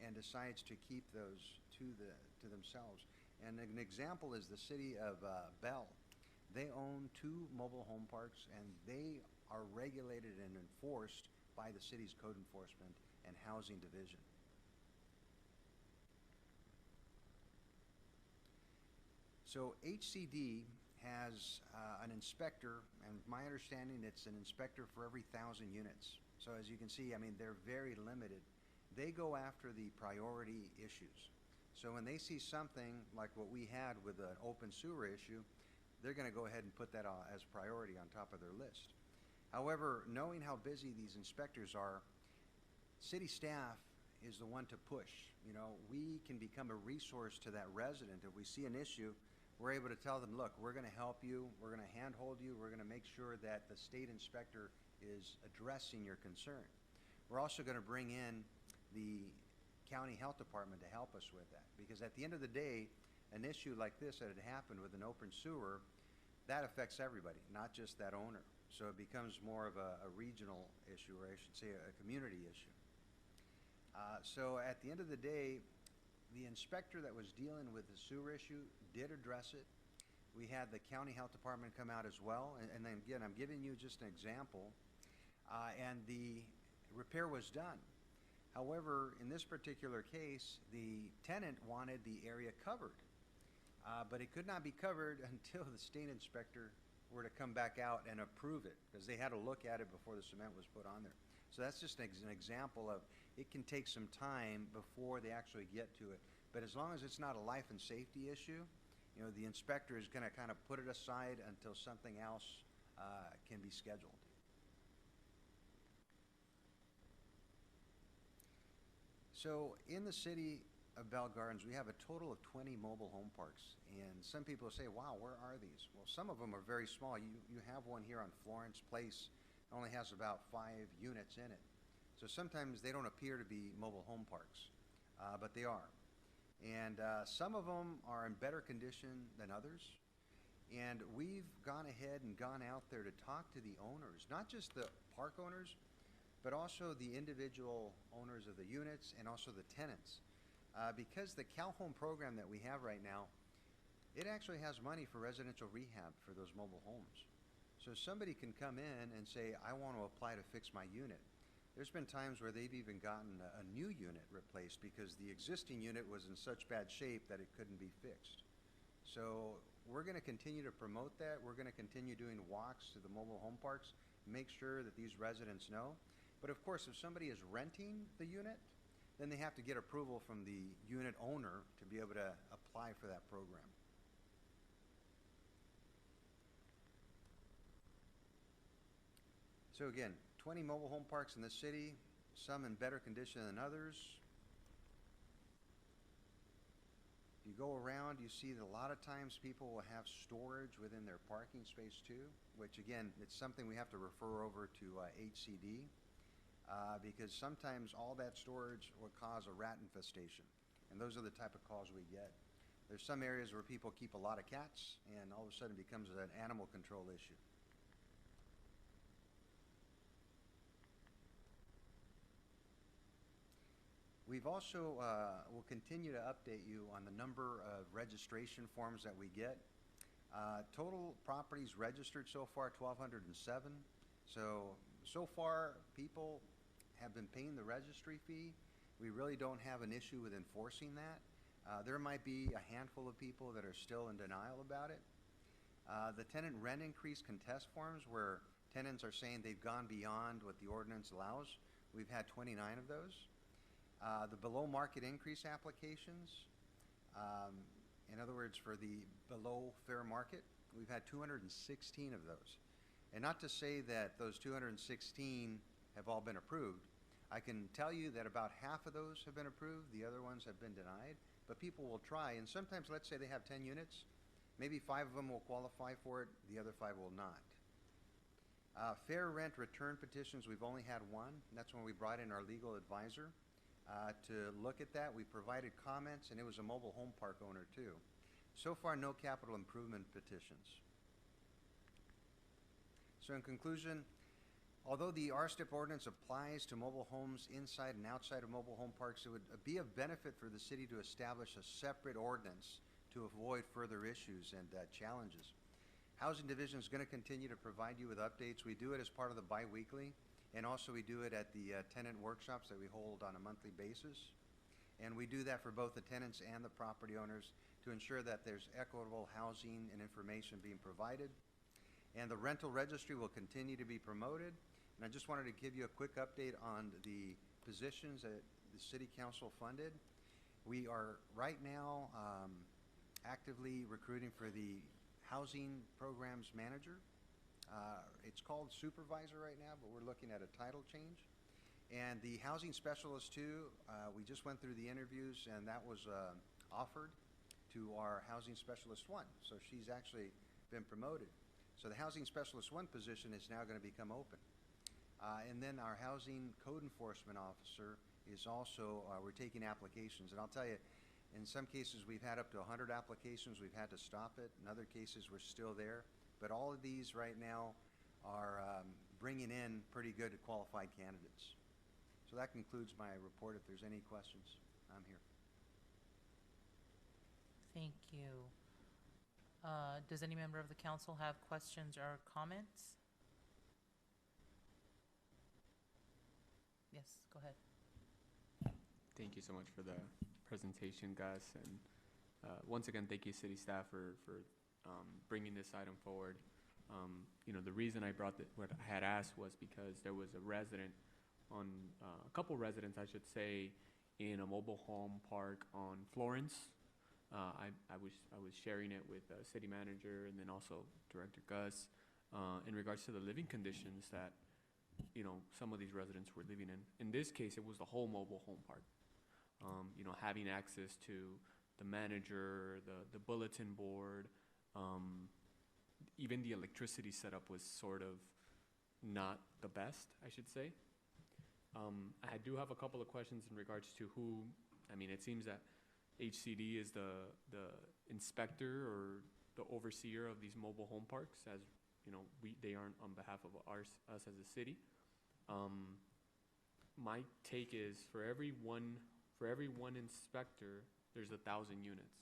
and decides to keep those to themselves. And an example is the city of Bell. They own 2 mobile home parks, and they are regulated and enforced by the city's code enforcement and housing division. So HCD has an inspector, and my understanding it's an inspector for every 1,000 units. So as you can see, I mean, they're very limited. They go after the priority issues. So when they see something like what we had with an open sewer issue, they're going to go ahead and put that as priority on top of their list. However, knowing how busy these inspectors are, city staff is the one to push. We can become a resource to that resident. If we see an issue, we're able to tell them, look, we're going to help you, we're going to handhold you, we're going to make sure that the state inspector is addressing your concern. We're also going to bring in the county health department to help us with that, because at the end of the day, an issue like this that had happened with an open sewer, that affects everybody, not just that owner. So it becomes more of a regional issue, or I should say a community issue. So at the end of the day, the inspector that was dealing with the sewer issue did address it. We had the county health department come out as well. And then again, I'm giving you just an example. And the repair was done. However, in this particular case, the tenant wanted the area covered. But it could not be covered until the state inspector were to come back out and approve it, because they had to look at it before the cement was put on there. So that's just an example of it can take some time before they actually get to it. But as long as it's not a life and safety issue, the inspector is going to kind of put it aside until something else can be scheduled. So in the city of Bell Gardens, we have a total of 20 mobile home parks. And some people say, wow, where are these? Well, some of them are very small. You have one here on Florence Place. It only has about 5 units in it. So sometimes they don't appear to be mobile home parks, but they are. And some of them are in better condition than others. And we've gone ahead and gone out there to talk to the owners, not just the park owners, but also the individual owners of the units and also the tenants. Because the CalHome program that we have right now, it actually has money for residential rehab for those mobile homes. So somebody can come in and say, I want to apply to fix my unit. There's been times where they've even gotten a new unit replaced because the existing unit was in such bad shape that it couldn't be fixed. So we're going to continue to promote that. We're going to continue doing walks to the mobile home parks, make sure that these residents know. But of course, if somebody is renting the unit, then they have to get approval from the unit owner to be able to apply for that program. So again, 20 mobile home parks in the city, some in better condition than others. If you go around, you see that a lot of times people will have storage within their parking space too, which again, it's something we have to refer over to HCD because sometimes all that storage will cause a rat infestation, and those are the type of calls we get. There's some areas where people keep a lot of cats, and all of a sudden it becomes an animal control issue. We've also, will continue to update you on the number of registration forms that we get. Total properties registered so far, 1,207. So far, people have been paying the registry fee. We really don't have an issue with enforcing that. There might be a handful of people that are still in denial about it. The tenant rent increase contest forms where tenants are saying they've gone beyond what the ordinance allows. We've had 29 of those. The below market increase applications, in other words, for the below fair market, we've had 216 of those. And not to say that those 216 have all been approved. I can tell you that about half of those have been approved, the other ones have been denied, but people will try, and sometimes, let's say they have 10 units, maybe 5 of them will qualify for it, the other 5 will not. Fair rent return petitions, we've only had one, and that's when we brought in our legal advisor to look at that. We provided comments, and it was a mobile home park owner too. So far, no capital improvement petitions. So in conclusion, although the RSTIP ordinance applies to mobile homes inside and outside of mobile home parks, it would be of benefit for the city to establish a separate ordinance to avoid further issues and challenges. Housing Division is going to continue to provide you with updates. We do it as part of the bi-weekly. And also we do it at the tenant workshops that we hold on a monthly basis. And we do that for both the tenants and the property owners to ensure that there's equitable housing and information being provided. And the rental registry will continue to be promoted. And I just wanted to give you a quick update on the positions that the City Council funded. We are right now actively recruiting for the Housing Programs Manager. It's called supervisor right now, but we're looking at a title change. And the housing specialist too, we just went through the interviews, and that was offered to our housing specialist 1. So she's actually been promoted. So the housing specialist 1 position is now going to become open. And then our housing code enforcement officer is also, we're taking applications. And I'll tell you, in some cases we've had up to 100 applications. We've had to stop it. In other cases we're still there. But all of these right now are bringing in pretty good qualified candidates. So that concludes my report. If there's any questions, I'm here. Thank you. Does any member of the council have questions or comments? Yes, go ahead. Thank you so much for the presentation, Gus. And once again, thank you, city staff, for bringing this item forward. You know, the reason I brought what I had asked was because there was a resident on, a couple residents, I should say, in a mobile home park on Florence. I was sharing it with city manager and then also Director Gus in regards to the living conditions that, you know, some of these residents were living in. In this case, it was the whole mobile home park. You know, having access to the manager, the bulletin board, even the electricity setup was sort of not the best, I should say. I do have a couple of questions in regards to who, I mean, it seems that HCD is the inspector or the overseer of these mobile home parks, as you know, they aren't on behalf of us as a city. my take is for every one inspector, there's 1,000 units.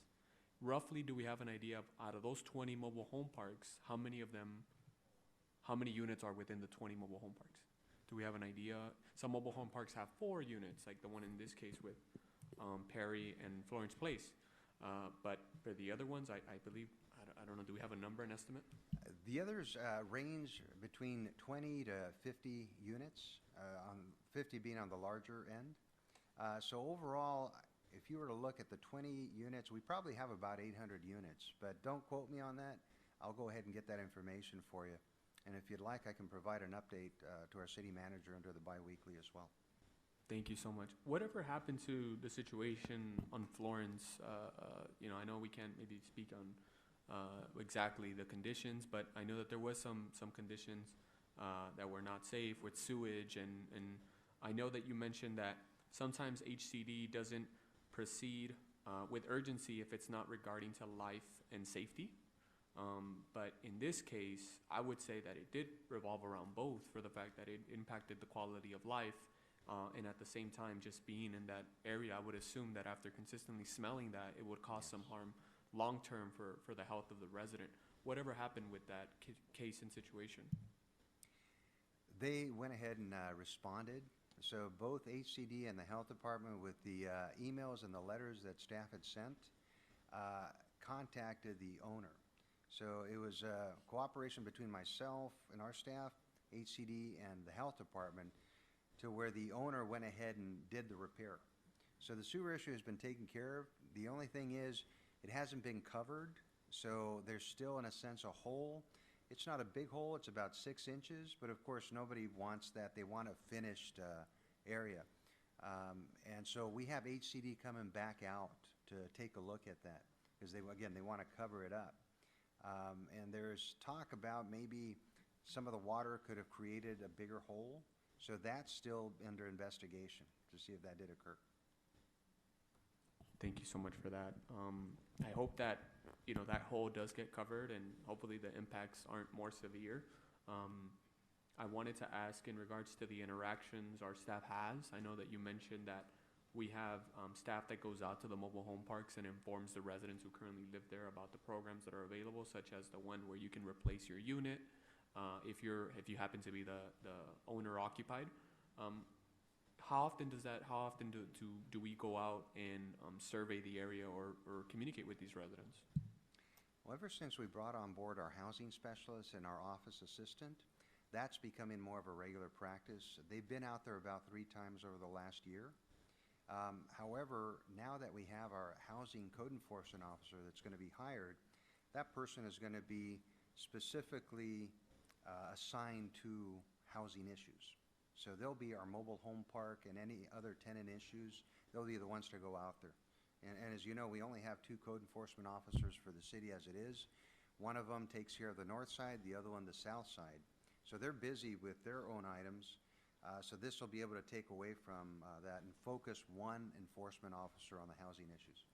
Roughly, do we have an idea of, out of those 20 mobile home parks, how many units are within the 20 mobile home parks? Do we have an idea? Some mobile home parks have 4 units, like the one in this case with Perry and Florence Place. But for the other ones, I believe, I don't know, do we have a number, an estimate? The others range between 20 to 50 units, on 50 being on the larger end. So overall, if you were to look at the 20 units, we probably have about 800 units, but don't quote me on that. I'll go ahead and get that information for you. And if you'd like, I can provide an update to our city manager under the biweekly as well. Thank you so much. Whatever happened to the situation on Florence? You know, I know we can't maybe speak on exactly the conditions, but I know that there was some conditions that were not safe with sewage, and I know that you mentioned that sometimes HCD doesn't proceed with urgency if it's not regarding to life and safety. But in this case, I would say that it did revolve around both, for the fact that it impacted the quality of life, and at the same time, just being in that area, I would assume that after consistently smelling that, it would cause some harm long-term for the health of the resident. Whatever happened with that case and situation? They went ahead and responded. So both HCD and the health department, with the emails and the letters that staff had sent, contacted the owner. So it was cooperation between myself and our staff, HCD, and the health department, to where the owner went ahead and did the repair. So the sewer issue has been taken care of. The only thing is, it hasn't been covered, so there's still, in a sense, a hole. It's not a big hole, it's about 6 inches, but of course nobody wants that. They want a finished area. And so we have HCD coming back out to take a look at that, because they want to cover it up. And there's talk about maybe some of the water could have created a bigger hole, so that's still under investigation to see if that did occur. Thank you so much for that. I hope that, you know, that hole does get covered, and hopefully the impacts aren't more severe. I wanted to ask in regards to the interactions our staff has. I know that you mentioned that we have staff that goes out to the mobile home parks and informs the residents who currently live there about the programs that are available, such as the one where you can replace your unit if you happen to be the owner occupied. How often do we go out and survey the area or communicate with these residents? Well, ever since we brought on board our housing specialist and our office assistant, that's becoming more of a regular practice. They've been out there about 3 times over the last year. However, now that we have our housing code enforcement officer that's going to be hired, that person is going to be specifically assigned to housing issues. So they'll be our mobile home park and any other tenant issues. They'll be the ones to go out there. And as you know, we only have 2 code enforcement officers for the city as it is. One of them takes care of the north side, the other one the south side. So they're busy with their own items. So this will be able to take away from that and focus one enforcement officer on the housing issues.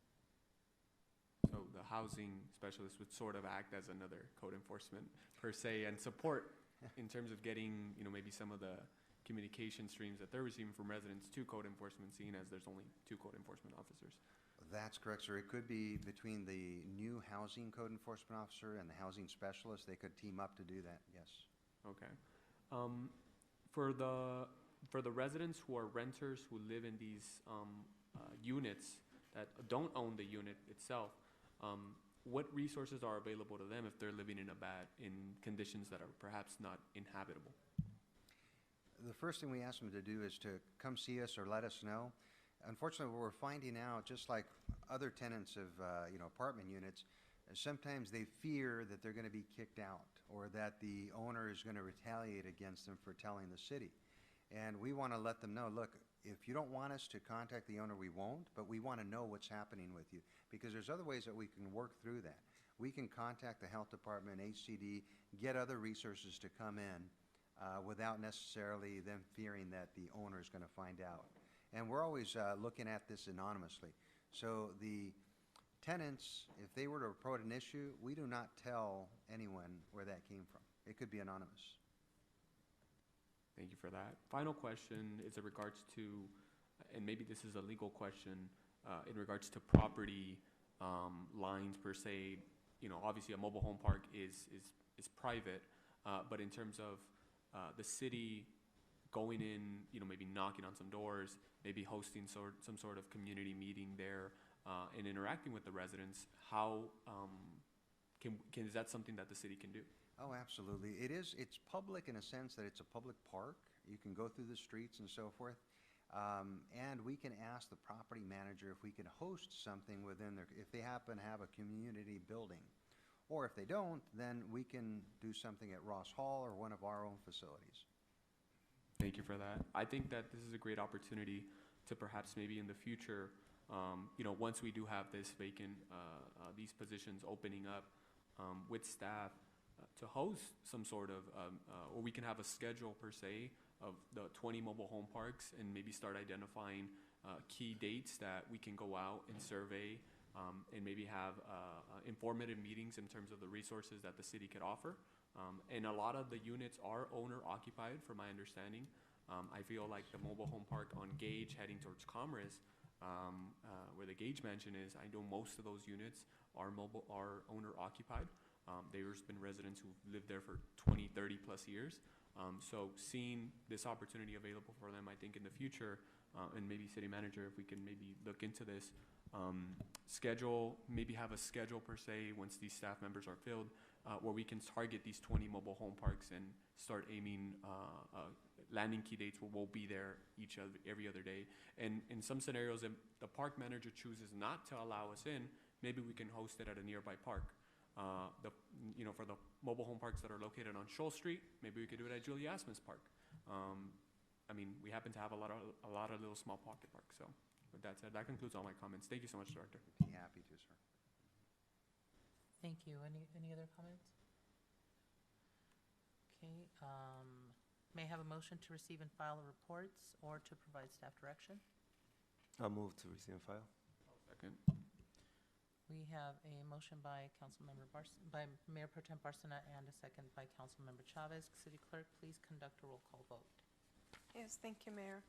So the housing specialist would sort of act as another code enforcement per se, and support in terms of getting, you know, maybe some of the communication streams that they're receiving from residents to code enforcement, seeing as there's only 2 code enforcement officers. That's correct, sir. It could be between the new housing code enforcement officer and the housing specialist. They could team up to do that, yes. Okay. For the residents who are renters who live in these units that don't own the unit itself, what resources are available to them if they're living in conditions that are perhaps not inhabitable? The first thing we ask them to do is to come see us or let us know. Unfortunately, what we're finding out, just like other tenants of apartment units, sometimes they fear that they're going to be kicked out or that the owner is going to retaliate against them for telling the city. And we want to let them know, look, if you don't want us to contact the owner, we won't, but we want to know what's happening with you, because there's other ways that we can work through that. We can contact the health department, HCD, get other resources to come in without necessarily them fearing that the owner is going to find out. And we're always looking at this anonymously. So the tenants, if they were to report an issue, we do not tell anyone where that came from. It could be anonymous. Thank you for that. Final question is in regards to, and maybe this is a legal question, in regards to property lines per se. You know, obviously a mobile home park is private, but in terms of the city going in, you know, maybe knocking on some doors, maybe hosting some sort of community meeting there, and interacting with the residents, how is that something that the city can do? Oh, absolutely. It is. It's public in a sense that it's a public park. You can go through the streets and so forth. And we can ask the property manager if we can host something within their, if they happen to have a community building. Or if they don't, then we can do something at Ross Hall or one of our own facilities. Thank you for that. I think that this is a great opportunity to perhaps maybe in the future, you know, once we do have this vacant, these positions opening up with staff, to host some sort of, or we can have a schedule per se of the 20 mobile home parks and maybe start identifying key dates that we can go out and survey and maybe have informative meetings in terms of the resources that the city could offer. And a lot of the units are owner occupied from my understanding. I feel like the mobile home park on Gage heading towards Commerce, where the Gage mansion is, I know most of those units are owner occupied. There's been residents who've lived there for 20, 30 plus years. So seeing this opportunity available for them, I think in the future, and maybe city manager, if we can maybe look into this, maybe have a schedule per se once these staff members are filled, where we can target these 20 mobile home parks and start aiming landing key dates where we'll be there every other day. And in some scenarios, if the park manager chooses not to allow us in, maybe we can host it at a nearby park. For the mobile home parks that are located on Shoal Street, maybe we could do it at Julie Asmus Park. We happen to have a lot of little small pocket parks. So with that said, that concludes all my comments. Thank you so much, Director. Be happy to, sir. Thank you. Any other comments? Okay, may I have a motion to receive and file the reports or to provide staff direction? I'll move to receive and file. Second. We have a motion by by Mayor Pro Tem Barcena and a second by Councilmember Chavez. City Clerk, please conduct a roll call vote. Yes, thank you, Mayor.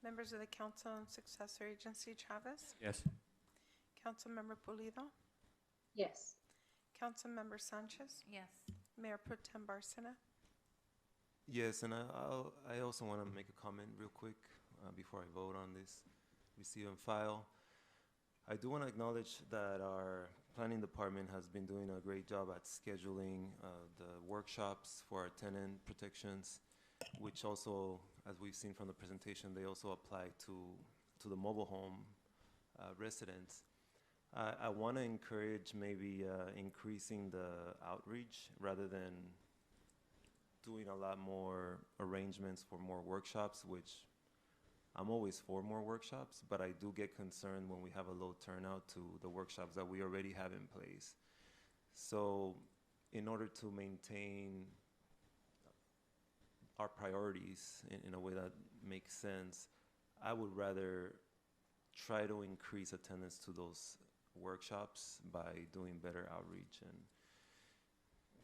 Members of the Council on Successor Agency, Chavez. Yes. Councilmember Pulido. Yes. Councilmember Sanchez. Yes. Mayor Pro Tem Barcena. Yes, and I also want to make a comment real quick before I vote on this receive and file. I do want to acknowledge that our planning department has been doing a great job at scheduling the workshops for our tenant protections, which also, as we've seen from the presentation, they also apply to the mobile home residents. I want to encourage maybe increasing the outreach rather than doing a lot more arrangements for more workshops, which I'm always for more workshops, but I do get concerned when we have a low turnout to the workshops that we already have in place. So in order to maintain our priorities in a way that makes sense, I would rather try to increase attendance to those workshops by doing better outreach. And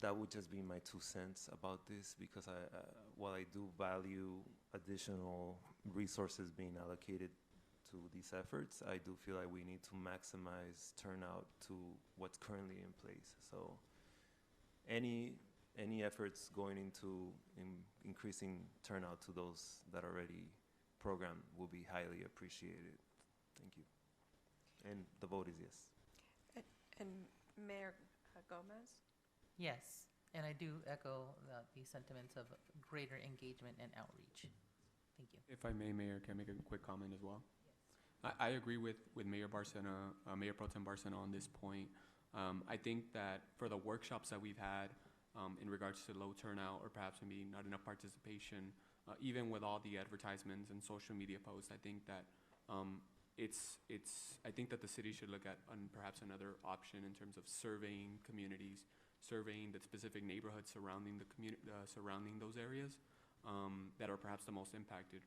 that would just be my 2 cents about this, because while I do value additional resources being allocated to these efforts, I do feel like we need to maximize turnout to what's currently in place. So any efforts going into increasing turnout to those that are already programmed will be highly appreciated. Thank you. And the vote is yes. And Mayor Gomez? Yes, and I do echo the sentiments of greater engagement and outreach. Thank you. If I may, Mayor, can I make a quick comment as well? Yes. I agree with Mayor Barcena, Mayor Pro Tem Barcena on this point. I think that for the workshops that we've had in regards to low turnout or perhaps maybe not enough participation, even with all the advertisements and social media posts, I think that I think that the city should look at perhaps another option in terms of surveying communities, surveying the specific neighborhoods surrounding surrounding those areas that are perhaps the most impacted.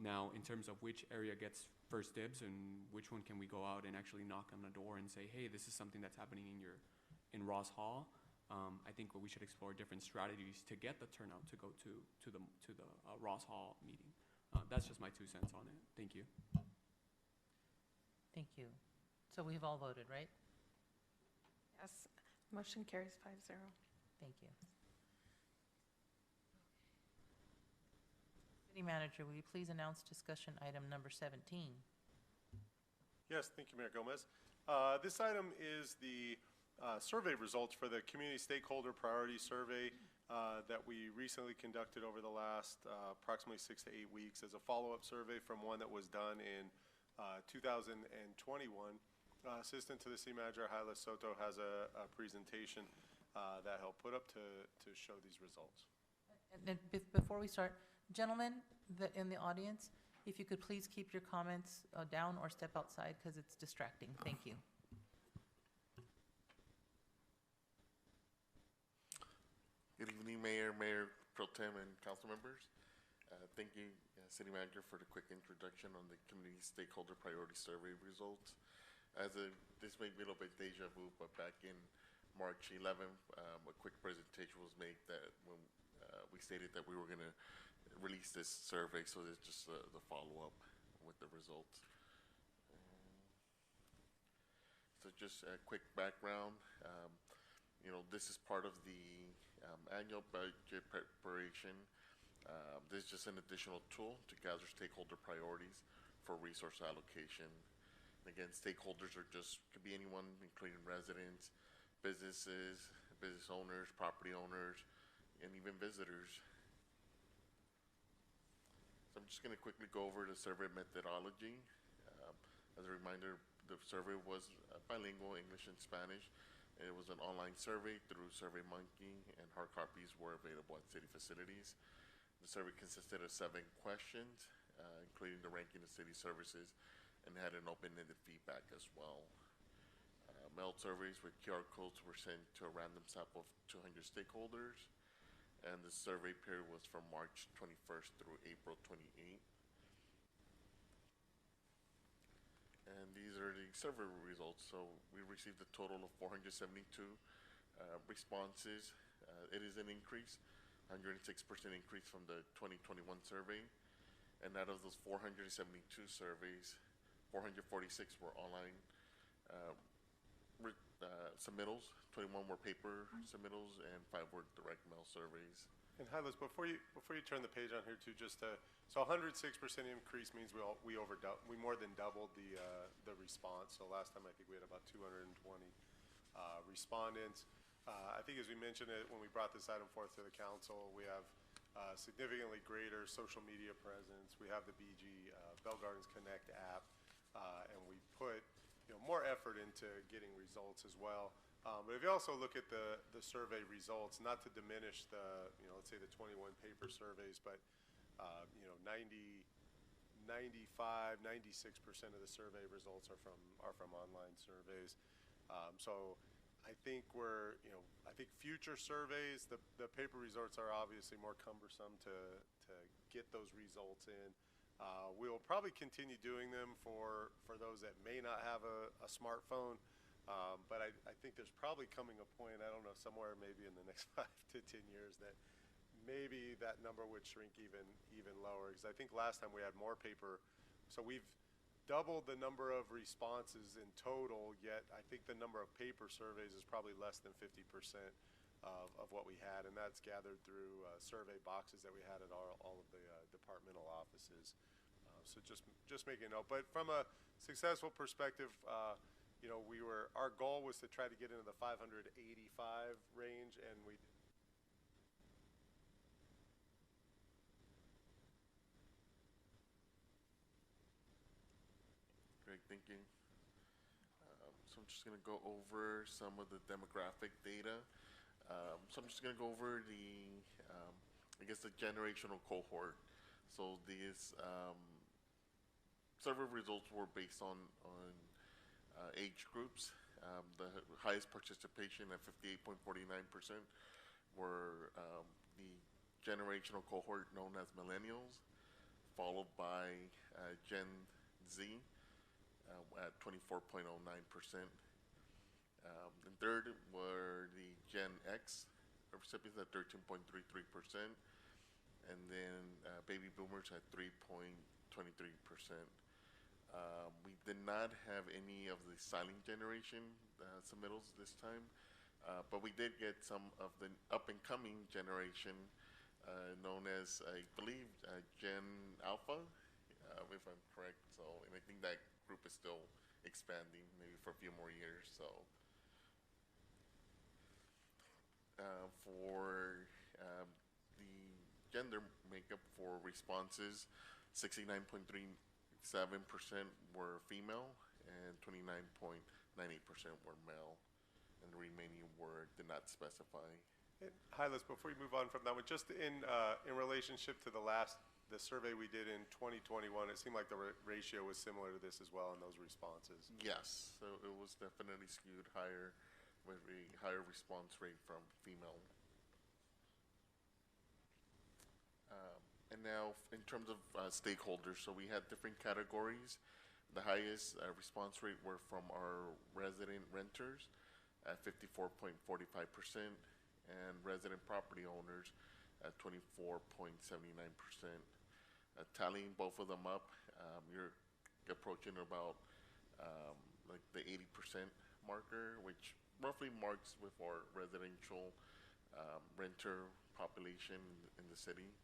Now, in terms of which area gets first dibs and which one can we go out and actually knock on the door and say, hey, this is something that's happening in Ross Hall. I think we should explore different strategies to get the turnout to go to the Ross Hall meeting. That's just my 2 cents on it. Thank you. Thank you. So we've all voted, right? Yes. Motion carries 5-0. Thank you. City Manager, will you please announce discussion item number 17? Yes, thank you, Mayor Gomez. This item is the survey results for the Community Stakeholder Priority Survey that we recently conducted over the last approximately 6 to 8 weeks as a follow-up survey from one that was done in 2021. Assistant to the City Manager, Hyla Soto, has a presentation that he'll put up to show these results. And before we start, gentlemen in the audience, if you could please keep your comments down or step outside because it's distracting. Thank you. Good evening, Mayor, Mayor Pro Tem, and council members. Thank you, City Manager, for the quick introduction on the Community Stakeholder Priority Survey results. This may be a little bit deja vu, but back in March 11th, a quick presentation was made that when we stated that we were going to release this survey, so it's just the follow-up with the results. So just a quick background. This is part of the annual budget preparation. This is just an additional tool to gather stakeholder priorities for resource allocation. Again, stakeholders could be anyone, including residents, businesses, business owners, property owners, and even visitors. So I'm just going to quickly go over the survey methodology. As a reminder, the survey was bilingual, English and Spanish. It was an online survey through SurveyMonkey, and hard copies were available at city facilities. The survey consisted of 7 questions, including the ranking of city services, and had an open-ended feedback as well. Mailed surveys with QR codes were sent to a random sample of 200 stakeholders, and the survey period was from March 21st through April 28th. And these are the survey results. So we received a total of 472 responses. It is an increase, 106% increase from the 2021 survey. And out of those 472 surveys, 446 were online submittals, 21 were paper submittals, and 5 were direct mail surveys. And Hylas, before you turn the page on here too, so 106% increase means we more than doubled the response. So last time I think we had about 220 respondents. I think as we mentioned it when we brought this item forth to the council, we have significantly greater social media presence. We have the BG Bell Gardens Connect app, and we put more effort into getting results as well. But if you also look at the survey results, not to diminish the let's say the 21 paper surveys, but 95, 96% of the survey results are from online surveys. So I think I think future surveys, the paper results are obviously more cumbersome to get those results in. We'll probably continue doing them for those that may not have a smartphone, but I think there's probably coming a point, I don't know, somewhere maybe in the next 5 to 10 years that maybe that number would shrink even lower, because I think last time we had more paper, so we've doubled the number of responses in total, yet I think the number of paper surveys is probably less than 50% of what we had, and that's gathered through survey boxes that we had at all of the departmental offices. So just making a note. But from a successful perspective, our goal was to try to get into the 585 range, and we did. Great, thank you. So I'm just going to go over some of the demographic data. So I'm just going to go over the generational cohort. So these survey results were based on age groups. The highest participation at 58.49% were the generational cohort known as millennials, followed by Gen Z at 24.09%. And third were the Gen X recipients at 13.33%, and then baby boomers at 3.23%. We did not have any of the silent generation submittals this time, but we did get some of the up-and-coming generation known as, I believe, Gen Alpha, if I'm correct. So, and I think that group is still expanding, maybe for a few more years. So, for the gender makeup for responses, 69.37% were female and 29.98% were male, and the remaining did not specify. Hi, Liz, before you move on from that one, just in relationship to the survey we did in 2021, it seemed like the ratio was similar to this as well in those responses. Yes, so it was definitely skewed higher with a higher response rate from female. And now, in terms of stakeholders, so we had different categories. The highest response rate were from our resident renters at 54.45%, and resident property owners at 24.79%. Tallying both of them up, you're approaching about like the 80% marker, which roughly marks with our residential renter population in the city.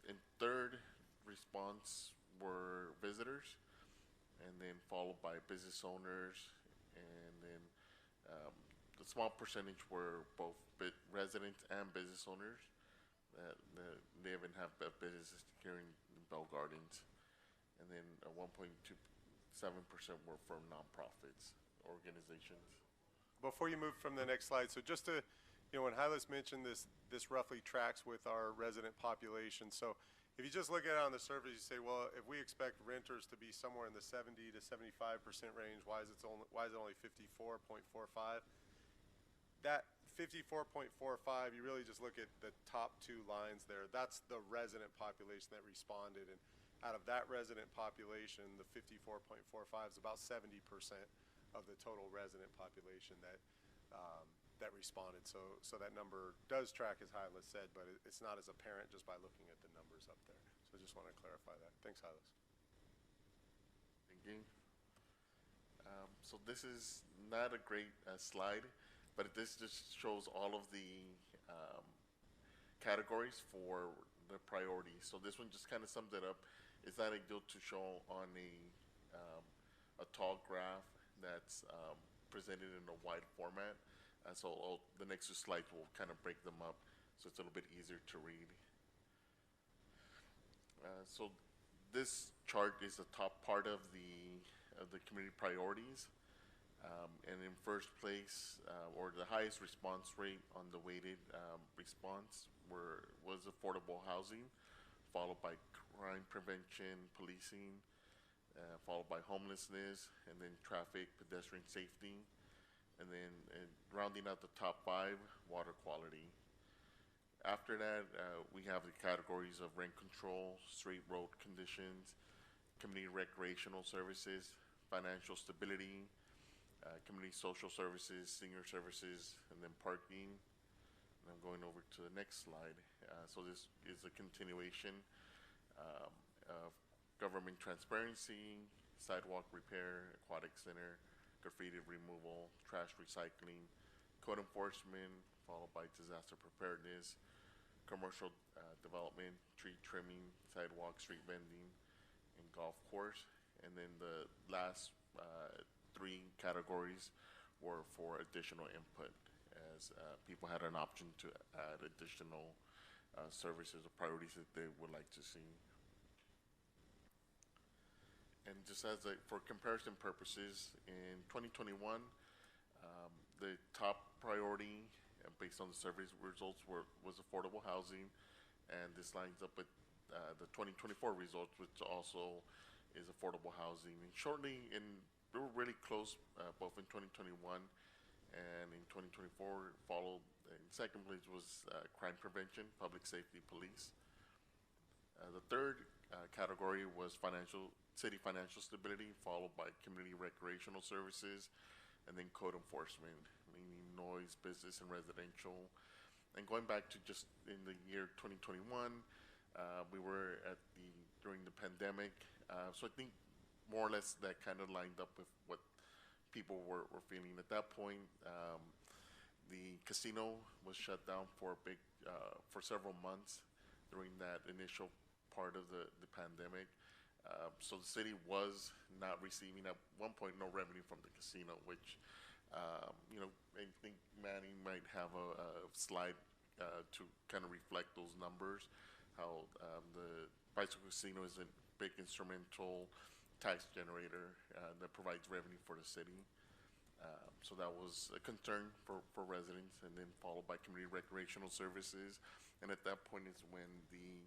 In third response were visitors, and then followed by business owners, and then the small percentage were both residents and business owners that live and have businesses here in Bell Gardens, and then 1.27% were from nonprofits organizations. Before you move from the next slide, so just to, when Hylas mentioned this roughly tracks with our resident population. So if you just look at it on the surface, you say, well, if we expect renters to be somewhere in the 70 to 75% range, why is it only 54.45? That 54.45, you really just look at the top two lines there. That's the resident population that responded, and out of that resident population, the 54.45 is about 70% of the total resident population that responded. So that number does track, as Hylas said, but it's not as apparent just by looking at the numbers up there. So I just want to clarify that. Thanks, Hylas. Thank you. So this is not a great slide, but this just shows all of the categories for the priorities. So this one just kind of sums it up. It's not ideal to show on a tall graph that's presented in a wide format. So the next two slides will kind of break them up, so it's a little bit easier to read. So this chart is the top part of the community priorities. And in first place, or the highest response rate on the weighted response was affordable housing, followed by crime prevention, policing, followed by homelessness, and then traffic, pedestrian safety, and then rounding out the top 5, water quality. After that, we have the categories of rent control, street road conditions, community recreational services, financial stability, community social services, senior services, and then parking. And I'm going over to the next slide. So this is a continuation of government transparency, sidewalk repair, aquatic center, graffiti removal, trash recycling, code enforcement, followed by disaster preparedness, commercial development, tree trimming, sidewalk, street vending, and golf course. And then the last 3 categories were for additional input, as people had an option to add additional services or priorities that they would like to see. And just as for comparison purposes, in 2021, the top priority based on the survey results was affordable housing, and this lines up with the 2024 results, which also is affordable housing. And shortly, we were really close both in 2021 and in 2024. Followed in second place was crime prevention, public safety, police. The third category was city financial stability, followed by community recreational services, and then code enforcement, meaning noise, business, and residential. And going back to just in the year 2021, we were during the pandemic, so I think more or less that kind of lined up with what people were feeling at that point. The casino was shut down for several months during that initial part of the pandemic. So the city was not receiving at one point no revenue from the casino, which I think Manny might have a slide to kind of reflect those numbers, how the bicycle casino is a big instrumental tax generator that provides revenue for the city. So that was a concern for residents, and then followed by community recreational services. And at that point is when the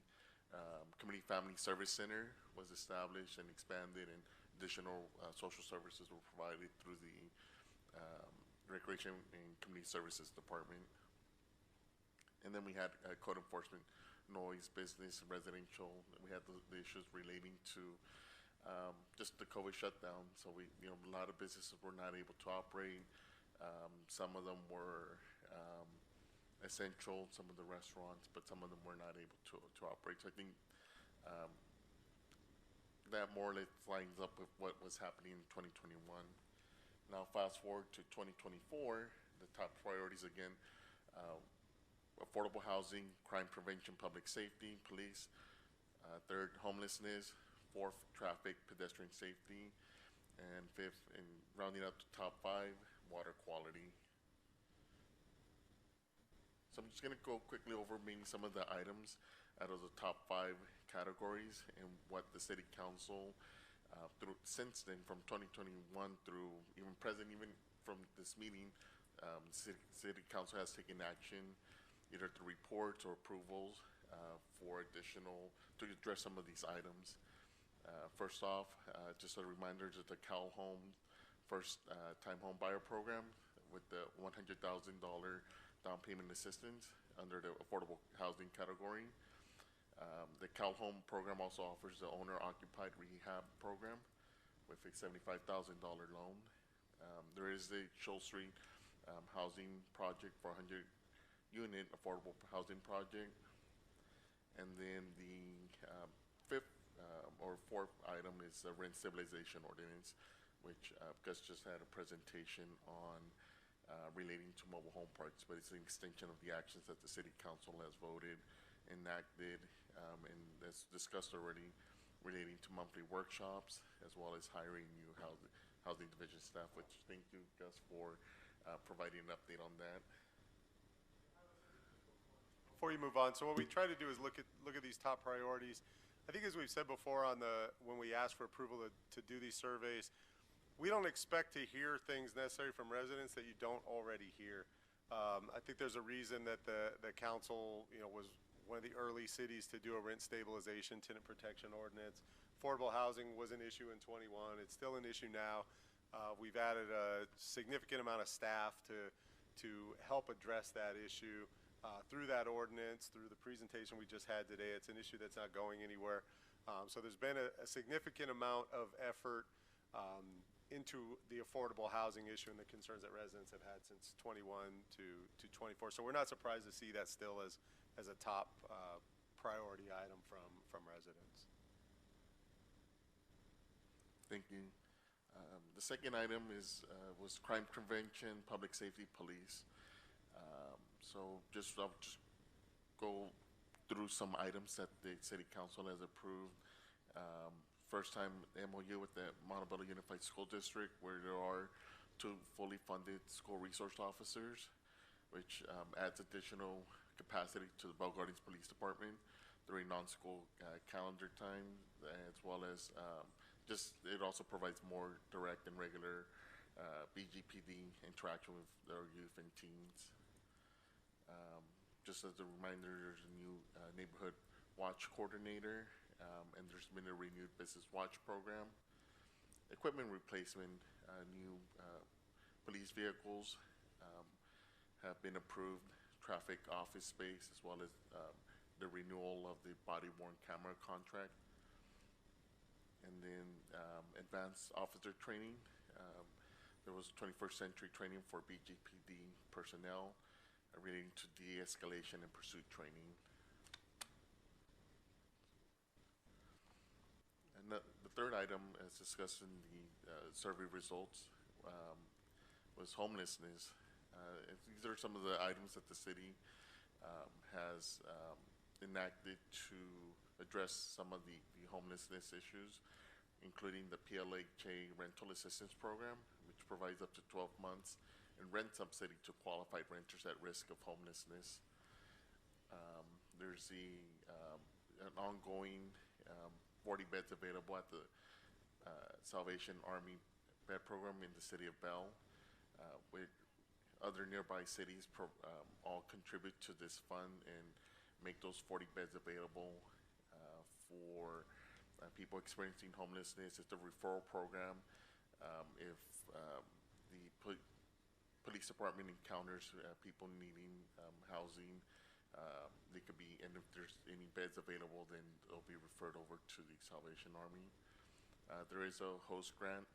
Community Family Service Center was established and expanded, and additional social services were provided through the Recreation and Community Services Department. And then we had code enforcement, noise, business, residential. We had the issues relating to just the COVID shutdown. So a lot of businesses were not able to operate. Some of them were essential, some of the restaurants, but some of them were not able to operate. So I think that more or less lines up with what was happening in 2021. Now fast forward to 2024, the top priorities again, affordable housing, crime prevention, public safety, police. Third, homelessness. Fourth, traffic, pedestrian safety. And fifth, and rounding out the top 5, water quality. So I'm just going to go quickly over maybe some of the items out of the top 5 categories and what the City Council, since then, from 2021 through even present, even from this meeting, City Council has taken action either through reports or approvals to address some of these items. First off, just a reminder that the Cal Home First Time Home Buyer Program with the $100,000 down payment assistance under the affordable housing category. The Cal Home program also offers the owner-occupied rehab program with a $75,000 loan. There is the Shoal Street housing project for 100-unit affordable housing project. And then the fifth or fourth item is the rent stabilization ordinance, which Gus just had a presentation on relating to mobile home parks, but it's an extension of the actions that the City Council has voted, enacted, and as discussed already, relating to monthly workshops, as well as hiring new housing division staff, which thank you, Gus, for providing an update on that. Before you move on, so what we try to do is look at these top priorities. I think as we've said before when we ask for approval to do these surveys, we don't expect to hear things necessary from residents that you don't already hear. I think there's a reason that the council, was one of the early cities to do a rent stabilization, tenant protection ordinance. Affordable housing was an issue in 21. It's still an issue now. We've added a significant amount of staff to help address that issue through that ordinance, through the presentation we just had today. It's an issue that's not going anywhere. So there's been a significant amount of effort into the affordable housing issue and the concerns that residents have had since 21 to 24. So we're not surprised to see that still as a top priority item from residents. Thank you. The second item was crime prevention, public safety, police. So I'll just go through some items that the City Council has approved. First time MOU with the Montebello Unified School District, where there are 2 fully funded school resource officers, which adds additional capacity to the Bell Gardens Police Department during non-school calendar time, as well as it also provides more direct and regular BGPD interaction with our youth and teens. Just as a reminder, there's a new neighborhood watch coordinator, and there's been a renewed business watch program. Equipment replacement, new police vehicles have been approved, traffic office space, as well as the renewal of the body-worn camera contract. And then advanced officer training. there was 21st century training for BGPD personnel relating to de-escalation and pursuit training. And the third item, as discussed in the survey results, was homelessness. These are some of the items that the city has enacted to address some of the homelessness issues, including the PLHA Rental Assistance Program, which provides up to 12 months in rent subsidy to qualified renters at risk of homelessness. There's an ongoing 40 beds available at the Salvation Army bed program in the city of Bell, with other nearby cities all contribute to this fund and make those 40 beds available for people experiencing homelessness. It's a referral program. If the police department encounters people needing housing, they could be, and if there's any beds available, then they'll be referred over to the Salvation Army. There is a host grant.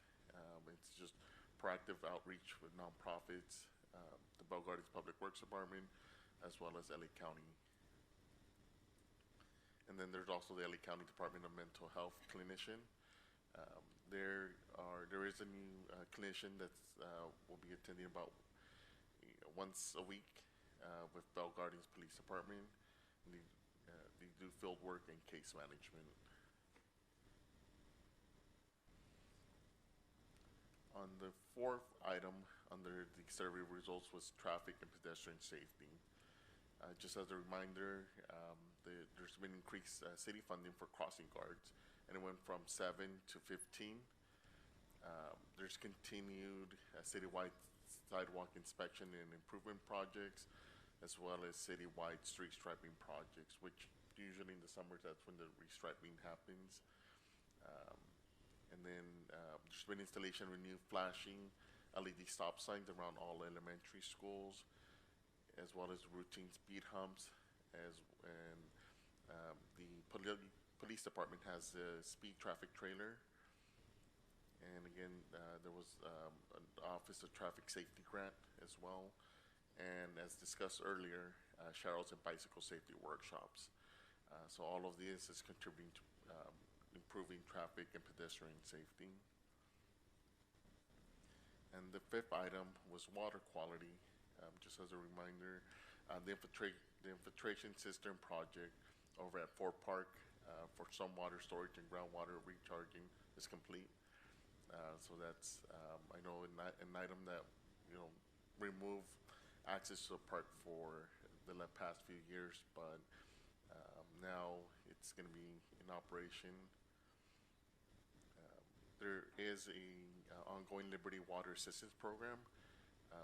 It's just proactive outreach with nonprofits, the Bell Gardens Public Works Department, as well as LA County. And then there's also the LA County Department of Mental Health clinician. There is a new clinician that will be attending about once a week with Bell Gardens Police Department. And they do field work and case management. On the fourth item under the survey results was traffic and pedestrian safety. Just as a reminder, there's been increased city funding for crossing guards, and it went from 7 to 15. There's continued citywide sidewalk inspection and improvement projects, as well as citywide street striping projects, which usually in the summer, that's when the restriping happens. And then there's been installation of new flashing LED stop signs around all elementary schools, as well as routine speed humps, and the police department has a speed traffic trailer. And again, there was an Office of Traffic Safety grant as well. And as discussed earlier, Sharrows and bicycle safety workshops. So all of this is contributing to improving traffic and pedestrian safety. And the fifth item was water quality. Just as a reminder, the infiltration cistern project over at Fort Park for stormwater storage and groundwater recharging is complete. So that's, I know, an item that, removed access to the park for the past few years, but now it's going to be in operation. There is a ongoing Liberty Water Assistance Program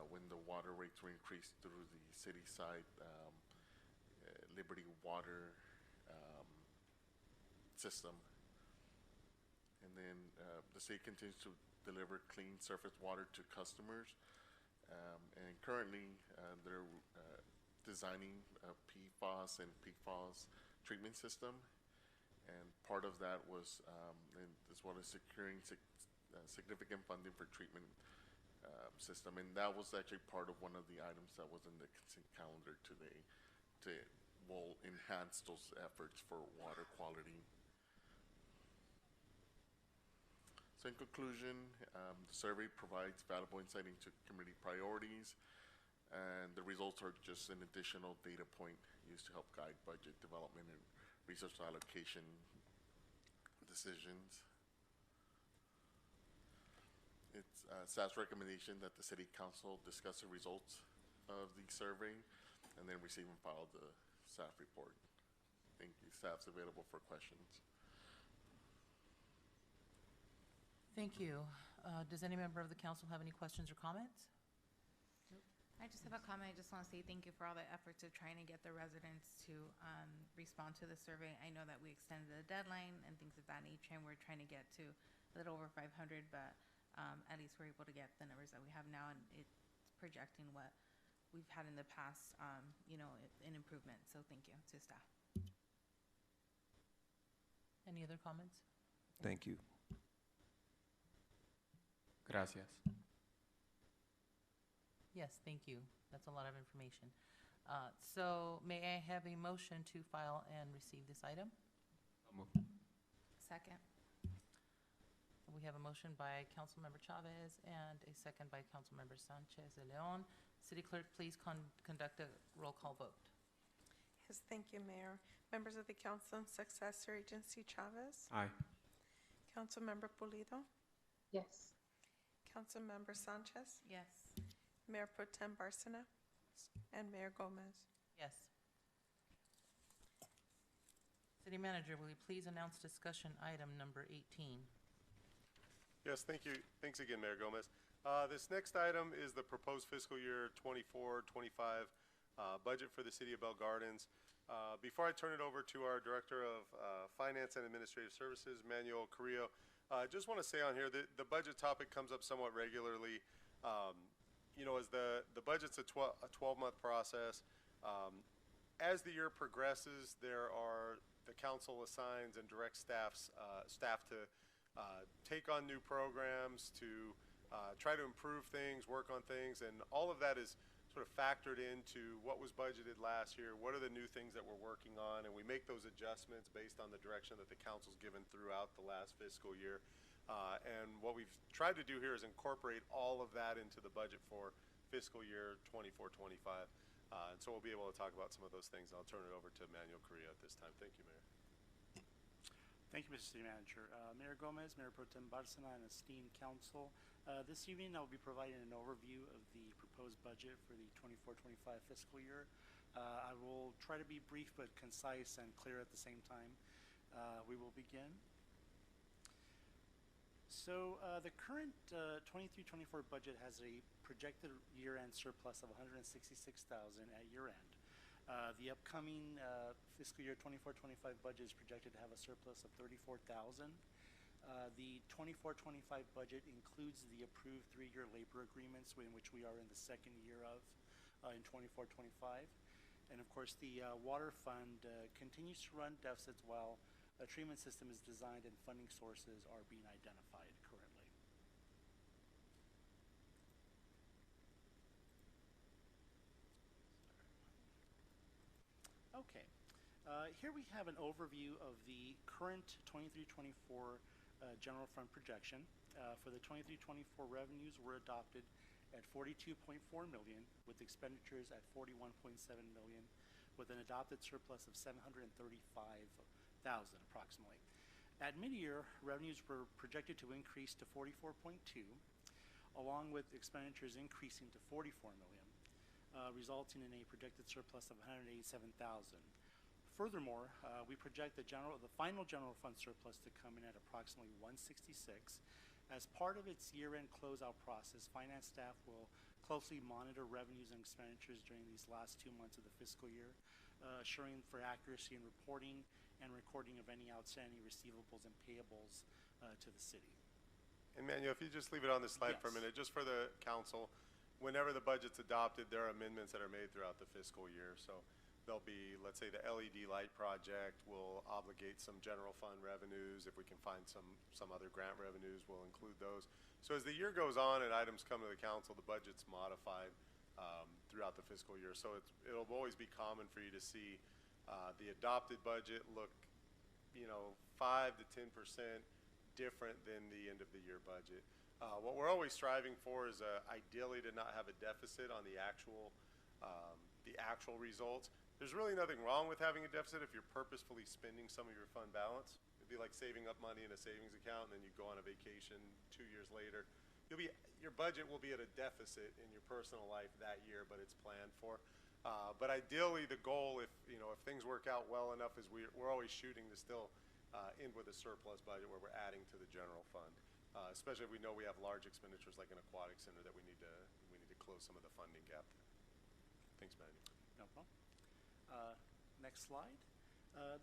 when the water rates were increased through the city side Liberty Water system. And then the city continues to deliver clean surface water to customers. And currently they're designing a PFAS and PFAS treatment system. And part of that was, as well as securing significant funding for treatment system. And that was actually part of one of the items that was in the consent calendar today will enhance those efforts for water quality. So in conclusion, the survey provides valuable insight into community priorities, and the results are just an additional data point used to help guide budget development and resource allocation decisions. It's staff's recommendation that the City Council discuss the results of the survey and then receive and file the staff report. Thank you. Staff's available for questions. Thank you. Does any member of the council have any questions or comments? I just have a comment. I just want to say thank you for all the efforts of trying to get the residents to respond to the survey. I know that we extended the deadline and things of that nature, and we're trying to get to a little over 500, but at least we're able to get the numbers that we have now, and it's projecting what we've had in the past, an improvement. So thank you to staff. Any other comments? Thank you. Gracias. Yes, thank you. That's a lot of information. So may I have a motion to file and receive this item? Second. We have a motion by Councilmember Chavez and a second by Councilmember Sanchez de Leon. City Clerk, please conduct a roll call vote. Yes, thank you, Mayor. Members of the Council and Successor Agency Chavez. Aye. Councilmember Pulido. Yes. Councilmember Sanchez. Yes. Mayor Pro Tem Barcena. And Mayor Gomez. Yes. City Manager, will you please announce discussion item number 18? Yes, thank you. Thanks again, Mayor Gomez. This next item is the proposed fiscal year 24-25 budget for the City of Bell Gardens. Before I turn it over to our Director of Finance and Administrative Services, Manuel Carrillo, I just want to say on here that the budget topic comes up somewhat regularly. You know, as the budget's a 12-month process. As the year progresses, the council assigns and directs staff to take on new programs, to try to improve things, work on things, and all of that is sort of factored into what was budgeted last year, what are the new things that we're working on, and we make those adjustments based on the direction that the council's given throughout the last fiscal year. And what we've tried to do here is incorporate all of that into the budget for fiscal year 24-25. And so we'll be able to talk about some of those things. I'll turn it over to Manuel Carrillo at this time. Thank you, Mayor. Thank you, Mr. City Manager. Mayor Gomez, Mayor Pro Tem Barcena, and esteemed council. This evening, I will be providing an overview of the proposed budget for the 24-25 fiscal year. I will try to be brief but concise and clear at the same time. We will begin. So the current 23-24 budget has a projected year-end surplus of $166,000 at year-end. The upcoming fiscal year 24-25 budget is projected to have a surplus of $34,000. The 24-25 budget includes the approved 3-year labor agreements in which we are in the second year of in 24-25. And of course, the water fund continues to run deficits while a treatment system is designed and funding sources are being identified currently. Okay, here we have an overview of the current 23-24 general fund projection. For the 23-24 revenues were adopted at $42.4 million, with expenditures at $41.7 million, with an adopted surplus of $735,000 approximately. At mid-year, revenues were projected to increase to $44.2, along with expenditures increasing to $44 million, resulting in a projected surplus of $187,000. Furthermore, we project the final general fund surplus to come in at approximately $166. As part of its year-end closeout process, finance staff will closely monitor revenues and expenditures during these last 2 months of the fiscal year, assuring for accuracy in reporting and recording of any outstanding receivables and payables to the city. And Manuel, if you just leave it on the slide for a minute, just for the council, whenever the budget's adopted, there are amendments that are made throughout the fiscal year. So there'll be, let's say, the LED light project will obligate some general fund revenues. If we can find some other grant revenues, we'll include those. So as the year goes on and items come to the council, the budget's modified throughout the fiscal year. So it'll always be common for you to see the adopted budget look, 5 to 10% different than the end of the year budget. What we're always striving for is ideally to not have a deficit on the actual results. There's really nothing wrong with having a deficit if you're purposefully spending some of your fund balance. It'd be like saving up money in a savings account and then you go on a vacation 2 years later. Your budget will be at a deficit in your personal life that year, but it's planned for. But ideally, the goal, if things work out well enough, is we're always shooting to still end with a surplus budget where we're adding to the general fund, especially if we know we have large expenditures like an aquatic center that we need to close some of the funding gap there. Thanks, Manuel. No problem. Next slide.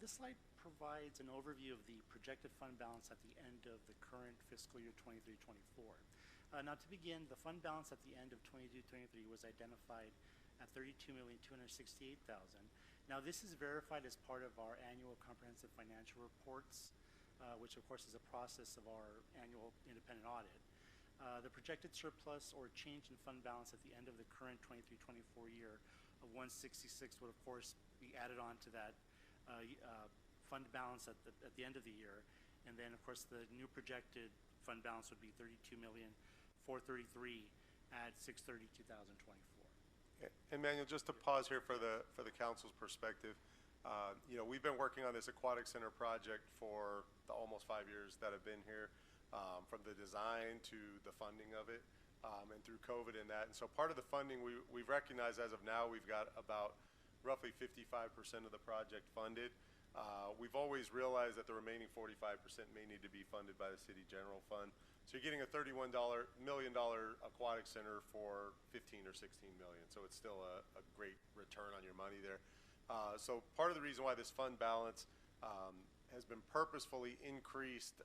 This slide provides an overview of the projected fund balance at the end of the current fiscal year 23-24. Now to begin, the fund balance at the end of 22-23 was identified at $32,268,000. Now this is verified as part of our annual comprehensive financial reports, which of course is a process of our annual independent audit. The projected surplus or change in fund balance at the end of the current 23-24 year of 166 would of course be added on to that fund balance at the end of the year. And then of course the new projected fund balance would be 32,433,000 at 6/30/2024. And Manuel, just to pause here for the council's perspective, you know, we've been working on this aquatic center project for the almost 5 years that I've been here, from the design to the funding of it, and through COVID and that. And so part of the funding we've recognized as of now, we've got about roughly 55% of the project funded. We've always realized that the remaining 45% may need to be funded by the city general fund. So you're getting a $31 million aquatic center for 15 or 16 million. So it's still a great return on your money there. So part of the reason why this fund balance has been purposefully increased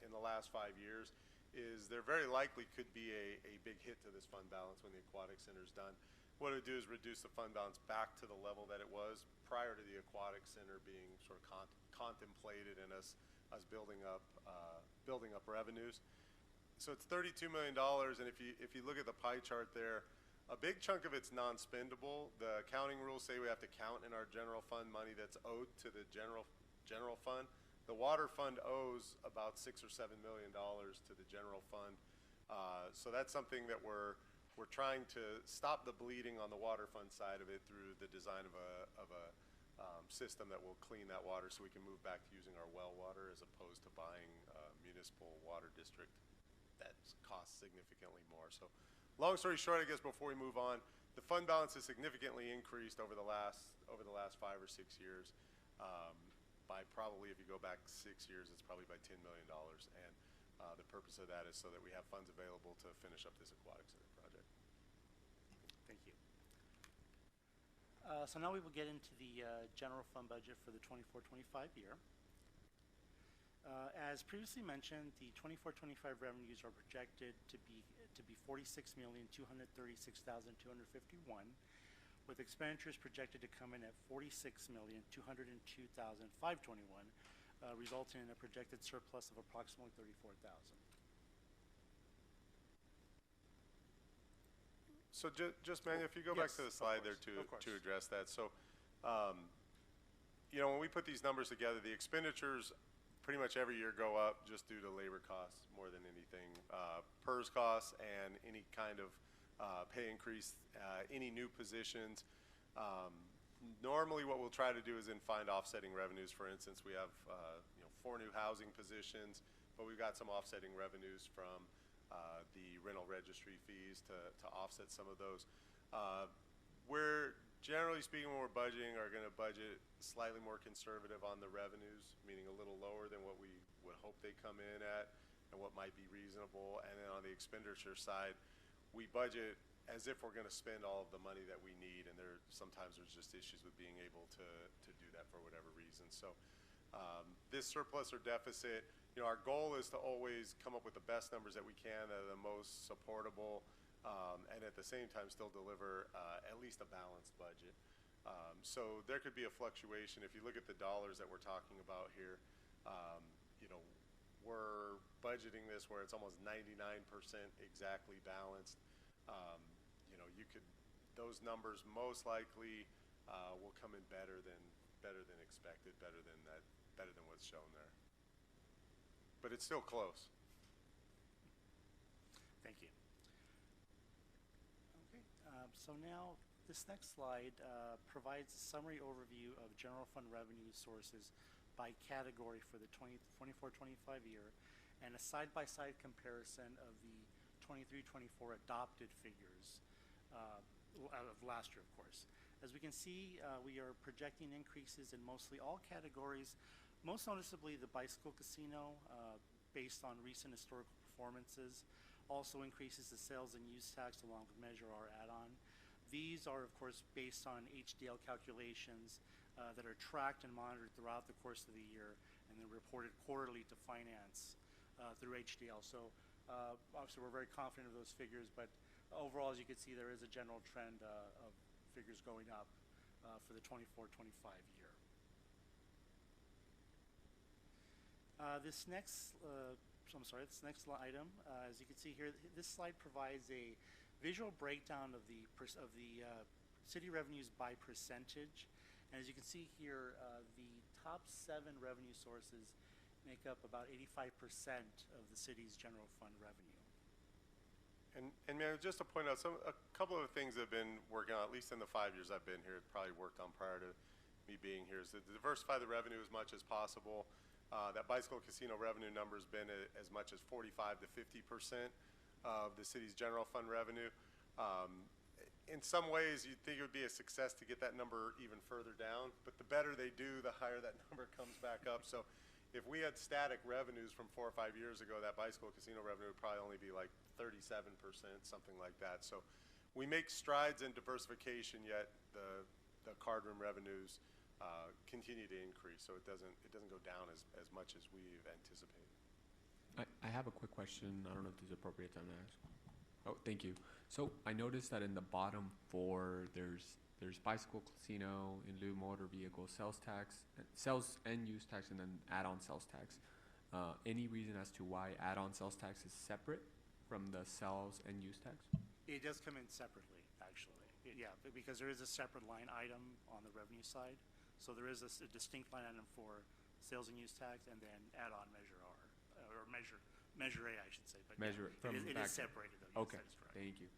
in the last 5 years is there very likely could be a big hit to this fund balance when the aquatic center is done. What it would do is reduce the fund balance back to the level that it was prior to the aquatic center being sort of contemplated and us building up revenues. So it's $32 million, and if you look at the pie chart there, a big chunk of it's non-spendable. The accounting rules say we have to count in our general fund money that's owed to the general fund. The water fund owes about $6 or $7 million to the general fund. So that's something that we're trying to stop the bleeding on the water fund side of it through the design of a system that will clean that water so we can move back to using our well water as opposed to buying municipal water district that costs significantly more. So long story short, I guess before we move on, the fund balance has significantly increased over the last 5 or 6 years. By probably, if you go back 6 years, it's probably by $10 million. And the purpose of that is so that we have funds available to finish up this aquatic center project. Thank you. So now we will get into the general fund budget for the 24-25 year. As previously mentioned, the 24-25 revenues are projected to be $46,236,251, with expenditures projected to come in at $46,202,521, resulting in a projected surplus of approximately $34,000. So just Manuel, if you go back to the slide there to address that. So, you know, when we put these numbers together, the expenditures pretty much every year go up just due to labor costs more than anything, PERS costs and any kind of pay increase, any new positions. Normally what we'll try to do is then find offsetting revenues. For instance, we have you know, 4 new housing positions, but we've got some offsetting revenues from the rental registry fees to offset some of those. We're generally speaking, when we're budgeting, are going to budget slightly more conservative on the revenues, meaning a little lower than what we would hope they come in at and what might be reasonable. And then on the expenditure side, we budget as if we're going to spend all of the money that we need, and sometimes there's just issues with being able to do that for whatever reason. So this surplus or deficit, you know, our goal is to always come up with the best numbers that we can that are the most supportable, and at the same time still deliver at least a balanced budget. So there could be a fluctuation. If you look at the dollars that we're talking about here, you know, we're budgeting this where it's almost 99% exactly balanced. You know, those numbers most likely will come in better than expected, better than what's shown there. But it's still close. Thank you. Okay, so now this next slide provides a summary overview of general fund revenue sources by category for the 24-25 year, and a side-by-side comparison of the 23-24 adopted figures out of last year, of course. As we can see, we are projecting increases in mostly all categories, most noticeably the bicycle casino, based on recent historical performances. Also increases the sales and use tax along with Measure R add-on. These are, of course, based on HDL calculations that are tracked and monitored throughout the course of the year and then reported quarterly to finance through HDL. So obviously we're very confident of those figures, but overall, as you can see, there is a general trend of figures going up for the 24-25 year. This next I'm sorry, this next item, as you can see here, this slide provides a visual breakdown of the city revenues by percentage. And as you can see here, the top 7 revenue sources make up about 85% of the city's general fund revenue. And Mayor, just to point out, a couple of things that have been working on, at least in the 5 years I've been here, probably worked on prior to me being here, is to diversify the revenue as much as possible. That bicycle casino revenue number has been as much as 45 to 50% of the city's general fund revenue. In some ways, you'd think it would be a success to get that number even further down, but the better they do, the higher that number comes back up. So if we had static revenues from 4 or 5 years ago, that bicycle casino revenue would probably only be like 37%, something like that. So we make strides in diversification, yet the card room revenues continue to increase, so it doesn't go down as much as we've anticipated. I have a quick question. I don't know if this is appropriate time to ask. Oh, thank you. So I noticed that in the bottom 4, there's bicycle casino, in lieu motor vehicle, sales tax, sales and use tax, and then add-on sales tax. Any reason as to why add-on sales tax is separate from the sales and use tax? It does come in separately, actually. Yeah, because there is a separate line item on the revenue side. So there is a distinct line item for sales and use tax, and then add-on Measure R, or Measure A, I should say. But Measure yeah, from it is separated, though. Yes, Okay, that is correct. thank you.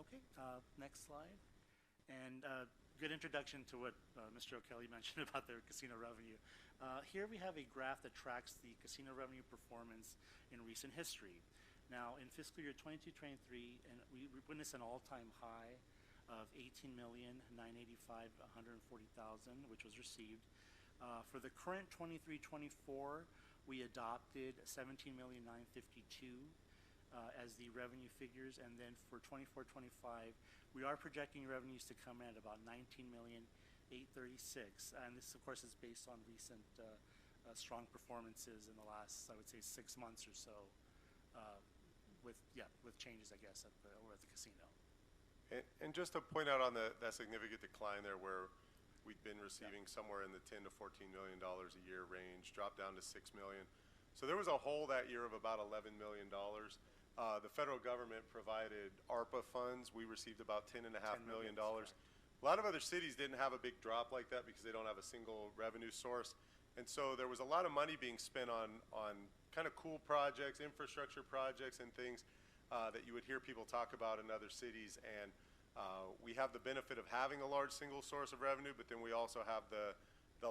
Okay, next slide. And good introduction to what Mr. O'Kelly mentioned about their casino revenue. Here we have a graph that tracks the casino revenue performance in recent history. Now, in fiscal year 22-23, and we witnessed an all-time high of $18,985,140,000, which was received. For the current 23-24, we adopted $17,952,000 as the revenue figures, and then for 24-25, we are projecting revenues to come in at about $19,836,000, and this, of course, is based on recent strong performances in the last, I would say, 6 months or so, with changes, I guess, over at the casino. And just to point out on that significant decline there, where we've been receiving somewhere in the $10 to $14 million a year range, dropped down to $6 million. So there was a hole that year of about $11 million. The federal government provided ARPA funds. We received about $10.5 million. A lot of other cities didn't have a big drop like that because they don't have a single revenue source. And so there was a lot of money being spent on kind of cool projects, infrastructure projects and things that you would hear people talk about in other cities. And we have the benefit of having a large single source of revenue, but then we also have the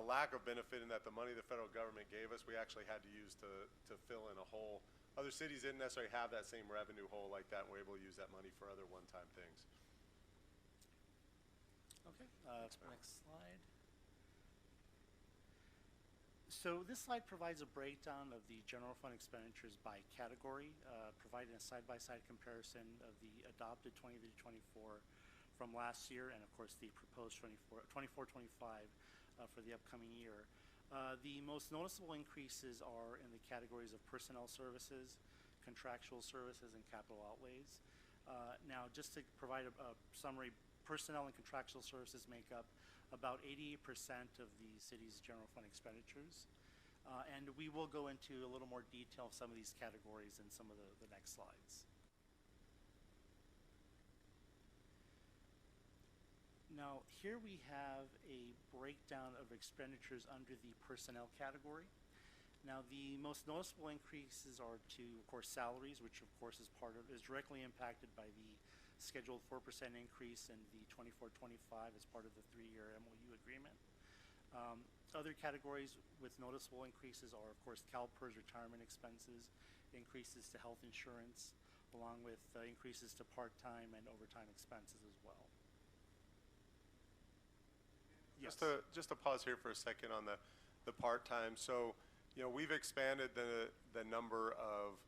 lack of benefit in that the money the federal government gave us, we actually had to use to fill in a hole. Other cities didn't necessarily have that same revenue hole like that, and we're able to use that money for other one-time things. Okay, next slide. So this slide provides a breakdown of the general fund expenditures by category, providing a side-by-side comparison of the adopted 23-24 from last year, and of course the proposed 24-25 for the upcoming year. The most noticeable increases are in the categories of personnel services, contractual services, and capital outlays. Now, just to provide a summary, personnel and contractual services make up about 88% of the city's general fund expenditures. And we will go into a little more detail of some of these categories in some of the next slides. Now, here we have a breakdown of expenditures under the personnel category. Now, the most noticeable increases are to, of course, salaries, which of course is directly impacted by the scheduled 4% increase in the 24-25 as part of the 3-year MOU agreement. Other categories with noticeable increases are, of course, CalPERS retirement expenses, increases to health insurance, along with increases to part-time and overtime expenses as well. Yes. Just to pause here for a second on the part-time. So, we've expanded the number of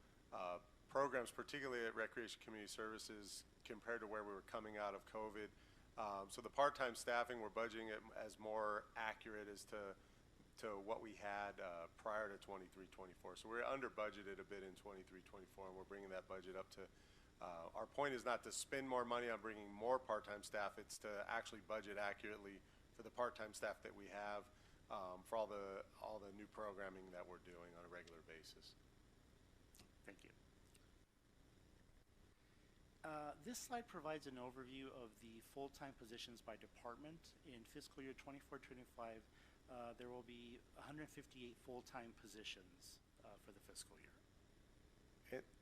programs, particularly at Recreation Community Services, compared to where we were coming out of COVID. So the part-time staffing, we're budgeting it as more accurate as to what we had prior to 23-24. So we're under budgeted a bit in 23-24, and we're bringing that budget up to, our point is not to spend more money on bringing more part-time staff, it's to actually budget accurately for the part-time staff that we have. for all the new programming that we're doing on a regular basis. Thank you. This slide provides an overview of the full-time positions by department. In fiscal year 24-25, there will be 158 full-time positions for the fiscal year.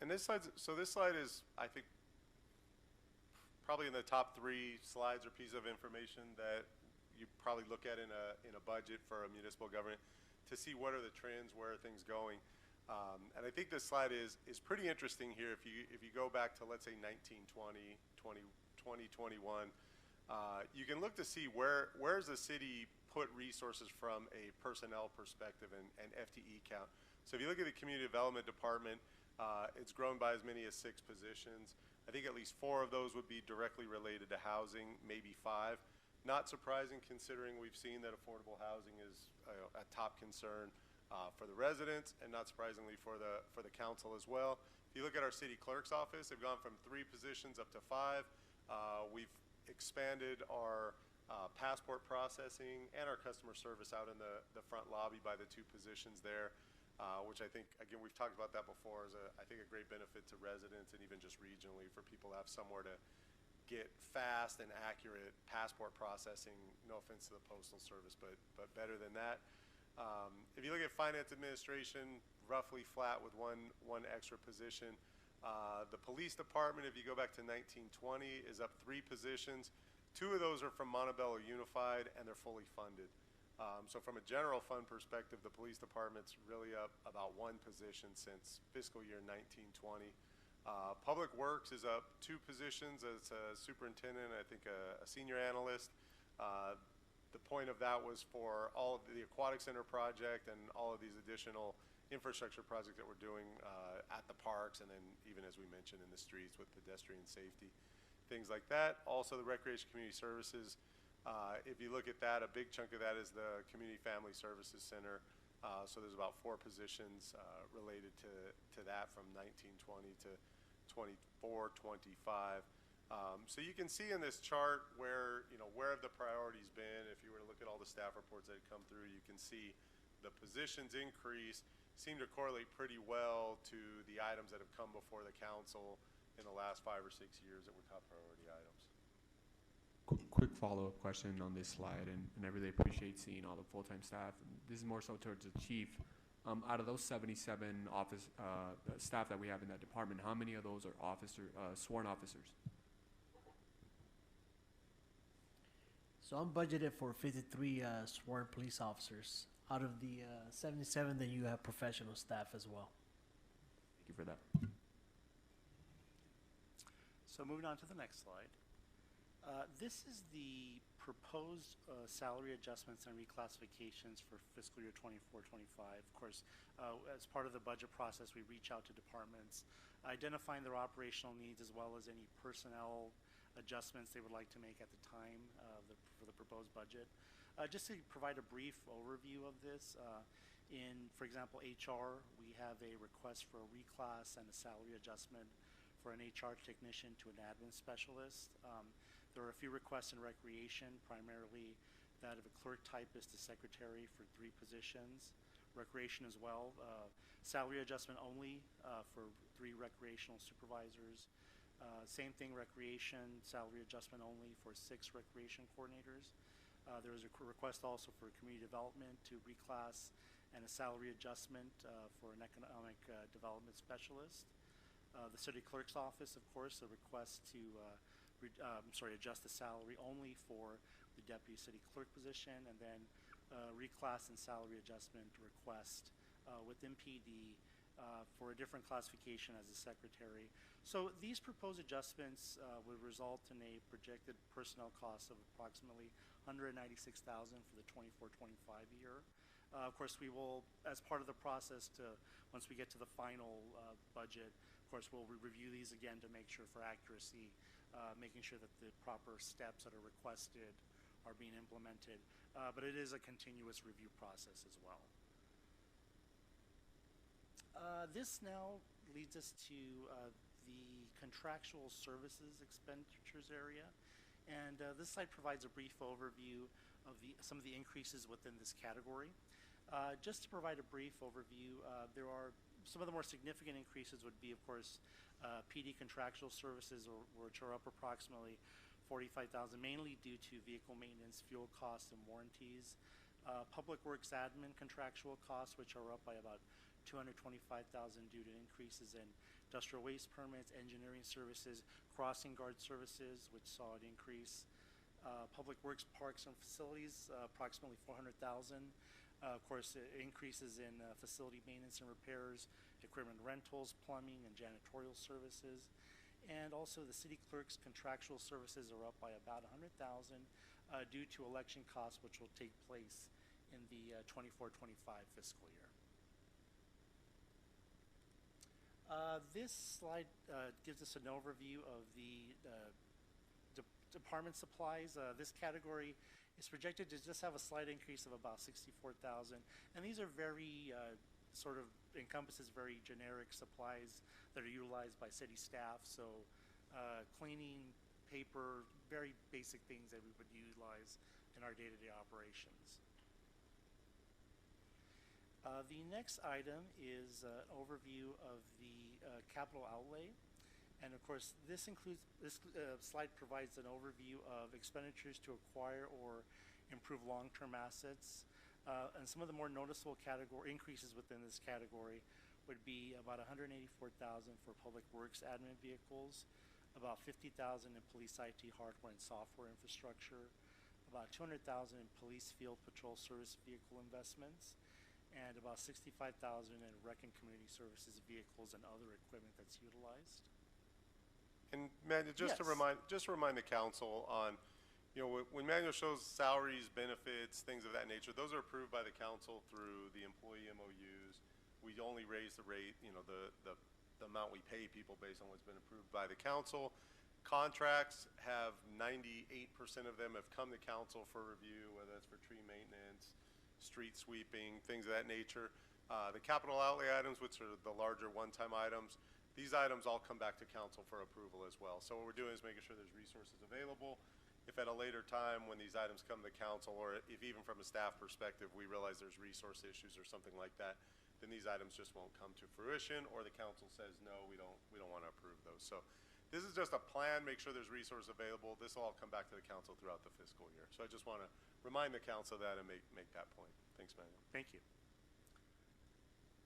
And this slide is, I think, probably in the top 3 slides or pieces of information that you probably look at in a budget for a municipal government to see what are the trends, where are things going. And I think this slide is pretty interesting here. If you go back to, let's say, 1920, 2021, you can look to see where's the city put resources from a personnel perspective and FTE count. So if you look at the community development department, it's grown by as many as 6 positions. I think at least 4 of those would be directly related to housing, maybe 5. Not surprising considering we've seen that affordable housing is a top concern for the residents, and not surprisingly for the council as well. If you look at our city clerk's office, they've gone from 3 positions up to 5. We've expanded our passport processing and our customer service out in the front lobby by the 2 positions there, which I think, again, we've talked about that before, is I think a great benefit to residents and even just regionally for people to have somewhere to get fast and accurate passport processing. No offense to the Postal Service, but better than that. If you look at finance administration, roughly flat with one extra position. The police department, if you go back to 1920, is up 3 positions. 2 of those are from Montebello Unified, and they're fully funded. So from a general fund perspective, the police department's really up about 1 position since fiscal year 1920. Public Works is up 2 positions as a superintendent, I think a senior analyst. The point of that was for all of the aquatic center project and all of these additional infrastructure projects that we're doing at the parks, and then even as we mentioned in the streets with pedestrian safety, things like that. Also the Recreation Community Services, if you look at that, a big chunk of that is the Community Family Services Center. So there's about 4 positions related to that from 1920 to 24, 25. So you can see in this chart where have the priorities been. If you were to look at all the staff reports that come through, you can see the positions increase seem to correlate pretty well to the items that have come before the council in the last 5 or 6 years that were top priority items. Quick follow-up question on this slide, and I really appreciate seeing all the full-time staff. This is more so towards the chief. Out of those 77 office staff that we have in that department, how many of those are sworn officers? So I'm budgeted for 53 sworn police officers. Out of the 77, then you have professional staff as well. Thank you for that. So moving on to the next slide. This is the proposed salary adjustments and reclassifications for fiscal year 24-25. Of course, as part of the budget process, we reach out to departments, identifying their operational needs as well as any personnel adjustments they would like to make at the time for the proposed budget. Just to provide a brief overview of this, for example, HR, we have a request for a reclass and a salary adjustment for an HR technician to an admin specialist. There are a few requests in recreation, primarily that of a clerk typist to secretary for 3 positions. Recreation as well, salary adjustment only for 3 recreational supervisors. Same thing, recreation, salary adjustment only for 6 recreation coordinators. There was a request also for community development to reclass and a salary adjustment for an economic development specialist. The city clerk's office, of course, a request to adjust the salary only for the deputy city clerk position, and then reclass and salary adjustment request within PD for a different classification as a secretary. So these proposed adjustments would result in a projected personnel cost of approximately $196,000 for the 24-25 year. Of course, we will, as part of the process, once we get to the final budget, of course, we'll review these again to make sure for accuracy, making sure that the proper steps that are requested are being implemented. But it is a continuous review process as well. This now leads us to the contractual services expenditures area. And this slide provides a brief overview of some of the increases within this category. Just to provide a brief overview, there are some of the more significant increases would be, of course, PD contractual services, which are up approximately $45,000, mainly due to vehicle maintenance, fuel costs, and warranties. Public Works admin contractual costs, which are up by about $225,000 due to increases in industrial waste permits, engineering services, crossing guard services, which saw an increase. Public Works parks and facilities, approximately $400,000. Of course, increases in facility maintenance and repairs, equipment rentals, plumbing, and janitorial services. And also the city clerk's contractual services are up by about $100,000 due to election costs, which will take place in the 24-25 fiscal year. This slide gives us an overview of the department supplies. This category is projected to just have a slight increase of about $64,000, and these are very sort of encompasses very generic supplies that are utilized by city staff. So cleaning, paper, very basic things that we would utilize in our day-to-day operations. The next item is an overview of the capital outlay. And of course, this slide provides an overview of expenditures to acquire or improve long-term assets. And some of the more noticeable increases within this category would be about $184,000 for Public Works admin vehicles, about $50,000 in police IT hardware and software infrastructure, about $200,000 in police field patrol service vehicle investments, and about $65,000 in rec and community services vehicles and other equipment that's utilized. And Manuel, just to remind the council on, when Manuel shows salaries, benefits, things of that nature, those are approved by the council through the employee MOUs. We only raise the rate, the amount we pay people based on what's been approved by the council. Contracts have 98% of them have come to council for review, whether that's for tree maintenance, street sweeping, things of that nature. The capital outlay items, which are the larger one-time items, these items all come back to council for approval as well. So what we're doing is making sure there's resources available. If at a later time when these items come to council, or if even from a staff perspective we realize there's resource issues or something like that, then these items just won't come to fruition, or the council says no, we don't want to approve those. So this is just a plan, make sure there's resource available. This will all come back to the council throughout the fiscal year. So I just want to remind the council of that and make that point. Thanks, Manuel. Thank you.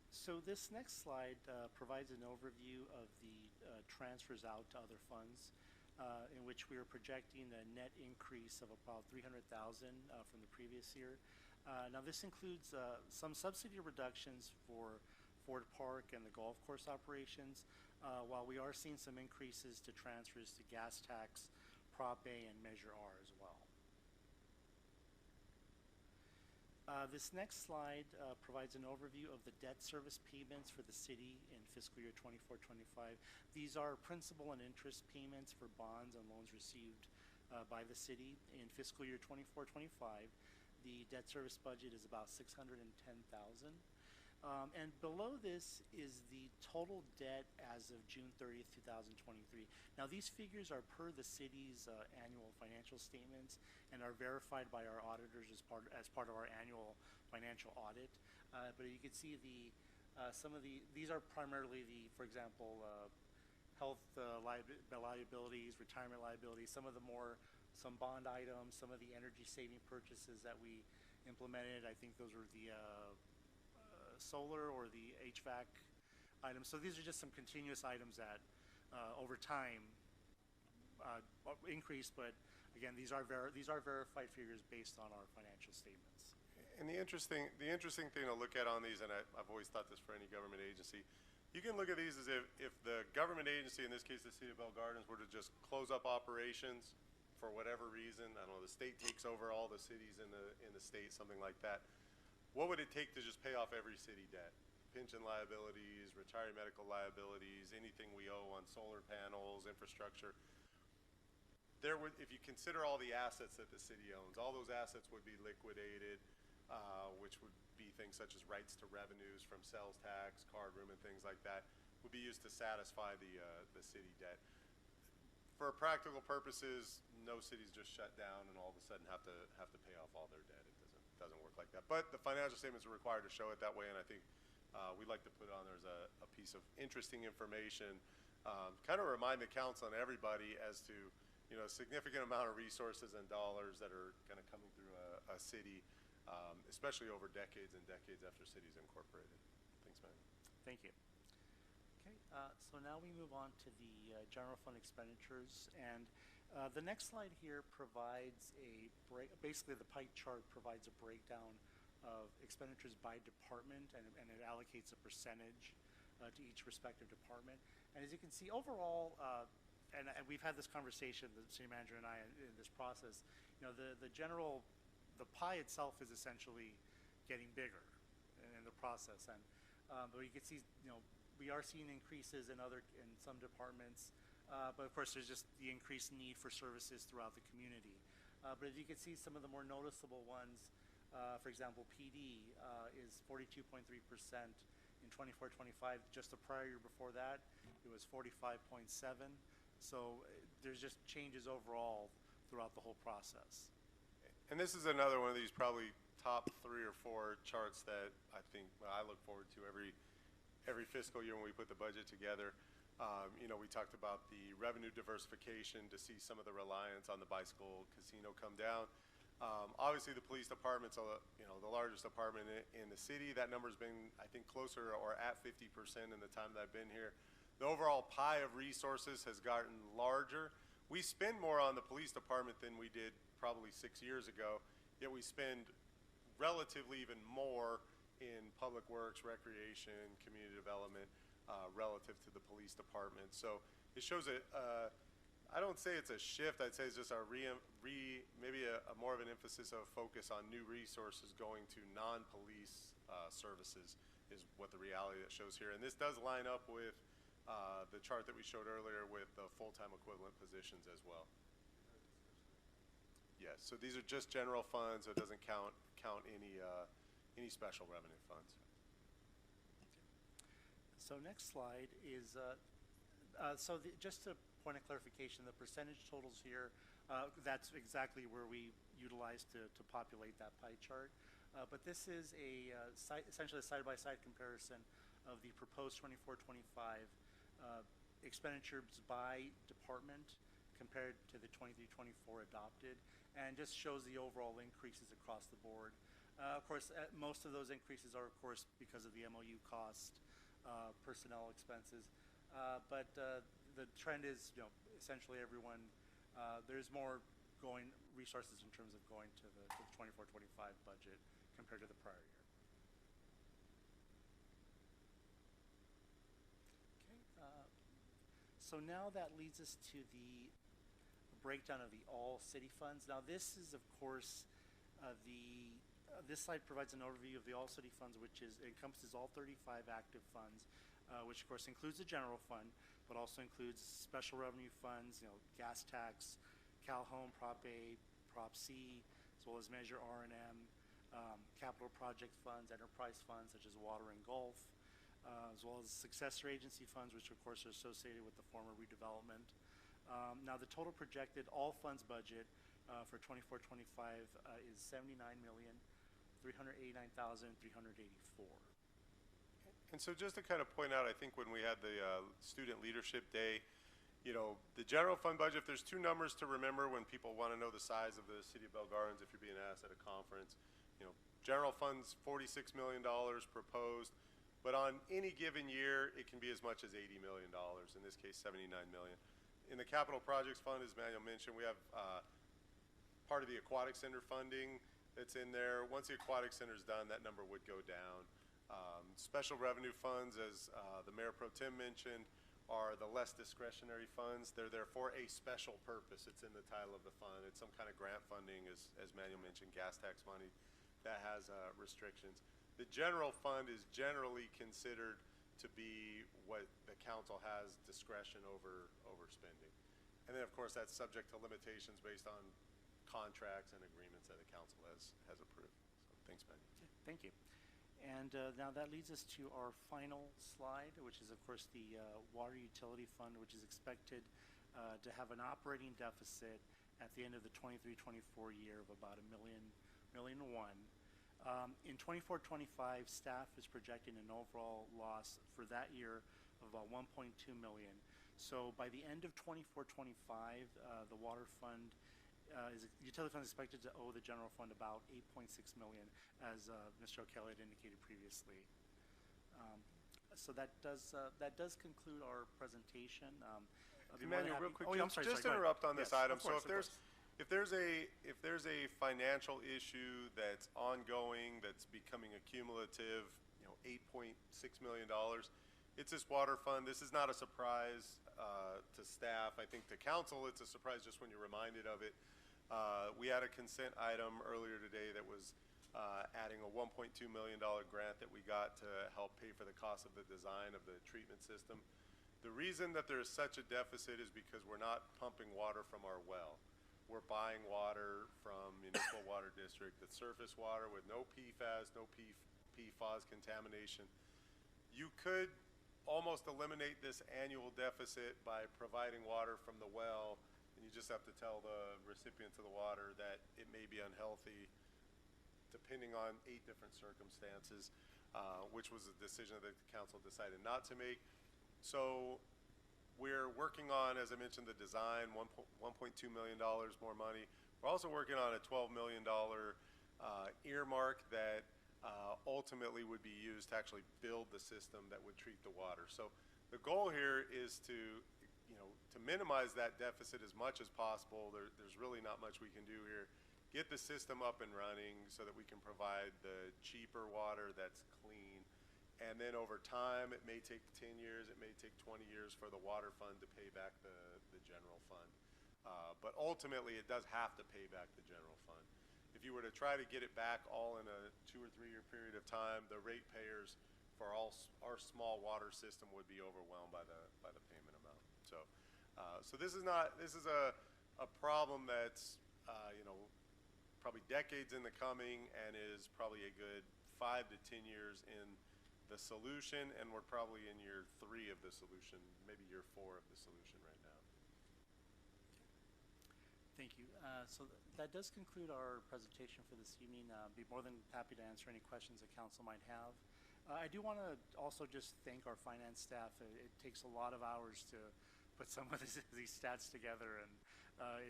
So this next slide provides an overview of the transfers out to other funds, in which we are projecting a net increase of about $300,000 from the previous year. Now this includes some subsidy reductions for Ford Park and the golf course operations, while we are seeing some increases to transfers to gas tax, Prop A, and Measure R as well. This next slide provides an overview of the debt service payments for the city in fiscal year 24-25. These are principal and interest payments for bonds and loans received by the city. In fiscal year 24-25, the debt service budget is about $610,000. And below this is the total debt as of June 30th, 2023. Now these figures are per the city's annual financial statements and are verified by our auditors as part of our annual financial audit. But you can see these are primarily for example, health liabilities, retirement liabilities, some bond items, some of the energy saving purchases that we implemented. I think those were the solar or the HVAC items. So these are just some continuous items that over time increase, but again, these are verified figures based on our financial statements. And the interesting thing to look at on these, and I've always thought this for any government agency, you can look at these as if the government agency, in this case the City of Bell Gardens, were to just close up operations for whatever reason. I don't know, the state takes over all the cities in the state, something like that. What would it take to just pay off every city debt? Pension liabilities, retired medical liabilities, anything we owe on solar panels, infrastructure. If you consider all the assets that the city owns, all those assets would be liquidated, which would be things such as rights to revenues from sales tax, card room, and things like that, would be used to satisfy the city debt. for practical purposes, no cities just shut down and all of a sudden have to pay off all their debt. It doesn't work like that. But the financial statements are required to show it that way, and I think we'd like to put it on there as a piece of interesting information, kind of remind the council and everybody as to, a significant amount of resources and dollars that are kind of coming through a city, especially over decades and decades after cities incorporated. Thanks, man. Thank you. Okay, so now we move on to the general fund expenditures, and the next slide here provides basically the pie chart provides a breakdown of expenditures by department, and it allocates a percentage to each respective department. And as you can see, overall, and we've had this conversation, the city manager and I, in this process, the pie itself is essentially getting bigger in the process, and but you can see, we are seeing increases in some departments, but of course there's just the increased need for services throughout the community. But as you can see, some of the more noticeable ones, for example, PD is 42.3% in 24-25. Just the prior year before that, it was 45.7%. So there's just changes overall throughout the whole process. And this is another one of these probably top 3 or 4 charts that I think I look forward to every fiscal year when we put the budget together. We talked about the revenue diversification to see some of the reliance on the bicycle casino come down. Obviously, the police department's the largest department in the city. That number's been, I think, closer or at 50% in the time that I've been here. The overall pie of resources has gotten larger. We spend more on the police department than we did probably 6 years ago, yet we spend relatively even more in public works, recreation, community development relative to the police department. So it shows I don't say it's a shift, I'd say it's just maybe a more of an emphasis of focus on new resources going to non-police services is what the reality that shows here. And this does line up with the chart that we showed earlier with the full-time equivalent positions as well. Yes, so these are just general funds, so it doesn't count any special revenue funds. So next slide is, just a point of clarification, the percentage totals here, that's exactly where we utilize to populate that pie chart. But this is essentially a side-by-side comparison of the proposed 24-25 expenditures by department compared to the 23-24 adopted, and just shows the overall increases across the board. Of course, most of those increases are, of course, because of the MOU cost, personnel expenses, but the trend is, essentially everyone, there's more resources in terms of going to the 24-25 budget compared to the prior year. So now that leads us to the breakdown of the all city funds. Now this is, of course, this slide provides an overview of the all city funds, which encompasses all 35 active funds, which of course includes the general fund, but also includes special revenue funds, gas tax, Cal Home, Prop A, Prop C, as well as Measure R&M, capital project funds, enterprise funds such as water and golf, as well as successor agency funds, which of course are associated with the former redevelopment. Now the total projected all funds budget for 24-25 is $79,389,384. And so just to kind of point out, I think when we had the Student Leadership Day, the general fund budget, if there's 2 numbers to remember when people want to know the size of the city of Bell Gardens, if you're being asked at a conference, general funds, $46 million proposed. But on any given year, it can be as much as $80 million, in this case, $79 million. In the capital projects fund, as Manuel mentioned, we have part of the aquatic center funding that's in there. Once the aquatic center is done, that number would go down. Special revenue funds, as the Mayor Pro Tem mentioned, are the less discretionary funds. They're there for a special purpose. It's in the title of the fund. It's some kind of grant funding, as Manuel mentioned, gas tax money that has restrictions. The general fund is generally considered to be what the council has discretion over spending. And then, of course, that's subject to limitations based on contracts and agreements that the council has approved. So, thanks, Ben. Thank you. And now that leads us to our final slide, which is, of course, the water utility fund, which is expected to have an operating deficit at the end of the 23-24 year of about $1.1 million. In 24-25, staff is projecting an overall loss for that year of about $1.2 million. So by the end of 24-25, the water fund utility fund is expected to owe the general fund about $8.6 million, as Mr. O'Kelly had indicated previously. So that does conclude our presentation. Emmanuel, real quick, I'm sorry, just go ahead. interrupt on this Yes, item. of course, So if there's a financial issue that's ongoing, that's becoming accumulative, $8.6 million, it's this water fund. This is not a surprise to staff. I think to council, it's a surprise just when you're reminded of it. We had a consent item earlier today that was adding a $1.2 million grant that we got to help pay for the cost of the design of the treatment system. The reason that there is such a deficit is because we're not pumping water from our well. We're buying water from municipal water district, that's surface water with no PFAS, no PFAS contamination. You could almost eliminate this annual deficit by providing water from the well, and you just have to tell the recipients of the water that it may be unhealthy depending on 8 different circumstances, which was a decision that the council decided not to make. So we're working on, as I mentioned, the design, $1.2 million more money. We're also working on a $12 million earmark that ultimately would be used to actually build the system that would treat the water. So the goal here is to minimize that deficit as much as possible. There's really not much we can do here. Get the system up and running so that we can provide the cheaper water that's clean. And then over time, it may take 10 years, it may take 20 years for the water fund to pay back the general fund. But ultimately, it does have to pay back the general fund. If you were to try to get it back all in a 2 or 3 year period of time, the ratepayers for our small water system would be overwhelmed by the payment amount. So this is a problem that's probably decades in the coming and is probably a good 5 to 10 years in the solution, and we're probably in year 3 of the solution, maybe year 4 of the solution right now. Thank you. So that does conclude our presentation for this evening. Be more than happy to answer any questions that council might have. I do want to also just thank our finance staff. It takes a lot of hours to put some of these stats together, and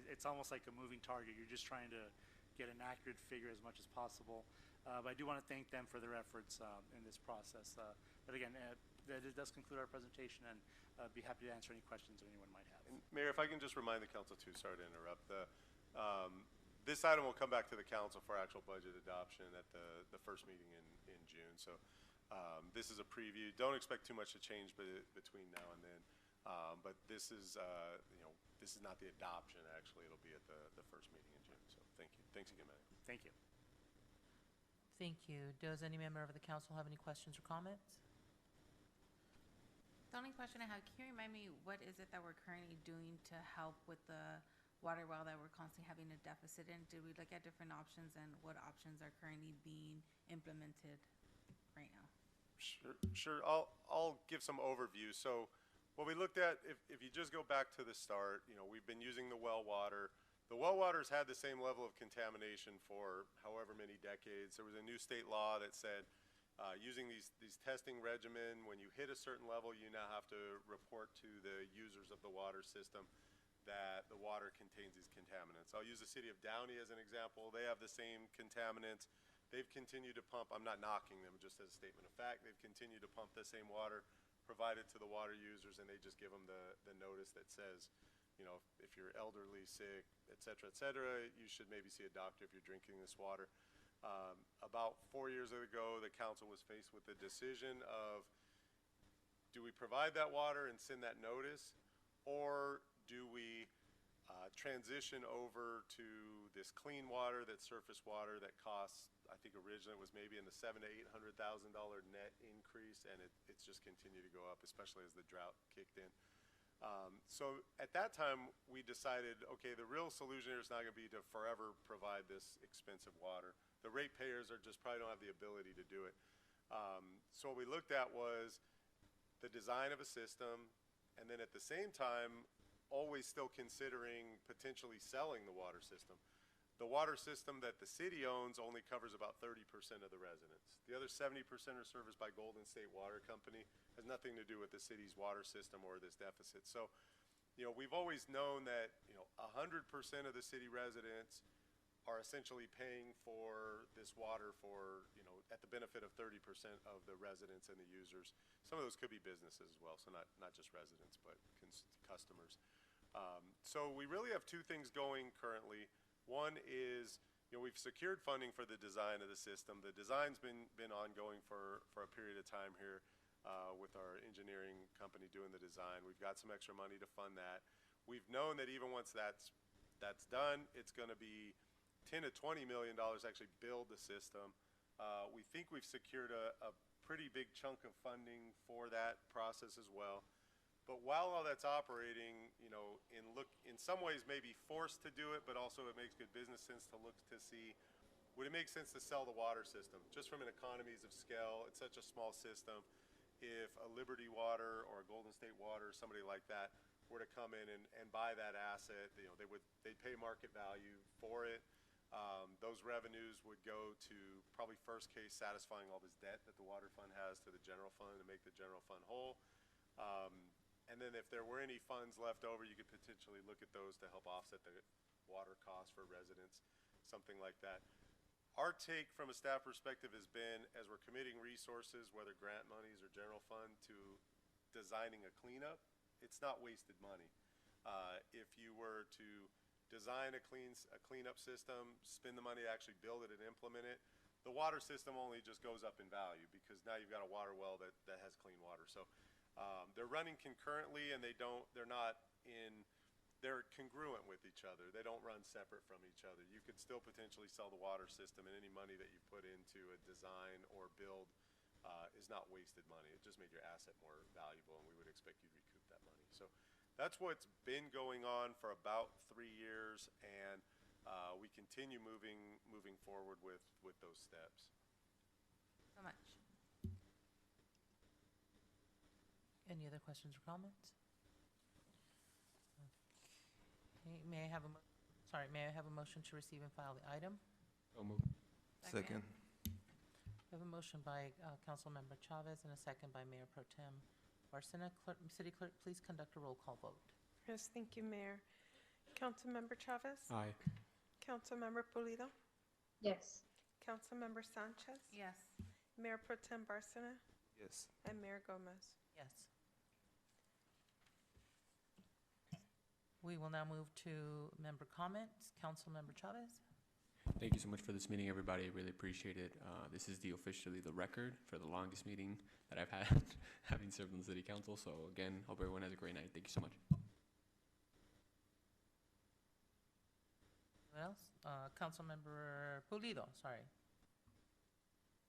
it's almost like a moving target. You're just trying to get an accurate figure as much as possible. But I do want to thank them for their efforts in this process. But again, that does conclude our presentation, and be happy to answer any questions that anyone might have. And Mayor, if I can just remind the council too, sorry to interrupt, this item will come back to the council for actual budget adoption at the first meeting in June. So this is a preview. Don't expect too much to change between now and then. But this is not the adoption. Actually, it'll be at the first meeting in June. So thank you. Thanks again, Mayor. Thank you. Thank you. Does any member of the council have any questions or comments? The only question I have, can you remind me, what is it that we're currently doing to help with the water well that we're constantly having a deficit in? Did we look at different options, and what options are currently being implemented right now? Sure. I'll give some overview. So what we looked at, if you just go back to the start, we've been using the well water. The well water's had the same level of contamination for however many decades. There was a new state law that said using these testing regimen, when you hit a certain level, you now have to report to the users of the water system that the water contains these contaminants. I'll use the city of Downey as an example. They have the same contaminants. They've continued to pump. I'm not knocking them, just as a statement of fact. They've continued to pump the same water, provide it to the water users, and they just give them the notice that says, if you're elderly, sick, et cetera, you should maybe see a doctor if you're drinking this water. About 4 years ago, the council was faced with the decision of, do we provide that water and send that notice, or do we transition over to this clean water, that surface water that costs, I think originally it was maybe in the $700,000 to $800,000 net increase, and it's just continued to go up, especially as the drought kicked in. So at that time, we decided, okay, the real solution here is not going to be to forever provide this expensive water. The ratepayers just probably don't have the ability to do it. So what we looked at was the design of a system, and then at the same time, always still considering potentially selling the water system. The water system that the city owns only covers about 30% of the residents. The other 70% are serviced by Golden State Water Company. Has nothing to do with the city's water system or this deficit. So, we've always known that, 100% of the city residents are essentially paying for this water for, at the benefit of 30% of the residents and the users. Some of those could be businesses as well, so not just residents, but customers. So we really have two things going currently. One is, we've secured funding for the design of the system. The design's been ongoing for a period of time here with our engineering company doing the design. We've got some extra money to fund that. We've known that even once that's done, it's going to be $10 to $20 million to actually build the system. We think we've secured a pretty big chunk of funding for that process as well. But while all that's operating, in some ways maybe forced to do it, but also it makes good business sense to look to see, would it make sense to sell the water system? Just from an economies of scale, it's such a small system. If a Liberty Water or a Golden State Water, somebody like that, were to come in and buy that asset, they'd pay market value for it. Those revenues would go to probably first case satisfying all this debt that the water fund has to the general fund to make the general fund whole. And then if there were any funds left over, you could potentially look at those to help offset the water costs for residents, something like that. Our take from a staff perspective has been, as we're committing resources, whether grant monies or general fund, to designing a cleanup, it's not wasted money. If you were to design a cleanup system, spend the money to actually build it and implement it, the water system only just goes up in value because now you've got a water well that has clean water. So they're running concurrently, and they're congruent with each other. They don't run separate from each other. You could still potentially sell the water system, and any money that you put into a design or build is not wasted money. It just made your asset more valuable, and we would expect you to recoup that money. So that's what's been going on for about 3 years, and we continue moving forward with those steps. So much. Any other questions or comments? Okay, may I have a motion to receive and file the item? So moved. Second. We have a motion by Councilmember Chavez and a second by Mayor Pro Tem Barcena. City Clerk, please conduct a roll call vote. Yes, thank you, Mayor. Councilmember Chavez? Aye. Councilmember Pulido? Yes. Councilmember Sanchez? Yes. Mayor Pro Tem Barcena? Yes. And Mayor Gomez? Yes. We will now move to member comments. Councilmember Chavez? Thank you so much for this meeting, everybody. I really appreciate it. This is officially the record for the longest meeting that I've had having served on the City Council. So again, hope everyone has a great night. Thank you so much. What else? Councilmember Pulido, sorry.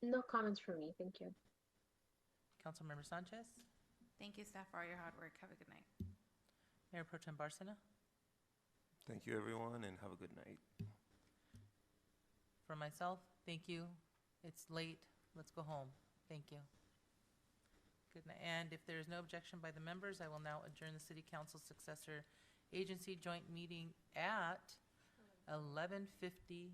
No comments from me. Thank you. Councilmember Sanchez? Thank you, staff, for all your hard work. Have a good night. Mayor Pro Tem Barcena? Thank you, everyone, and have a good night. For myself, thank you. It's late. Let's go home. Thank you. Good night. And if there is no objection by the members, I will now adjourn the City Council Successor Agency Joint Meeting at 11:50